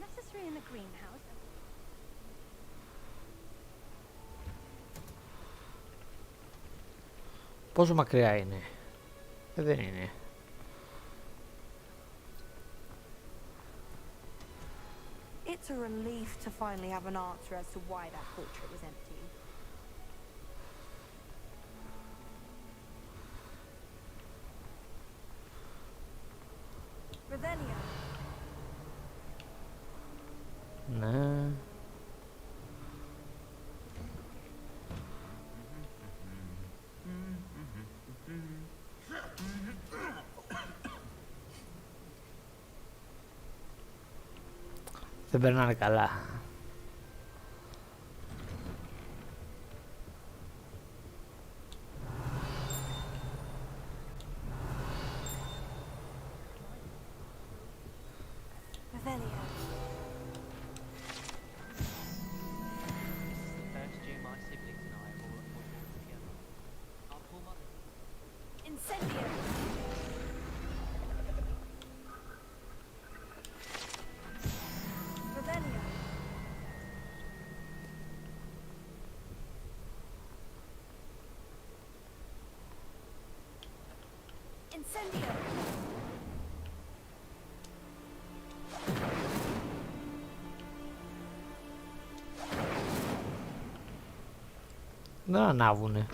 Necessary in the greenhouse. Πόσο μακριά είναι? Δεν είναι. It's a relief to finally have an answer as to why that portrait was empty. Revelia. Ναι. Δεν περνάνε καλά. Δεν ανάβουνε.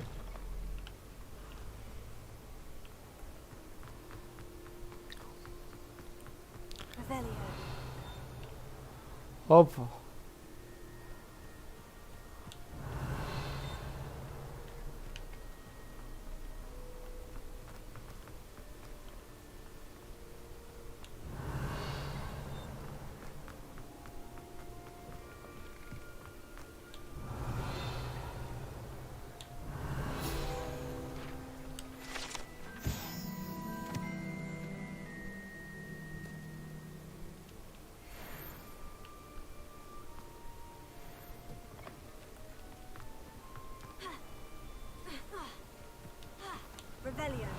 Όπα. Revelio.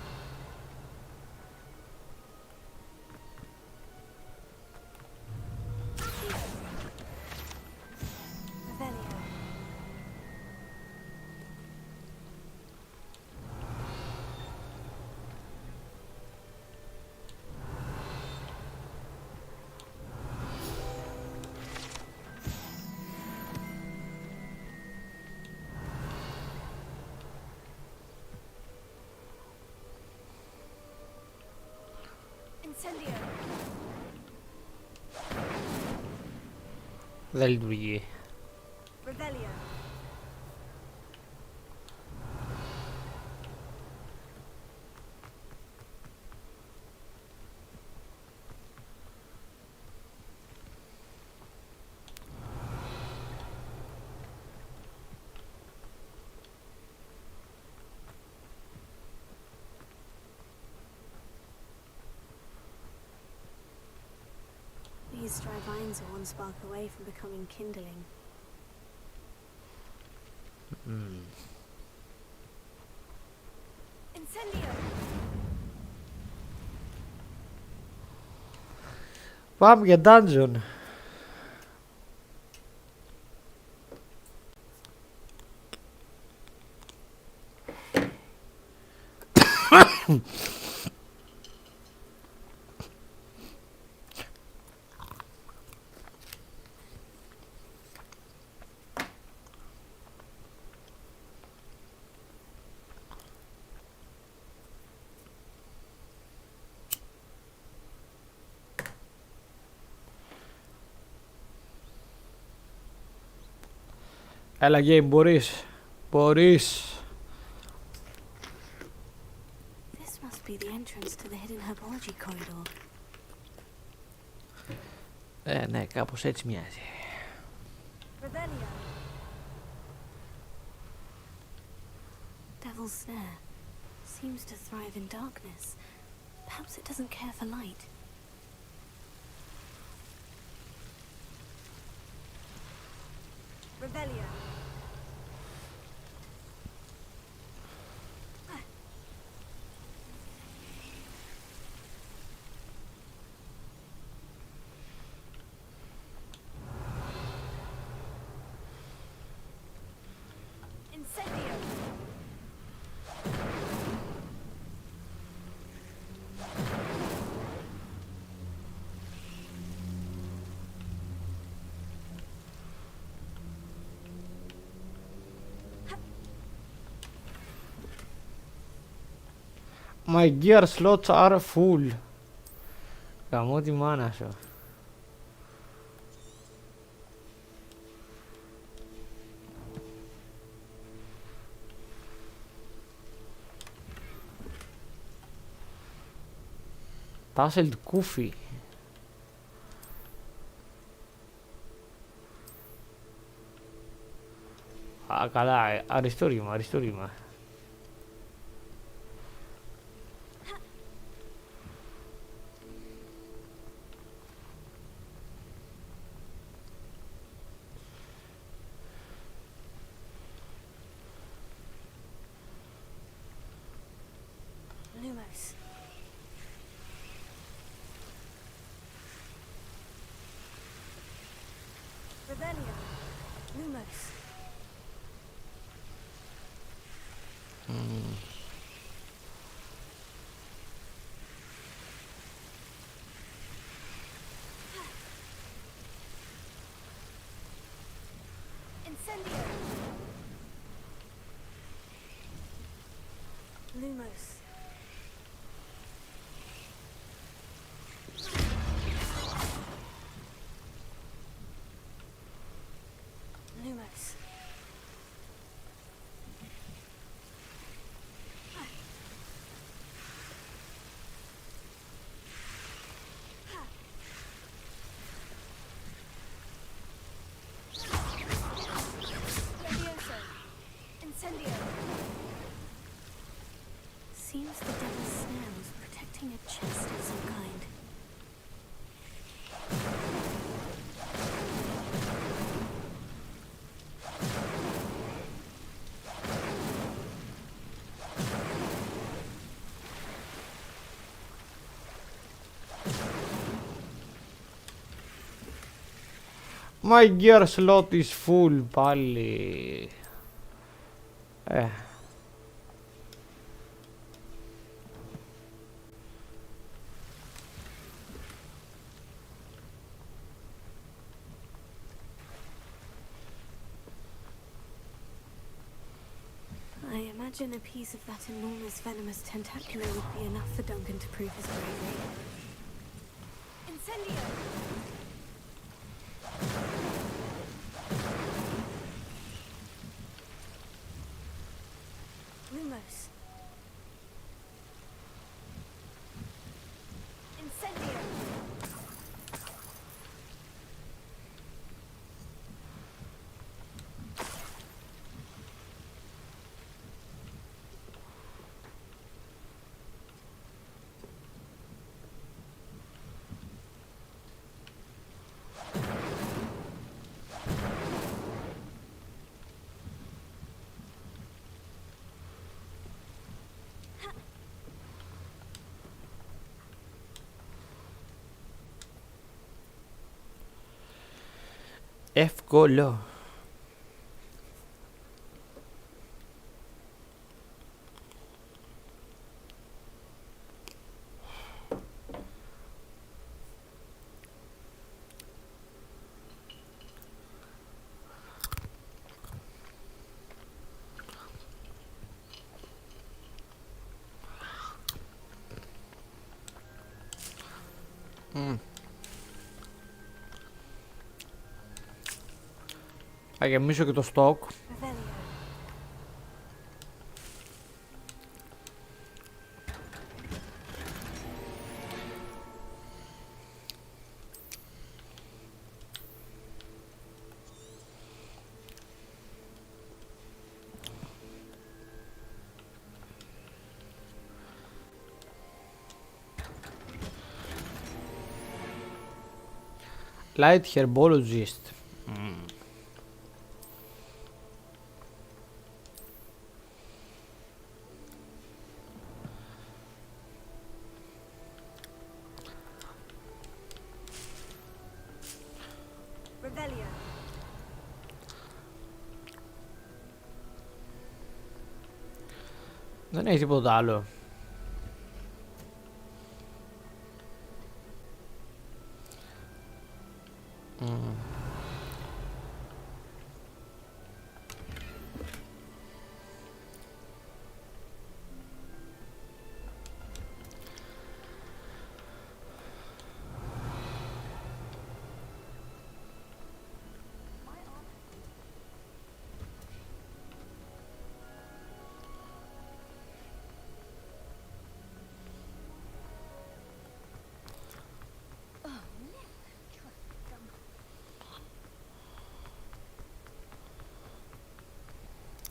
Revelio. Incendio. Δεν λειτουργεί. Revelio. These dry vines are one spark away from becoming kindling. Incendio. Πάμε για dungeon. Έλα game, μπορείς. Μπορείς. This must be the entrance to the hidden herbology corridor. Ναι, κάπως έτσι μοιάζει. Revelio. Devil's snare seems to thrive in darkness. Perhaps it doesn't care for light. Revelio. Incendio. My gear slots are full. Καμώ τη μάνα σου. Τάσελτ κούφι. Α, καλά, αριστερό ρήμα, αριστερό ρήμα. Lumos. Rebellion. Lumos. Incendio. Lumos. Lumos. Levioso. Incendio. Seems the devil's snare was protecting a chest of some kind. My gear slot is full πάλι. I imagine a piece of that enormous venomous tentacular would be enough for Duncan to prove his bravery. Incendio! Lumos. Incendio! Εύκολο. Θα γεμίσω και το στόκ. Light herbologist. Rebellion. Δεν έχει τίποτα άλλο.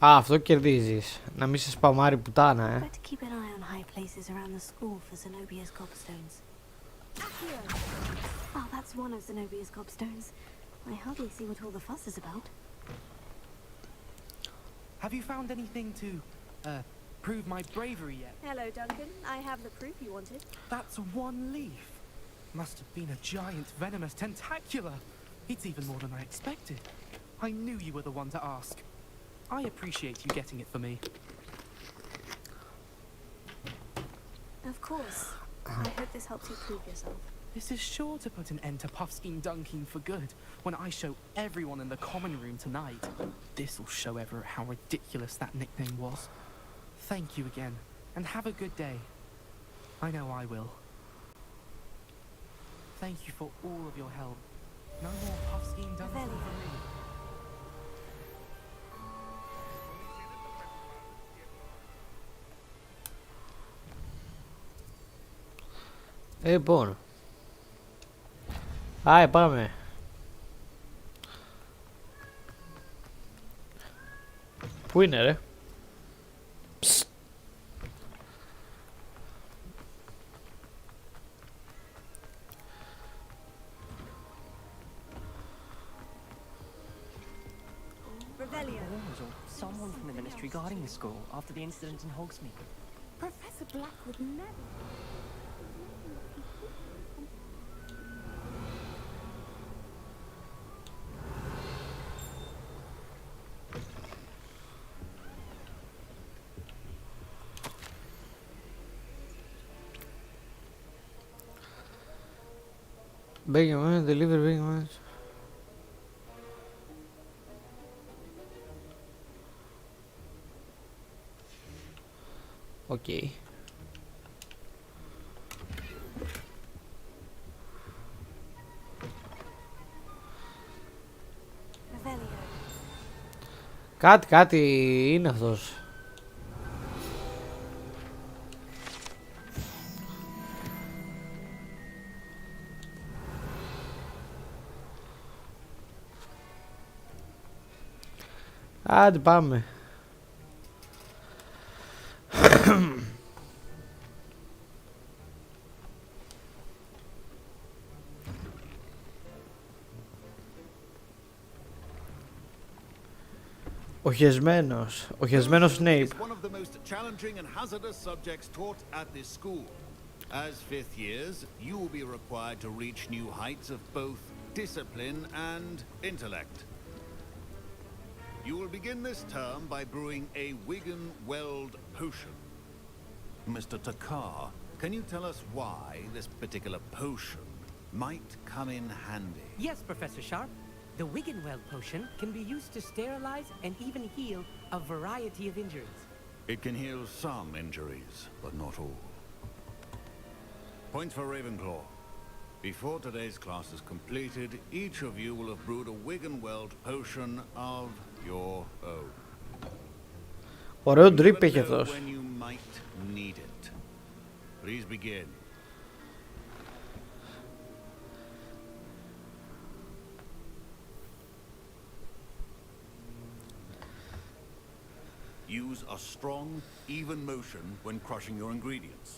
Α, αυτό κερδίζεις. Να μην σε σπαμάρει πουτάνα, Better keep an eye on high places around the school for Zenobia's gobstones. Oh, that's one of Zenobia's gobstones. I hardly see what all the fuss is about. Have you found anything to, prove my bravery yet? Hello, Duncan. I have the proof you wanted. That's one leaf. Must have been a giant venomous tentacula. It's even more than I expected. I knew you were the one to ask. I appreciate you getting it for me. Of course. I hope this helps you prove yourself. This is sure to put an end to Puffskein Dunking for good when I show everyone in the common room tonight. This'll show Everett how ridiculous that nickname was. Thank you again, and have a good day. I know I will. Thank you for all of your help. No more Puffskein Dunking for me. Λοιπόν. Άι, πάμε. Πού είναι, ρε? Ψ. Someone from the ministry guarding the school after the incident in Hogsmeade. Professor Black would never. Bacon man, deliver bacon man. Okay. Κάτι είναι αυτός. Άντε πάμε. Ο χεσμένος Snape. One of the most challenging and hazardous subjects taught at this school. As fifth years, you will be required to reach new heights of both discipline and intellect. You will begin this term by brewing a Wigan-Weld potion. Mr. Takar, can you tell us why this particular potion might come in handy? Yes, Professor Sharp. The Wigan-Weld potion can be used to sterilize and even heal a variety of injuries. It can heal some injuries, but not all. Point for Ravenclaw. Before today's class is completed, each of you will have brewed a Wigan-Weld potion of your own. Ωραίο drip έχει αυτός. When you might need it. Please begin. Use a strong, even motion when crushing your ingredients.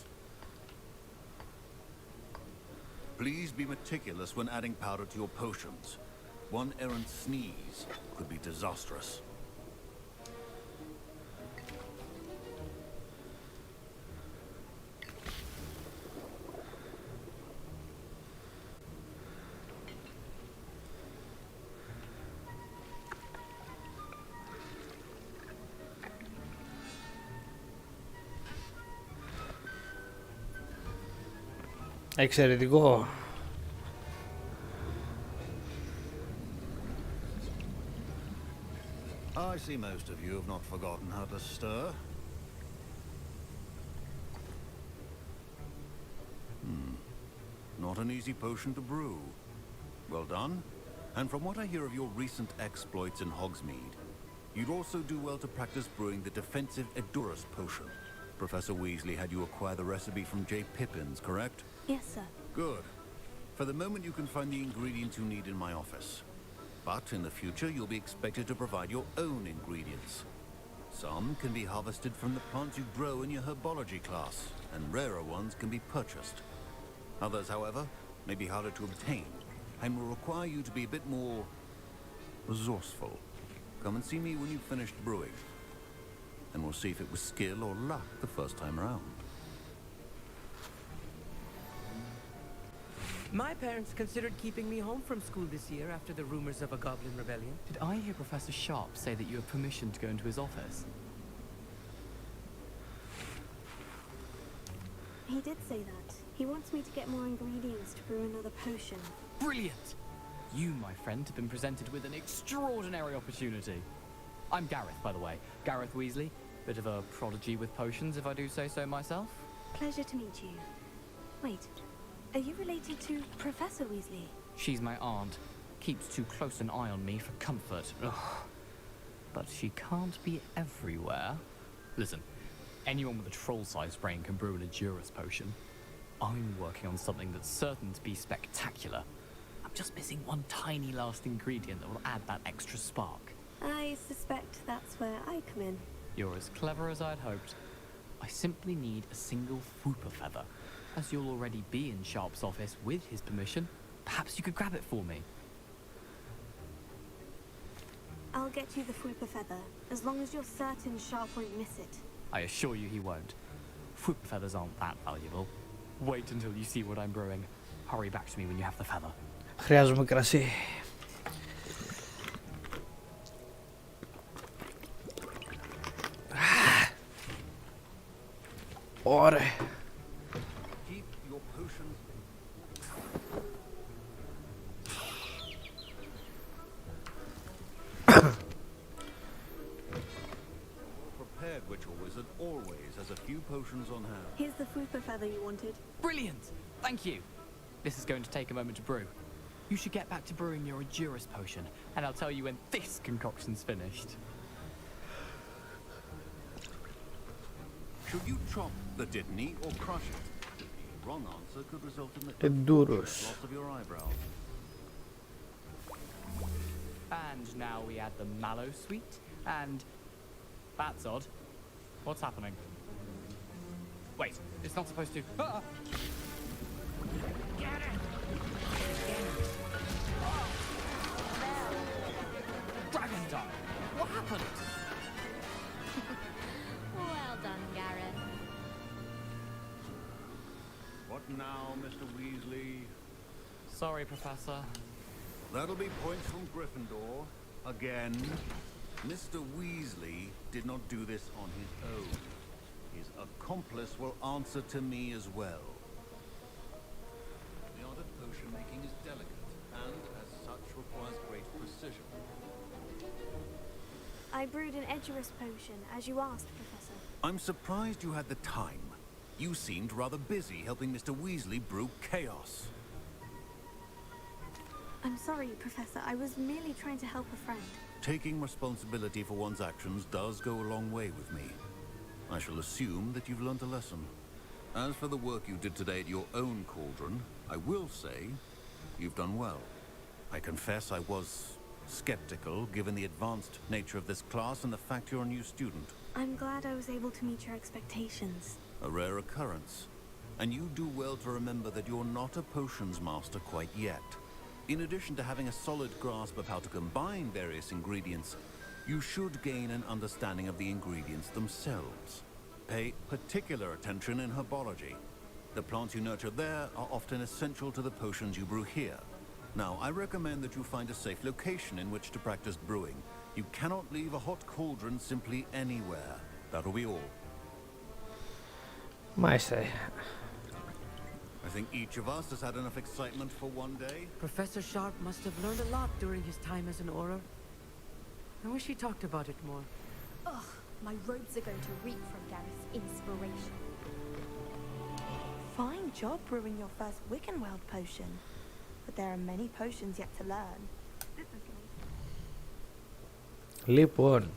Please be meticulous when adding powder to your potions. One errant sneeze could be disastrous. Εξαιρετικό. I see most of you have not forgotten how to stir. Not an easy potion to brew. Well done. And from what I hear of your recent exploits in Hogsmeade, you'd also do well to practice brewing the defensive Edurus potion. Professor Weasley had you acquire the recipe from J. Pippin's, correct? Yes, sir. Good. For the moment you can find the ingredients you need in my office. But in the future you'll be expected to provide your own ingredients. Some can be harvested from the plants you grow in your herbology class, and rarer ones can be purchased. Others, however, may be harder to obtain, and will require you to be a bit more resourceful. Come and see me when you've finished brewing, and we'll see if it was skill or luck the first time around. My parents considered keeping me home from school this year after the rumors of a goblin rebellion. Did I hear Professor Sharp say that you have permission to go into his office? He did say that. He wants me to get more ingredients to brew another potion. Brilliant! You, my friend, have been presented with an extraordinary opportunity. I'm Gareth, by the way. Gareth Weasley. Bit of a prodigy with potions, if I do say so myself. Pleasure to meet you. Wait, are you related to Professor Weasley? She's my aunt. Keeps too close an eye on me for comfort. Ugh. But she can't be everywhere. Listen, anyone with a troll-sized brain can brew an Edurus potion. I'm working on something that's certain to be spectacular. I'm just missing one tiny last ingredient that will add that extra spark. I suspect that's where I come in. You're as clever as I'd hoped. I simply need a single Fwooper feather. As you'll already be in Sharp's office with his permission, perhaps you could grab it for me. I'll get you the Fwooper feather, as long as you're certain Sharp won't miss it. I assure you he won't. Fwooper feathers aren't that valuable. Wait until you see what I'm brewing. Hurry back to me when you have the feather. Χρειάζομαι κρασί. Ωραία. Keep your potions. Prepared Witcher Wizard always has a few potions on hand. Here's the Fwooper feather you wanted. Brilliant! Thank you! This is going to take a moment to brew. You should get back to brewing your Edurus potion, and I'll tell you when this concoction's finished. Should you chop the Dittany or crush it? The wrong answer could result in the Edurus. loss of your eyebrow. And now we add the mallow sweet, and... That's odd. What's happening? Wait, it's not supposed to... Ah! Get it! Dragon Dog! What happened? Well done, Gareth. What now, Mr. Weasley? Sorry, Professor. That'll be points from Gryffindor. Again. Mr. Weasley did not do this on his own. His accomplice will answer to me as well. The art of potion making is delicate, and as such requires great precision. I brewed an Edurus potion, as you asked, Professor. I'm surprised you had the time. You seemed rather busy helping Mr. Weasley brew chaos. I'm sorry, Professor. I was merely trying to help a friend. Taking responsibility for one's actions does go a long way with me. I shall assume that you've learnt a lesson. As for the work you did today at your own cauldron, I will say you've done well. I confess I was skeptical, given the advanced nature of this class and the fact you're a new student. I'm glad I was able to meet your expectations. A rare occurrence. And you do well to remember that you're not a potions master quite yet. In addition to having a solid grasp of how to combine various ingredients, you should gain an understanding of the ingredients themselves. Pay particular attention in herbology. The plants you nurture there are often essential to the potions you brew here. Now, I recommend that you find a safe location in which to practice brewing. You cannot leave a hot cauldron simply anywhere. That'll be all. Μάλιστα. I think each of us has had enough excitement for one day. Professor Sharp must have learned a lot during his time as an Auror. I wish he talked about it more. Ugh, my robes are going to reek from Gareth's inspiration. Fine job brewing your first Wiccanworld potion. But there are many potions yet to learn. Λοιπόν.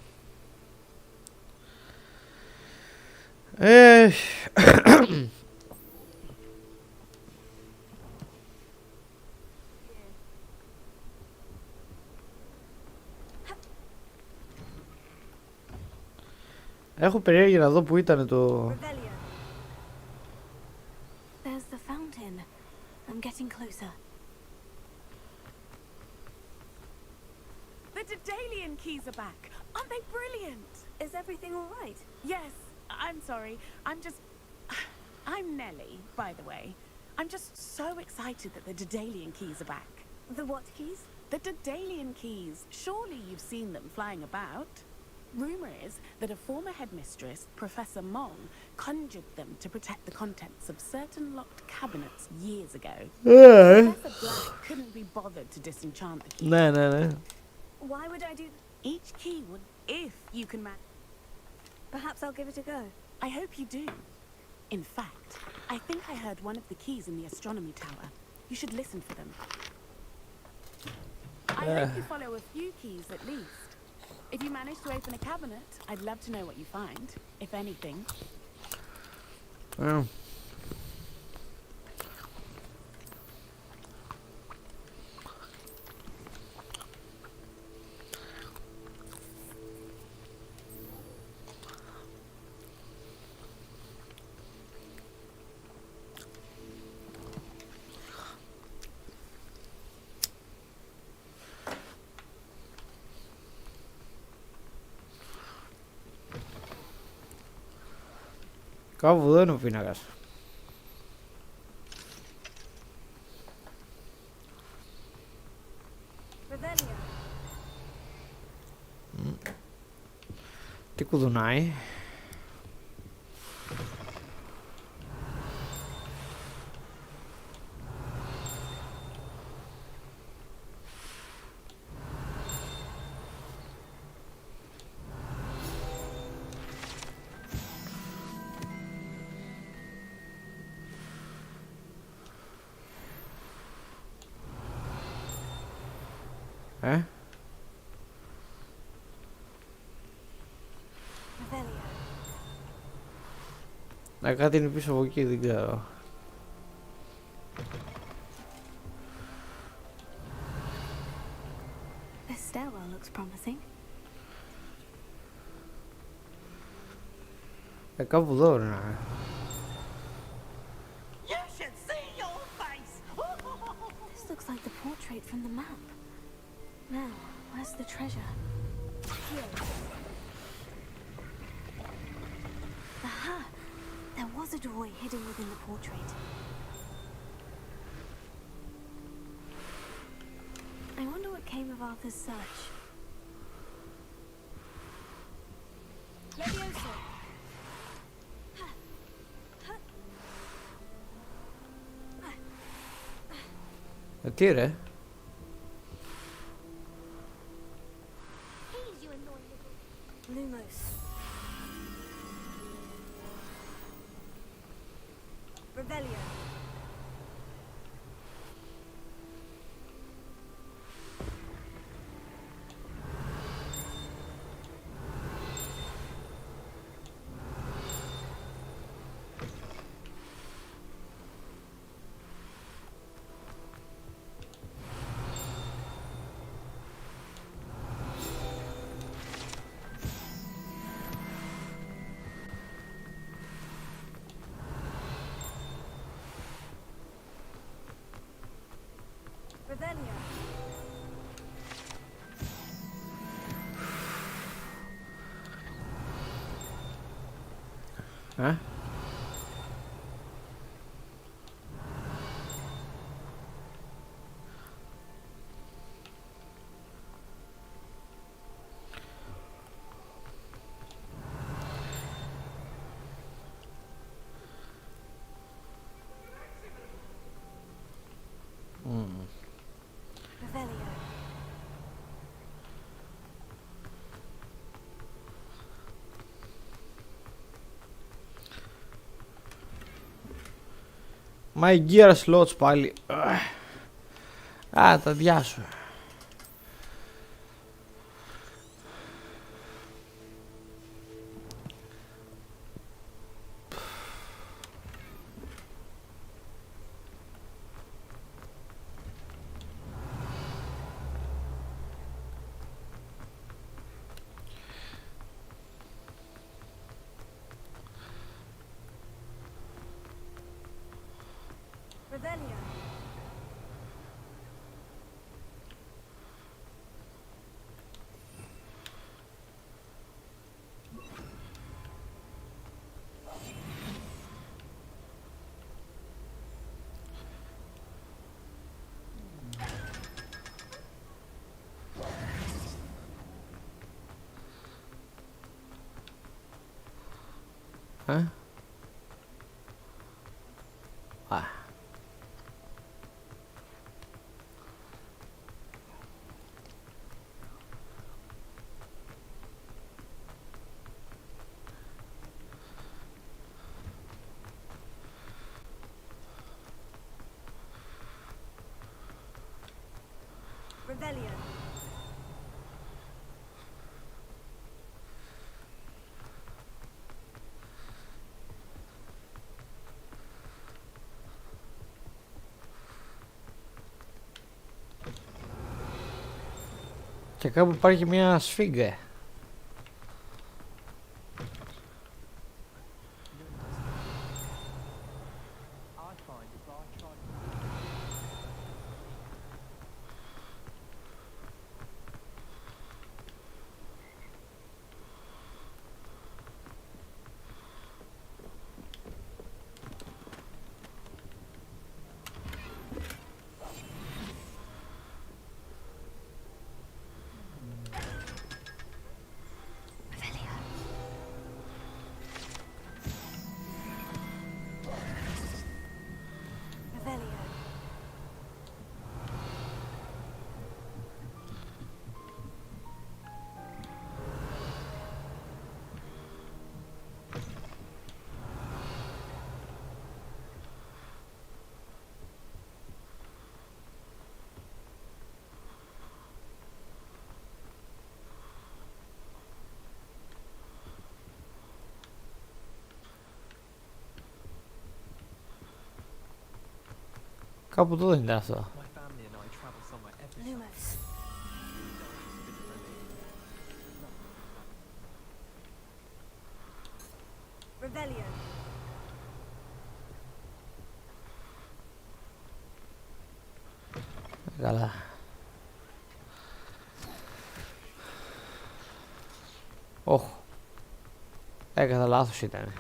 Έχω περίεργη να δω που ήταν το... Revelio. There's the fountain. I'm getting closer. The Daedalian keys are back. Aren't they brilliant? Is everything all right? Yes. I'm sorry. I'm Nellie, by the way. I'm just so excited that the Daedalian keys are back. The what keys? The Daedalian keys. Surely you've seen them flying about. Rumor is that a former headmistress, Professor Mong, conjured them to protect the contents of certain locked cabinets years ago. Professor Black couldn't be bothered to disenchant the keys. Ναι. Why would I do... Each key would, if you can manage. Perhaps I'll give it a go. I hope you do. In fact, I think I heard one of the keys in the astronomy tower. You should listen for them. I hope you follow a few keys at least. If you manage to open a cabinet, I'd love to know what you find, if anything. Κάπου εδώ είναι ο πίνακας. Τι κουδουνάει. Να κάτι είναι πίσω από εκεί, δεν ξέρω. This stairwell looks promising. Κάπου εδώ είναι. You should see your face. This looks like the portrait from the map. Now, where's the treasure? Here. Aha! There was a doorway hidden within the portrait. I wonder what came of Arthur's search. Leviosa! Τι ρε? Lumos. Revelio. Revelio. Revelio. My gear slots πάλι. Α, τα διάσου. Revelio. Revelio. Και κάπου υπάρχει μια σφίγγα. Κάπου εδώ δεν είναι αυτό. Καλά. Όχ. Έκανα λάθος ήταν.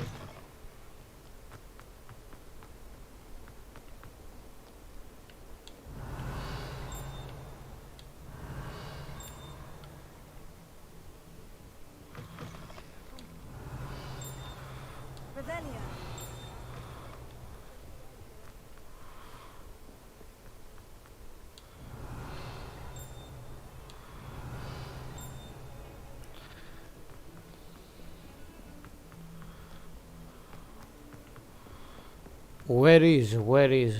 Where is? Where is?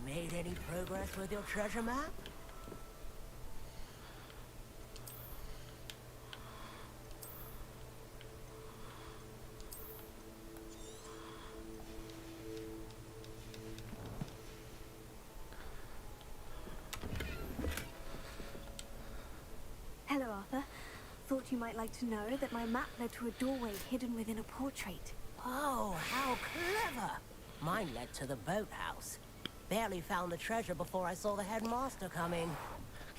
Made any progress with your treasure map? Hello, Arthur. Thought you might like to know that my map led to a doorway hidden within a portrait. Oh, how clever! Mine led to the boathouse. Barely found the treasure before I saw the headmaster coming.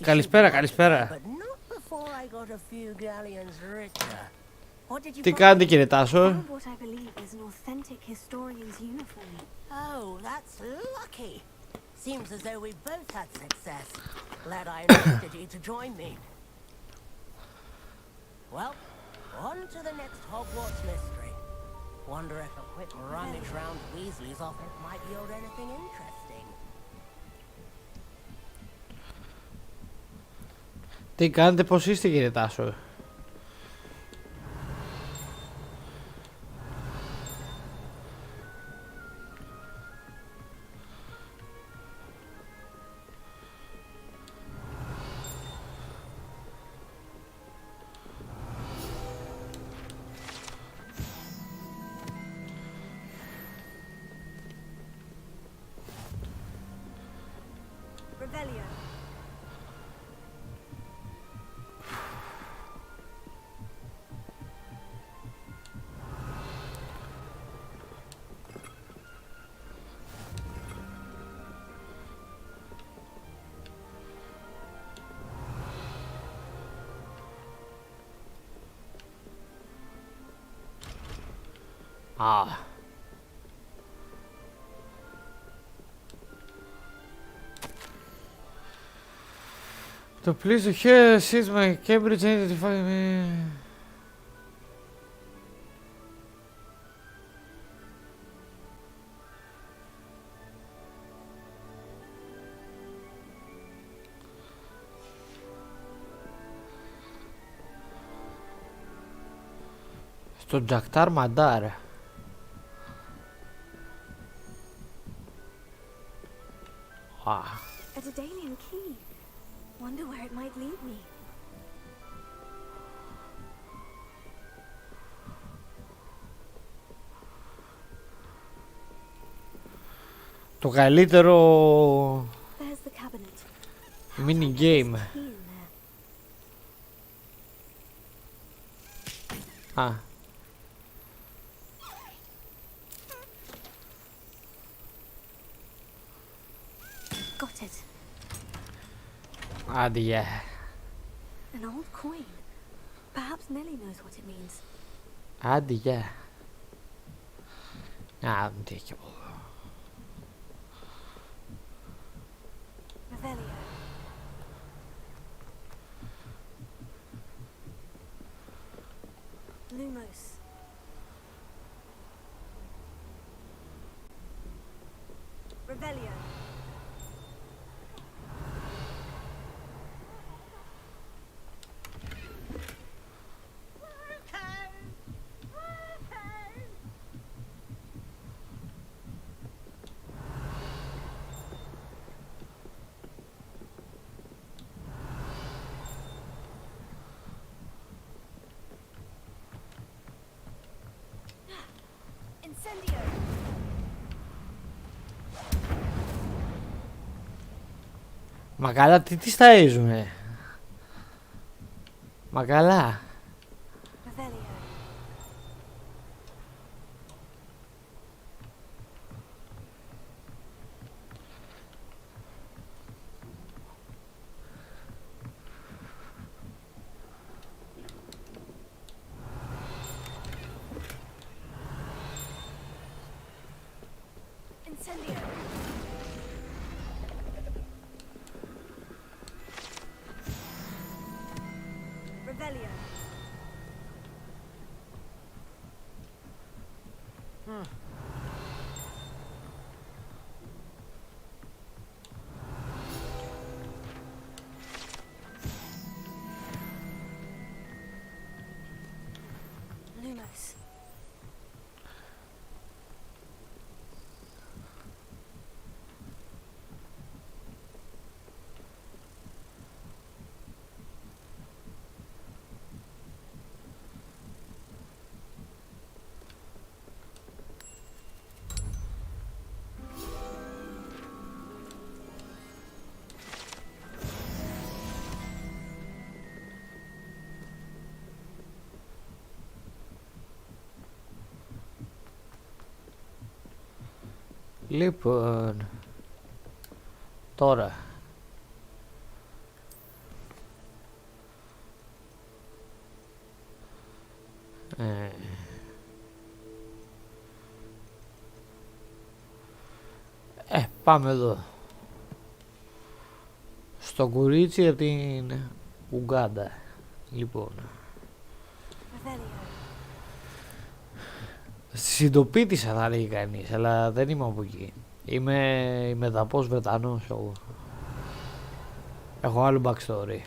Καλησπέρα, καλησπέρα. But not before I got a few galleons richer. What did you Τι find? κάνετε κύριε Τάσο? Found what I believe is an authentic historian's uniform. Oh, that's lucky. Seems as though we both had success. Glad I invited you to join me. Well, on to the next Hogwarts mystery. Wonder if a quick rummage round Weasley's office might yield anything interesting. Τι κάνετε, πώς είστε κύριε Τάσο? Α. Το please here sees my Cambridge identify me. Στο Τζακτάρ Μαντάρ. A Daedalian key. Wonder where it might lead me. Το καλύτερο There's the cabinet. mini game. Key in there. Α. Got it. Άντε γεια. An old coin. Perhaps Nellie knows what it means. Άντε γεια. Α, δεν τύχει από εδώ. Revelio. Lumos. Revelio. Incendio. Μα καλά, τι σταίζουνε. Μα καλά. Revelio. Incendio. Revelio. Lumos. Λοιπόν. Τώρα. Πάμε εδώ. Στο κορίτσι από την Ουγκάντα. Λοιπόν. Συντοπίτησα θα λέγει κανείς, αλλά δεν είμαι από εκεί. Είμαι μεταπός Βρετανός εγώ. Έχω άλλο backstory.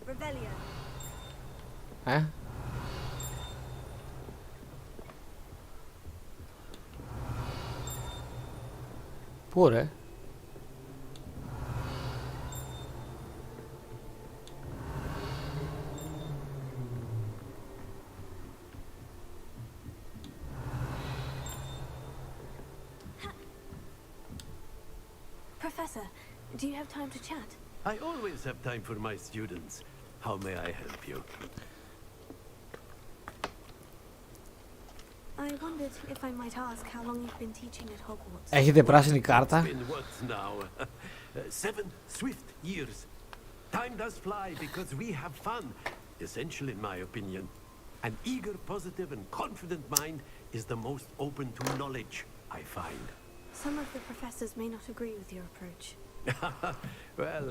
Revelio. Πού ρε? Professor, do you have time to chat? I always have time for my students. How may I help you? I wondered if I might ask how long you've been teaching at Hogwarts. Έχετε πράσινη κάρτα? It's been what now? 7 swift years. Time does fly because we have fun. Essential in my opinion. An eager, positive and confident mind is the most open to knowledge, I find. Some of the professors may not agree with your approach. Well,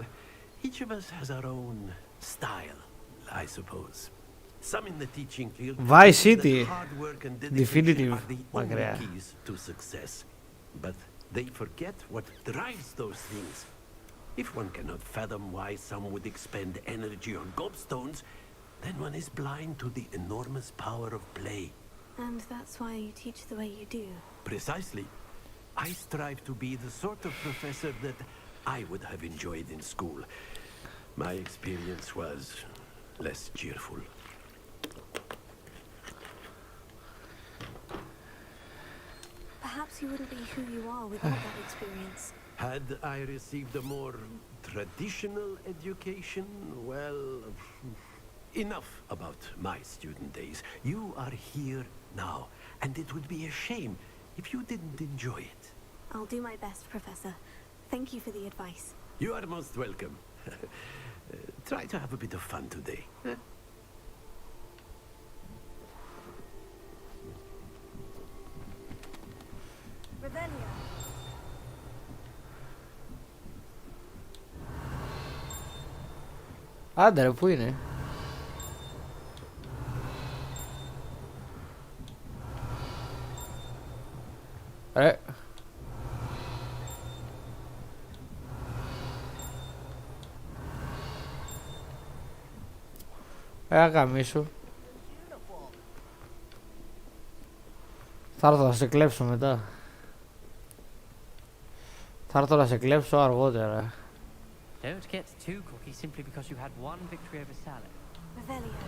each of us has our own style, I suppose. Some in the teaching field Vice believe City. that hard work and dedication Definitive. are the only keys to success. But they forget what drives those things. If one cannot fathom why some would expend energy on gobstones, then one is blind to the enormous power of play. And that's why you teach the way you do. Precisely. I strive to be the sort of professor that I would have enjoyed in school. My experience was less cheerful. Perhaps you wouldn't be who you are without that experience. Had I received a more traditional education, well, enough about my student days. You are here now, and it would be a shame if you didn't enjoy it. I'll do my best, Professor. Thank you for the advice. You are most welcome. Try to have a bit of fun today. Revelio. Άντε ρε, πού είναι? Ρε. Γαμίσου. Θα έρθω να σε κλέψω μετά. Θα έρθω να σε κλέψω αργότερα. Don't get too cocky simply because you had one victory over Salad. Revelio.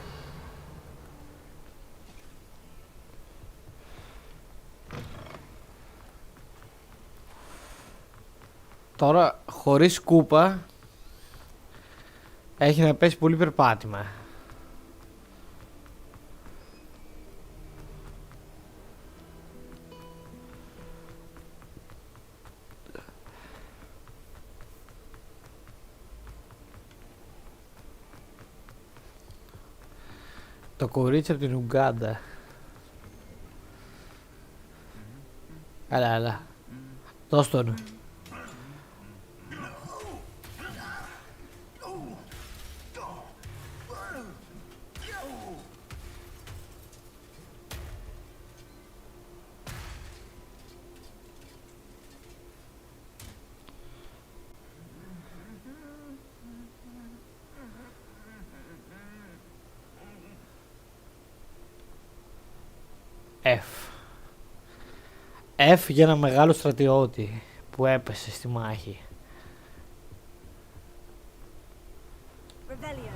Τώρα χωρίς κούπα έχει να πέσει πολύ περπάτημα. Το κορίτσι από την Ουγκάντα. Έλα. Δώσ' τον. F για ένα μεγάλο στρατιώτη που έπεσε στη μάχη. Revelio.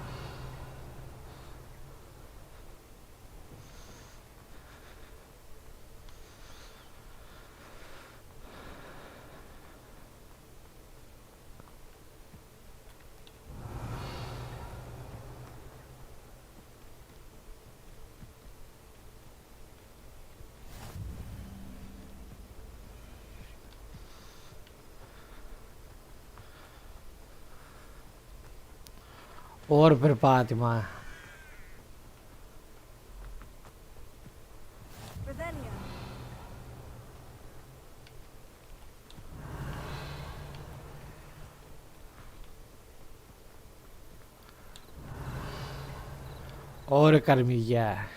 Ωραία περπάτημα. Revelio. Ωραία καρμιγιά.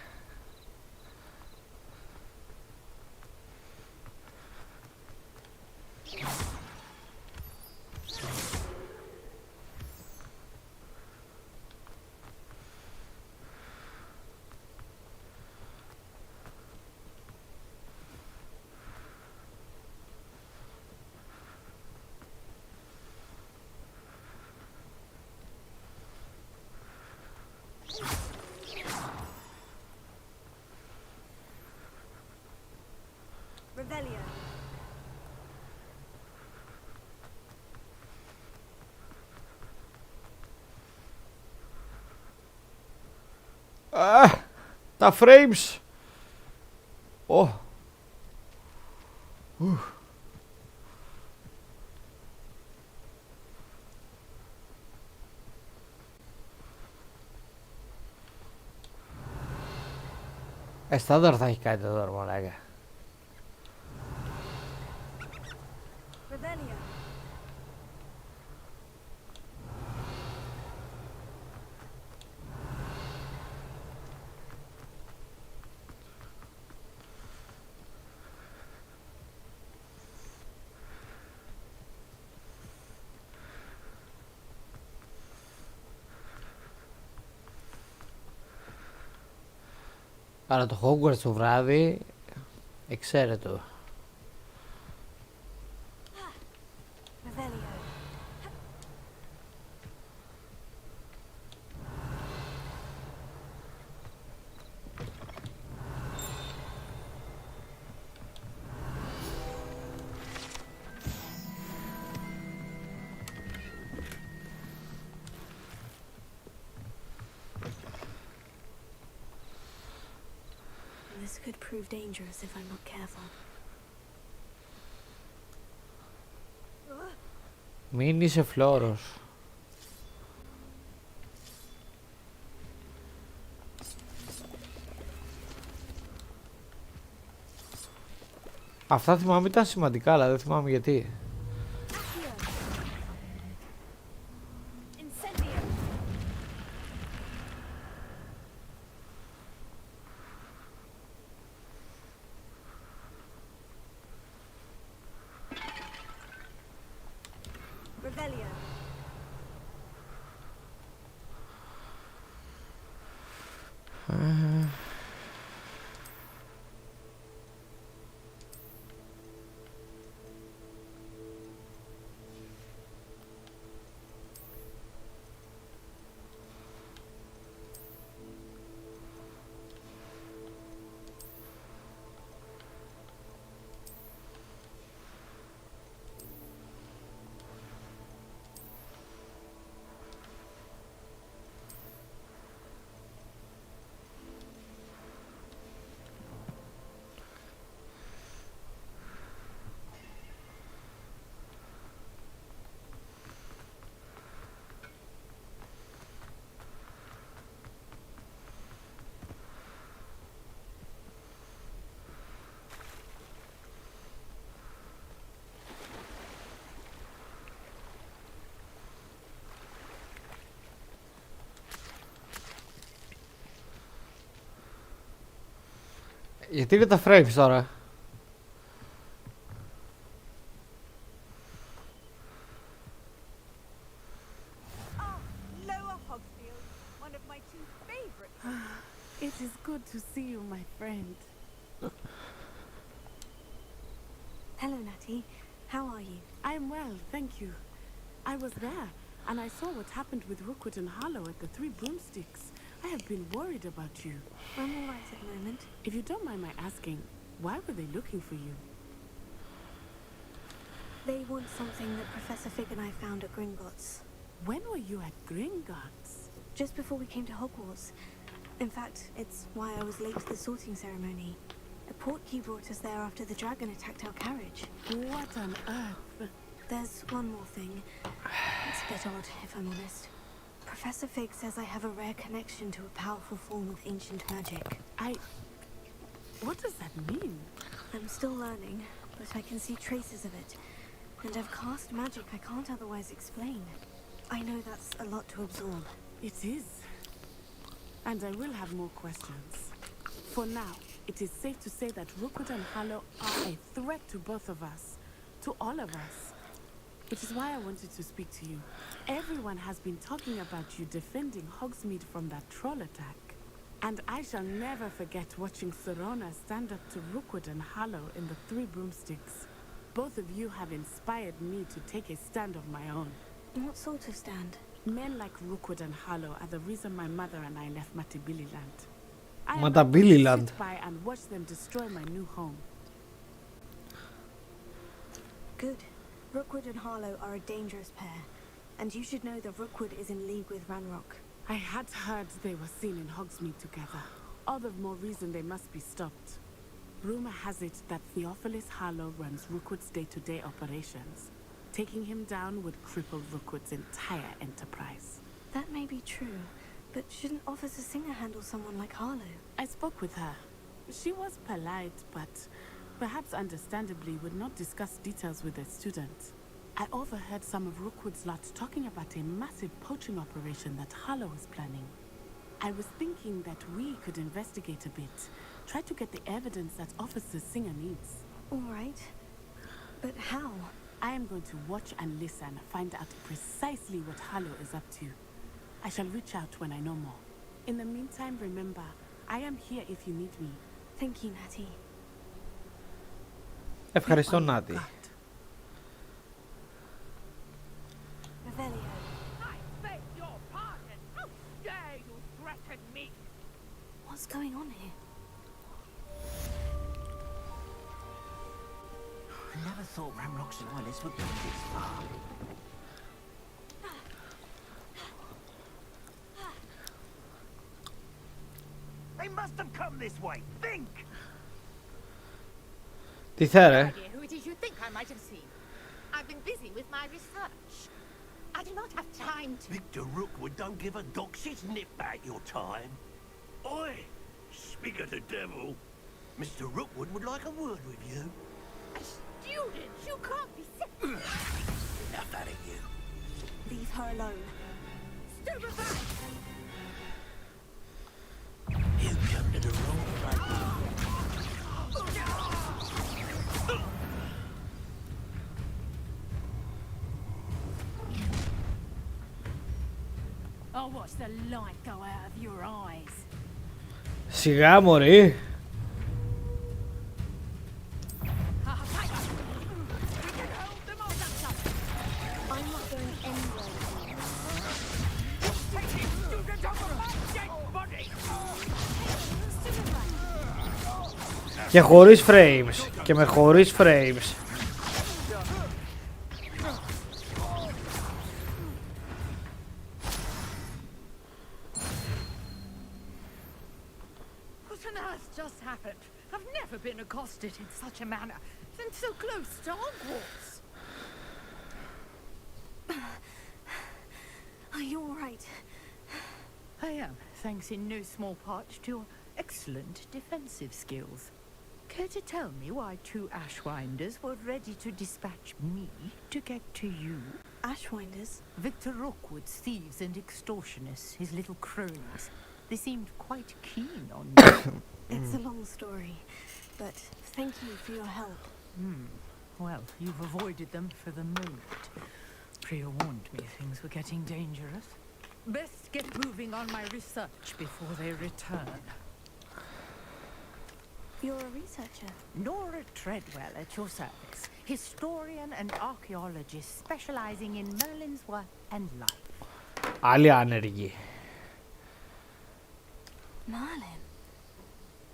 Τα frames. Oh. Στάνταρ θα έχει κάτι εδώ, μαλάκα. Αλλά το Hogwarts το βράδυ εξαίρετο. This could prove dangerous if I'm not careful. Μην είσαι φλόρος. Αυτά θυμάμαι ήταν σημαντικά, αλλά δεν θυμάμαι γιατί. Γιατί είναι τα frames τώρα? It is good to see you, my friend. Hello, Natty. How are you? I am well, thank you. I was there, and I saw what happened with Rookwood and Harlow at the Three Broomsticks. I have been worried about you. I'm all right at the moment. If you don't mind my asking, why were they looking for you? They want something that Professor Fig and I found at Gringotts. When were you at Gringotts? Just before we came to Hogwarts. In fact, it's why I was late to the sorting ceremony. A portkey brought us there after the dragon attacked our carriage. What on earth? There's one more thing. It's a bit odd, if I'm honest. Professor Fig says I have a rare connection to a powerful form of ancient magic. What does that mean? I'm still learning, but I can see traces of it. And I've cast magic I can't otherwise explain. I know that's a lot to absorb. It is. And I will have more questions. For now, it is safe to say that Rookwood and Harlow are a threat to both of us. To all of us. Which is why I wanted to speak to you. Everyone has been talking about you defending Hogsmeade from that troll attack. And I shall never forget watching Serona stand up to Rookwood and Harlow in the Three Broomsticks. Both of you have inspired me to take a stand of my own. What sort of stand? Men like Rookwood and Harlow are the reason my mother and I left Matabeleland. I am Matabeleland. sit by and watch them destroy my new home. Good. Rookwood and Harlow are a dangerous pair. And you should know that Rookwood is in league with Ranrock. I had heard they were seen in Hogsmeade together. All the more reason they must be stopped. Rumor has it that Theophilus Harlow runs Rookwood's day-to-day operations. Taking him down would cripple Rookwood's entire enterprise. That may be true, but shouldn't Officer Singer handle someone like Harlow? I spoke with her. She was polite, but perhaps understandably would not discuss details with a student. I overheard some of Rookwood's lot talking about a massive poaching operation that Harlow was planning. I was thinking that we could investigate a bit, try to get the evidence that Officer Singer needs. All right, but how? I am going to watch and listen, find out precisely what Harlow is up to. I shall reach out when I know more. In the meantime, remember, I am here if you need me. Thank you, Natty. Ευχαριστώ, Νάτι. Revelio. I beg your pardon. How dare you threaten me? What's going on here? I never thought Ramrock's wireless would go this far. They must have come this way. Think! Τι θέλει? Who did you think I might have seen? I've been busy with my research. I do not have time to... Victor Rookwood don't give a doxy's nip back your time. Oi! Speak of the devil. Mr. Rookwood would like a word with you. A student? You can't be sick. Enough out of you. Leave her alone. Stupefy! You come to the wrong place. I'll watch the light go out of your eyes. Σιγά, μωρή. I'm not going anywhere. Και χωρίς frames. Και με χωρίς frames. What on earth just happened? I've never been accosted in such a manner, and so close to Hogwarts. Are you all right? I am, thanks in no small part to your excellent defensive skills. Care to tell me why two Ashwinders were ready to dispatch me to get to you? Ashwinders? Victor Rookwood's thieves and extortionists, his little cronies. They seemed quite keen on you. It's a long story, but thank you for your help. Well, you've avoided them for the moment. Priya warned me things were getting dangerous. Best get moving on my research before they return. You're a researcher? Nora Treadwell at your service. Historian and archaeologist specializing in Merlin's work and life. Άλλη άνεργη. Merlin?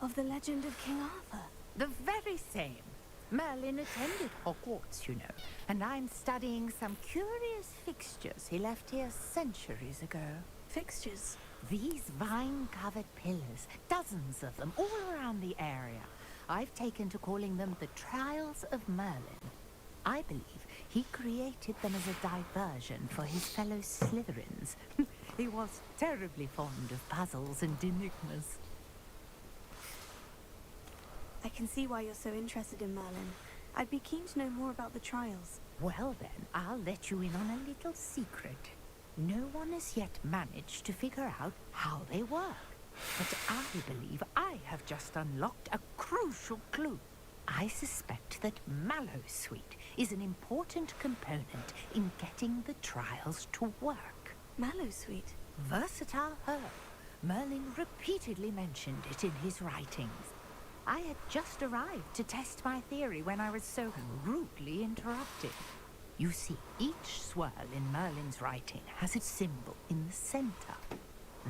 Of the legend of King Arthur? The very same. Merlin attended Hogwarts, you know, and I'm studying some curious fixtures he left here centuries ago. Fixtures? These vine-covered pillars, dozens of them, all around the area. I've taken to calling them the Trials of Merlin. I believe he created them as a diversion for his fellow Slytherins. He was terribly fond of puzzles and enigmas. I can see why you're so interested in Merlin. I'd be keen to know more about the trials. Well then, I'll let you in on a little secret. No one has yet managed to figure out how they work. But I believe I have just unlocked a crucial clue. I suspect that Mallowsweet is an important component in getting the trials to work. Mallowsweet? Versatile herb. Merlin repeatedly mentioned it in his writings. I had just arrived to test my theory when I was so rudely interrupted. You see, each swirl in Merlin's writing has its symbol in the center.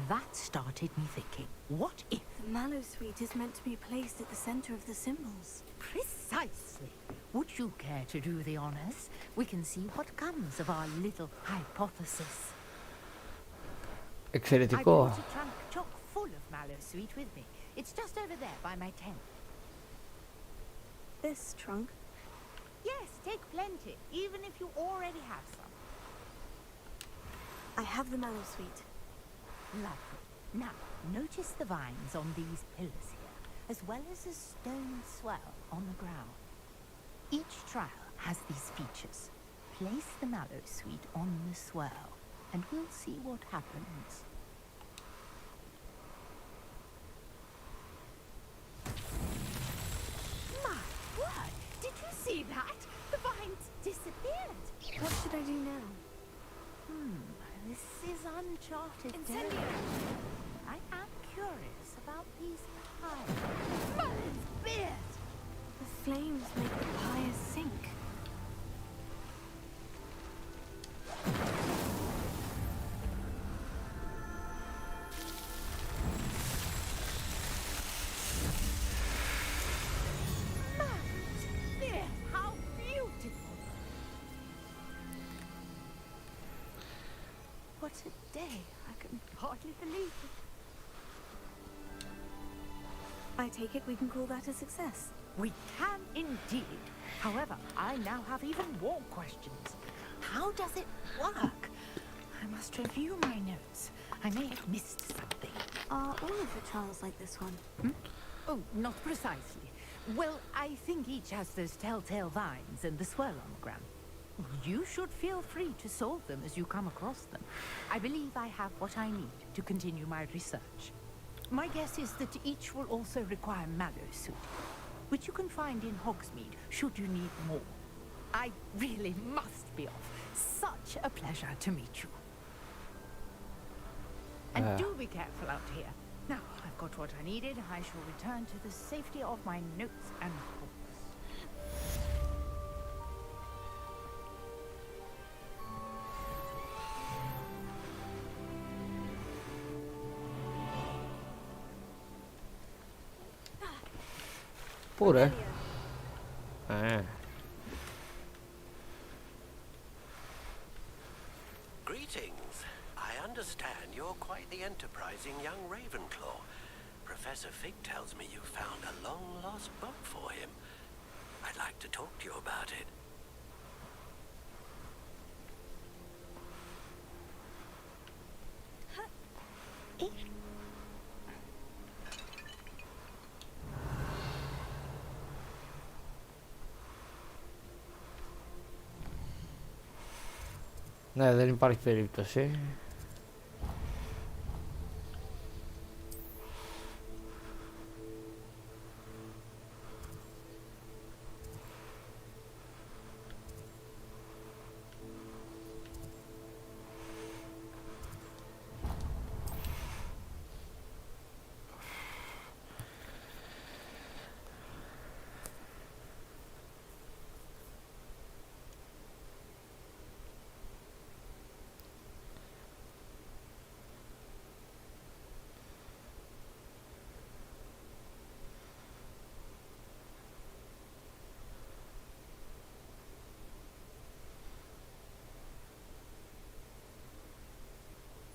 That started me thinking, what if... The Mallowsweet is meant to be placed at the center of the symbols. Precisely. Would you care to do the honors? We can see what comes of our little hypothesis. Εξαιρετικό. I brought a trunk chock full of mallow sweet with me. It's just over there by my tent. This trunk? Yes, take plenty, even if you already have some. I have the mallow sweet. Lovely. Now, notice the vines on these pillars here, as well as a stone swell on the ground. Each trial has these features. Place the mallow sweet on the swell, and we'll see what happens. My word! Did you see that? The vines disappeared. What should I do now? This is uncharted Incendio! territory. I am curious about these pies. Merlin's beard! The flames make the pyres sink. Merlin's beard! How beautiful! What a day! I can hardly believe it. I take it we can call that a success. We can indeed. However, I now have even more questions. How does it work? I must review my notes. I may have missed something. Are all of the trials like this one? Oh, not precisely. Well, I think each has those telltale vines and the swirl on the ground. You should feel free to solve them as you come across them. I believe I have what I need to continue my research. My guess is that each will also require mallow soup, which you can find in Hogsmeade should you need more. I really must be off. Such a pleasure to meet you. And do be careful out here. Now, I've got what I needed. I shall return to the safety of my notes and books. Πού ρε? Greetings. I understand you're quite the enterprising young Ravenclaw. Professor Psick tells me you found a long-lost book for him. I'd like to talk to you about it. Ναι, δεν υπάρχει περίπτωση.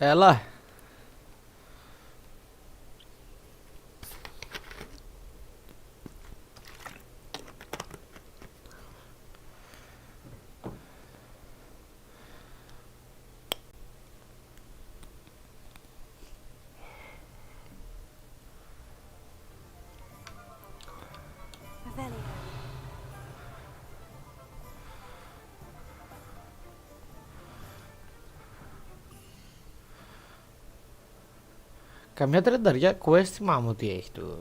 Έλα. Καμιά τρενταριά quest θυμάμαι ότι έχει το...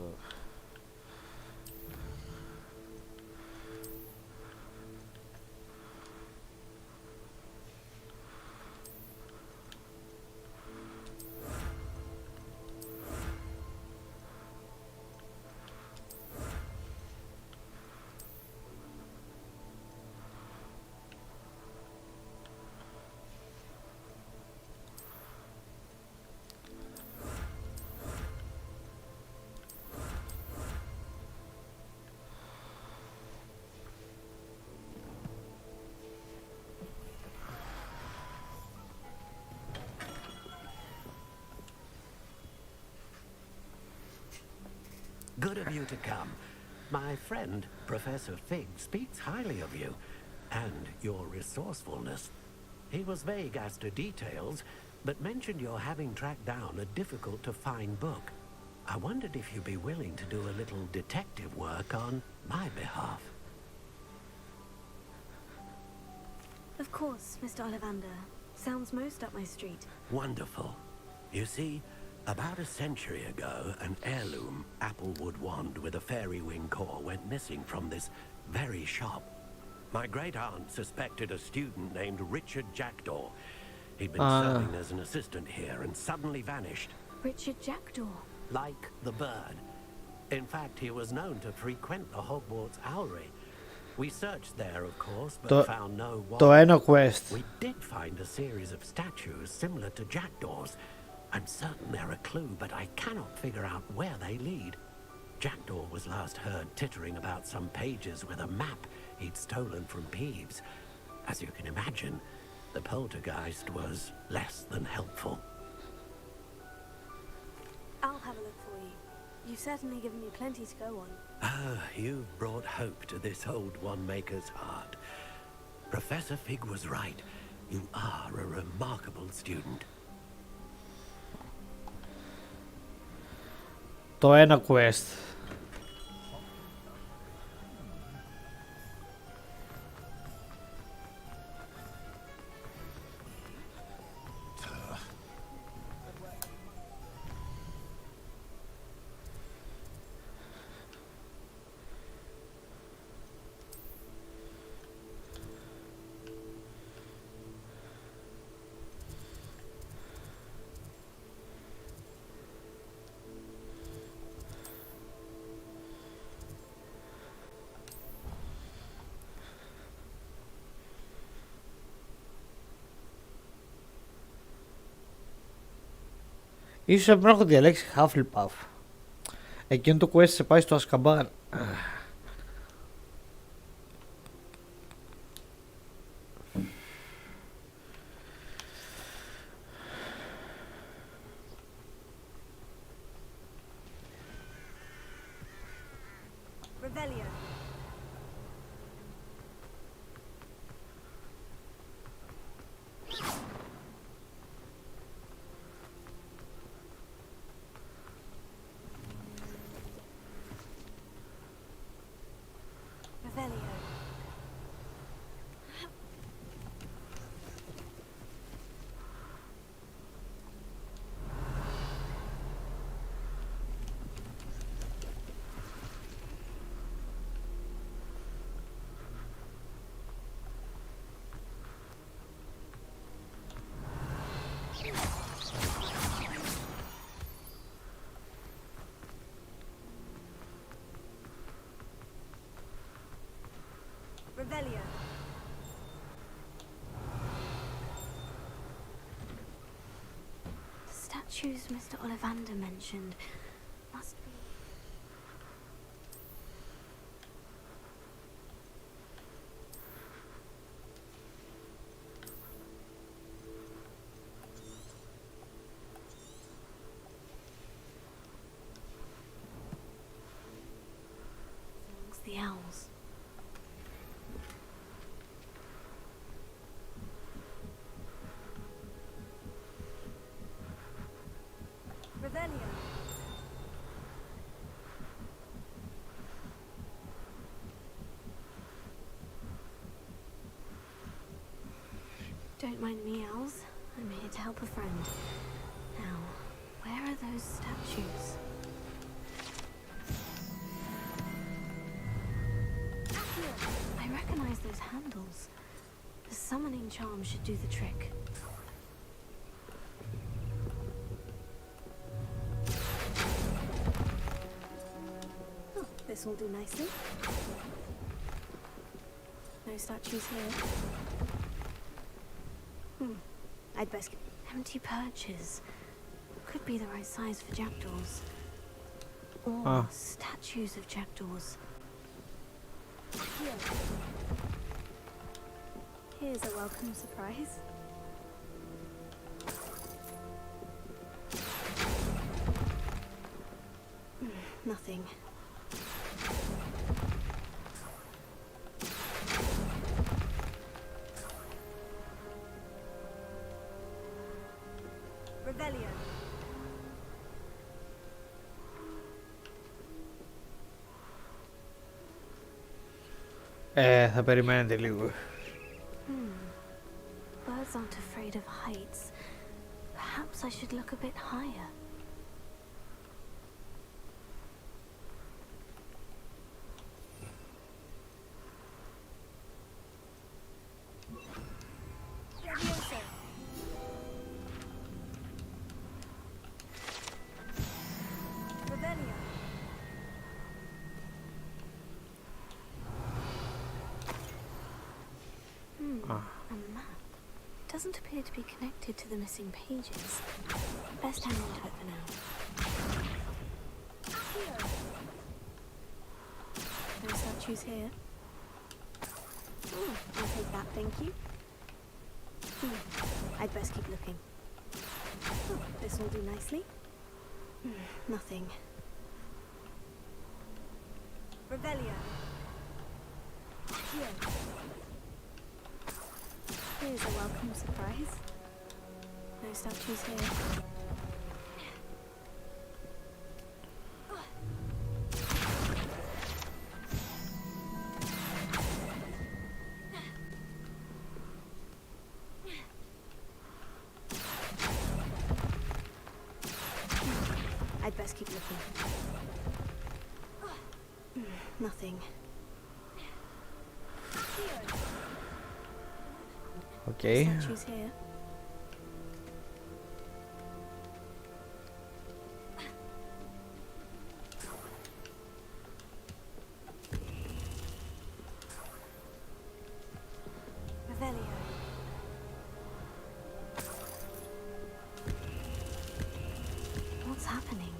Good of you to come. My friend, Professor Fig, speaks highly of you and your resourcefulness. He was vague as to details, but mentioned your having tracked down a difficult-to-find book. I wondered if you'd be willing to do a little detective work on my behalf. Of course, Mr. Ollivander. Sounds most up my street. Wonderful. You see, about a century ago, an heirloom applewood wand with a fairy wing core went missing from this very shop. My great-aunt suspected a student named Richard Jackdaw. He'd been serving as an assistant here and suddenly vanished. Richard Jackdaw? Like the bird. In fact, he was known to frequent the Hogwarts Owlery. We searched there, of course, but found no wand. Το ένα quest. We did find a series of statues similar to Jackdaw's. I'm certain they're a clue, but I cannot figure out where they lead. Jackdaw was last heard tittering about some pages with a map he'd stolen from Peeves. As you can imagine, the poltergeist was less than helpful. I'll have a look for you. You've certainly given me plenty to go on. Ah, you've brought hope to this old one-maker's heart. Professor Fig was right. You are a remarkable student. Το ένα quest. Ίσως πρέπει να έχω διαλέξει Hufflepuff. Εκείνο το quest σε πάει στο Ασκαμπάν. Revelio. The statues Mr. Ollivander mentioned must be... amongst the owls. Revelio. Don't mind me, owls. I'm here to help a friend. Now, where are those statues? I recognize those handles. The summoning charm should do the trick. This will do nicely. No statues here. I'd best get empty perches. Could be the right size for jackdaws. Or statues of jackdaws. Here. Here's a welcome surprise. Nothing. Θα περιμένετε λίγο. Birds aren't afraid of heights. Perhaps I should look a bit higher. A map. Doesn't appear to be connected to the missing pages. Best hang on to it for now. No statues here. I'll take that, thank you. I'd best keep looking. This will do nicely. Nothing. Revelio. Here. Here's a welcome surprise. No statues here. I'd best keep looking. Nothing. Okay. Statues here. Revelio. What's happening?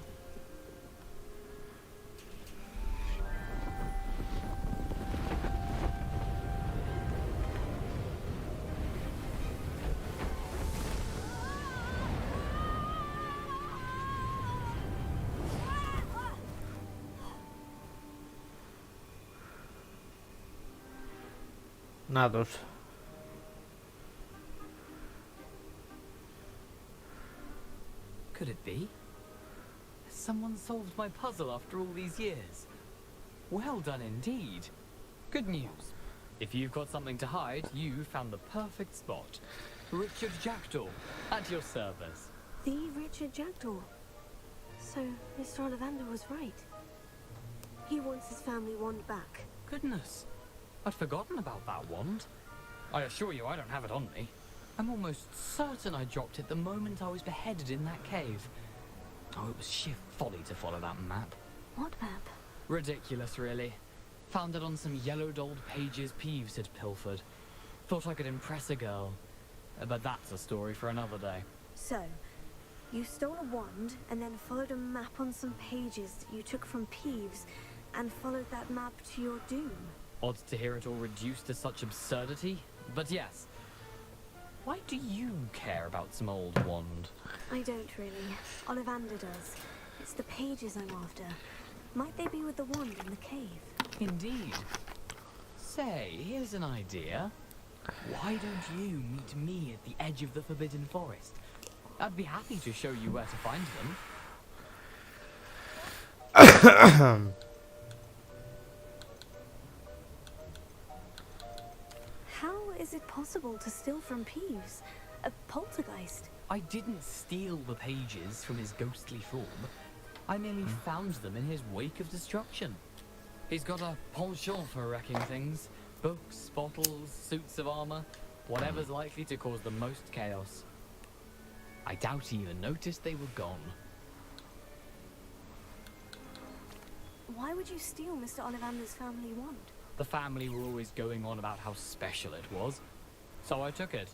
Να τους. Could it be? Someone solved my puzzle after all these years. Well done indeed. Good news. If you've got something to hide, you found the perfect spot. Richard Jackdaw, at your service. The Richard Jackdaw. So, Mr. Ollivander was right. He wants his family wand back. Goodness. I'd forgotten about that wand. I assure you I don't have it on me. I'm almost certain I dropped it the moment I was beheaded in that cave. Oh, it was sheer folly to follow that map. What map? Ridiculous, really. Found it on some yellowed old pages Peeves had pilfered. Thought I could impress a girl. But that's a story for another day. So, you stole a wand and then followed a map on some pages that you took from Peeves and followed that map to your doom. Odd to hear it all reduced to such absurdity, but yes. Why do you care about some old wand? I don't really. Ollivander does. It's the pages I'm after. Might they be with the wand in the cave? Indeed. Say, here's an idea. Why don't you meet me at the edge of the Forbidden Forest? I'd be happy to show you where to find them. How is it possible to steal from Peeves? A poltergeist? I didn't steal the pages from his ghostly form. I merely found them in his wake of destruction. He's got a penchant for wrecking things. Books, bottles, suits of armor, whatever's likely to cause the most chaos. I doubt he even noticed they were gone. Why would you steal Mr. Ollivander's family wand? The family were always going on about how special it was, so I took it.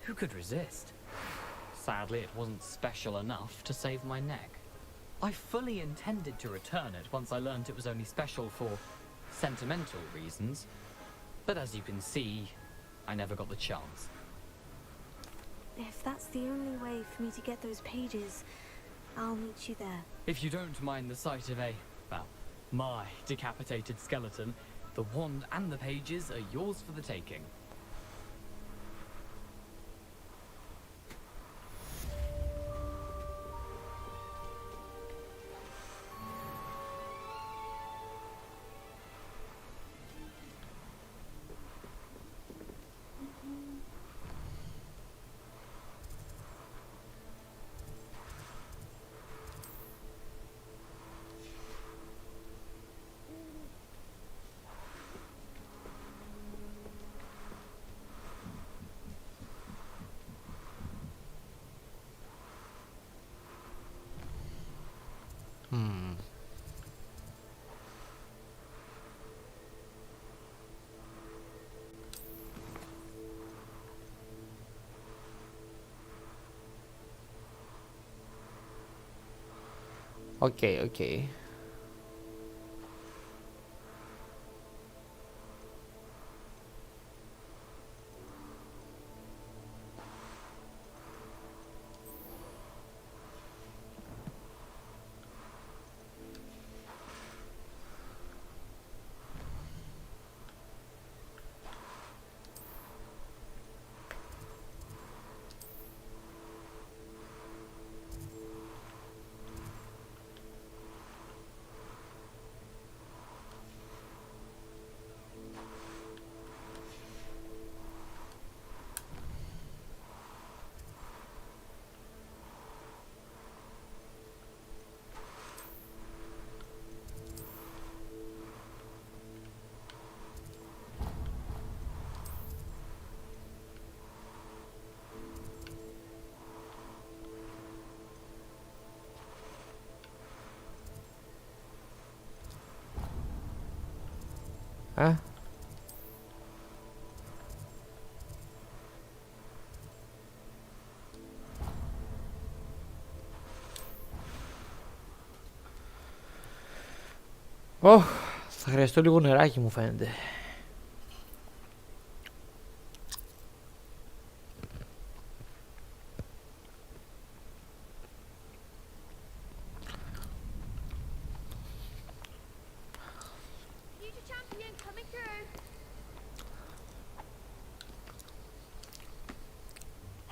Who could resist? Sadly, it wasn't special enough to save my neck. I fully intended to return it once I learned it was only special for sentimental reasons, but as you can see, I never got the chance. If that's the only way for me to get those pages, I'll meet you there. If you don't mind the sight of my decapitated skeleton, the wand and the pages are yours for the taking. Οκ, οκ. Α. Θα χρειαστώ λίγο νεράκι μου φαίνεται.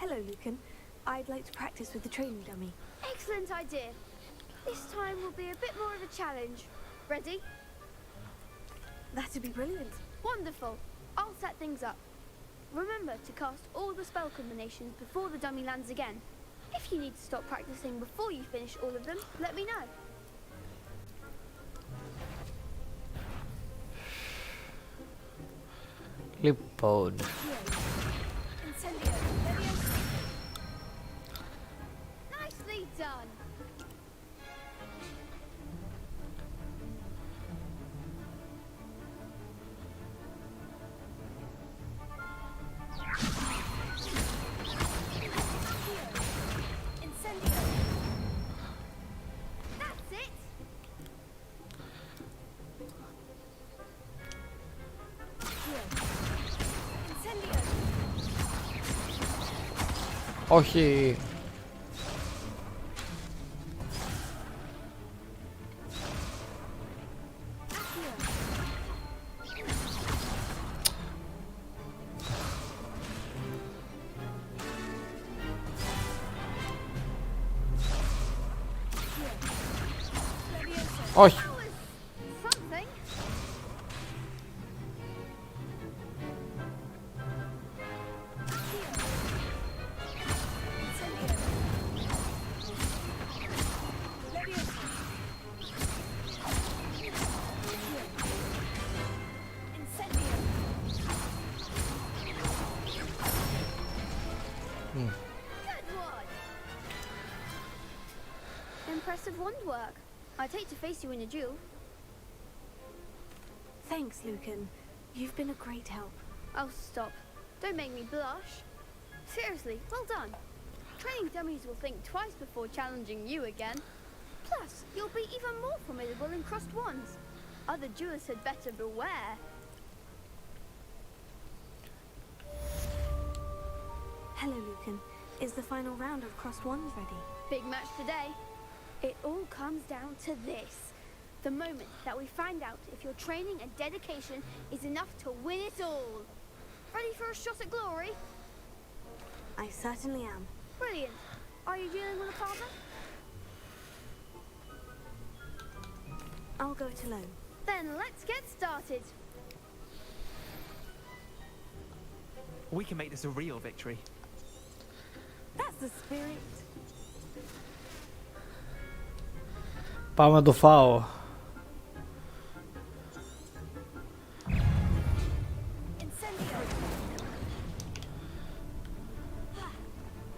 Hello, Lucan. I'd like to practice with the training dummy. Excellent idea. This time will be a bit more of a challenge. Ready? That'd be brilliant. Wonderful. I'll set things up. Remember to cast all the spell combinations before the dummy lands again. If you need to stop practicing before you finish all of them, let me know. Λοιπόν. Nicely done. That's it. Όχι. Όχι. Something. Good one. Impressive wand work. I'd hate to face you in a duel. Thanks, Lucan. You've been a great help. Oh, stop. Don't make me blush. Seriously, well done. Training dummies will think twice before challenging you again. Plus, you'll be even more formidable in crossed wands. Other duelists had better beware. Hello, Lucan. Is the final round of crossed wands ready? Big match today. It all comes down to this. The moment that we find out if your training and dedication is enough to win it all. Ready for a shot at glory? I certainly am. Brilliant. Are you dealing with a partner? I'll go it alone. Then let's get started. We can make this a real victory. That's the spirit. Πάμε να το φάω.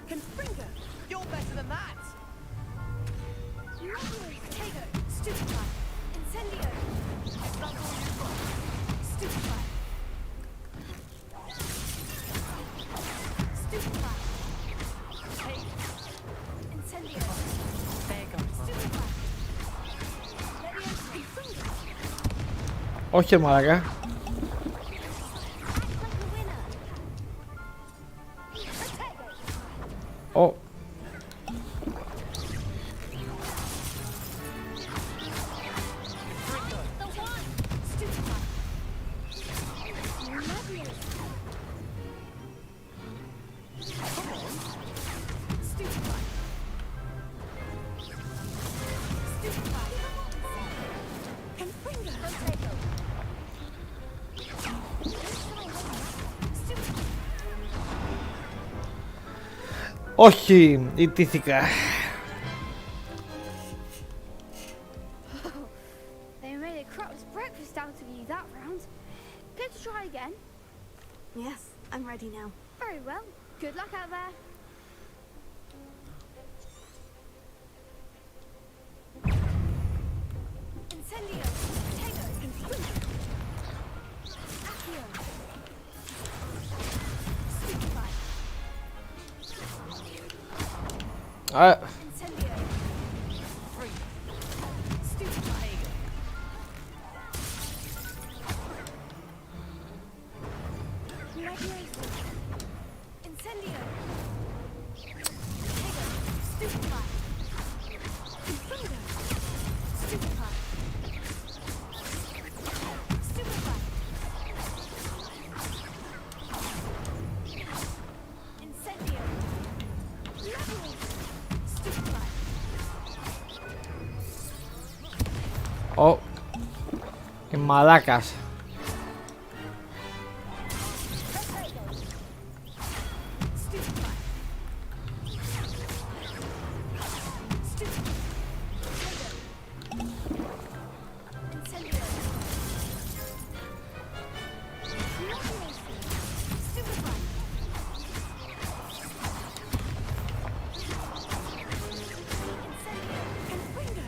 Confringo, you're better than that. Take it. Stupefy. Incendio. Stupefy. Stupefy. Hey. Incendio. There goes my Stupefy. Leviosa. Όχι ρε μαλάκα. Ω. Όχι, ιτήθηκα. They made a crap's breakfast out of you that round. Care to try again? Yes, I'm ready now. Very well. Good luck out there. Incendio. Tego. Incendio. Accio. Stupefy. Α, Incendio. Free. Stupefy. Leviosa. Incendio. Tego. Stupefy. Incendio. Stupefy. Stupefy. Incendio. Leviosa. Stupefy. ω. Και μαλάκας. Stupefy. Stupefy. Incendio. Leviosa. Stupefy. Incendio. Confringo.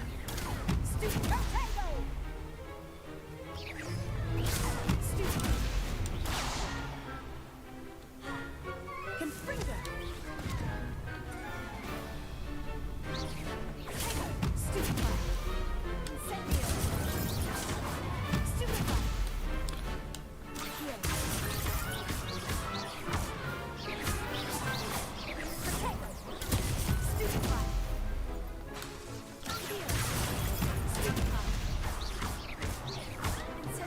Stupefy. Stupefy. Confringo. Stupefy. Incendio. Stupefy. Accio. Stupefy. Accio. Stupefy. Incendio.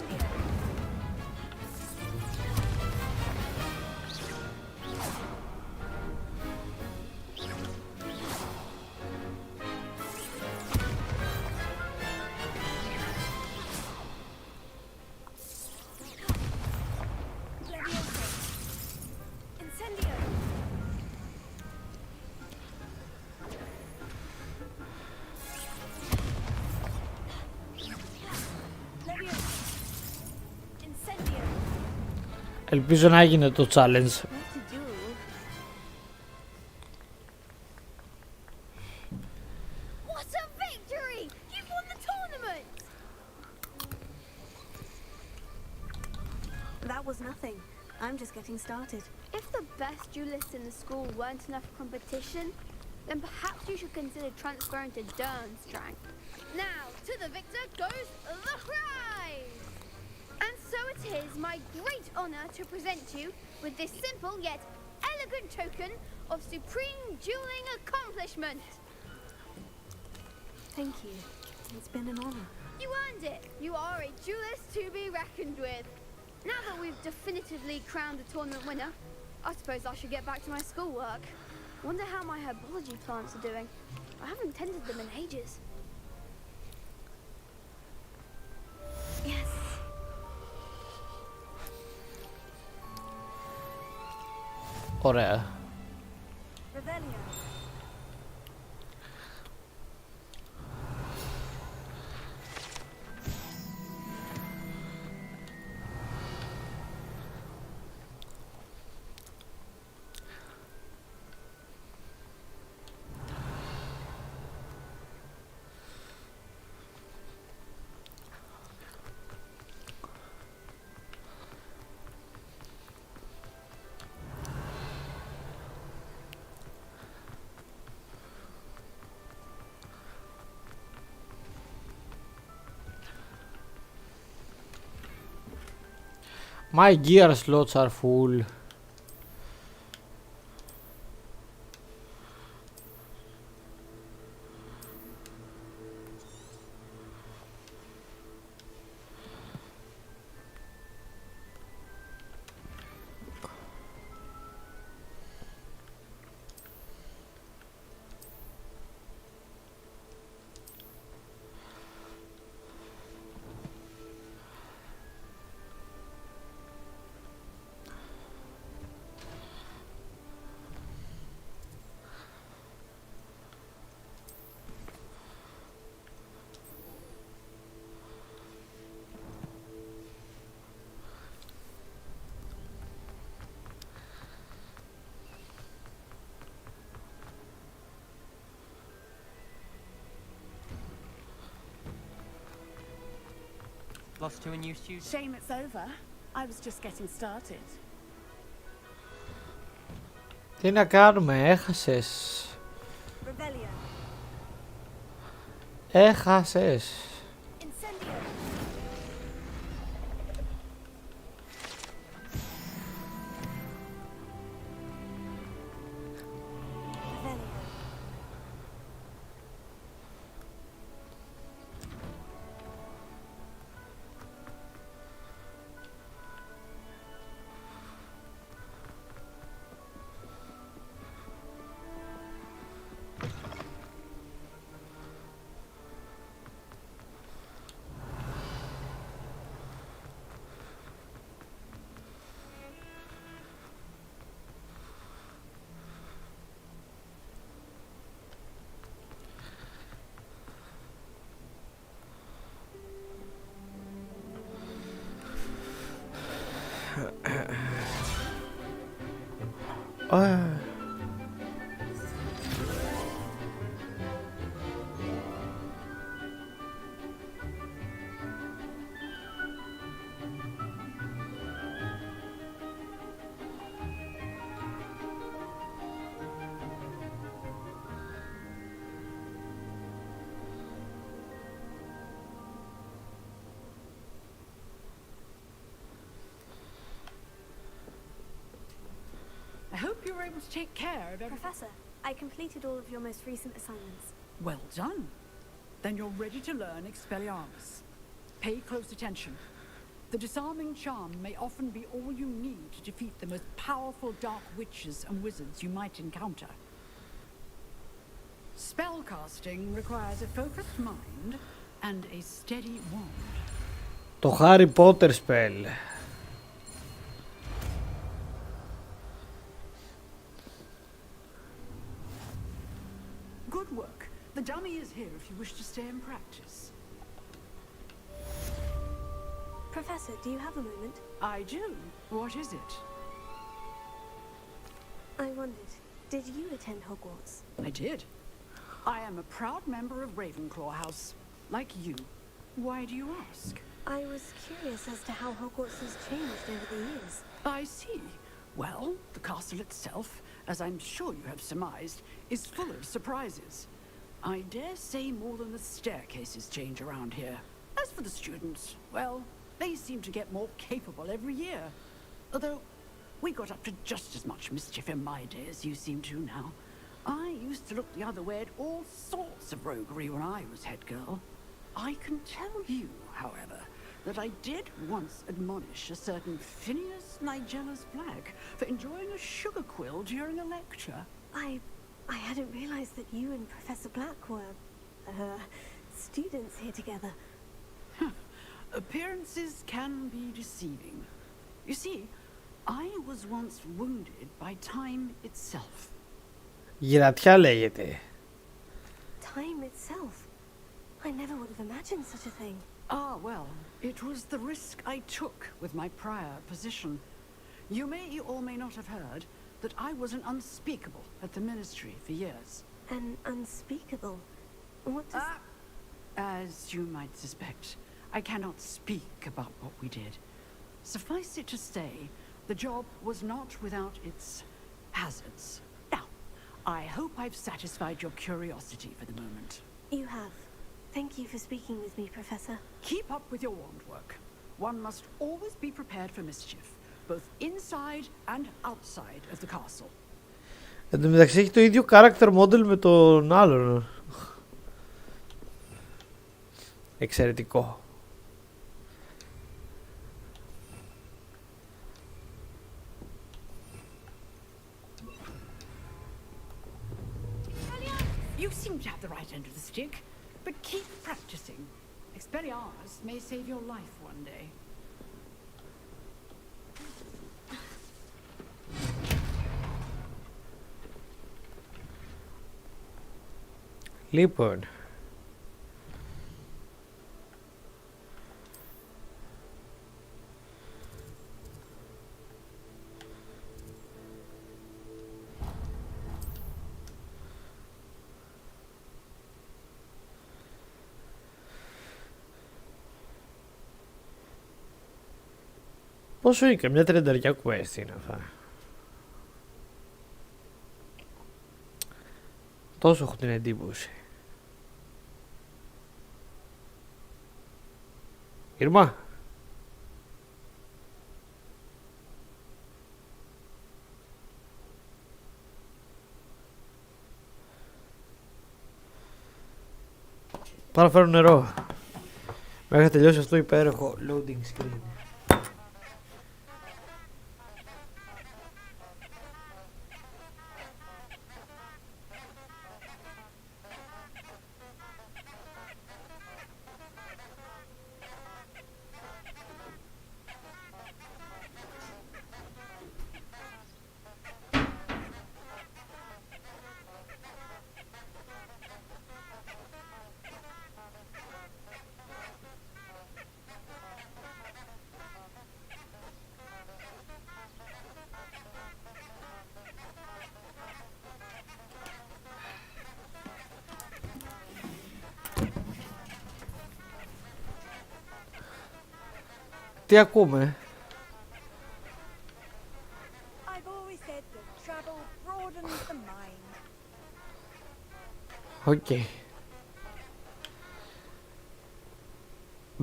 Leviosa. Incendio. Leviosa. Incendio. Ελπίζω να έγινε το challenge. What to do? What a victory! You won the tournament! That was nothing. I'm just getting started. If the best duelists in the school weren't enough competition, then perhaps you should consider transferring to Dernstrang. Now, to the victor goes the prize! And so it is my great honor to present you with this simple yet elegant token of supreme dueling accomplishment. Thank you. It's been an honor. You earned it. You are a duelist to be reckoned with. Now that we've definitively crowned the tournament winner, I suppose I should get back to my schoolwork. Wonder how my herbology plants are doing. I haven't tended them in ages. Yes. Ωραία. Revelio. My gear slots are full. Lost to a new student. Shame it's over. I was just getting started. Τι να κάνουμε, έχασες. Rebellion. Έχασες. Incendio. I hope you were able to take care of everything. Professor, I completed all of your most recent assignments. Well done. Then you're ready to learn Expelliarmus. Pay close attention. The disarming charm may often be all you need to defeat the most powerful dark witches and wizards you might encounter. Spellcasting requires a focused mind and a steady wand. Το Harry Potter spell. Good work. The dummy is here if you wish to stay and practice. Professor, do you have a moment? I do. What is it? I wondered, did you attend Hogwarts? I did. I am a proud member of Ravenclaw House, like you. Why do you ask? I was curious as to how Hogwarts has changed over the years. I see. Well, the castle itself, as I'm sure you have surmised, is full of surprises. I dare say more than the staircases change around here. As for the students, well, they seem to get more capable every year. Although, we got up to just as much mischief in my day as you seem to now. I used to look the other way at all sorts of roguery when I was head girl. I can tell you, however, that I did once admonish a certain Phineas Nigella's Black for enjoying a sugar quill during a lecture. I hadn't realized that you and Professor Black were, students here together. Appearances can be deceiving. You see, I was once wounded by time itself. Γυρατιά λέγεται. Time itself? I never would have imagined such a thing. Ah, well, it was the risk I took with my prior position. You may or may not have heard that I was an unspeakable at the ministry for years. An unspeakable? What does... As you might suspect, I cannot speak about what we did. Suffice it to say, the job was not without its hazards. Now, I hope I've satisfied your curiosity for the moment. You have. Thank you for speaking with me, Professor. Keep up with your wand work. one must always be prepared for mischief, both inside and outside of the castle. Εν τω μεταξύ έχει το ίδιο character model με τον άλλον. Εξαιρετικό. You seem to have the right end of the stick, but keep practicing. Expelliarmus may save your life one day. Λοιπόν. Πόσο είναι, καμιά 30 quest είναι αυτά. Τόσο έχω την εντύπωση. Ήρμα. Πάω να φέρω νερό. Μέχρι να τελειώσει αυτό το υπέροχο loading screen. Τι ακούμε? Okay.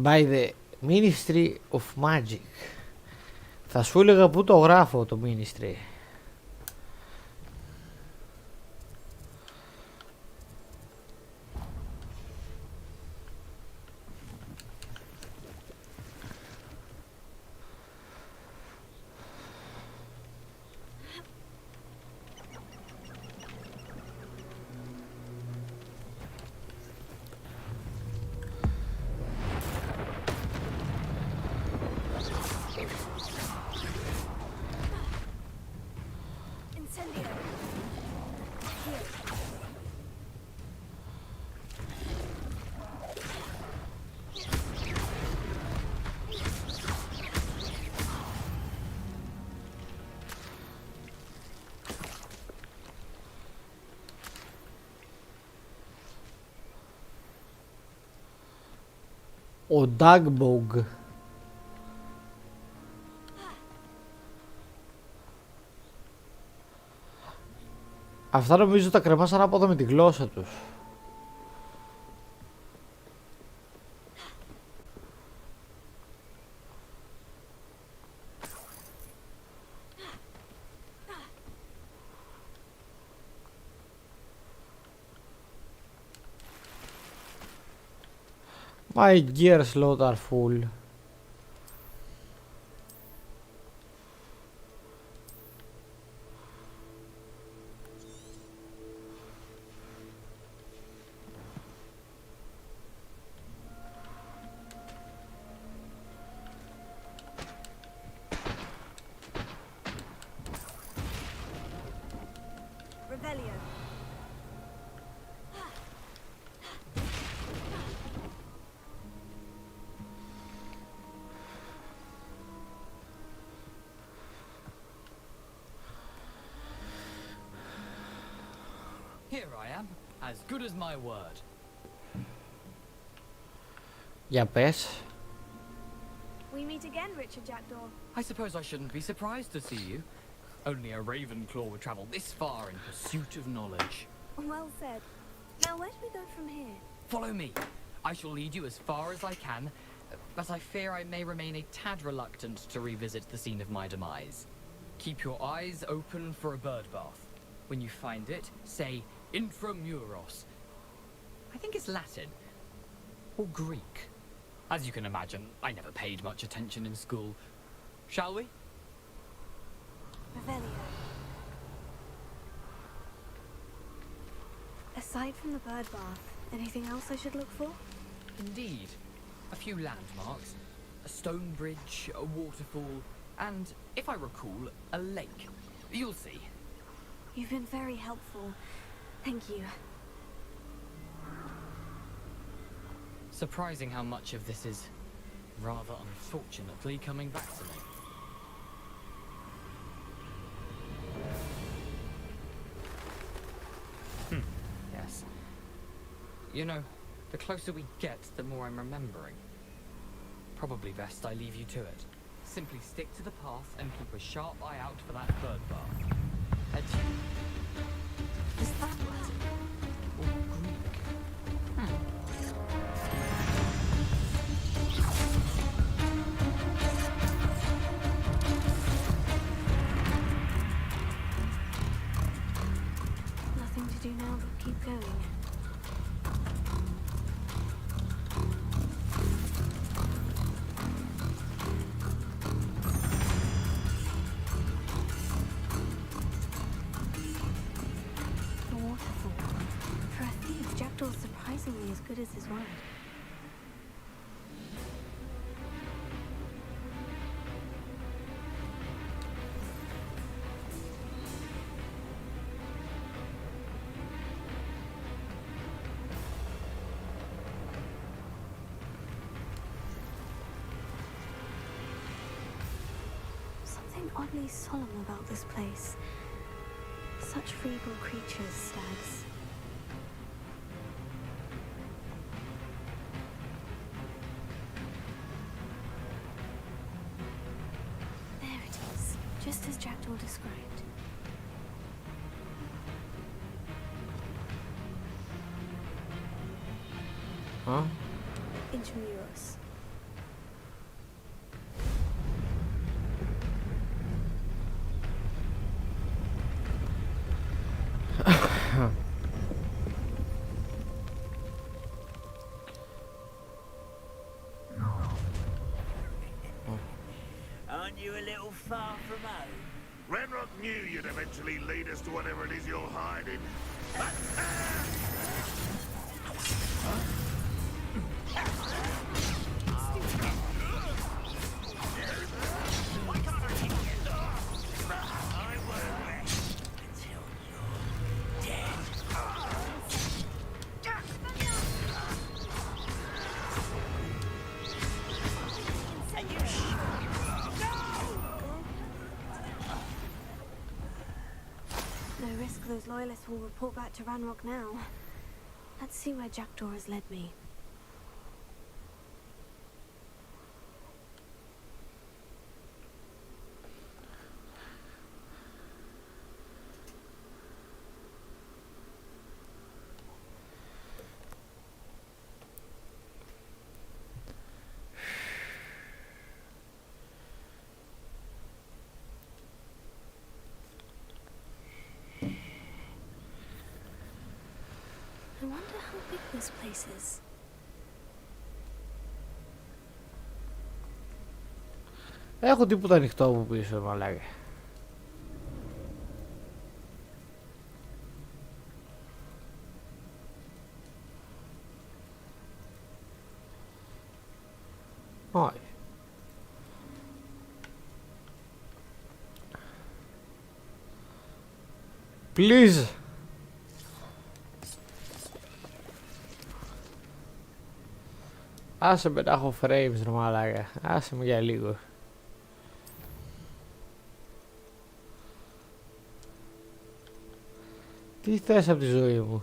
By the Ministry of Magic. Θα σου έλεγα πού το γράφω το Ministry. Ο Dagbog. Αυτά νομίζω τα κρεμάς ανάποδα με τη γλώσσα τους. My gear slot are full. Here I am, as good as my word. Για πες. We meet again, Richard Jackdaw. I suppose I shouldn't be surprised to see you. Only a Ravenclaw would travel this far in pursuit of knowledge. Well said. Now, where do we go from here? Follow me. I shall lead you as far as I can. but I fear I may remain a tad reluctant to revisit the scene of my demise. Keep your eyes open for a bird bath. When you find it, say intramuros. I think it's Latin. Or Greek. As you can imagine, I never paid much attention in school. Shall we? Revelio. Aside from the bird bath, anything else I should look for? Indeed. A few landmarks. A stone bridge, a waterfall, and, if I recall, a lake. You'll see. You've been very helpful. Thank you. Surprising how much of this is, rather unfortunately, coming back to me. Yes. You know, the closer we get, the more I'm remembering. Probably best I leave you to it. Simply stick to the path and keep a sharp eye out for that bird bath. Adieu. Is that Latin? Or Greek? Nothing to do now but keep going. The waterfall. For a thief, Jackdaw's surprisingly as good as his word. Something oddly solemn about this place. Such feeble creatures, stags. There it is, just as Jackdaw described. Huh? Intramuros. Aren't you a little far from home? Ranrock knew you'd eventually lead us to whatever it is you're hiding. I won't rest until you're dead. Are you No risk those loyalists will report back to Ranrock now. Let's see where Jackdaw has led me. I wonder how big this place is. Έχω τίποτα ανοιχτό από πίσω, μαλάκα. Όχι. Please. Άσε με να έχω frames ρε μαλάκα. Άσε με για λίγο. Τι θες από τη ζωή μου?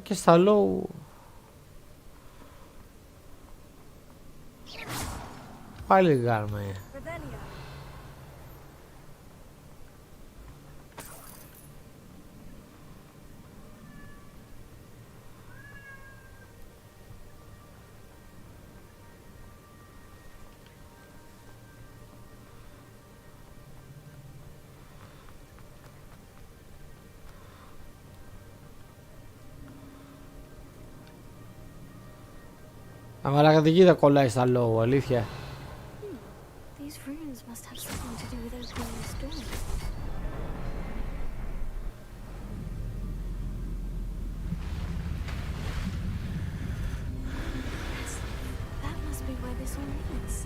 και στα low. Πάλι γάρμε. Αλλά δεν κοίτα κολλάει στα low, αλήθεια. These runes must have something to do with opening this door. That must be where this all leads.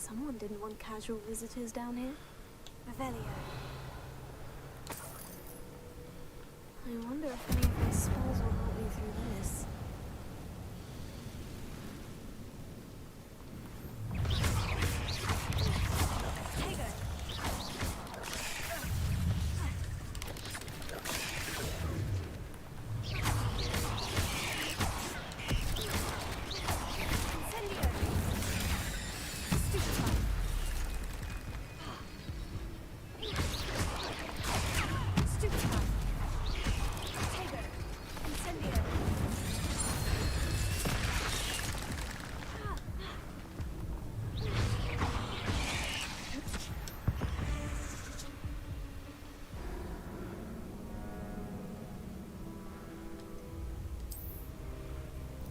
Someone didn't want casual visitors down here. Revelio. I wonder if any of my spells will help me through this.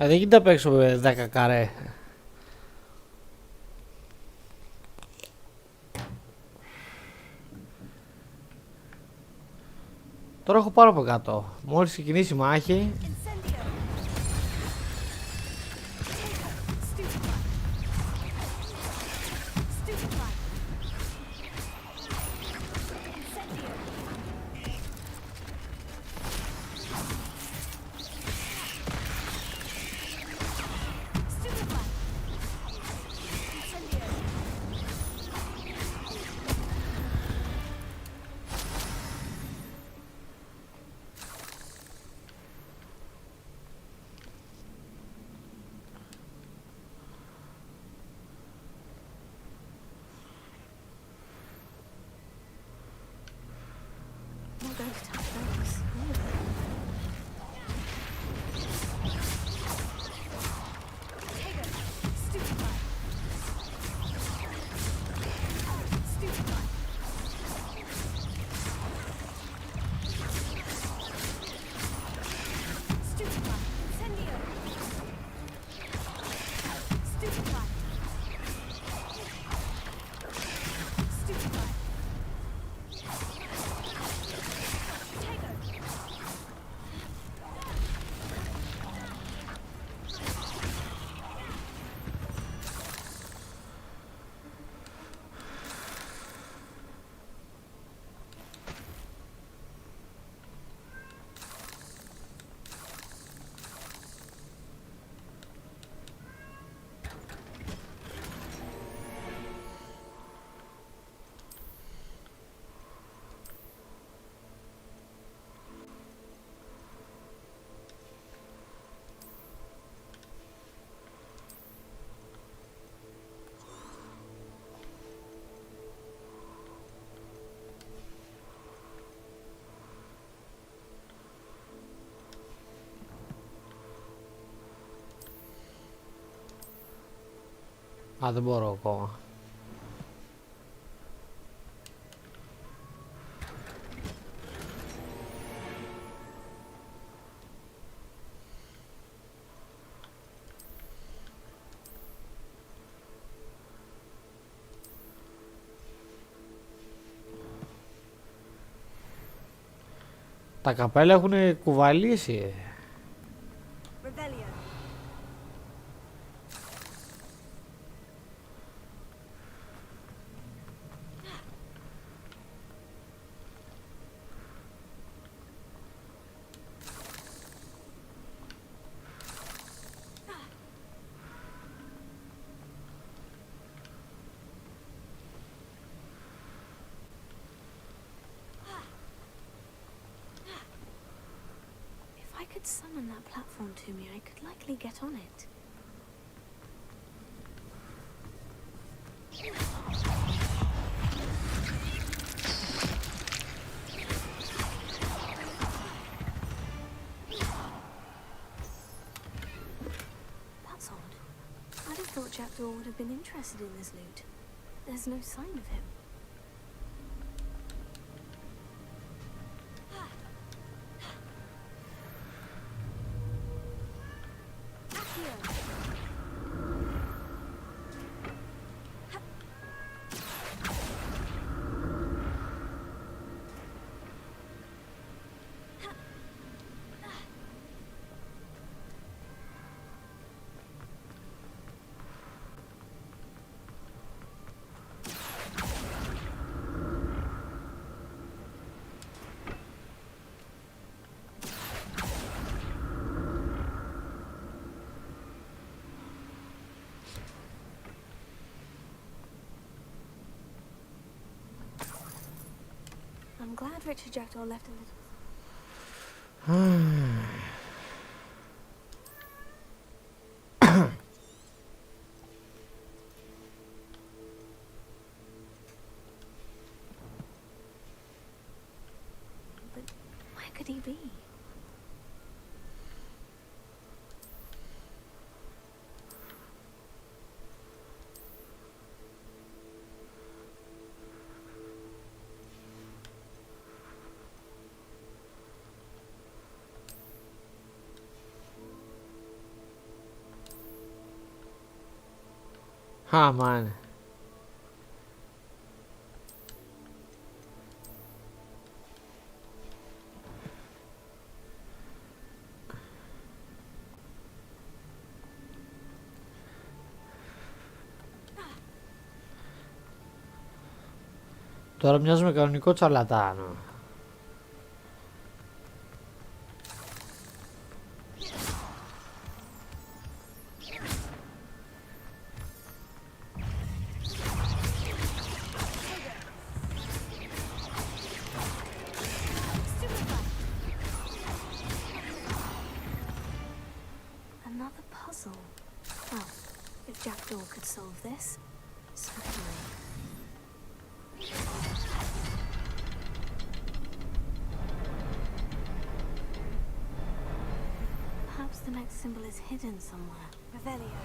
Δεν κοίτα απ' έξω με 10 καρέ. Τώρα έχω πάρα από κάτω. Μόλις ξεκινήσει η μάχη. Α, δεν μπορώ ακόμα. Τα καπέλα έχουν κουβαλήσει. could summon that platform to me, I could likely get on it. That's odd. I'd have thought Jackdaw would have been interested in this loot. There's no sign of him. I'm glad Richard Jackdaw left a little. But where could he be? Man. Τώρα μοιάζουμε κανονικό τσαρλατάνο. Another puzzle. Well, if Jackdaw could solve this, certainly. Perhaps the next symbol is hidden somewhere. Revelio.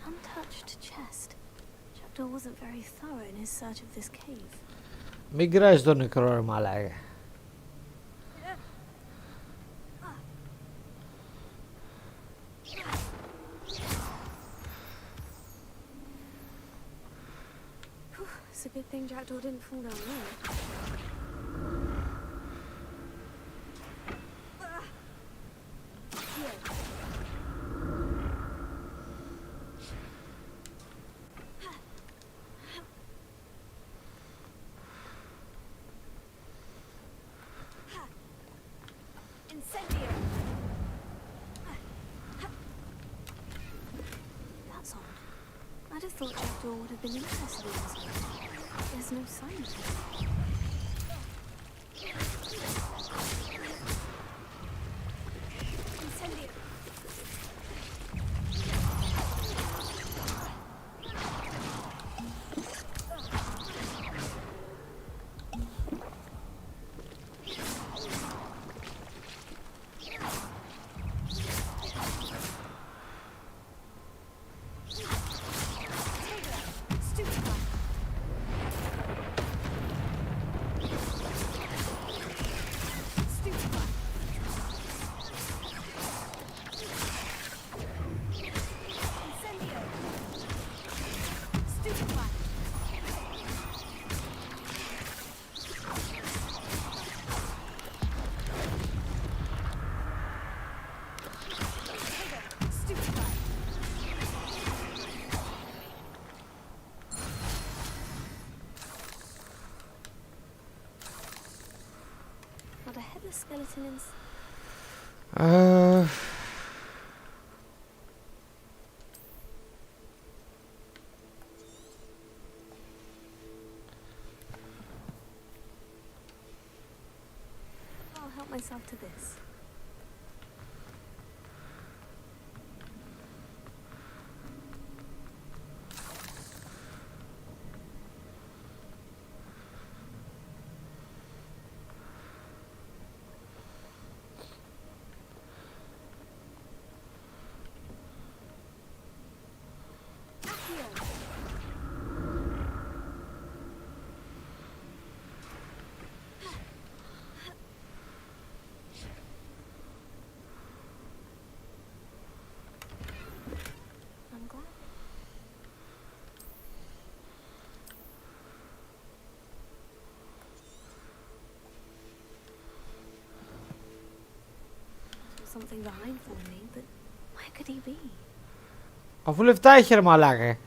Untouched chest. Jackdaw wasn't very thorough in his search of this cave. Μην κράζεις τον νεκρό ρε μαλάκα. It's a good thing Jackdaw didn't fall down there. That's odd. I'd have thought Jackdaw would have been interested in this loot. There's no sign of it. Incendio. headless skeleton in... I'll help myself to this. I'm glad. There's something behind for me, but where could he be? Αφού λεφτά έχει ρε μαλάκα.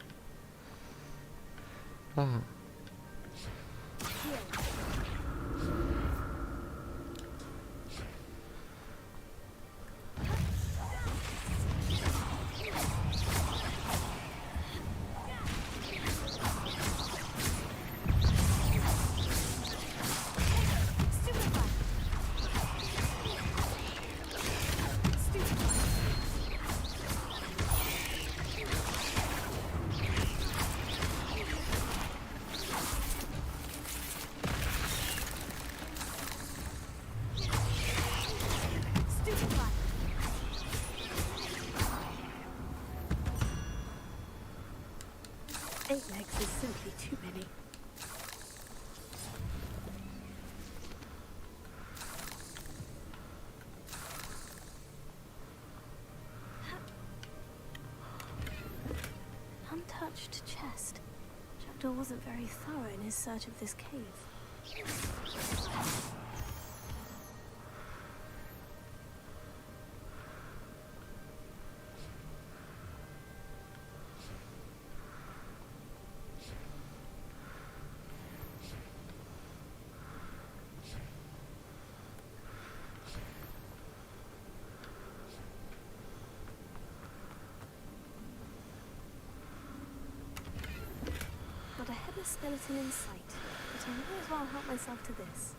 Eight legs is simply too many. Untouched chest. Jackdaw wasn't very thorough in his search of this cave. Got a headless skeleton in sight, but I may as well help myself to this.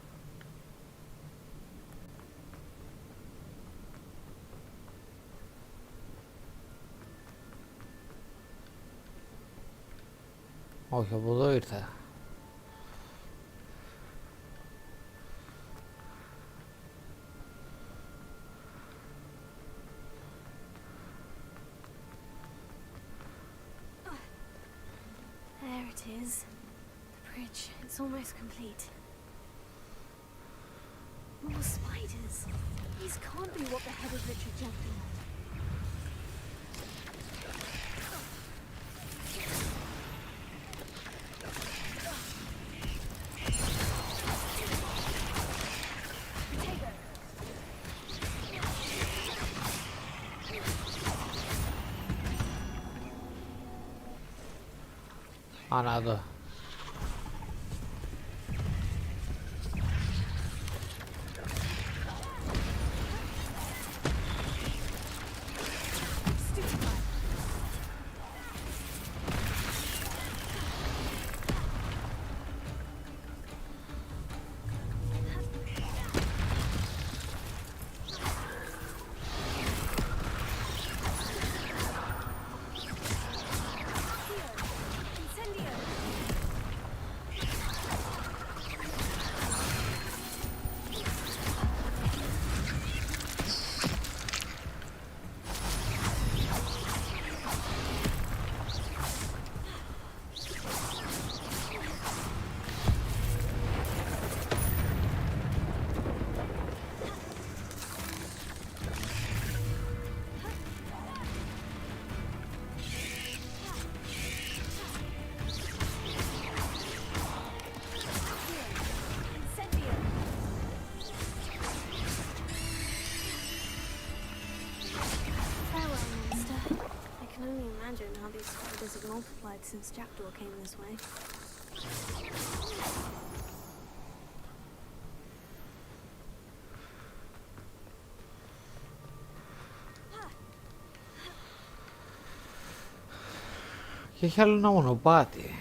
Όχι, από εδώ ήρθα. There it is. The bridge. It's almost complete. More spiders. These can't be what the head of Richard Jackdaw. Ανάδω. How these spiders have multiplied since Jackdaw came this way. Και έχει άλλο ένα μονοπάτι.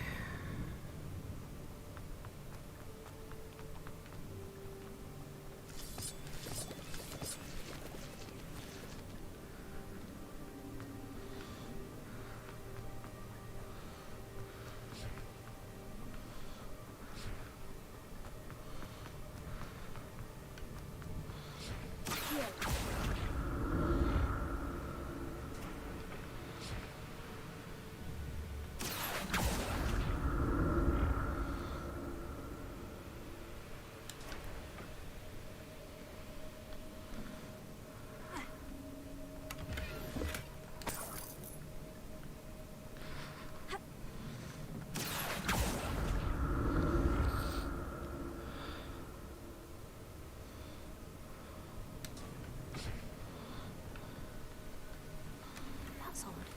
That's odd.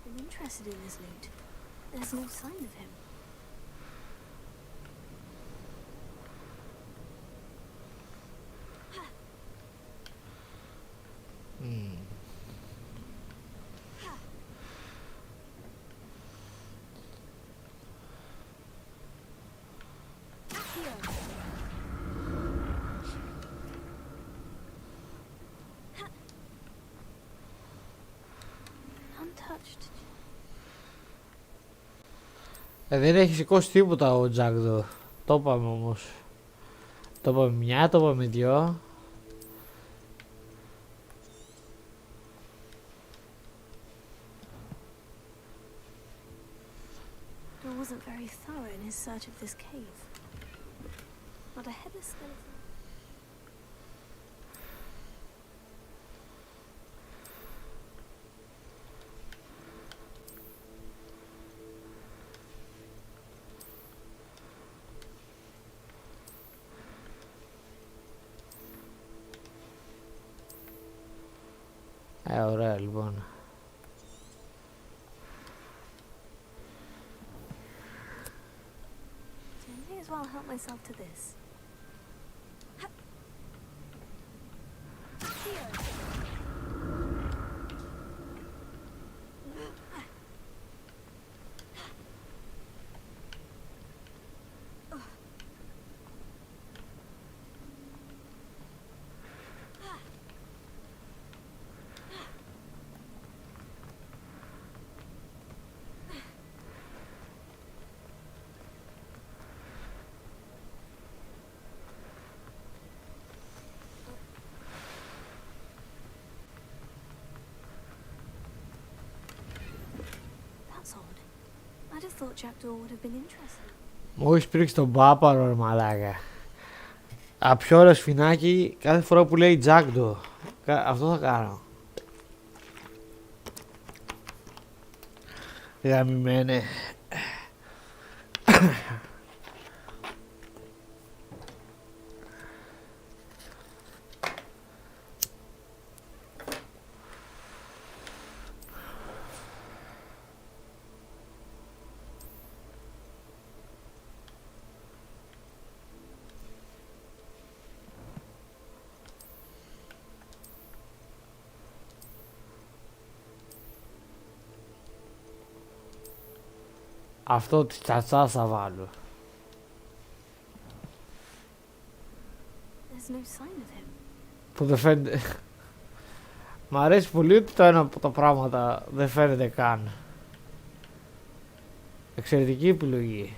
I've been interested in this loot. There's no sign of him. Untouched. Δεν έχει σηκώσει τίποτα ο Τζακ εδώ. Το είπαμε όμως. Το είπαμε μια, το είπαμε δυο. Bill wasn't very thorough in his search of this cave. Not a headless skeleton. Ωραία λοιπόν. So I may as well help myself to this. That's odd. I'd have thought Jackdaw would have been interested. Μου έχεις πρίξει τον πάπαρο ρε μαλάκα. Πιο ωραίο σφινάκι κάθε φορά που λέει Jackdaw. Αυτό θα κάνω. Γαμημένε. Αυτό της τσατσάς θα βάλω. There's no sign of him. Που δεν φαίνεται. Μ' αρέσει πολύ ότι το ένα από τα πράγματα δεν φαίνεται καν. Εξαιρετική επιλογή.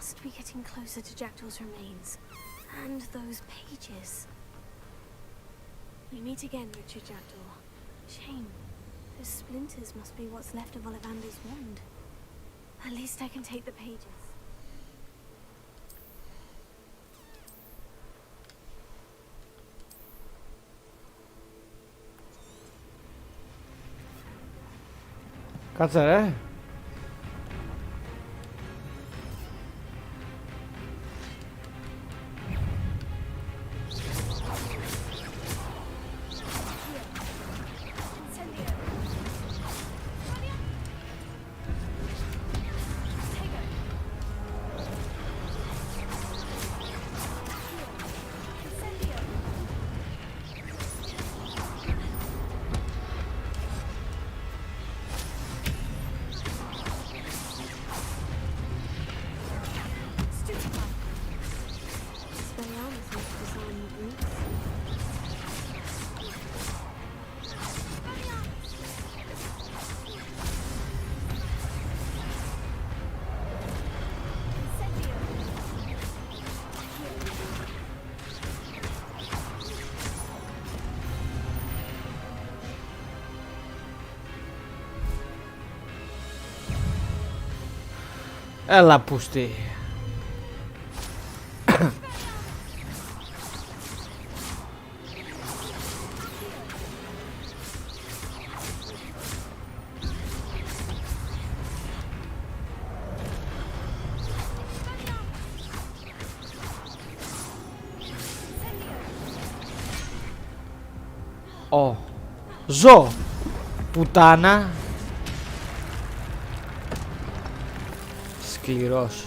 Must be getting closer to Jackdaw's remains. And those pages. We meet again, Richard Jackdaw. Shame. Those splinters must be what's left of Ollivander's wand. At least I can take the pages. Κάτσε ρε. Έλα πούστη. Ω, ζω, πουτάνα. Σκληρός.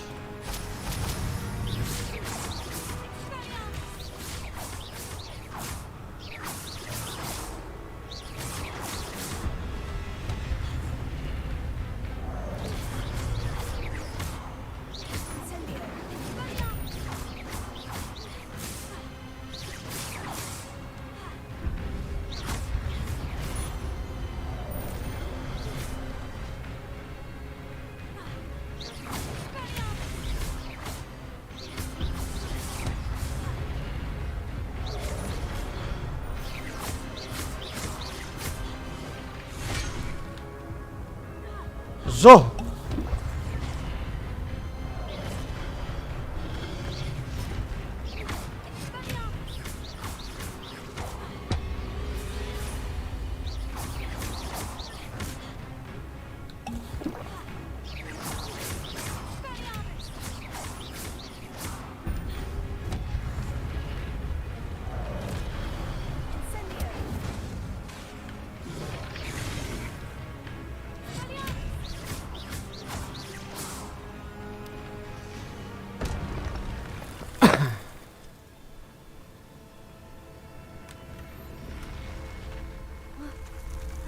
Ζω!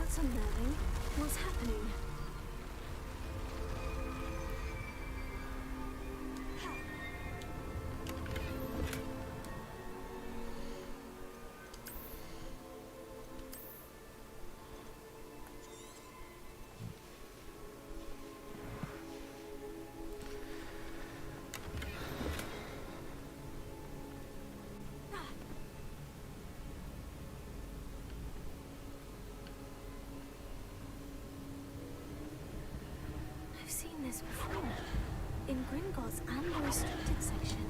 That's unnerving. What's happening? I've seen this before. In Gringotts and the restricted section.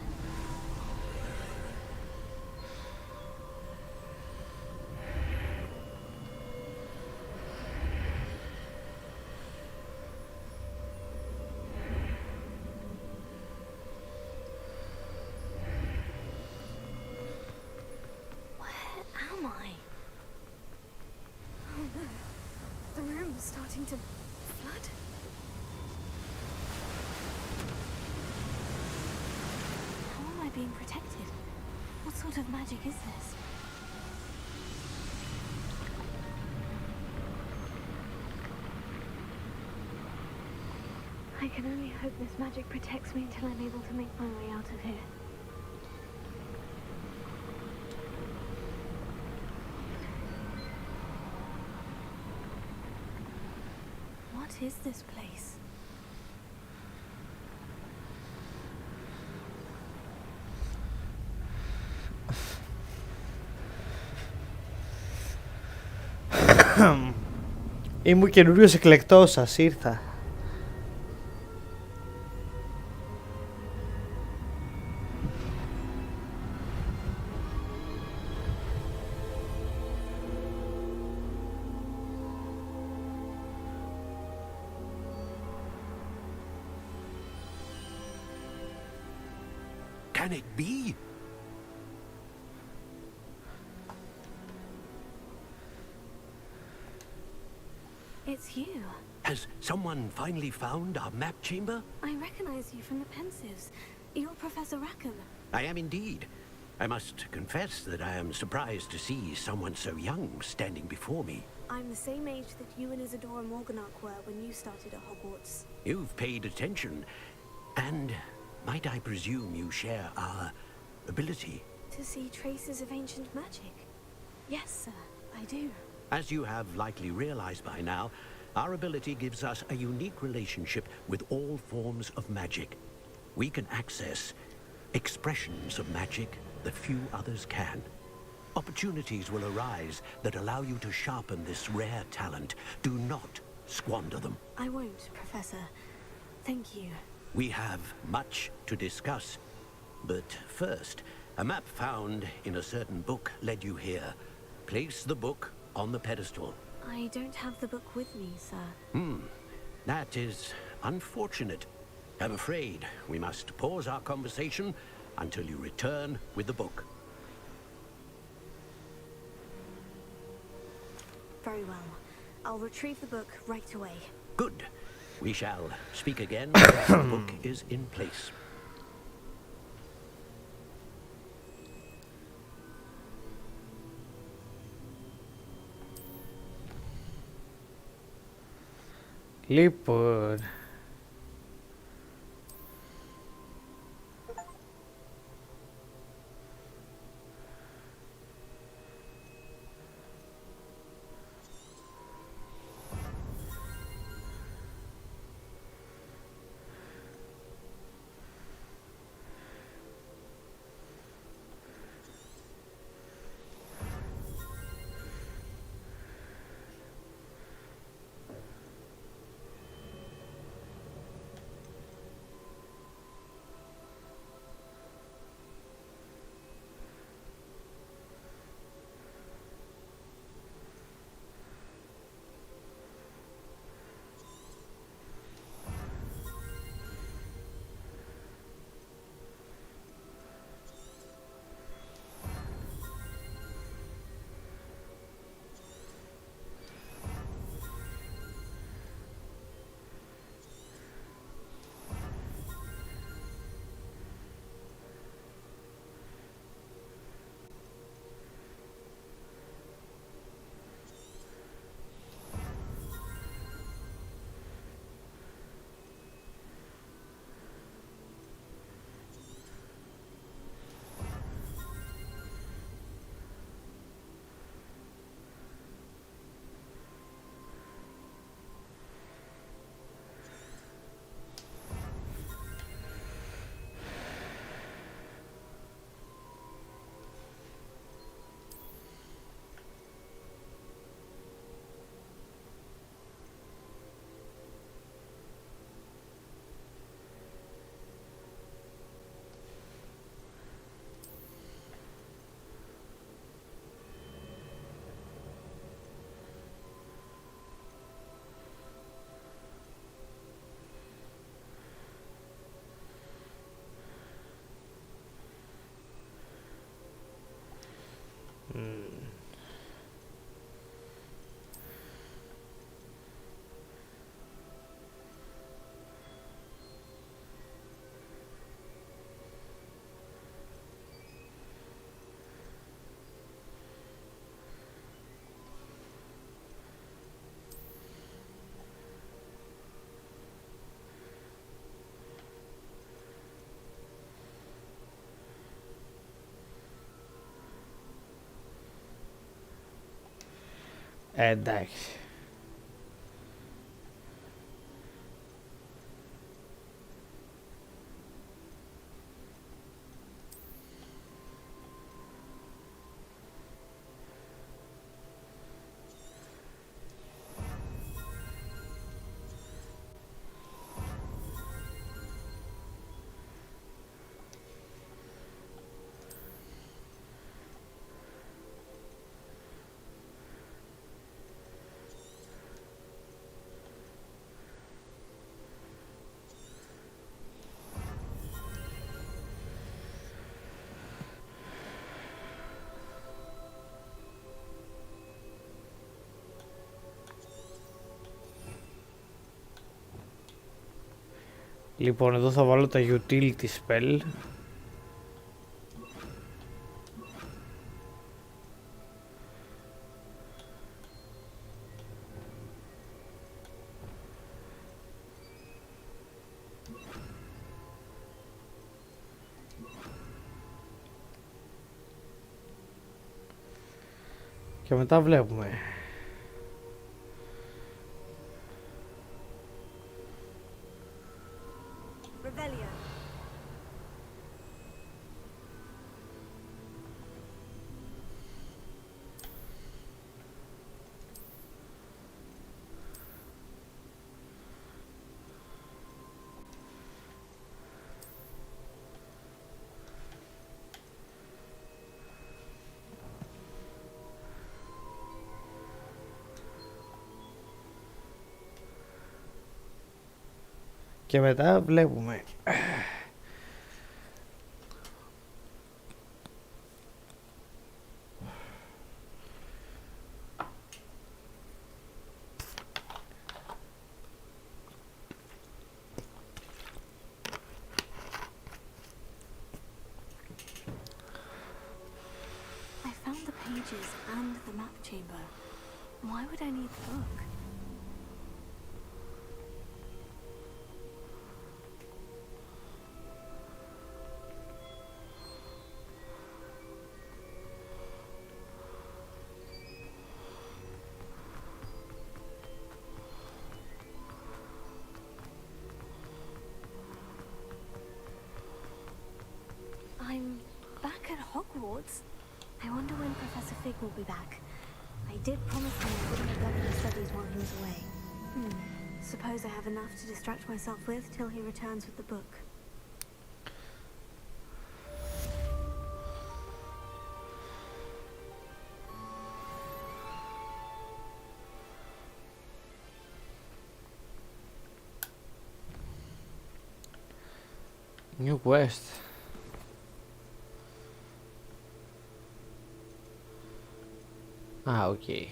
Where am I? Oh no. The room's starting to flood. How am I being protected? What sort of magic is this? I can only hope this magic protects me until I'm able to make my way out of here. What is this place? Ήμουν καινούριος εκλεκτός σας, ήρθα. can it be? It's you. Has someone finally found our map chamber? I recognize you from the Pensives. You're Professor Rackham. I am indeed. I must confess that I am surprised to see someone so young standing before me. I'm the same age that you and Isadora Morganach were when you started at Hogwarts. You've paid attention. And might I presume you share our ability? To see traces of ancient magic? Yes, sir, I do. As you have likely realized by now, our ability gives us a unique relationship with all forms of magic. We can access expressions of magic that few others can. Opportunities will arise that allow you to sharpen this rare talent. Do not squander them. I won't, Professor. Thank you. We have much to discuss. But first, a map found in a certain book led you here. Place the book on the pedestal. I don't have the book with me, sir. That is unfortunate. I'm afraid we must pause our conversation until you return with the book. Very well. I'll retrieve the book right away. Good. We shall speak again once the book is in place. Λοιπόν, εντάξει. Λοιπόν, εδώ θα βάλω τα utility spell. Και μετά βλέπουμε. Revelio. Και μετά βλέπουμε. I found the pages and the map chamber. Why would I need the book? I'm back at Hogwarts. I wonder when Professor Fig will be back. I did promise him I wouldn't neglect my studies while he was away. Suppose I have enough to distract myself with till he returns with the book. New quest. Okay.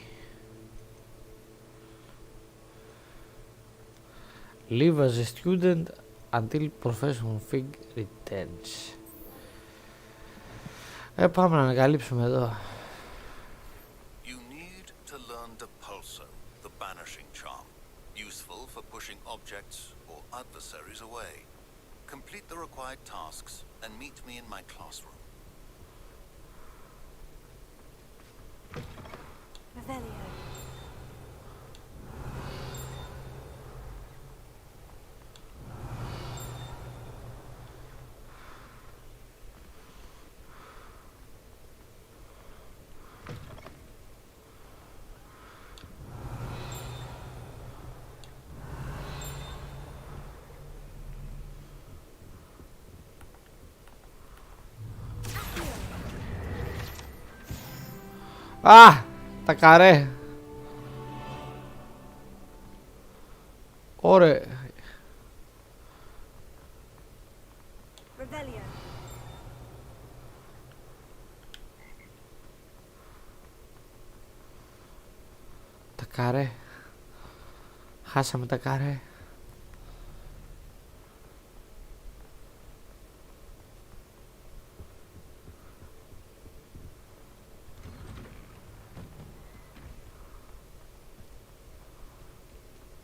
Live as a student until Professor Fig returns. Πάμε να ανακαλύψουμε εδώ. You need to learn Depulso, the banishing charm, useful for pushing objects or adversaries away. Complete the required tasks and meet me in my classroom. Revelio. Α! Τα καρέ. Ωραία. Revelio. Τα καρέ. Χάσαμε τα καρέ.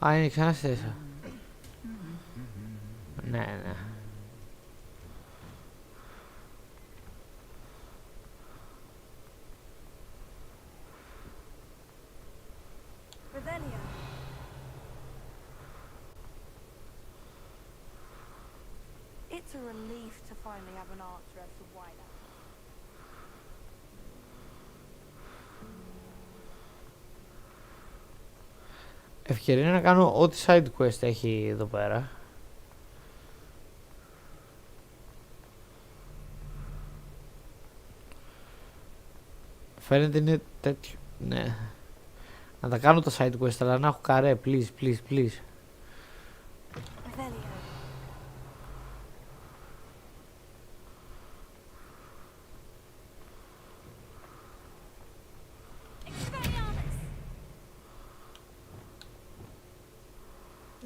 Α, είναι ξανά στη θέση. Ναι, ναι. Revelio. It's a relief to finally have an answer as to why that. Ευκαιρία να κάνω ό,τι side quest έχει εδώ πέρα. Φαίνεται είναι τέτοιο. Ναι. Να τα κάνω τα side quest, αλλά να έχω καρέ. Please, please, please. Revelio.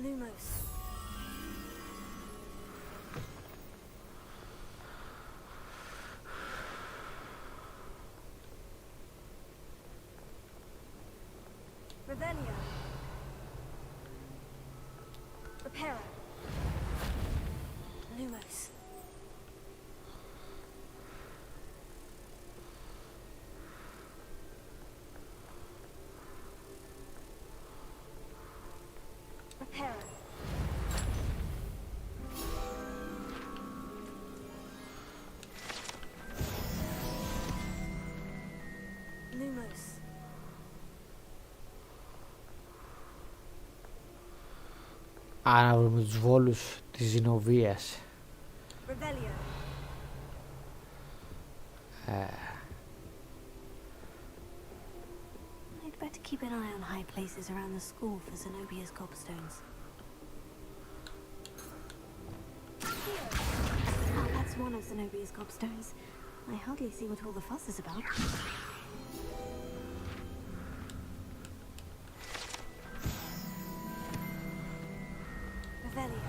Lumos. Reparo. Lumos. Reparo. Lumos. Άρα βρούμε τους βόλους της Ζηνοβίας. Revelio. I'd better keep an eye on high places around the school for Zenobia's gobstones. Oh, that's one of Zenobia's gobstones. I hardly see what all the fuss is about. Revelio.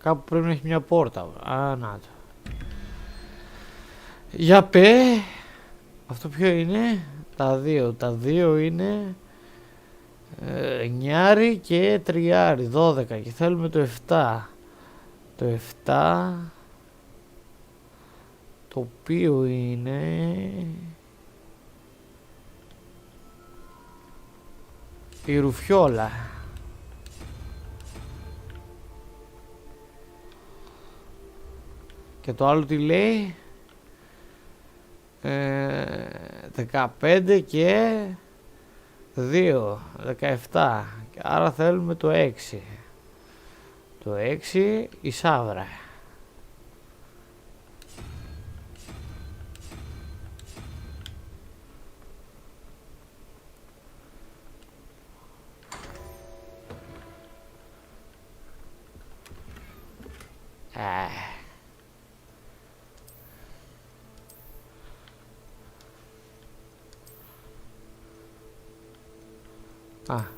Κάπου πρέπει να έχει μια πόρτα. Α, να το. Για πέ. Αυτό ποιο είναι? Τα δύο. Τα δύο είναι 9 και 3, 12. Και θέλουμε το 7. Το 7 το οποίο είναι η ρουφιόλα. Και το άλλο τι λέει? 15 και 2, 17. Άρα θέλουμε το 6. Το 6 η σαύρα. Α.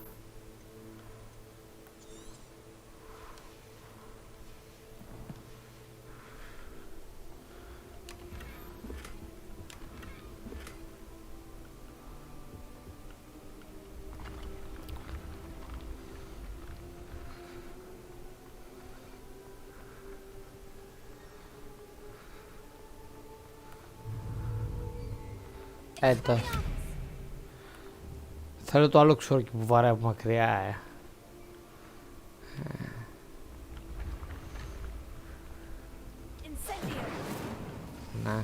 Έτω. Θέλω το άλλο ξόρκι που βαράει από μακριά, Να.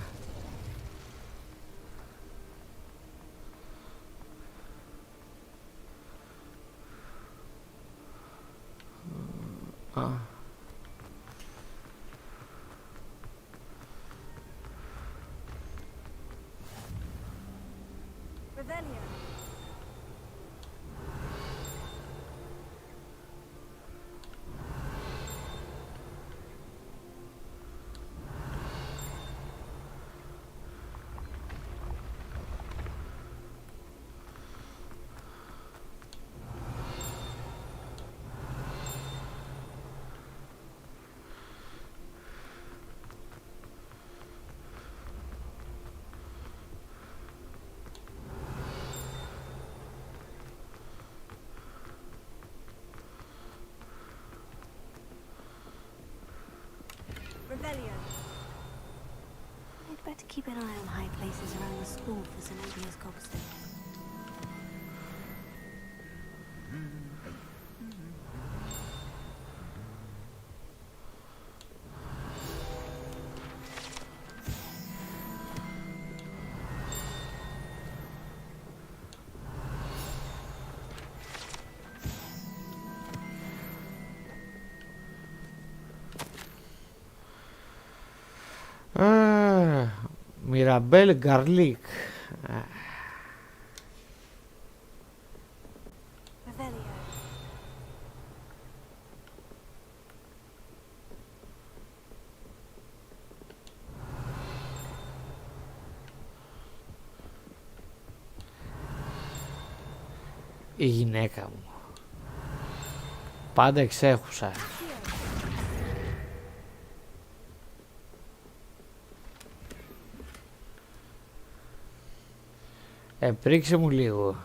Α. Revelio. Revelio. I'd better keep an eye on high places around the school for Zenobia's gobstones. Μιραμπέλ Γκαρλίκ. Η γυναίκα μου. Πάντα εξέχουσα. Πρίξε μου λίγο.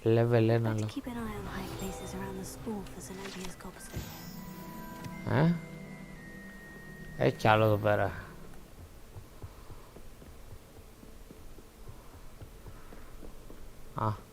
Level 1 λόγο. Έχει κι άλλο εδώ πέρα. Α.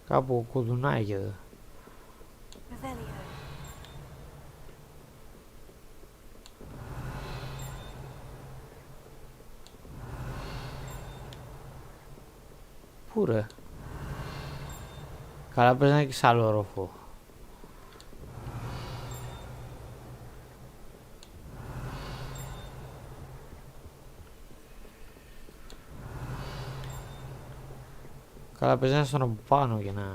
Κάπου κουδουνάει και εδώ. Πού ρε? Καλά πες να είναι και σ' άλλο όροφο. Καλά πες να είναι στον από πάνω για να...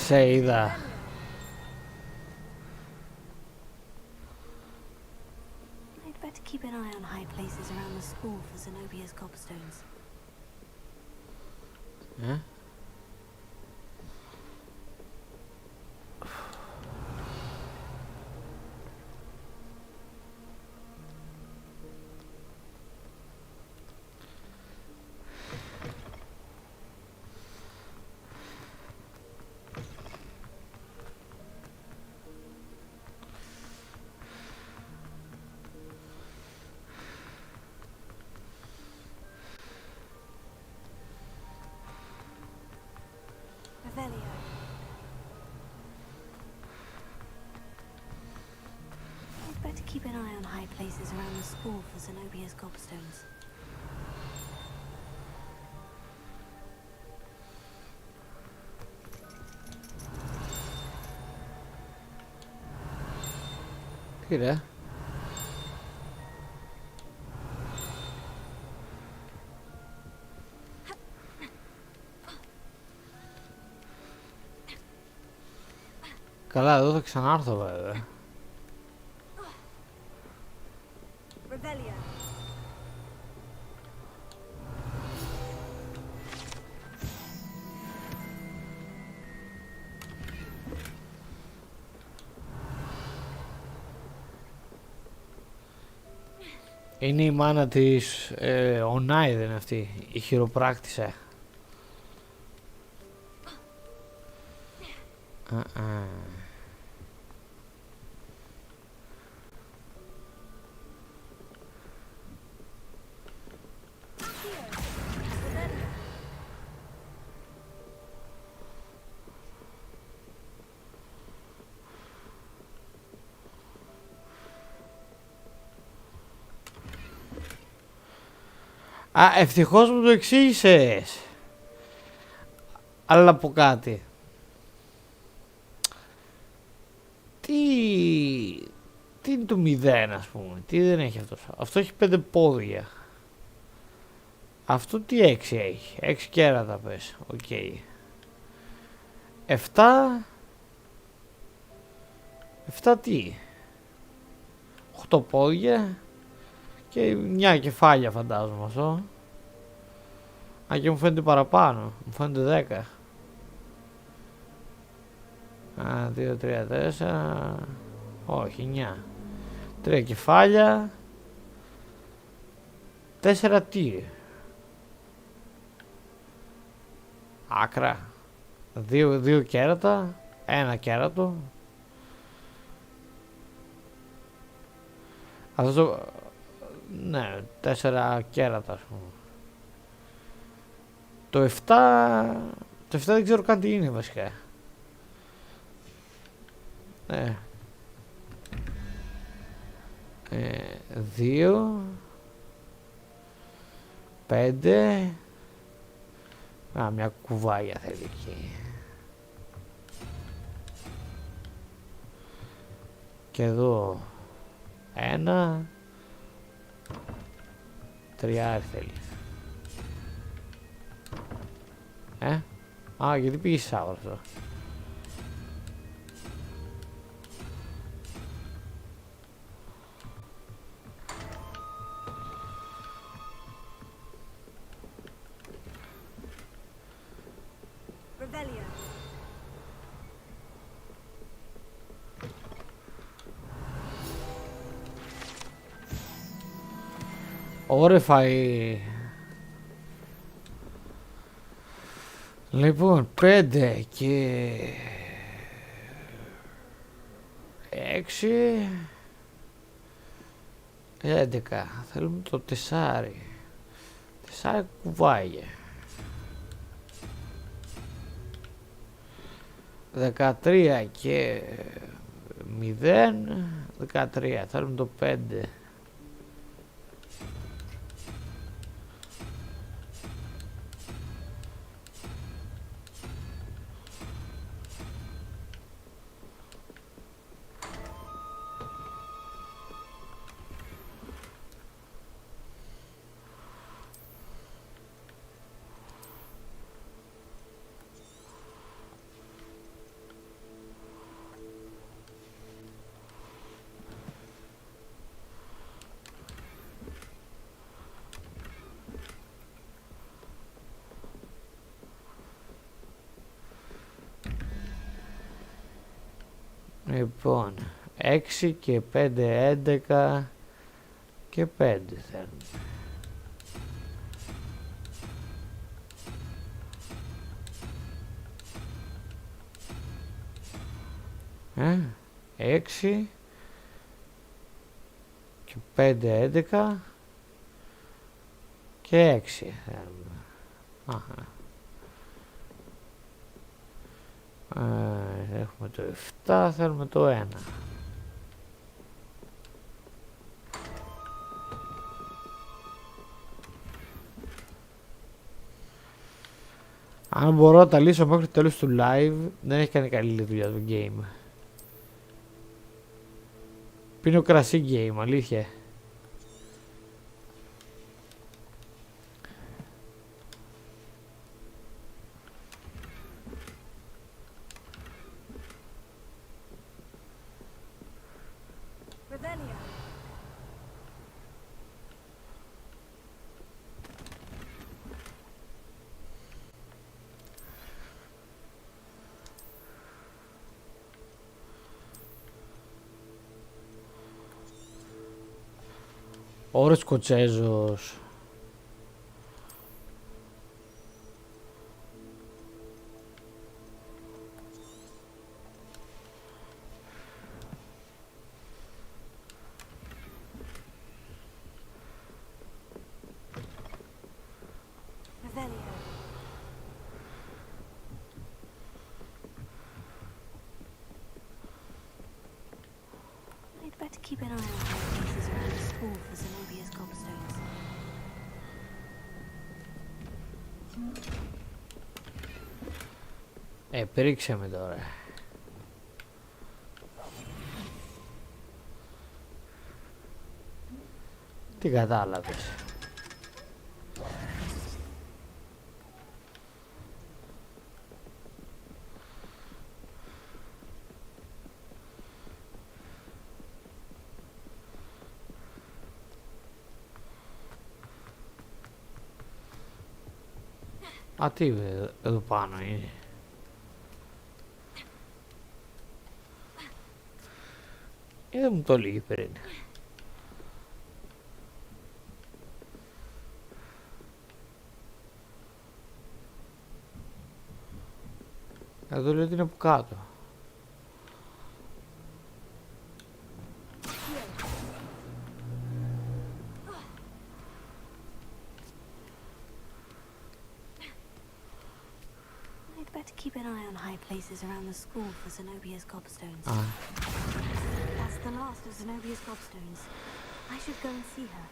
Σε είδα. I'd better keep an eye on high places around the school for Zenobia's cobstones. Better keep an eye on high places around the school for Zenobia's gobstones. Τι ρε? Καλά, εδώ θα ξανάρθω βέβαια. Είναι η μάνα της Ονάι, δεν είναι αυτή, η χειροπράκτησα. Α, ευτυχώς μου το εξήγησες. Αλλά από κάτι. είναι το 0, ας πούμε? Τι δεν έχει αυτό? Αυτό έχει 5 πόδια. Αυτό τι 6 έχει? 6 κέρατα πες. Οκ. 7 τι? 8 πόδια και 9 κεφάλια φαντάζομαι αυτό. Α, και μου φαίνεται παραπάνω. Μου φαίνεται 10. Α, 2, 3, 4. Όχι, 9. 3 κεφάλια. 4 τι? Άκρα. 2 κέρατα. 1 κέρατο. Αυτό. Ναι, 4 κέρατα, ας πούμε. Το 7. Το 7 δεν ξέρω καν τι είναι βασικά. Ναι. 2 5. Α, μια κουβάγια θέλει εκεί. Και εδώ 1. 3 θέλει. Α, γιατί πήγε σάβρα αυτό? Ωρε λοιπόν, 5 και 6 11. Θέλουμε το 4. 4 κουβάγια. 13 και 0. 13. Θέλουμε το 5. Λοιπόν, 6 και 5, 11 και 5 θέλουμε. 6 και 5, 11 και 6 θέλουμε. Έχουμε το 7, θέλουμε το 1. Αν μπορώ να τα λύσω μέχρι το τέλος του live, δεν έχει κάνει καλή δουλειά το game. Πίνω κρασί game, αλήθεια. Ωρε Σκοτσέζος. I'd better keep an eye on places around the school for Zenobia's gobstones. Πρίξε με τώρα. Τι κατάλαβες? Α, τι εδώ πάνω είναι? Δεν μου το λέγει πριν. Εδώ λέει ότι είναι από κάτω. I'd better keep an eye on high places around the school for Zenobia's gobstones. That's the last of Zenobia's gobstones. I should go and see her.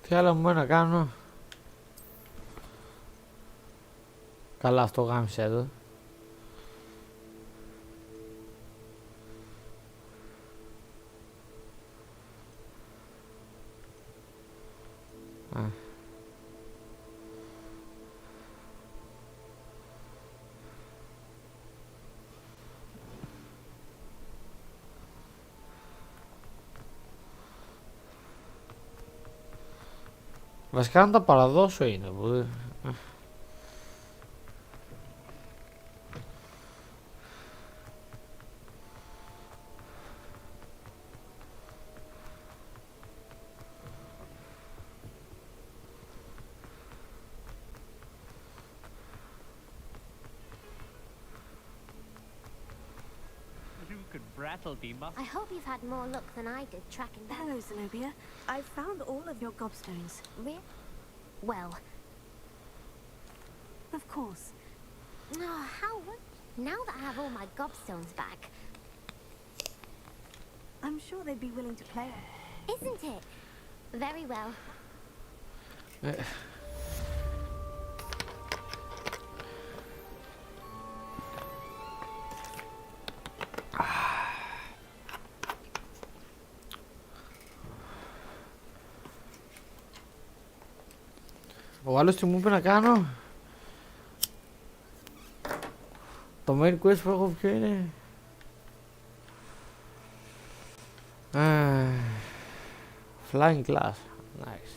Τι άλλο μου να κάνω? Καλά, αυτό γάμισε εδώ. Βασικά να τα παραδώσω είναι που... I hope you've had more luck than I did tracking them. Hello, Zenobia. I've found all of your gobstones. Really? Well. Of course. Oh, how would... Now that I have all my gobstones back... I'm sure they'd be willing to play. Isn't it? Very well. Ο άλλος τι μου είπε να κάνω? Το main quest που έχω ποιο είναι? Flying class. Nice.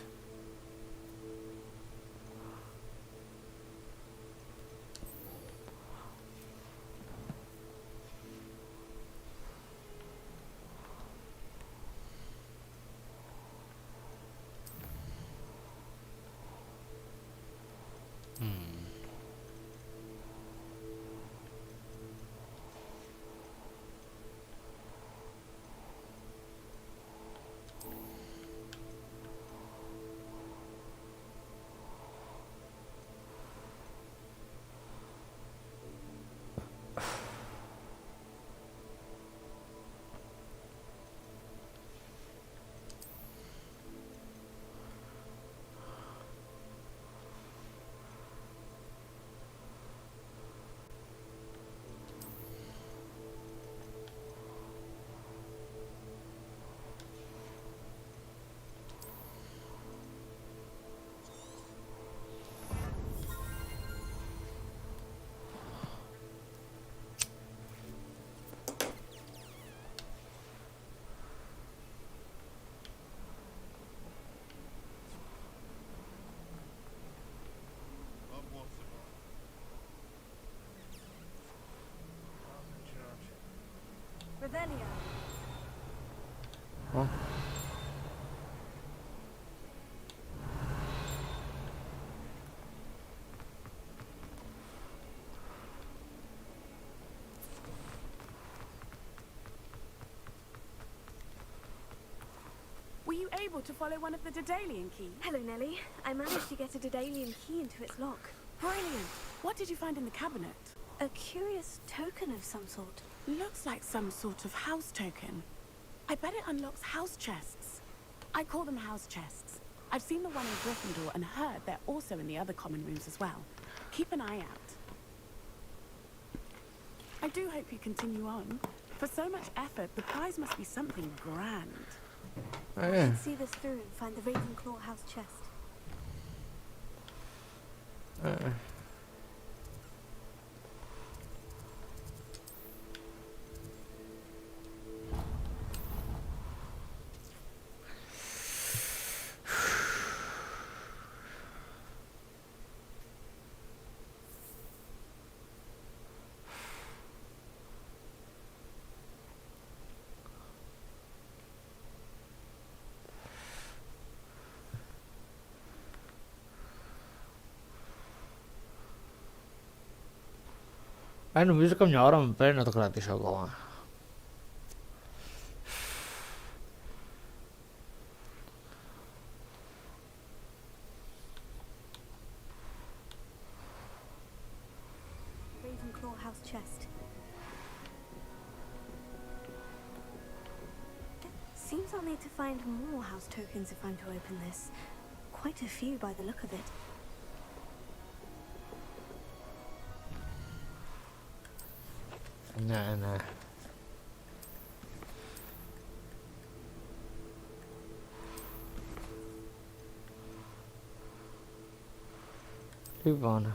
Revelio. Oh. Were you able to follow one of the Daedalian keys? Hello, Nellie. I managed to get a Daedalian key into its lock. Brilliant. What did you find in the cabinet? A curious token of some sort. Looks like some sort of house token. I bet it unlocks house chests. I call them house chests. I've seen the one in Gryffindor and heard they're also in the other common rooms as well. Keep an eye out. I do hope you continue on. For so much effort, the prize must be something grand. I should see this through and find the Ravenclaw house chest. Νομίζω καμιά ώρα με παίρνει να το κρατήσω ακόμα. Ravenclaw house chest. Seems I'll need to find more house tokens if I'm to open this. Quite a few by the look of it. Ναι, ναι. Λοιπόν.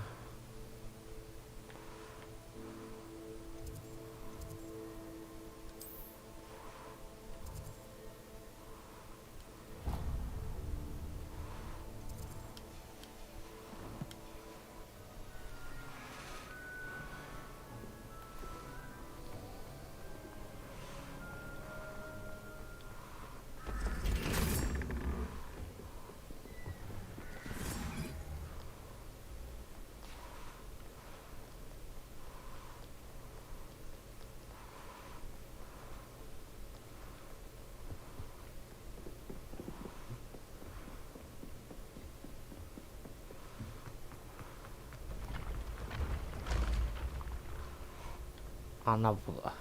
Ανάποδα.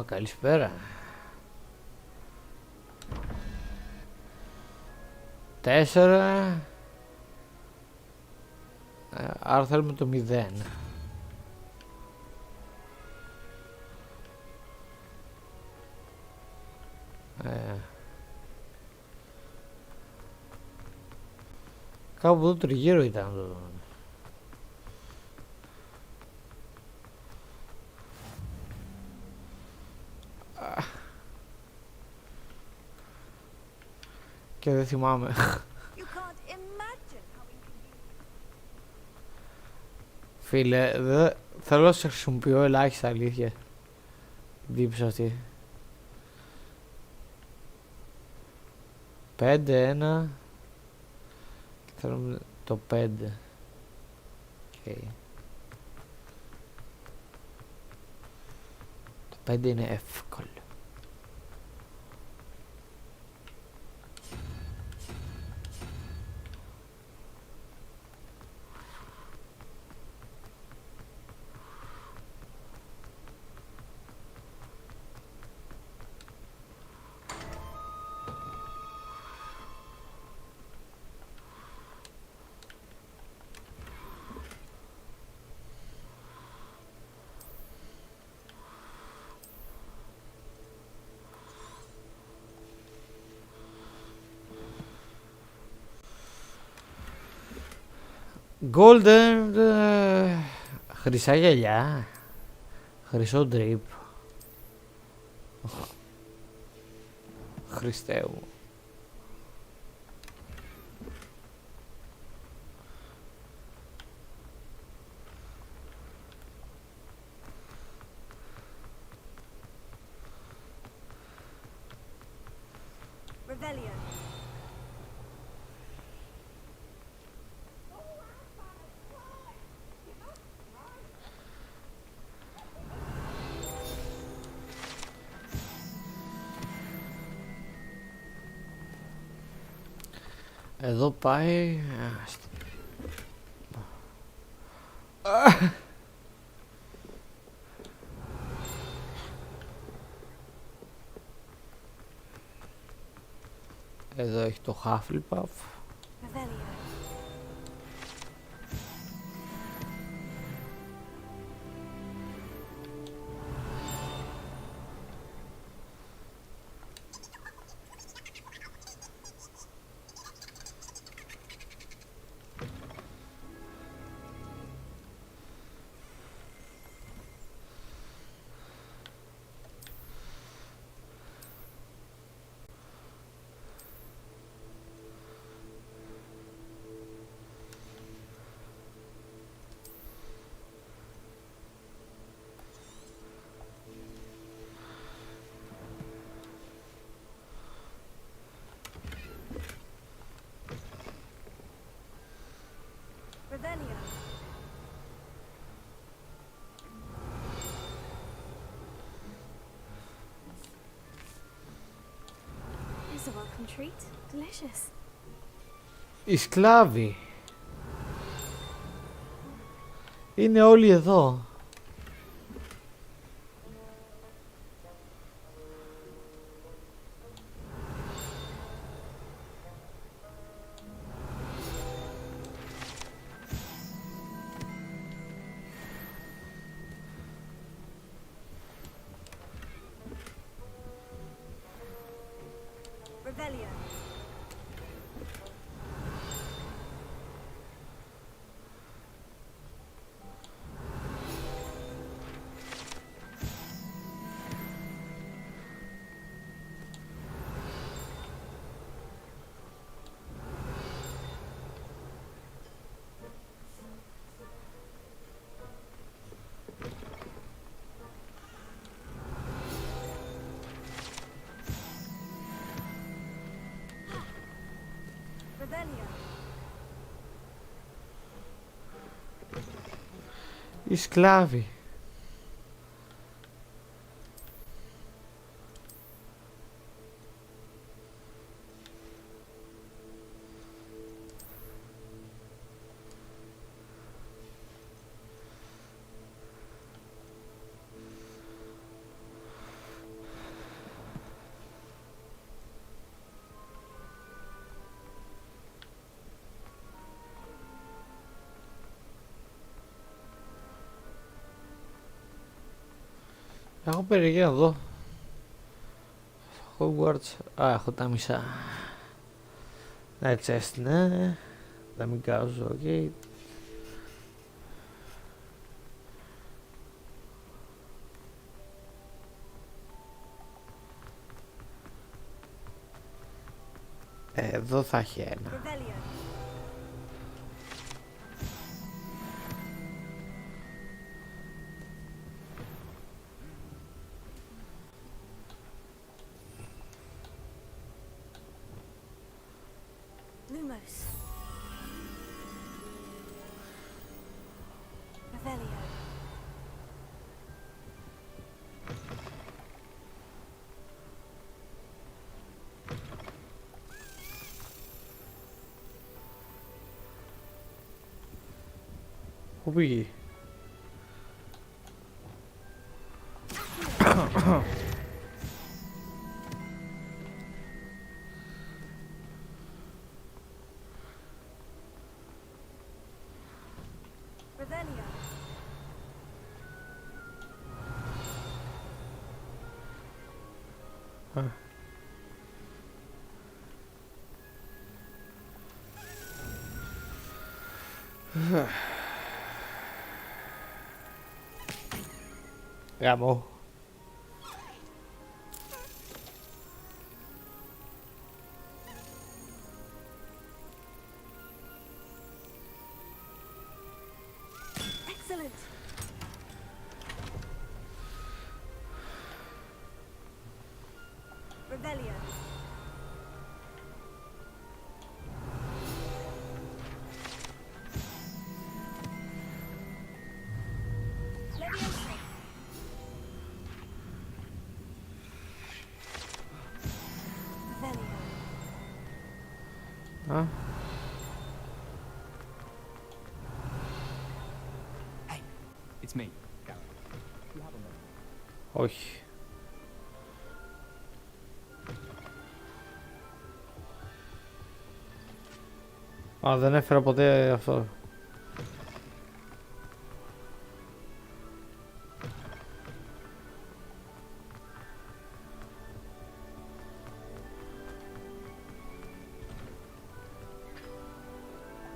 Καλησπέρα. 4. Άρα θέλουμε το 0. Κάπου εδώ τριγύρω ήταν το... Και δεν θυμάμαι. Φίλε, θέλω να σε χρησιμοποιώ ελάχιστα, αλήθεια. Την τύψη αυτή. 5-1. Και θέλουμε το 5. Okay. Το 5 είναι εύκολο. Golden, χρυσά γυαλιά, χρυσό drip. Χριστέ μου. Revelio. Εδώ πάει. Εδώ έχει το Hufflepuff. Revelio. It's a welcome treat. Delicious. Οι σκλάβοι είναι όλοι εδώ. Revelio. Revelio. Οι σκλάβοι. Έχω περιγεί να δω Hogwarts. Α, έχω τα μισά. Ναι, chest, ναι. Να μην κάζω, οκ. Εδώ θα έχει ένα. Lumos. Revelio. Πού πήγε? Revelio. Γάμο. Excellent. Revelio. Α. It's me, Gareth. You have a moment. Όχι. Α, δεν έφερα ποτέ αυτό.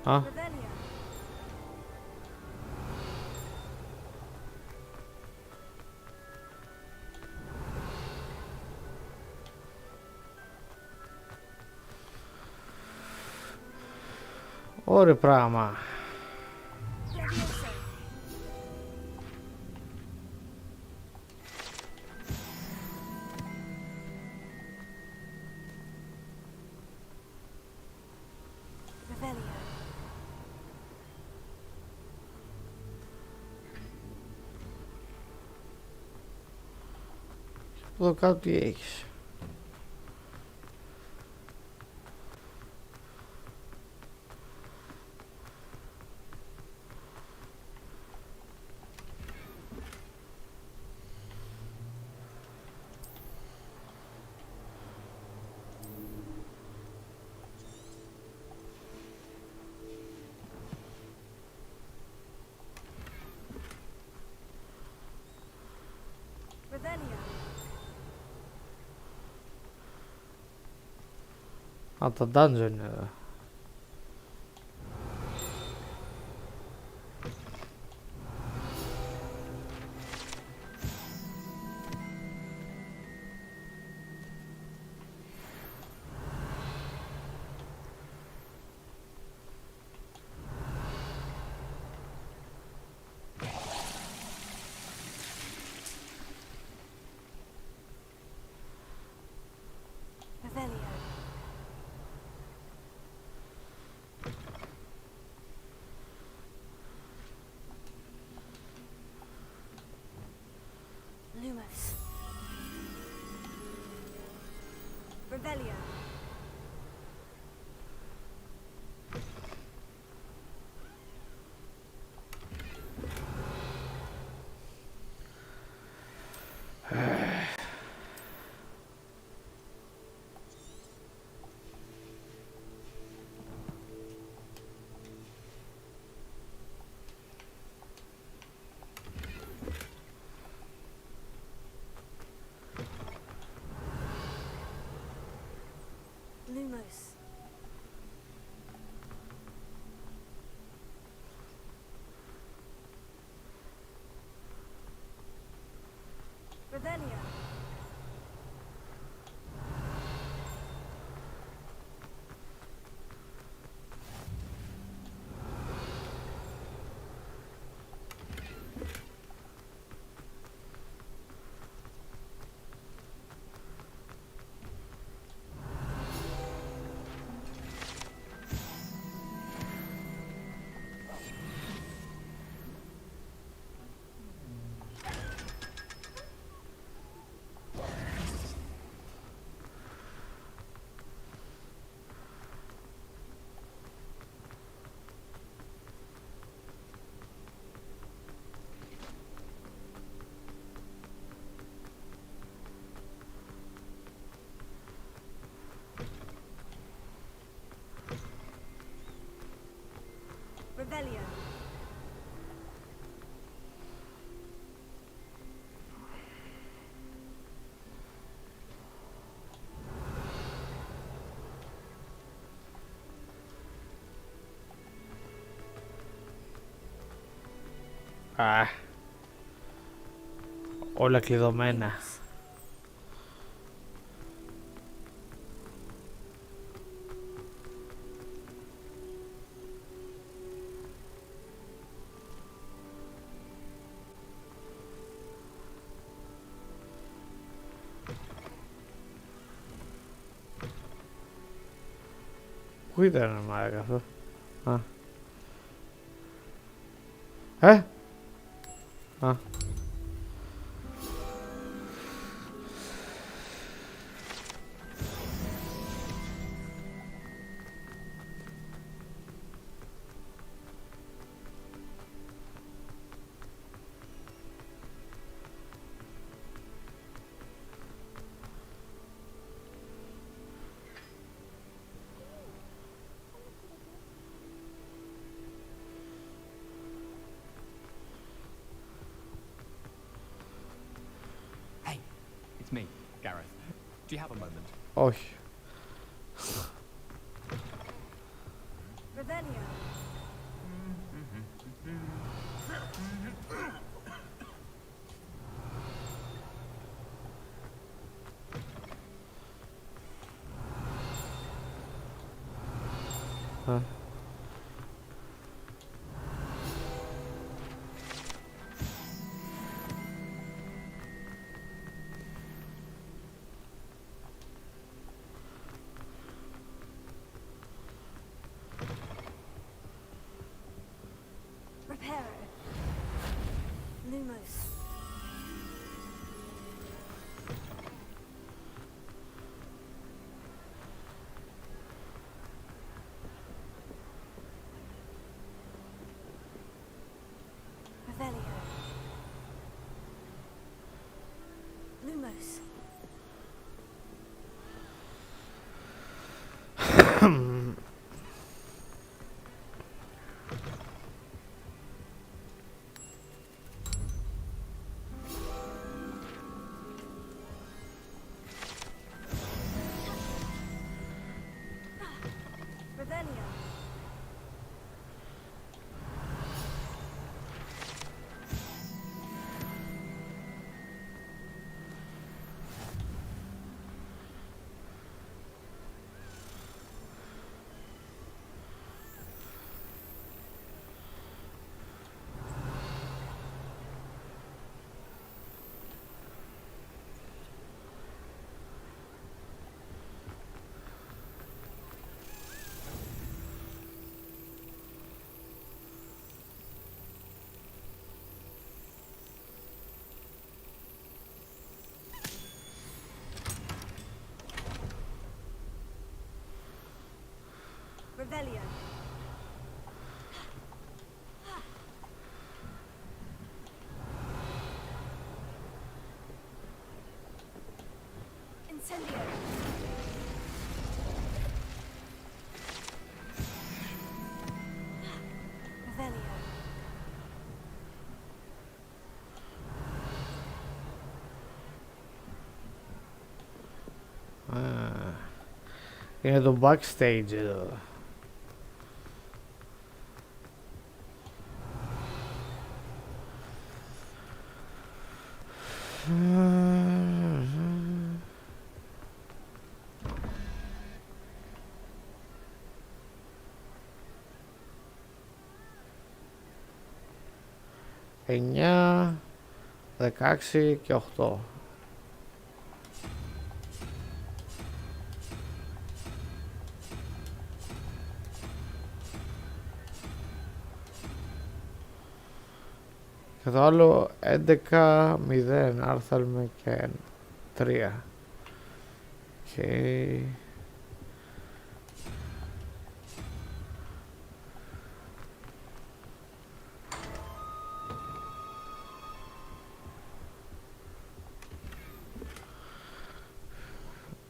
Α. Ωραίο πράγμα. Εδώ κάτω τι έχεις? Α, τα dungeon είναι εδώ. Revelio. Lumos. Revelio. Revelio. Α, όλα κλειδωμένα. Πού ήταν μάγκα αυτό? Α. Α. It's me, Gareth. Do you have a moment? Όχι. Revelio. Α. Reparo. Lumos. Revelio. Lumos. Revelio. Revelio. Incendio. Revelio. Α, είναι το backstage εδώ. Εννιά, 16 και 8. Και το άλλο 11, 0, άρα θέλουμε και 3. Okay.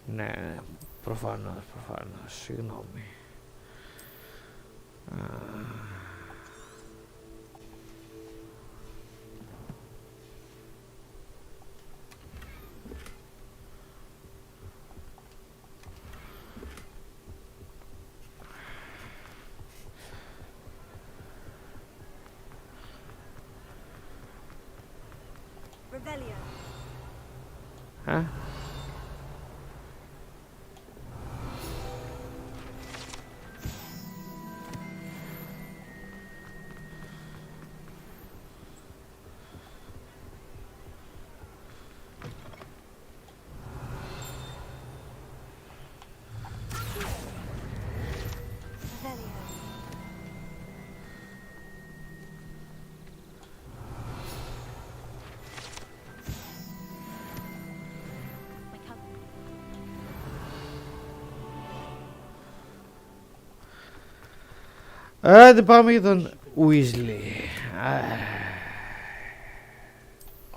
Ναι, προφανώς, συγγνώμη. Revelio. Άντε πάμε για τον Weasley.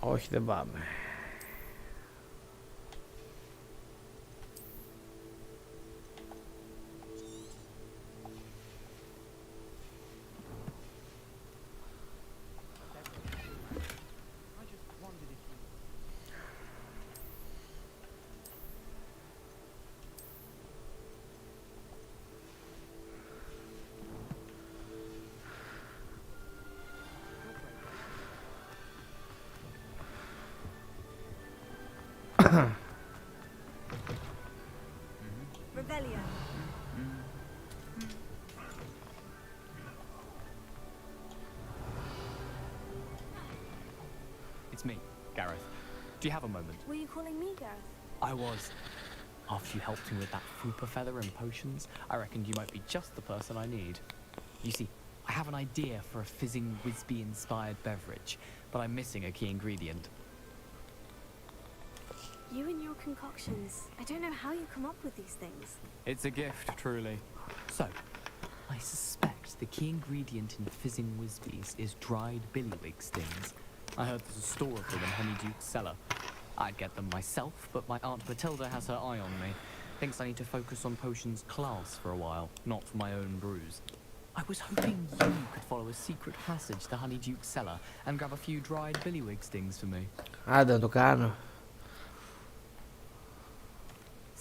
Όχι, δεν πάμε. Revelio. It's me, Gareth. Do you have a moment? Were you calling me, Gareth? I was. After you helped me with that Fupa feather and potions, I reckoned you might be just the person I need. You see, I have an idea for a fizzing Whizbee-inspired beverage, but I'm missing a key ingredient. You and your concoctions. I don't know how you come up with these things. It's a gift, truly. So, I suspect the key ingredient in fizzing Whizbees is dried billywig stings. I heard there's a store of them in Honeyduke's cellar. I'd get them myself, but my Aunt Matilda has her eye on me. Thinks I need to focus on potions class for a while, not my own brews. I was hoping you could follow a secret passage to Honeyduke's cellar and grab a few dried billywig stings for me. Άντε να το κάνω.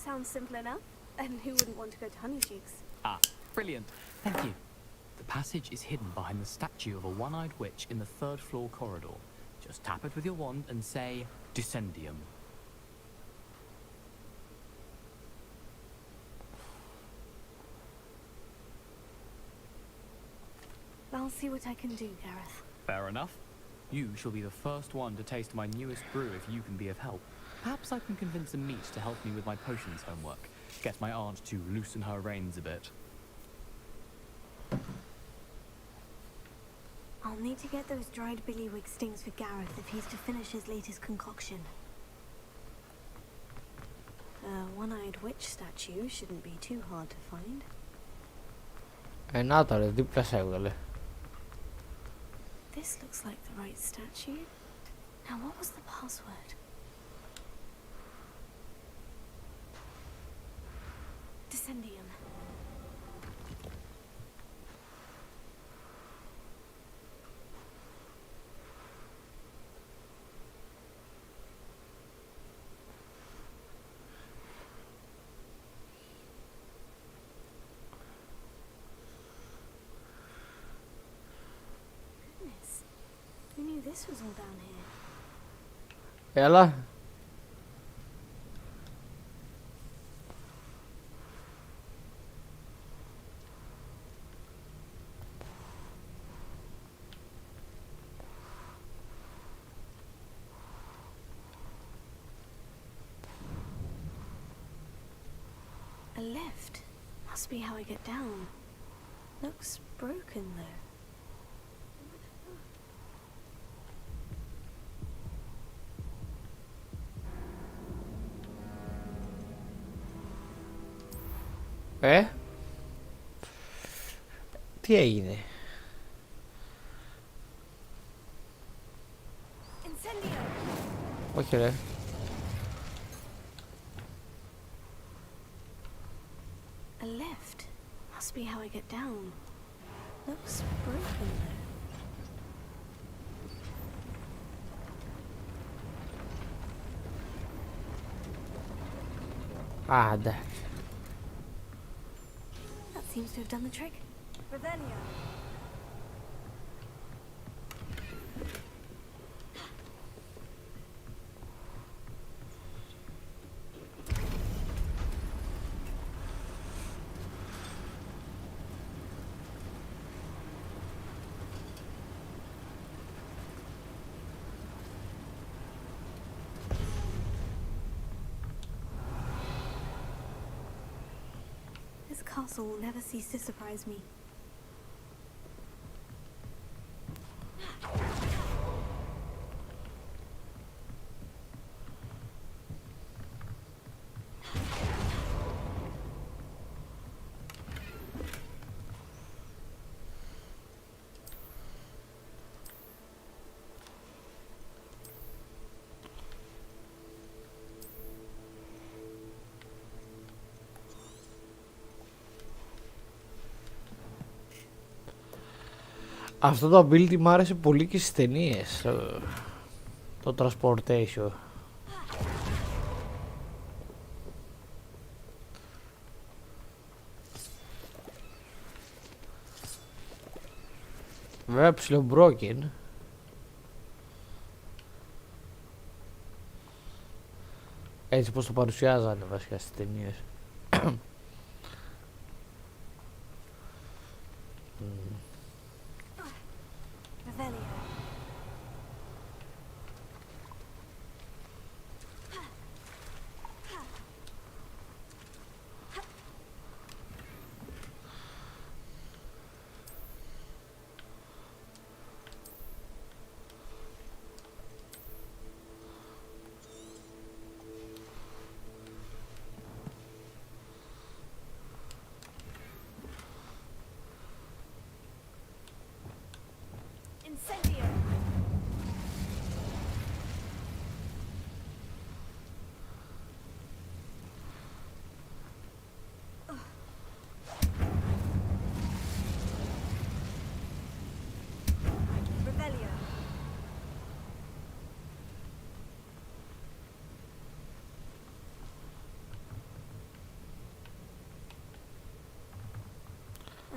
Sounds simple enough. And who wouldn't want to go to Honeyduke's? Ah, brilliant. Thank you. The passage is hidden behind the statue of a one-eyed witch in the 3rd floor corridor. Just tap it with your wand and say, Descendium. I'll see what I can do, Gareth. Fair enough. You shall be the first one to taste my newest brew if you can be of help. Perhaps I can convince a meat to help me with my potions homework. Get my aunt to loosen her reins a bit. I'll need to get those dried billywig stings for Gareth if he's to finish his latest concoction. The one-eyed witch statue shouldn't be too hard to find. Να το ρε, δίπλα σε έβγαλε. This looks like the right statue. Now what was the password? Descendium. Goodness. Who knew this was all down here? Έλα. A lift. Must be how I get down. Looks broken though. Τι έγινε? Όχι ρε. A lift. Must be how I get down. Looks broken though. Α, εντάξει. That seems to have done the trick. Revelio. This castle will never cease to surprise me. Αυτό το ability μου άρεσε πολύ και στις ταινίες. Το transportation. Βέβαια ψιλομπρόκεν. Έτσι πως το παρουσιάζανε βασικά στις ταινίες.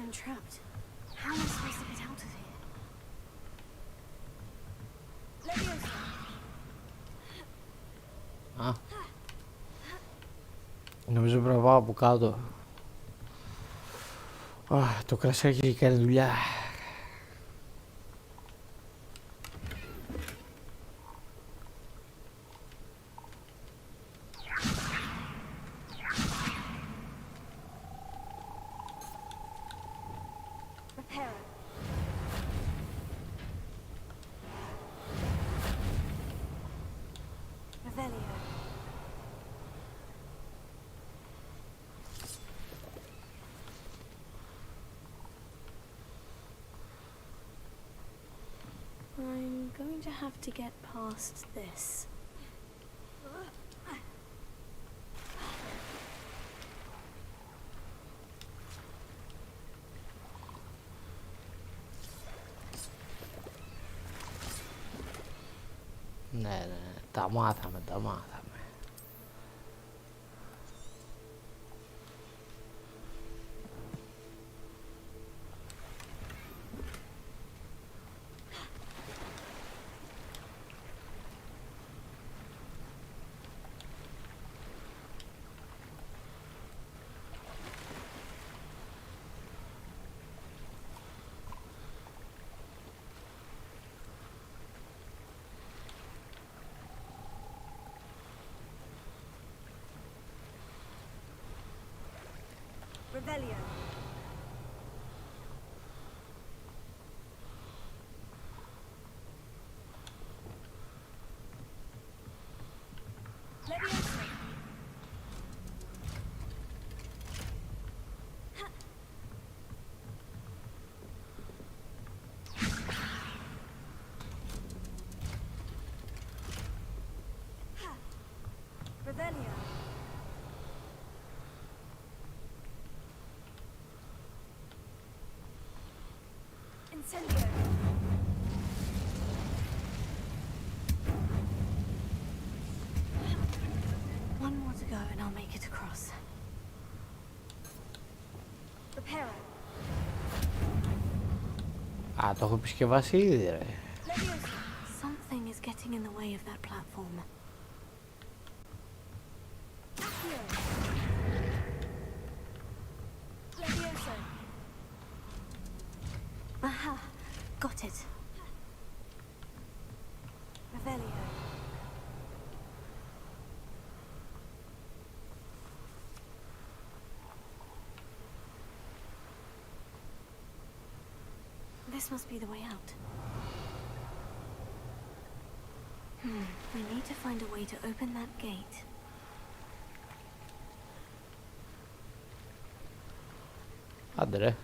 I'm trapped. How am I supposed to get out of here? Leviosa! Α. Νομίζω πρέπει να πάω από κάτω. Το κρασάκι έχει κάνει δουλειά. I'm going to have to get past this. Ναι, τα μάθαμε. Revelio. Leviosa. Revelio. Incendio. One more to go and I'll make it across. Reparo. Α, το έχω επισκευάσει ήδη, ρε. Something is getting in the way of that platform. Leviosa. Aha, got it. Revelio. This must be the way out. We need to find a way to open that gate. Άντε, ρε.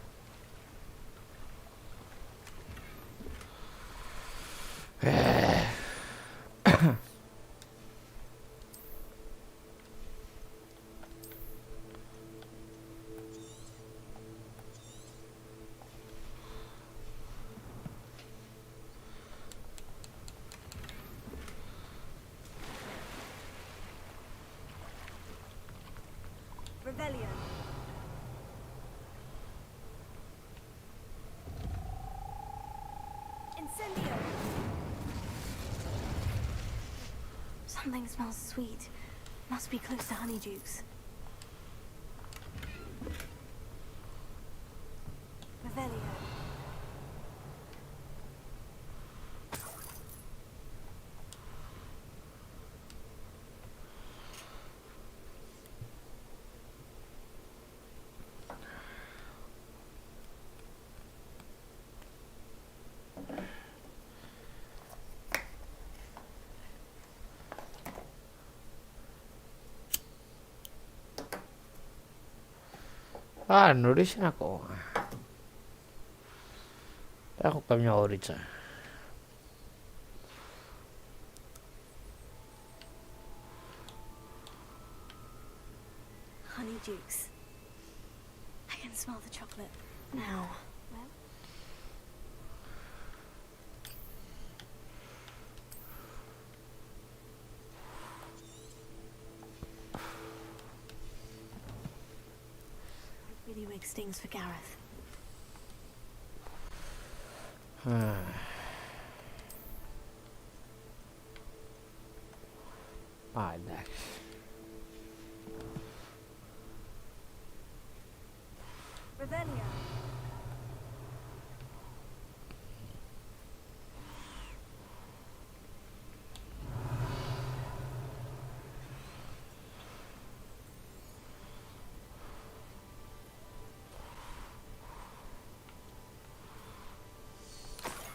Revelio. Incendio. Something smells sweet. Must be close to Honeydukes. Revelio. Α, νωρίς είναι ακόμα. Έχω καμιά ωρίτσα. Honeydukes. I can smell the chocolate now. Well, really wig stings for Gareth. Α, εντάξει. Revelio.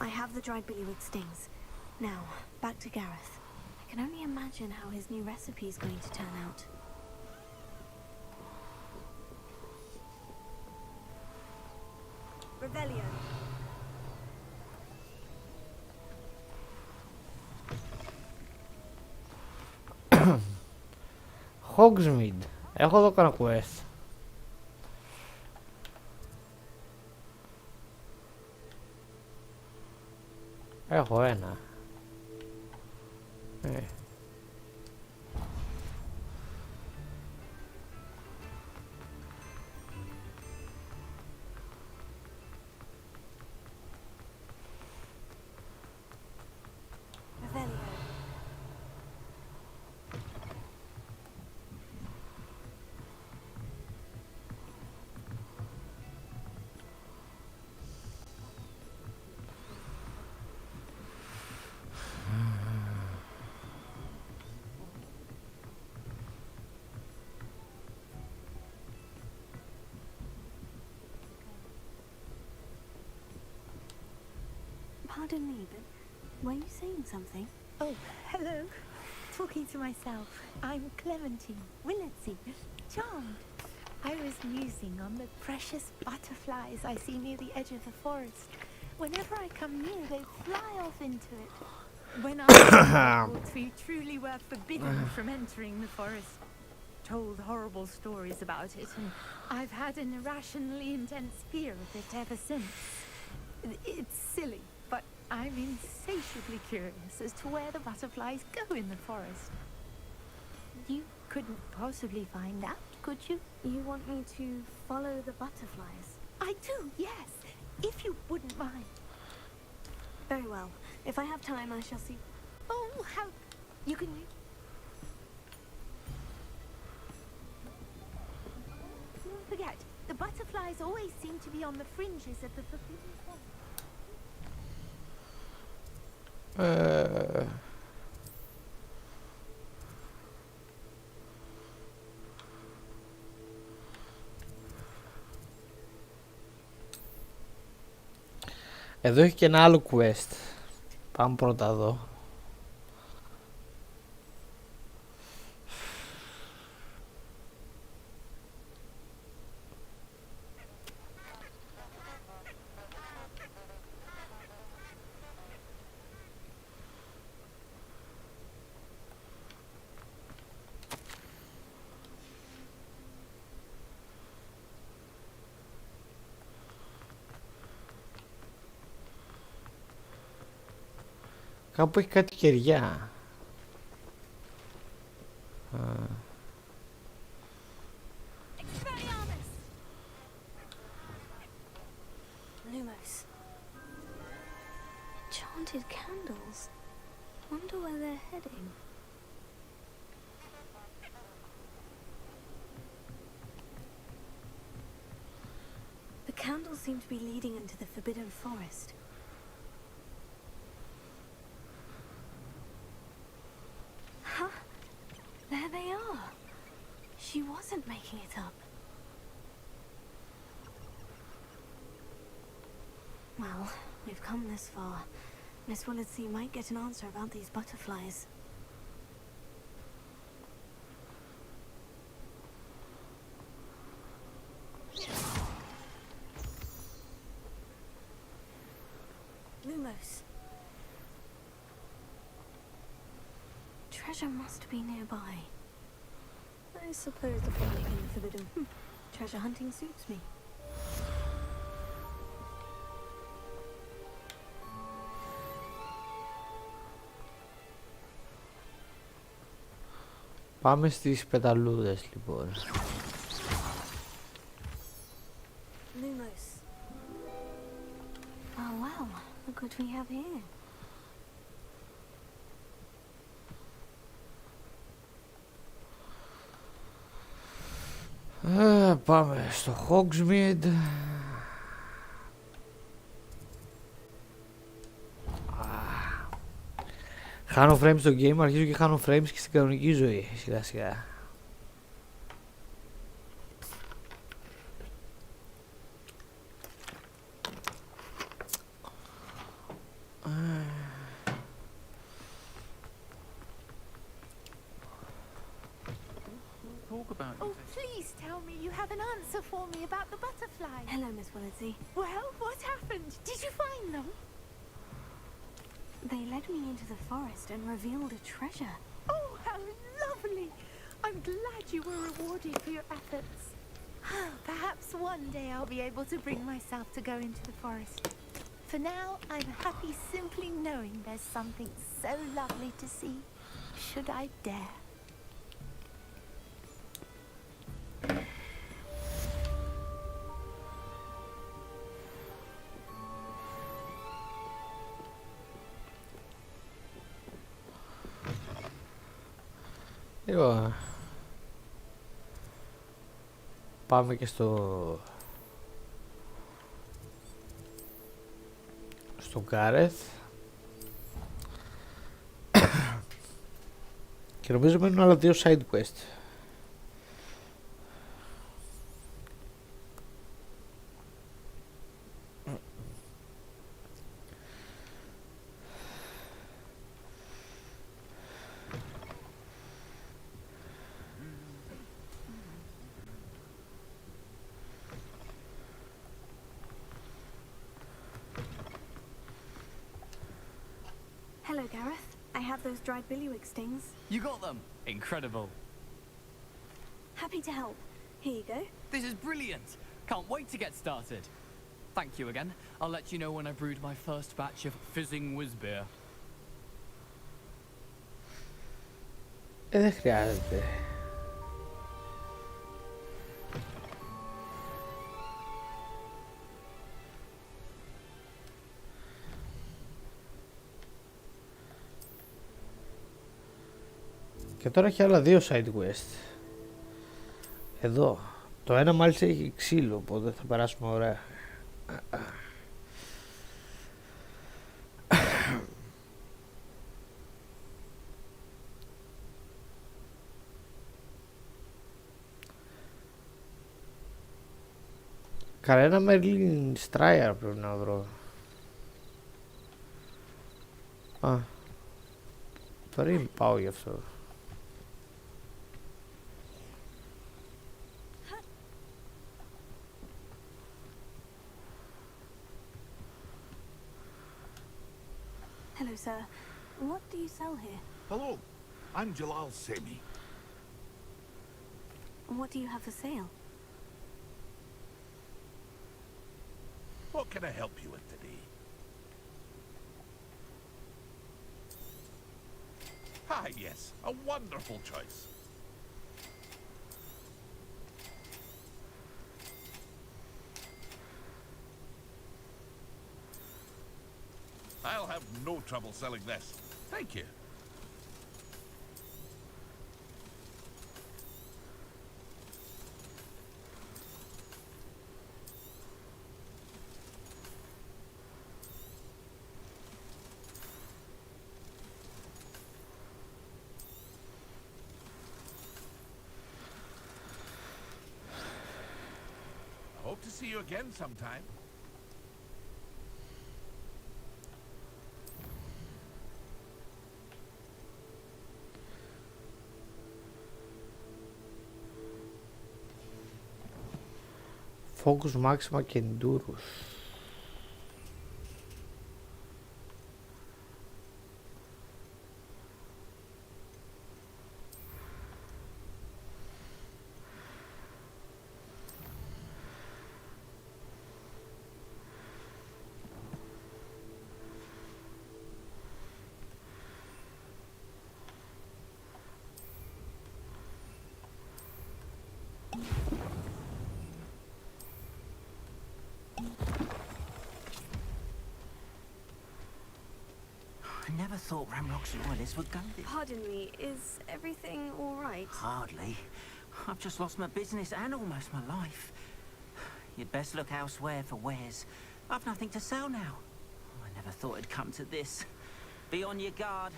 I have the dried billywig stings. Now, back to Gareth. I can only imagine how his new recipe is going to turn out. Revelio. Hogsmeade. Έχω εδώ κανένα quest. Έχω ένα. Pardon me, but were you saying something? Oh, hello. Talking to myself. I'm Clementine Willetsy, charmed. I was musing on the precious butterflies I see near the edge of the forest. Whenever I come near, they fly off into it. When I was in Hogwarts, we truly were forbidden from entering the forest. Told horrible stories about it, and I've had an irrationally intense fear of it ever since. It's silly, but I'm insatiably curious as to where the butterflies go in the forest. You couldn't possibly find out, could you? You want me to follow the butterflies? I do, yes, if you wouldn't mind. Very well. If I have time, I shall see. Oh, how... You can... Don't forget, the butterflies always seem to be on the fringes of the forbidden forest. Εδώ έχει και ένα άλλο quest. Πάμε πρώτα εδώ. Κάπου έχει κάτι κεριά. Lumos. Enchanted candles. Wonder where they're heading. seem to be leading into the Forbidden Forest. Huh? There they are. She wasn't making it up. Well, we've come this far. Miss Willardsea might get an answer about these butterflies. Lumos. Treasure must be nearby. I suppose the public in the Forbidden treasure hunting suits me. Πάμε στις πεταλούδες λοιπόν. Lumos. Oh well, look what we have here. Πάμε στο Hogsmeade. Χάνω frames στο game, αρχίζω και χάνω frames και στην κανονική ζωή, σιγά σιγά. Oh, please tell me you have an answer for me about the butterfly. Hello, Miss Willardsea. Well, what happened? Did you find them? They led me into the forest and revealed a treasure. Oh, how lovely! I'm glad you were rewarded for your efforts. Perhaps one day I'll be able to bring myself to go into the forest. For now, I'm happy simply knowing there's something so lovely to see, should I dare. Λοιπόν, πάμε και στο Γκάρεθ και νομίζω μένουν άλλα 2 side quest. Hello, Gareth. I have those dried billywick stings. You got them? Incredible. Happy to help. Here you go. This is brilliant. Can't wait to get started. Thank you again. I'll let you know when I brewed my first batch of fizzing whiz beer. Δεν χρειάζεται. Και τώρα έχει άλλα 2 side quest. Εδώ. Το ένα μάλιστα έχει ξύλο, οπότε θα περάσουμε ωραία. Κανένα Merlin Strider πρέπει να βρω. Α, πριν πάω γι' αυτό. Hello, sir. What do you sell here? Hello, I'm Jalal Semi. What do you have for sale? What can I help you with today? Ah, yes, a wonderful choice. I'll have no trouble selling this. Thank you. Hope to see you again sometime. Focus Maxima και Endurus. I never thought Ramrock's loyalists would go this. Pardon me, is everything all right? Hardly. I've just lost my business and almost my life. You'd best look elsewhere for wares. I've nothing to sell now. I never thought it'd come to this. Be on your guard.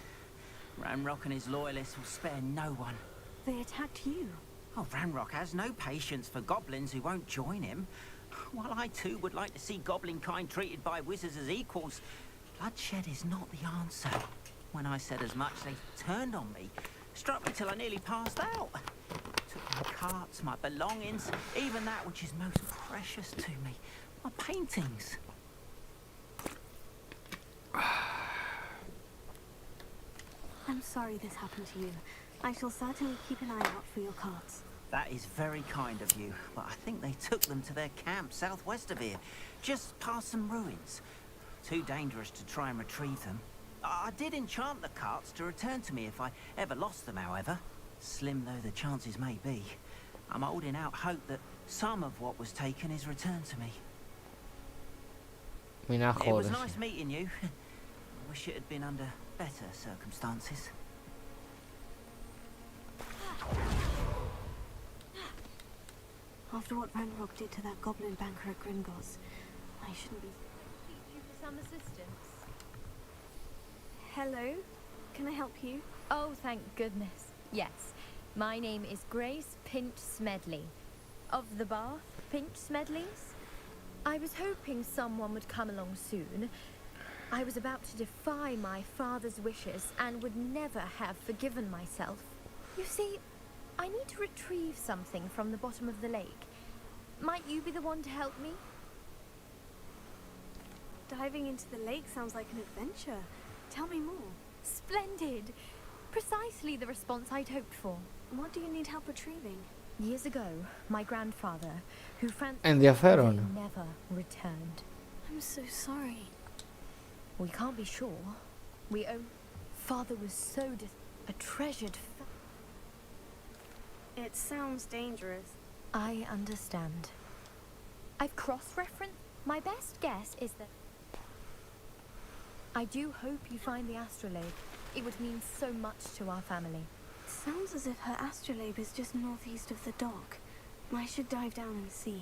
Ramrock and his loyalists will spare no one. They attacked you. Oh, Ramrock has no patience for goblins who won't join him. While I too would like to see goblin kind treated by wizards as equals, bloodshed is not the answer. When I said as much, they turned on me. Struck me till I nearly passed out. Took my carts, my belongings, even that which is most precious to me. My paintings. I'm sorry this happened to you. I shall certainly keep an eye out for your carts. That is very kind of you, but I think they took them to their camp southwest of here, just past some ruins. Too dangerous to try and retrieve them. I did enchant the carts to return to me if I ever lost them, however. Slim though the chances may be, I'm holding out hope that some of what was taken is returned to me. It was nice meeting you. I wish it had been under better circumstances. After what Ranrock did to that goblin banker at Gringotts, I shouldn't be... You for some assistance? Hello? Can I help you? Oh, thank goodness. Yes. My name is Grace Pinch Smedley. Of the Bath Pinch Smedleys? I was hoping someone would come along soon. I was about to defy my father's wishes and would never have forgiven myself. You see, I need to retrieve something from the bottom of the lake. Might you be the one to help me? Diving into the lake sounds like an adventure. Tell me more. Splendid! Precisely the response I'd hoped for. What do you need help retrieving? Years ago, my grandfather, who Ενδιαφέρον. never returned. I'm so sorry. We can't be sure. We own... Father was so a treasured... It sounds dangerous. I understand. I've cross-referenced. My best guess is that... I do hope you find the astrolabe. It would mean so much to our family. Sounds as if her astrolabe is just northeast of the dock. I should dive down and see.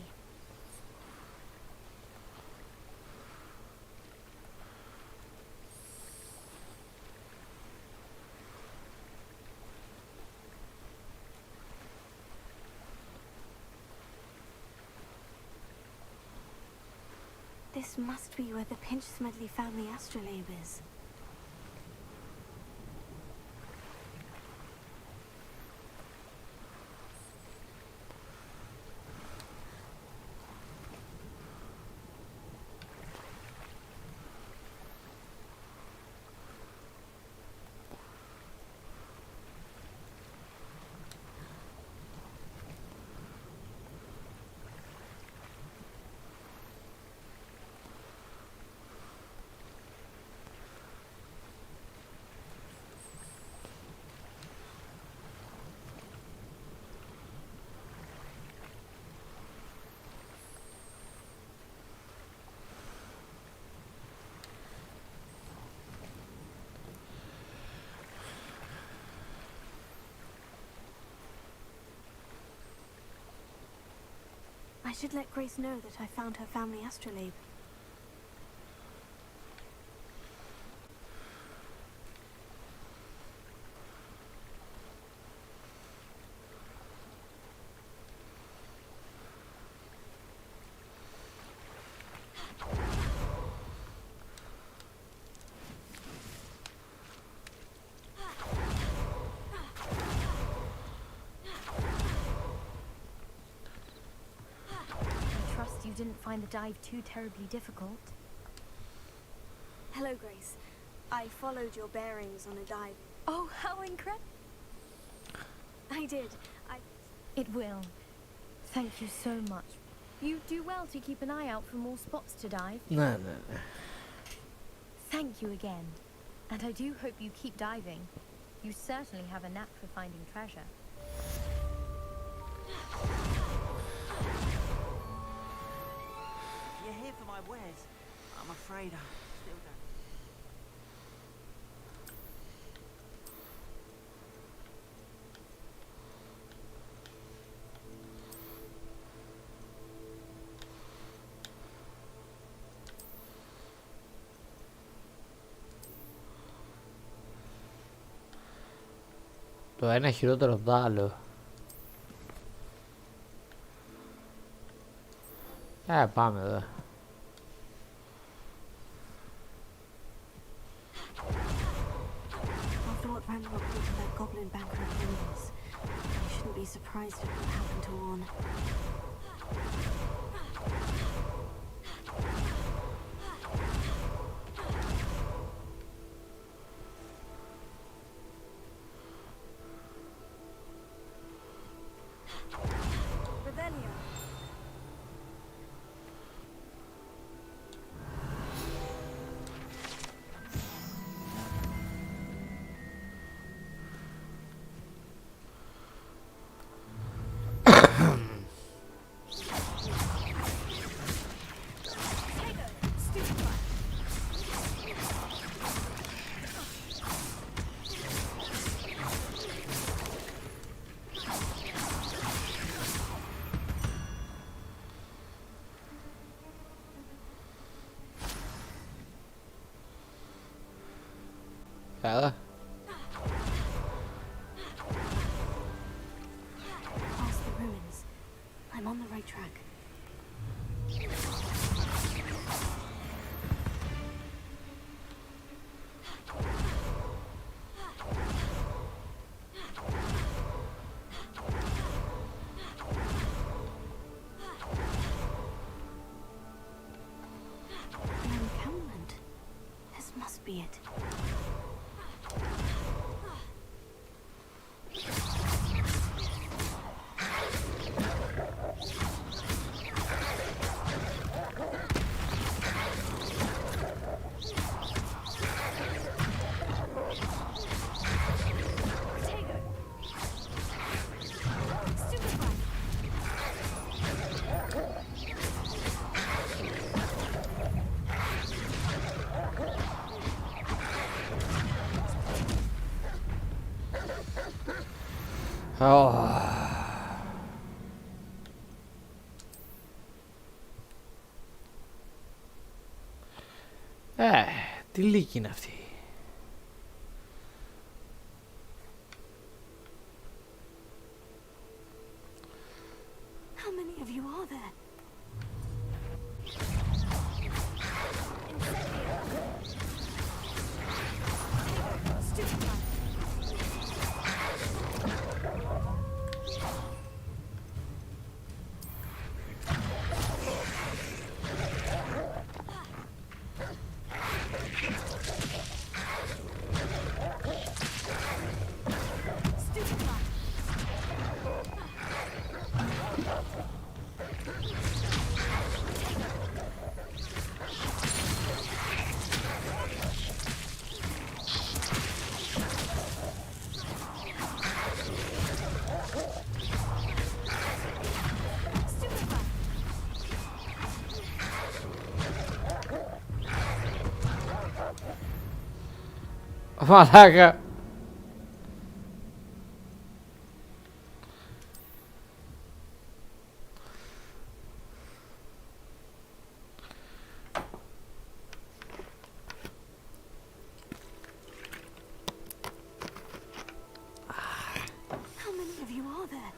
This must be where the Pinch Smedley family astrolabe is. I should let Grace know that I found her family astrolabe. didn't find the dive too terribly difficult. Hello, Grace. I followed your bearings on a dive. Oh, how incredible! I did. It will. Thank you so much. You do well to keep an eye out for more spots to dive. No. Thank you again. And I do hope you keep diving. You certainly have a knack for finding treasure. If you're here for my wares, I'm afraid I still don't. Το ένα χειρότερο από το άλλο. Πάμε εδώ. After what ran up into that goblin banker of Hogwarts, I shouldn't be surprised if what happened to Warren. Καλά. Past the ruins. I'm on the right track. An encampment. This must be it. Τι λύκη είναι αυτή. How many of you are there? Μαλάκα. How many of you are there?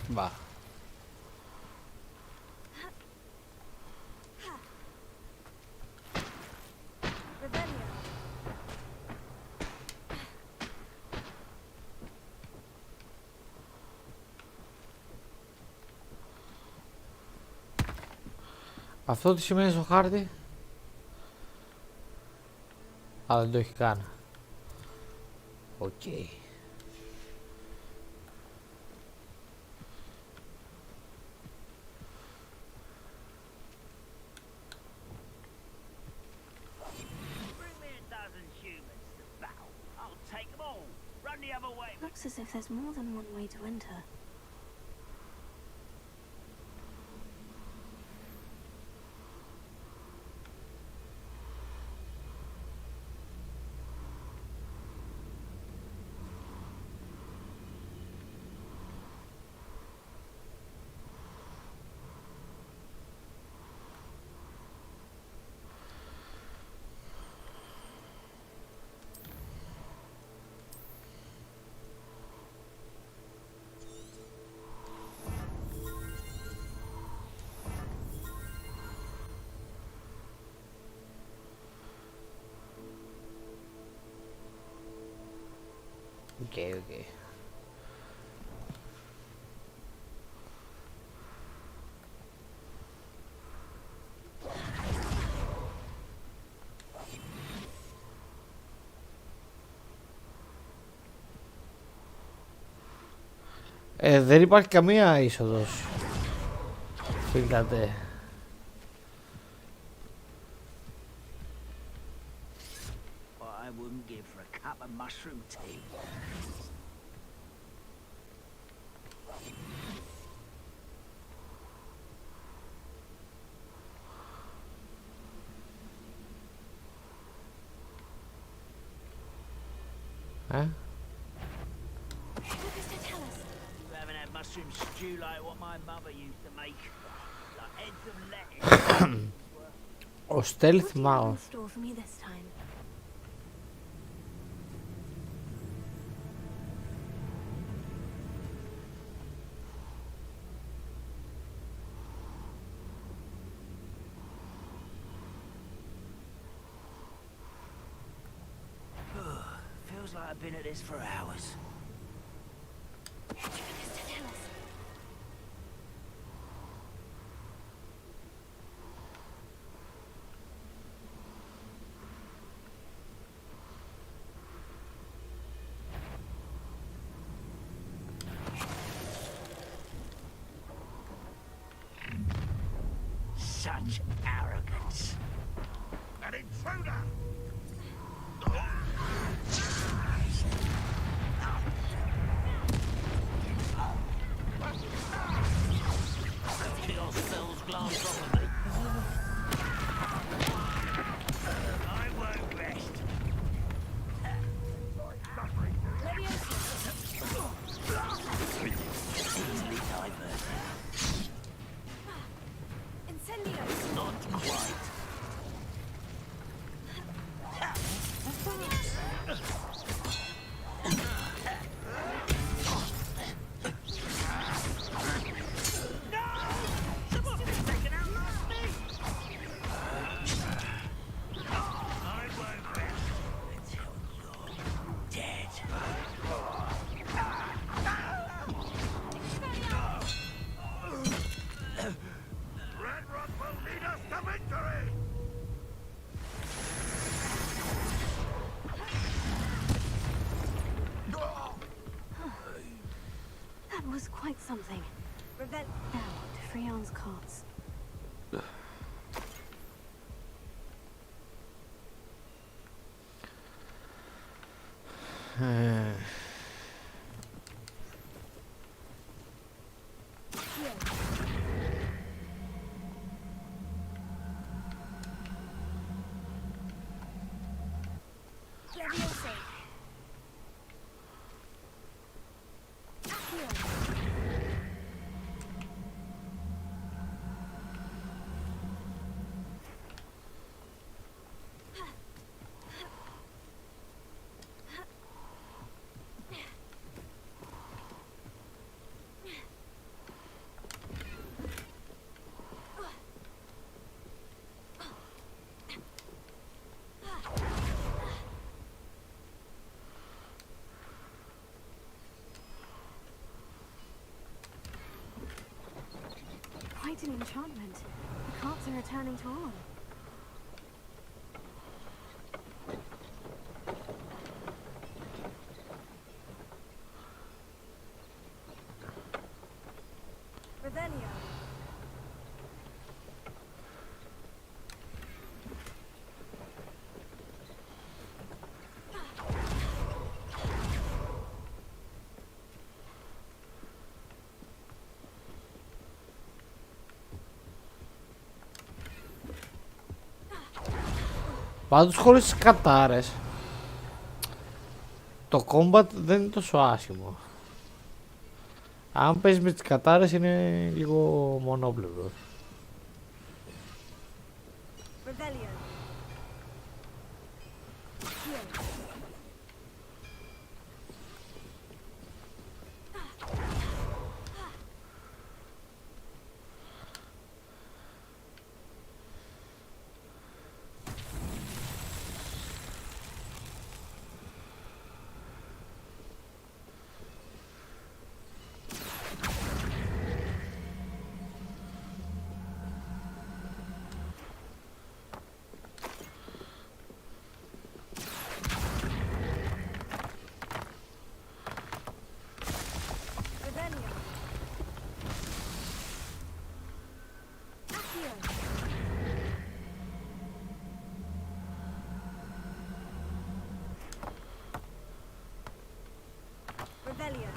Va. Αυτό τι σημαίνει στο χάρτη? Α, δεν το έχει καν. Οκ. Looks as if there's more than one way to enter. Okay. Δεν υπάρχει καμία είσοδος. Φίλατε. I wouldn't give for a cup of mushroom tea. You haven't had mushroom stew like what my mother used to make. Like heads of lettuce. Ο stealth What do you have in mouse. store for me this time? Feels like I've been at this for hours. Such arrogance. An intruder! Your cells glanced off of me. I won't rest. Easily diverted. Not quite. That was quite something. Now, to Freon's carts. quite an enchantment. The carts are returning to on. Revelio. Πάντως χωρίς τις κατάρες το combat δεν είναι τόσο άσχημο. Αν παίζεις με τις κατάρες είναι λίγο μονόπλευρο. Revelio. Revelio.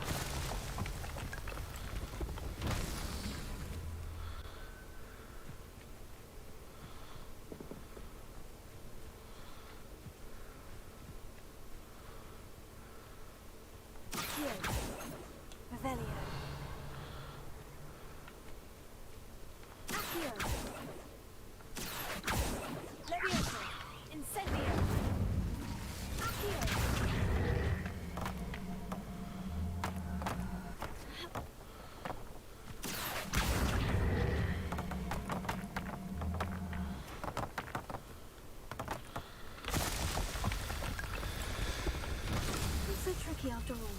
Revelio. Accio. Levioso. Incendio. Accio. It's so tricky after all.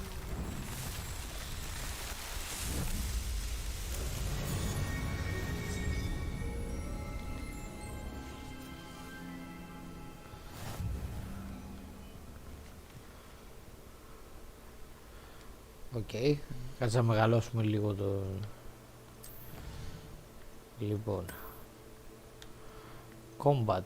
Οκ, κάτσε να μεγαλώσουμε λίγο το... Λοιπόν, combat.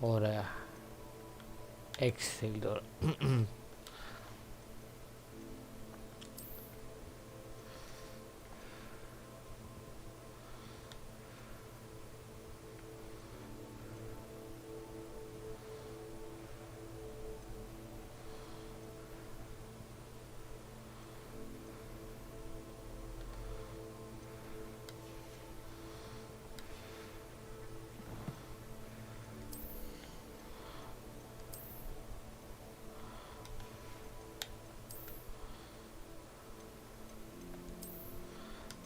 Ωραία. 6 θέλει τώρα.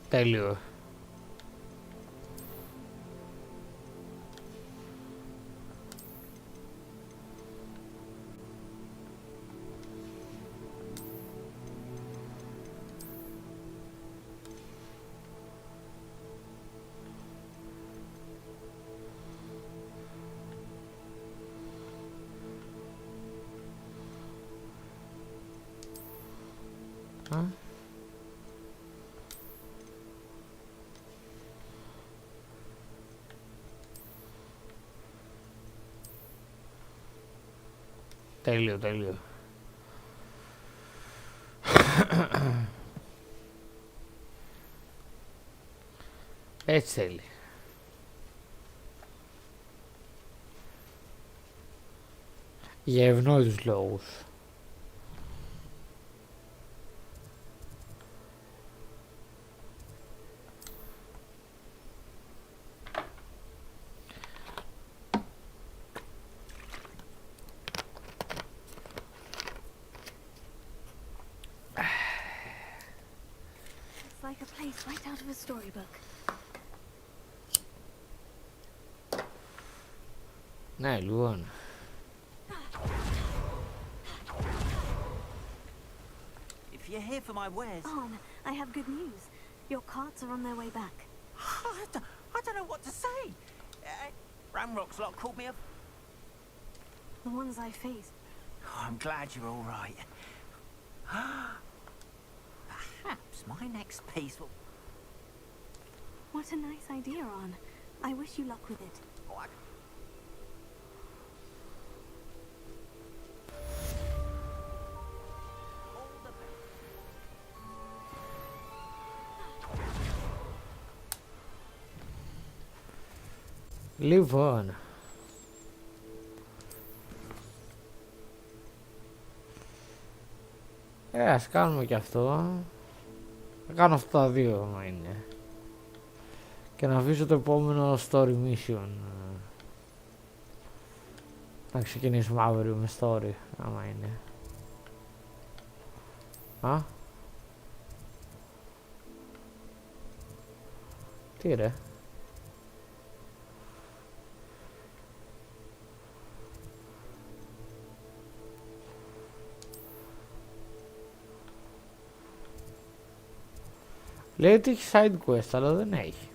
Τέλειο. Τέλειο, τέλειο. Έτσι θέλει. Για ευνόητους λόγους. place right out of a storybook. Ναι, λοιπόν. If you're here for my wares... On, I have good news. Your carts are on their way back. I don't know what to say. Ramrock's lot called me a... The ones I faced. Oh, I'm glad you're all right. Perhaps my next piece will... What a nice idea, On. I wish you luck with it. Λοιπόν. Ας κάνουμε και αυτό. Θα κάνω αυτά τα δύο άμα είναι. Και να αφήσω το επόμενο story mission. Να ξεκινήσουμε αύριο με story άμα είναι. Α. Τι ρε. Λέει ότι έχει side quest, αλλά δεν έχει.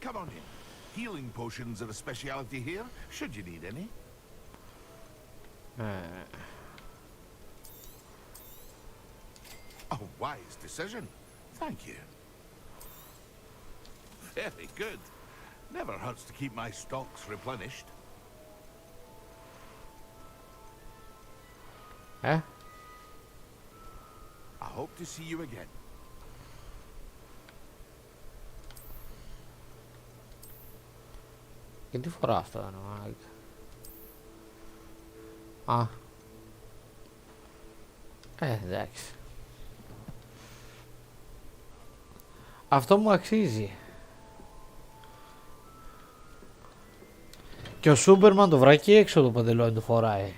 Come on in. Healing potions are a speciality here, should you need any. A wise decision. Thank you. Very good. Never hurts to keep my stocks replenished. I hope to see you again. Και τι φορά αυτό είναι, μάγκα. Α. Εντάξει. Αυτό μου αξίζει. Και ο Σούμπερμαν το βράκι έξω το παντελόνι του φοράει.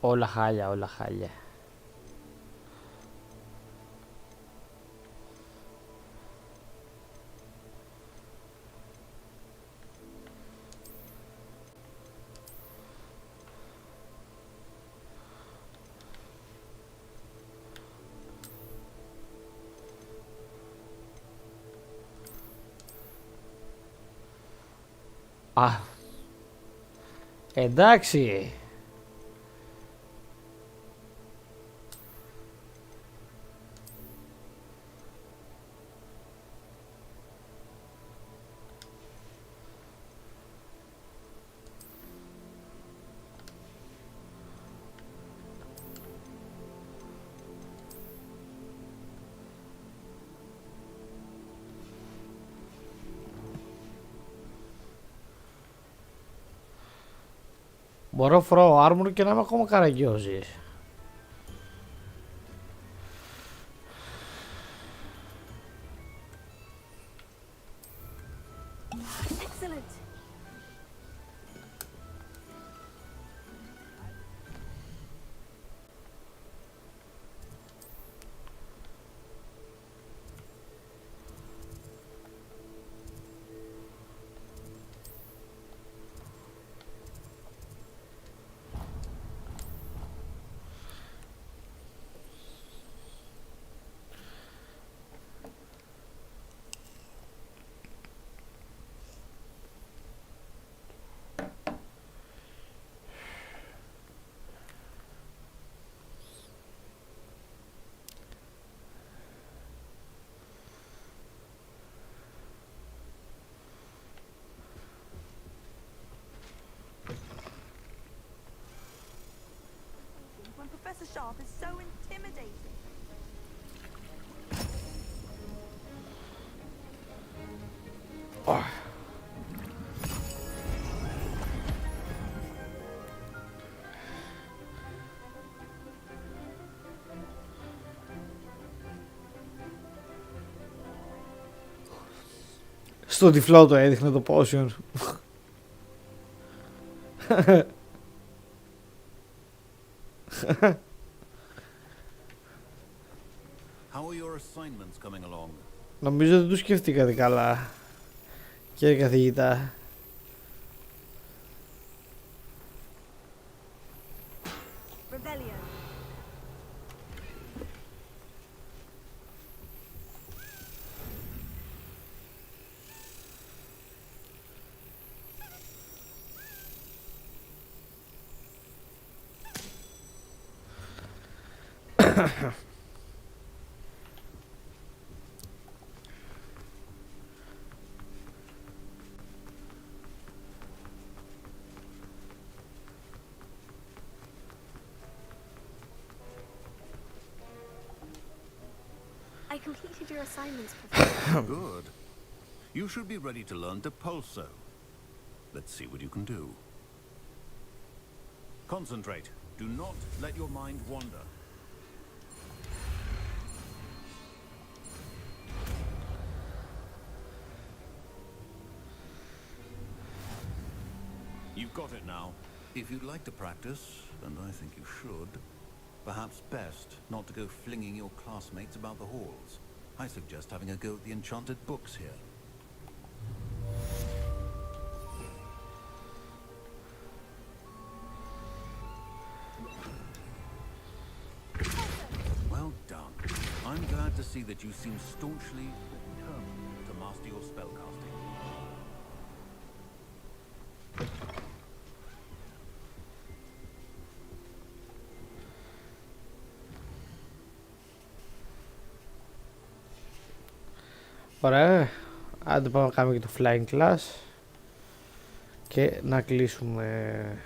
Όλα χάλια, όλα χάλια. Α, εντάξει. Μπορώ φοράω armor και να είμαι ακόμα καραγκιόζης. Excellent. when Professor Sharp is so intimidating. Στο τυφλό το έδειχνε το potion. How are your assignments coming along? Νομίζω δεν το σκεφτήκατε καλά, κύριε καθηγητά. Rebellion. I completed your assignments, Professor. Good. You should be ready to learn Depulso. Let's see what you can do. Concentrate. Do not let your mind wander. You've got it now. If you'd like to practice, and I think you should, perhaps best not to go flinging your classmates about the halls. I suggest having a go at the enchanted books here. Well done. I'm glad to see that you seem staunchly determined to master your spellcasting. Ωραία, άντε πάμε να κάνουμε και το flying class και να κλείσουμε.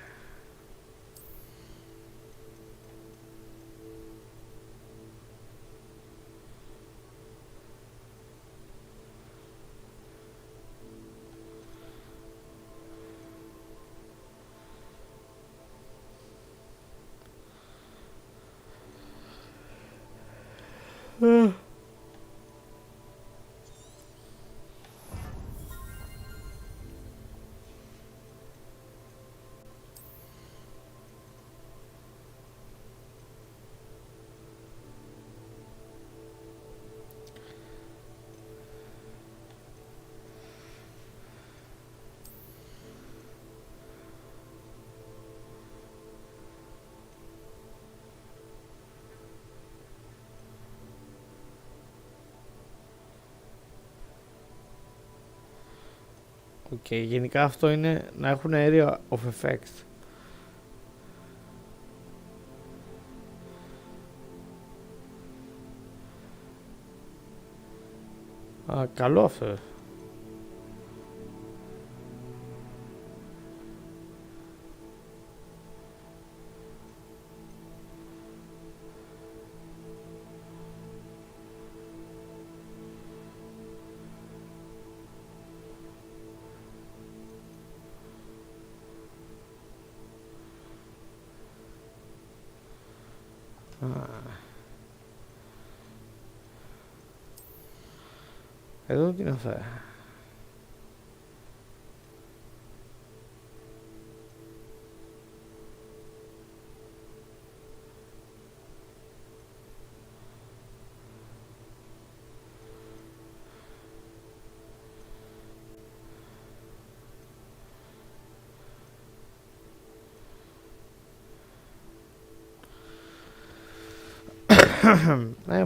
Okay, γενικά αυτό είναι να έχουν area of effect. Α, καλό αυτό. Εδώ τι είναι αυτά.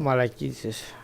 Μαλακίτσες.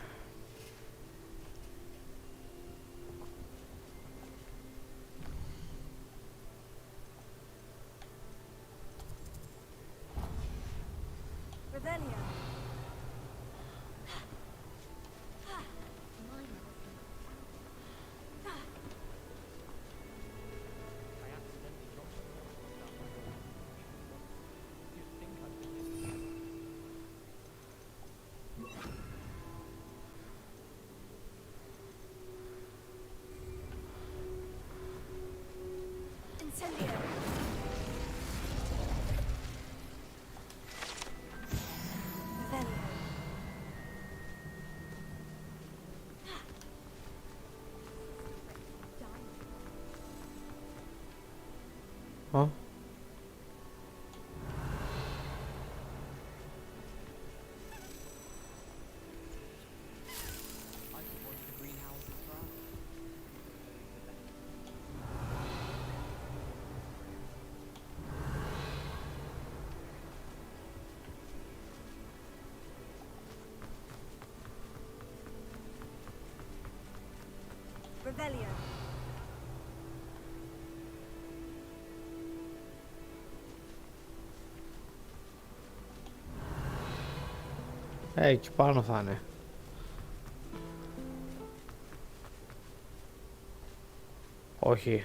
Εκεί πάνω θα είναι. Όχι.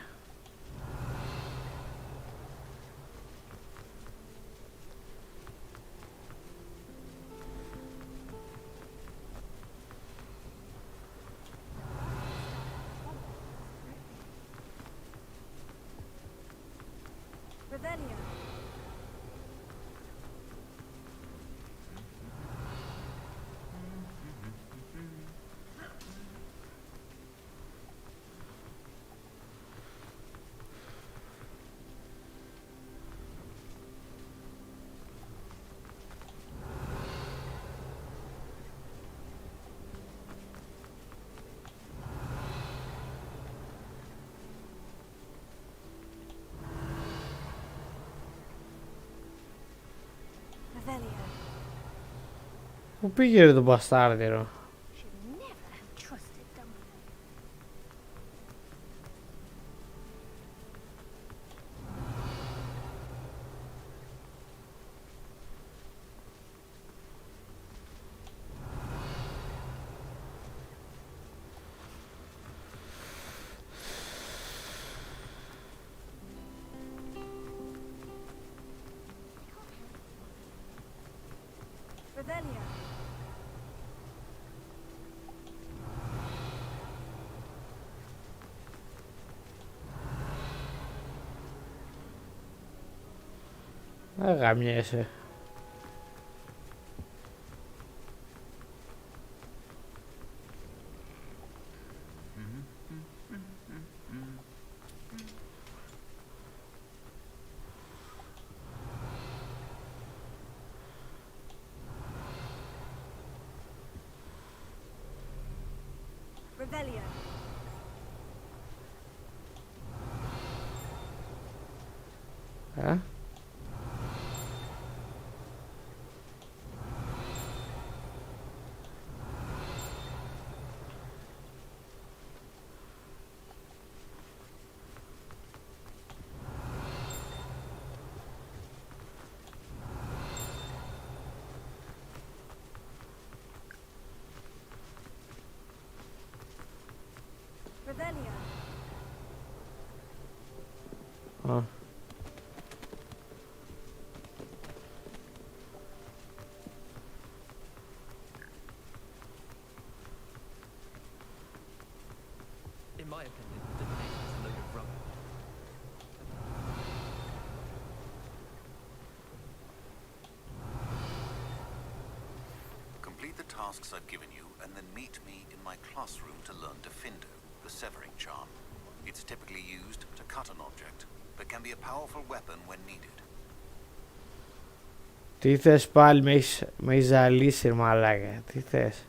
Revelio. Revelio. Πού πήγε ρε το μπαστάρδερο? Should never have trusted them. Revelio. Γαμιέσαι. Revelio. Revelio. Α. In my opinion, divination is a load of rubbish. Complete the tasks I've given you, and then meet me in my classroom to learn Defindo, the severing charm. It's typically used to cut an object, but can be a powerful weapon when needed. Τι θες πάλι, με έχεις ζαλίσει ρε μαλάκα. Τι θες?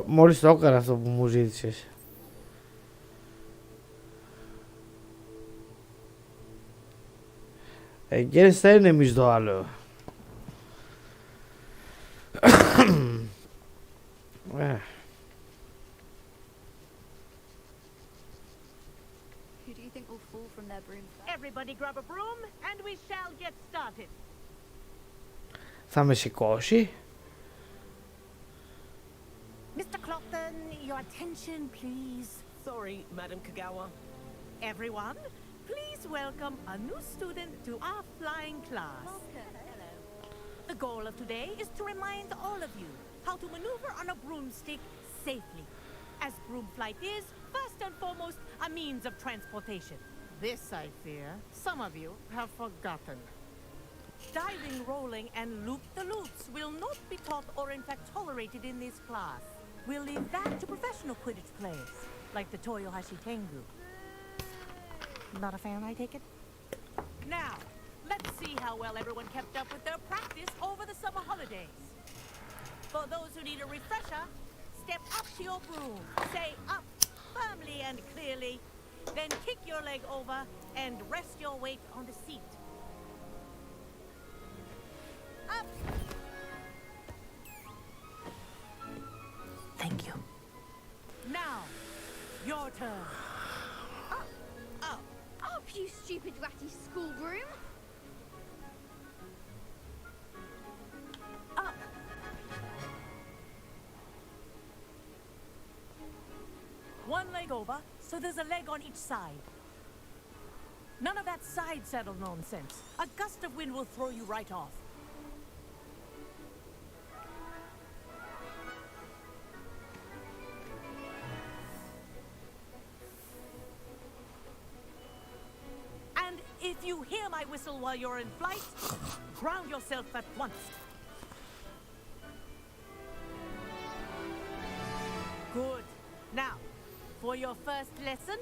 Μόλις το έκανα αυτό που μου ζήτησες. Against enemies το άλλο. Who do you think will fall from their broom? Everybody grab a broom and we shall get started. Θα με σηκώσει? Mr. Clockton, your attention, please. Sorry, Madam Kagawa. Everyone, please welcome a new student to our flying class. Hello. The goal of today is to remind all of you how to maneuver on a broomstick safely. As broom flight is, first and foremost, a means of transportation. This, I fear, some of you have forgotten. Diving, rolling, and loop-the-loops will not be taught or in fact tolerated in this class. We'll leave that to professional Quidditch players, like the Toyohashi Tengu. Not a fan, I take it? Now, let's see how well everyone kept up with their practice over the summer holidays. For those who need a refresher, step up to your broom, say up firmly and clearly, then kick your leg over and rest your weight on the seat. Up! Thank you. Now, your turn. Up, up, up, you stupid ratty schoolroom! Up! leg over, so there's a leg on each side. None of that side saddle nonsense. A gust of wind will throw you right off. And if you hear my whistle while you're in flight, ground yourself at once. Good. Now, for your first lesson,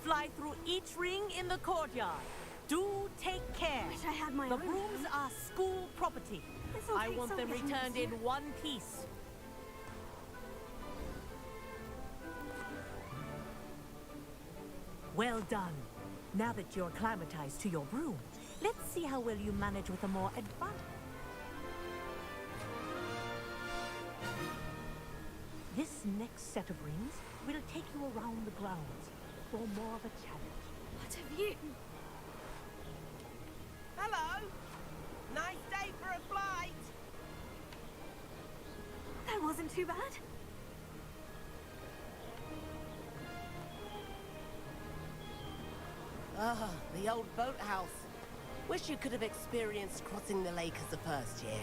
fly through each ring in the courtyard. Do take care. Wish I had my The own. rooms are school property. This'll I take want some them getting returned used in to. one piece. Well done. Now that you're acclimatized to your broom, let's see how well you manage with a more advanced... This next set of rings will take you around the grounds for more of a challenge. What have you? Hello. Nice day for a flight. That wasn't too bad. Ah, the old boathouse. Wish you could have experienced crossing the lake as a first year.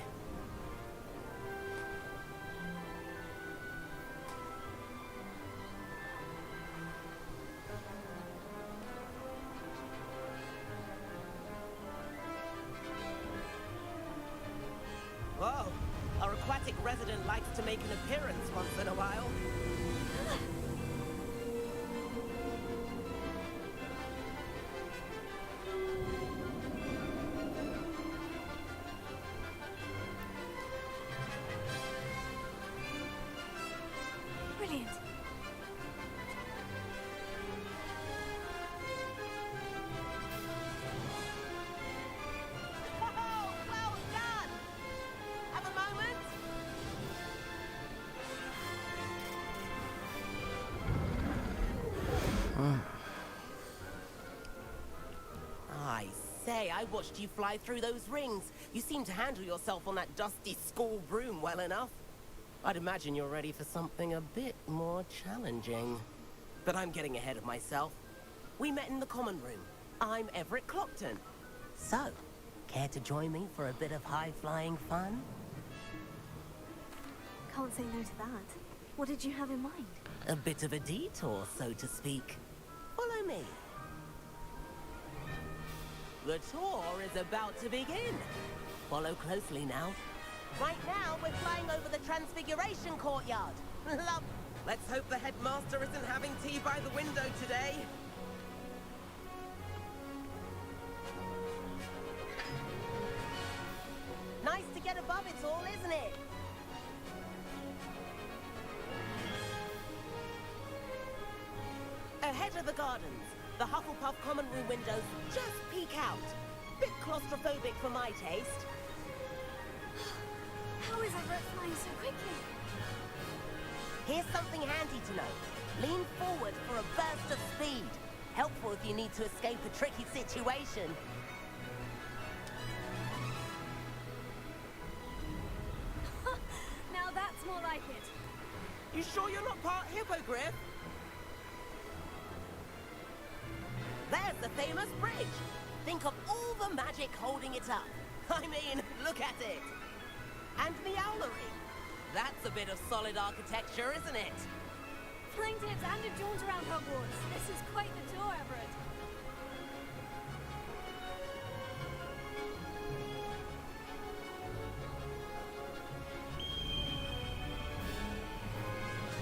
Whoa, our aquatic resident likes to make an appearance once in a while. Brilliant. Oh, well done! Have a moment? I say, I watched you fly through those rings. You seem to handle yourself on that dusty school broom well enough. I'd imagine you're ready for something a bit more challenging. But I'm getting ahead of myself. We met in the common room. I'm Everett Clockton. So, care to join me for a bit of high-flying fun? Can't say no to that. What did you have in mind? A bit of a detour, so to speak. Follow me. The tour is about to begin. Follow closely now. Right now, we're flying over the Transfiguration Courtyard. Love. Let's hope the headmaster isn't having tea by the window today. Nice to get above it all, isn't it? Ahead of the gardens, the Hufflepuff common room windows just peek out. Bit claustrophobic for my taste. How is Everett flying so quickly? Here's something handy to know. Lean forward for a burst of speed. Helpful if you need to escape a tricky situation. Now that's more like it. You sure you're not part hippogriff? There's the famous bridge. Think of all the magic holding it up. I mean, look at it. And the owlery. That's a bit of solid architecture, isn't it? Flying tips and a jaunt around Hogwarts. This is quite the tour, Everett.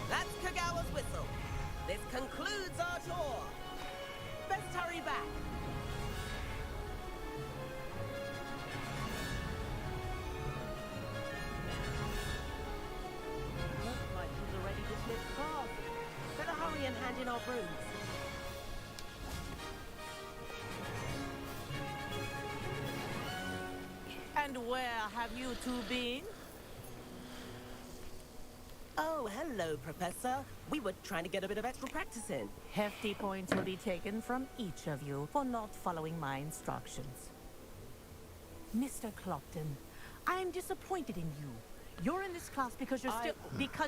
That's Kagawa's whistle. This concludes our tour. Best hurry back. Looks like she's already dismissed class. Better hurry and hand in our brooms. And where have you two been? Oh, hello, Professor. We were trying to get a bit of extra practice in. Hefty points will be taken from each of you for not following my instructions. Mr. Clopton, I am disappointed in you. You're in this class because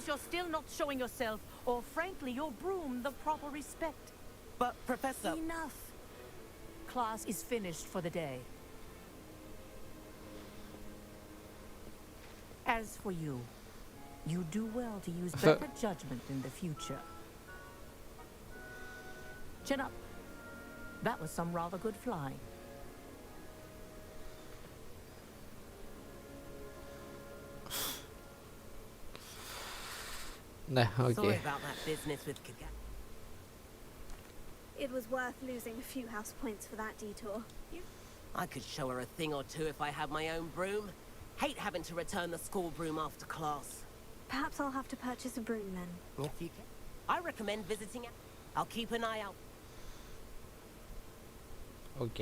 you're still not showing yourself, or frankly, your broom the proper respect. But, Professor... Enough. Class is finished for the day. As for you, you do well to use better judgment in the future. Chin up. That was some rather good flying. Ναι, οκ. Sorry about that business with Kaga. It was worth losing a few house points for that detour. I could show her a thing or two if I had my own broom. Hate having to return the school broom after class. Perhaps I'll have to purchase a broom then. If you can. I recommend visiting it. I'll keep an eye out. Οκ.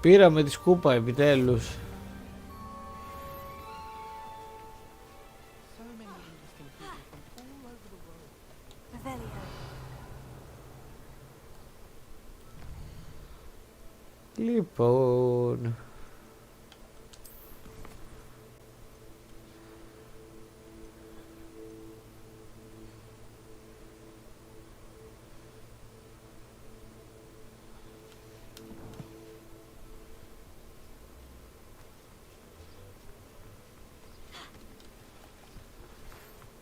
Πήραμε τη σκούπα επιτέλους. Λοιπόν...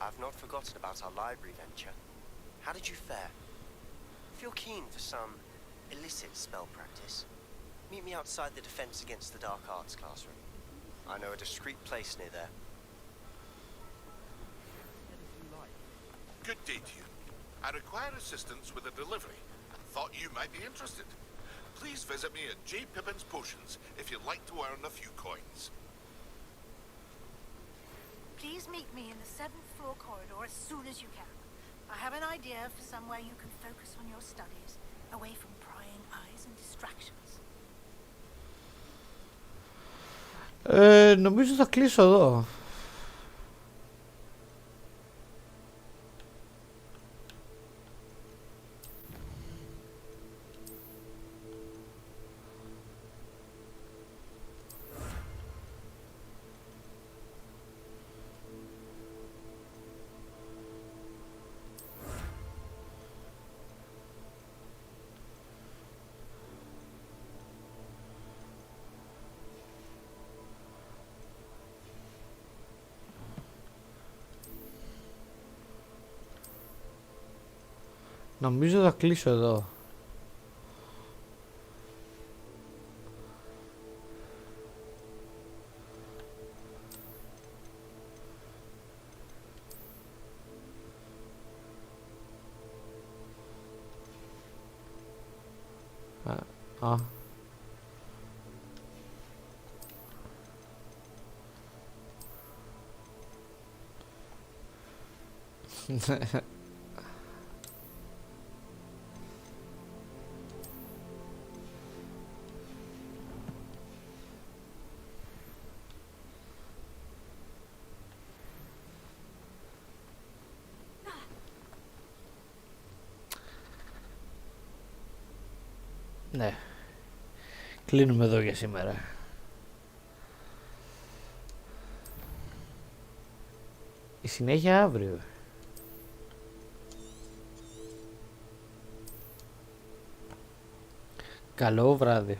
I've not forgotten about our library venture. How did you fare? If you're keen for some illicit spell practice, meet me outside the Defense Against the Dark Arts classroom. I know a discreet place near there. Good day to you. I require assistance with a delivery and thought you might be interested. Please visit me at J. Pippin's Potions if you'd like to earn a few coins. Please meet me in the 7th floor corridor as soon as you can. I have an idea for somewhere you can focus on your studies, away from prying eyes and distractions. Νομίζω θα κλείσω εδώ. Νομίζω θα κλείσω εδώ. Α. Ναι. Κλείνουμε εδώ για σήμερα. Η συνέχεια αύριο. Καλό βράδυ.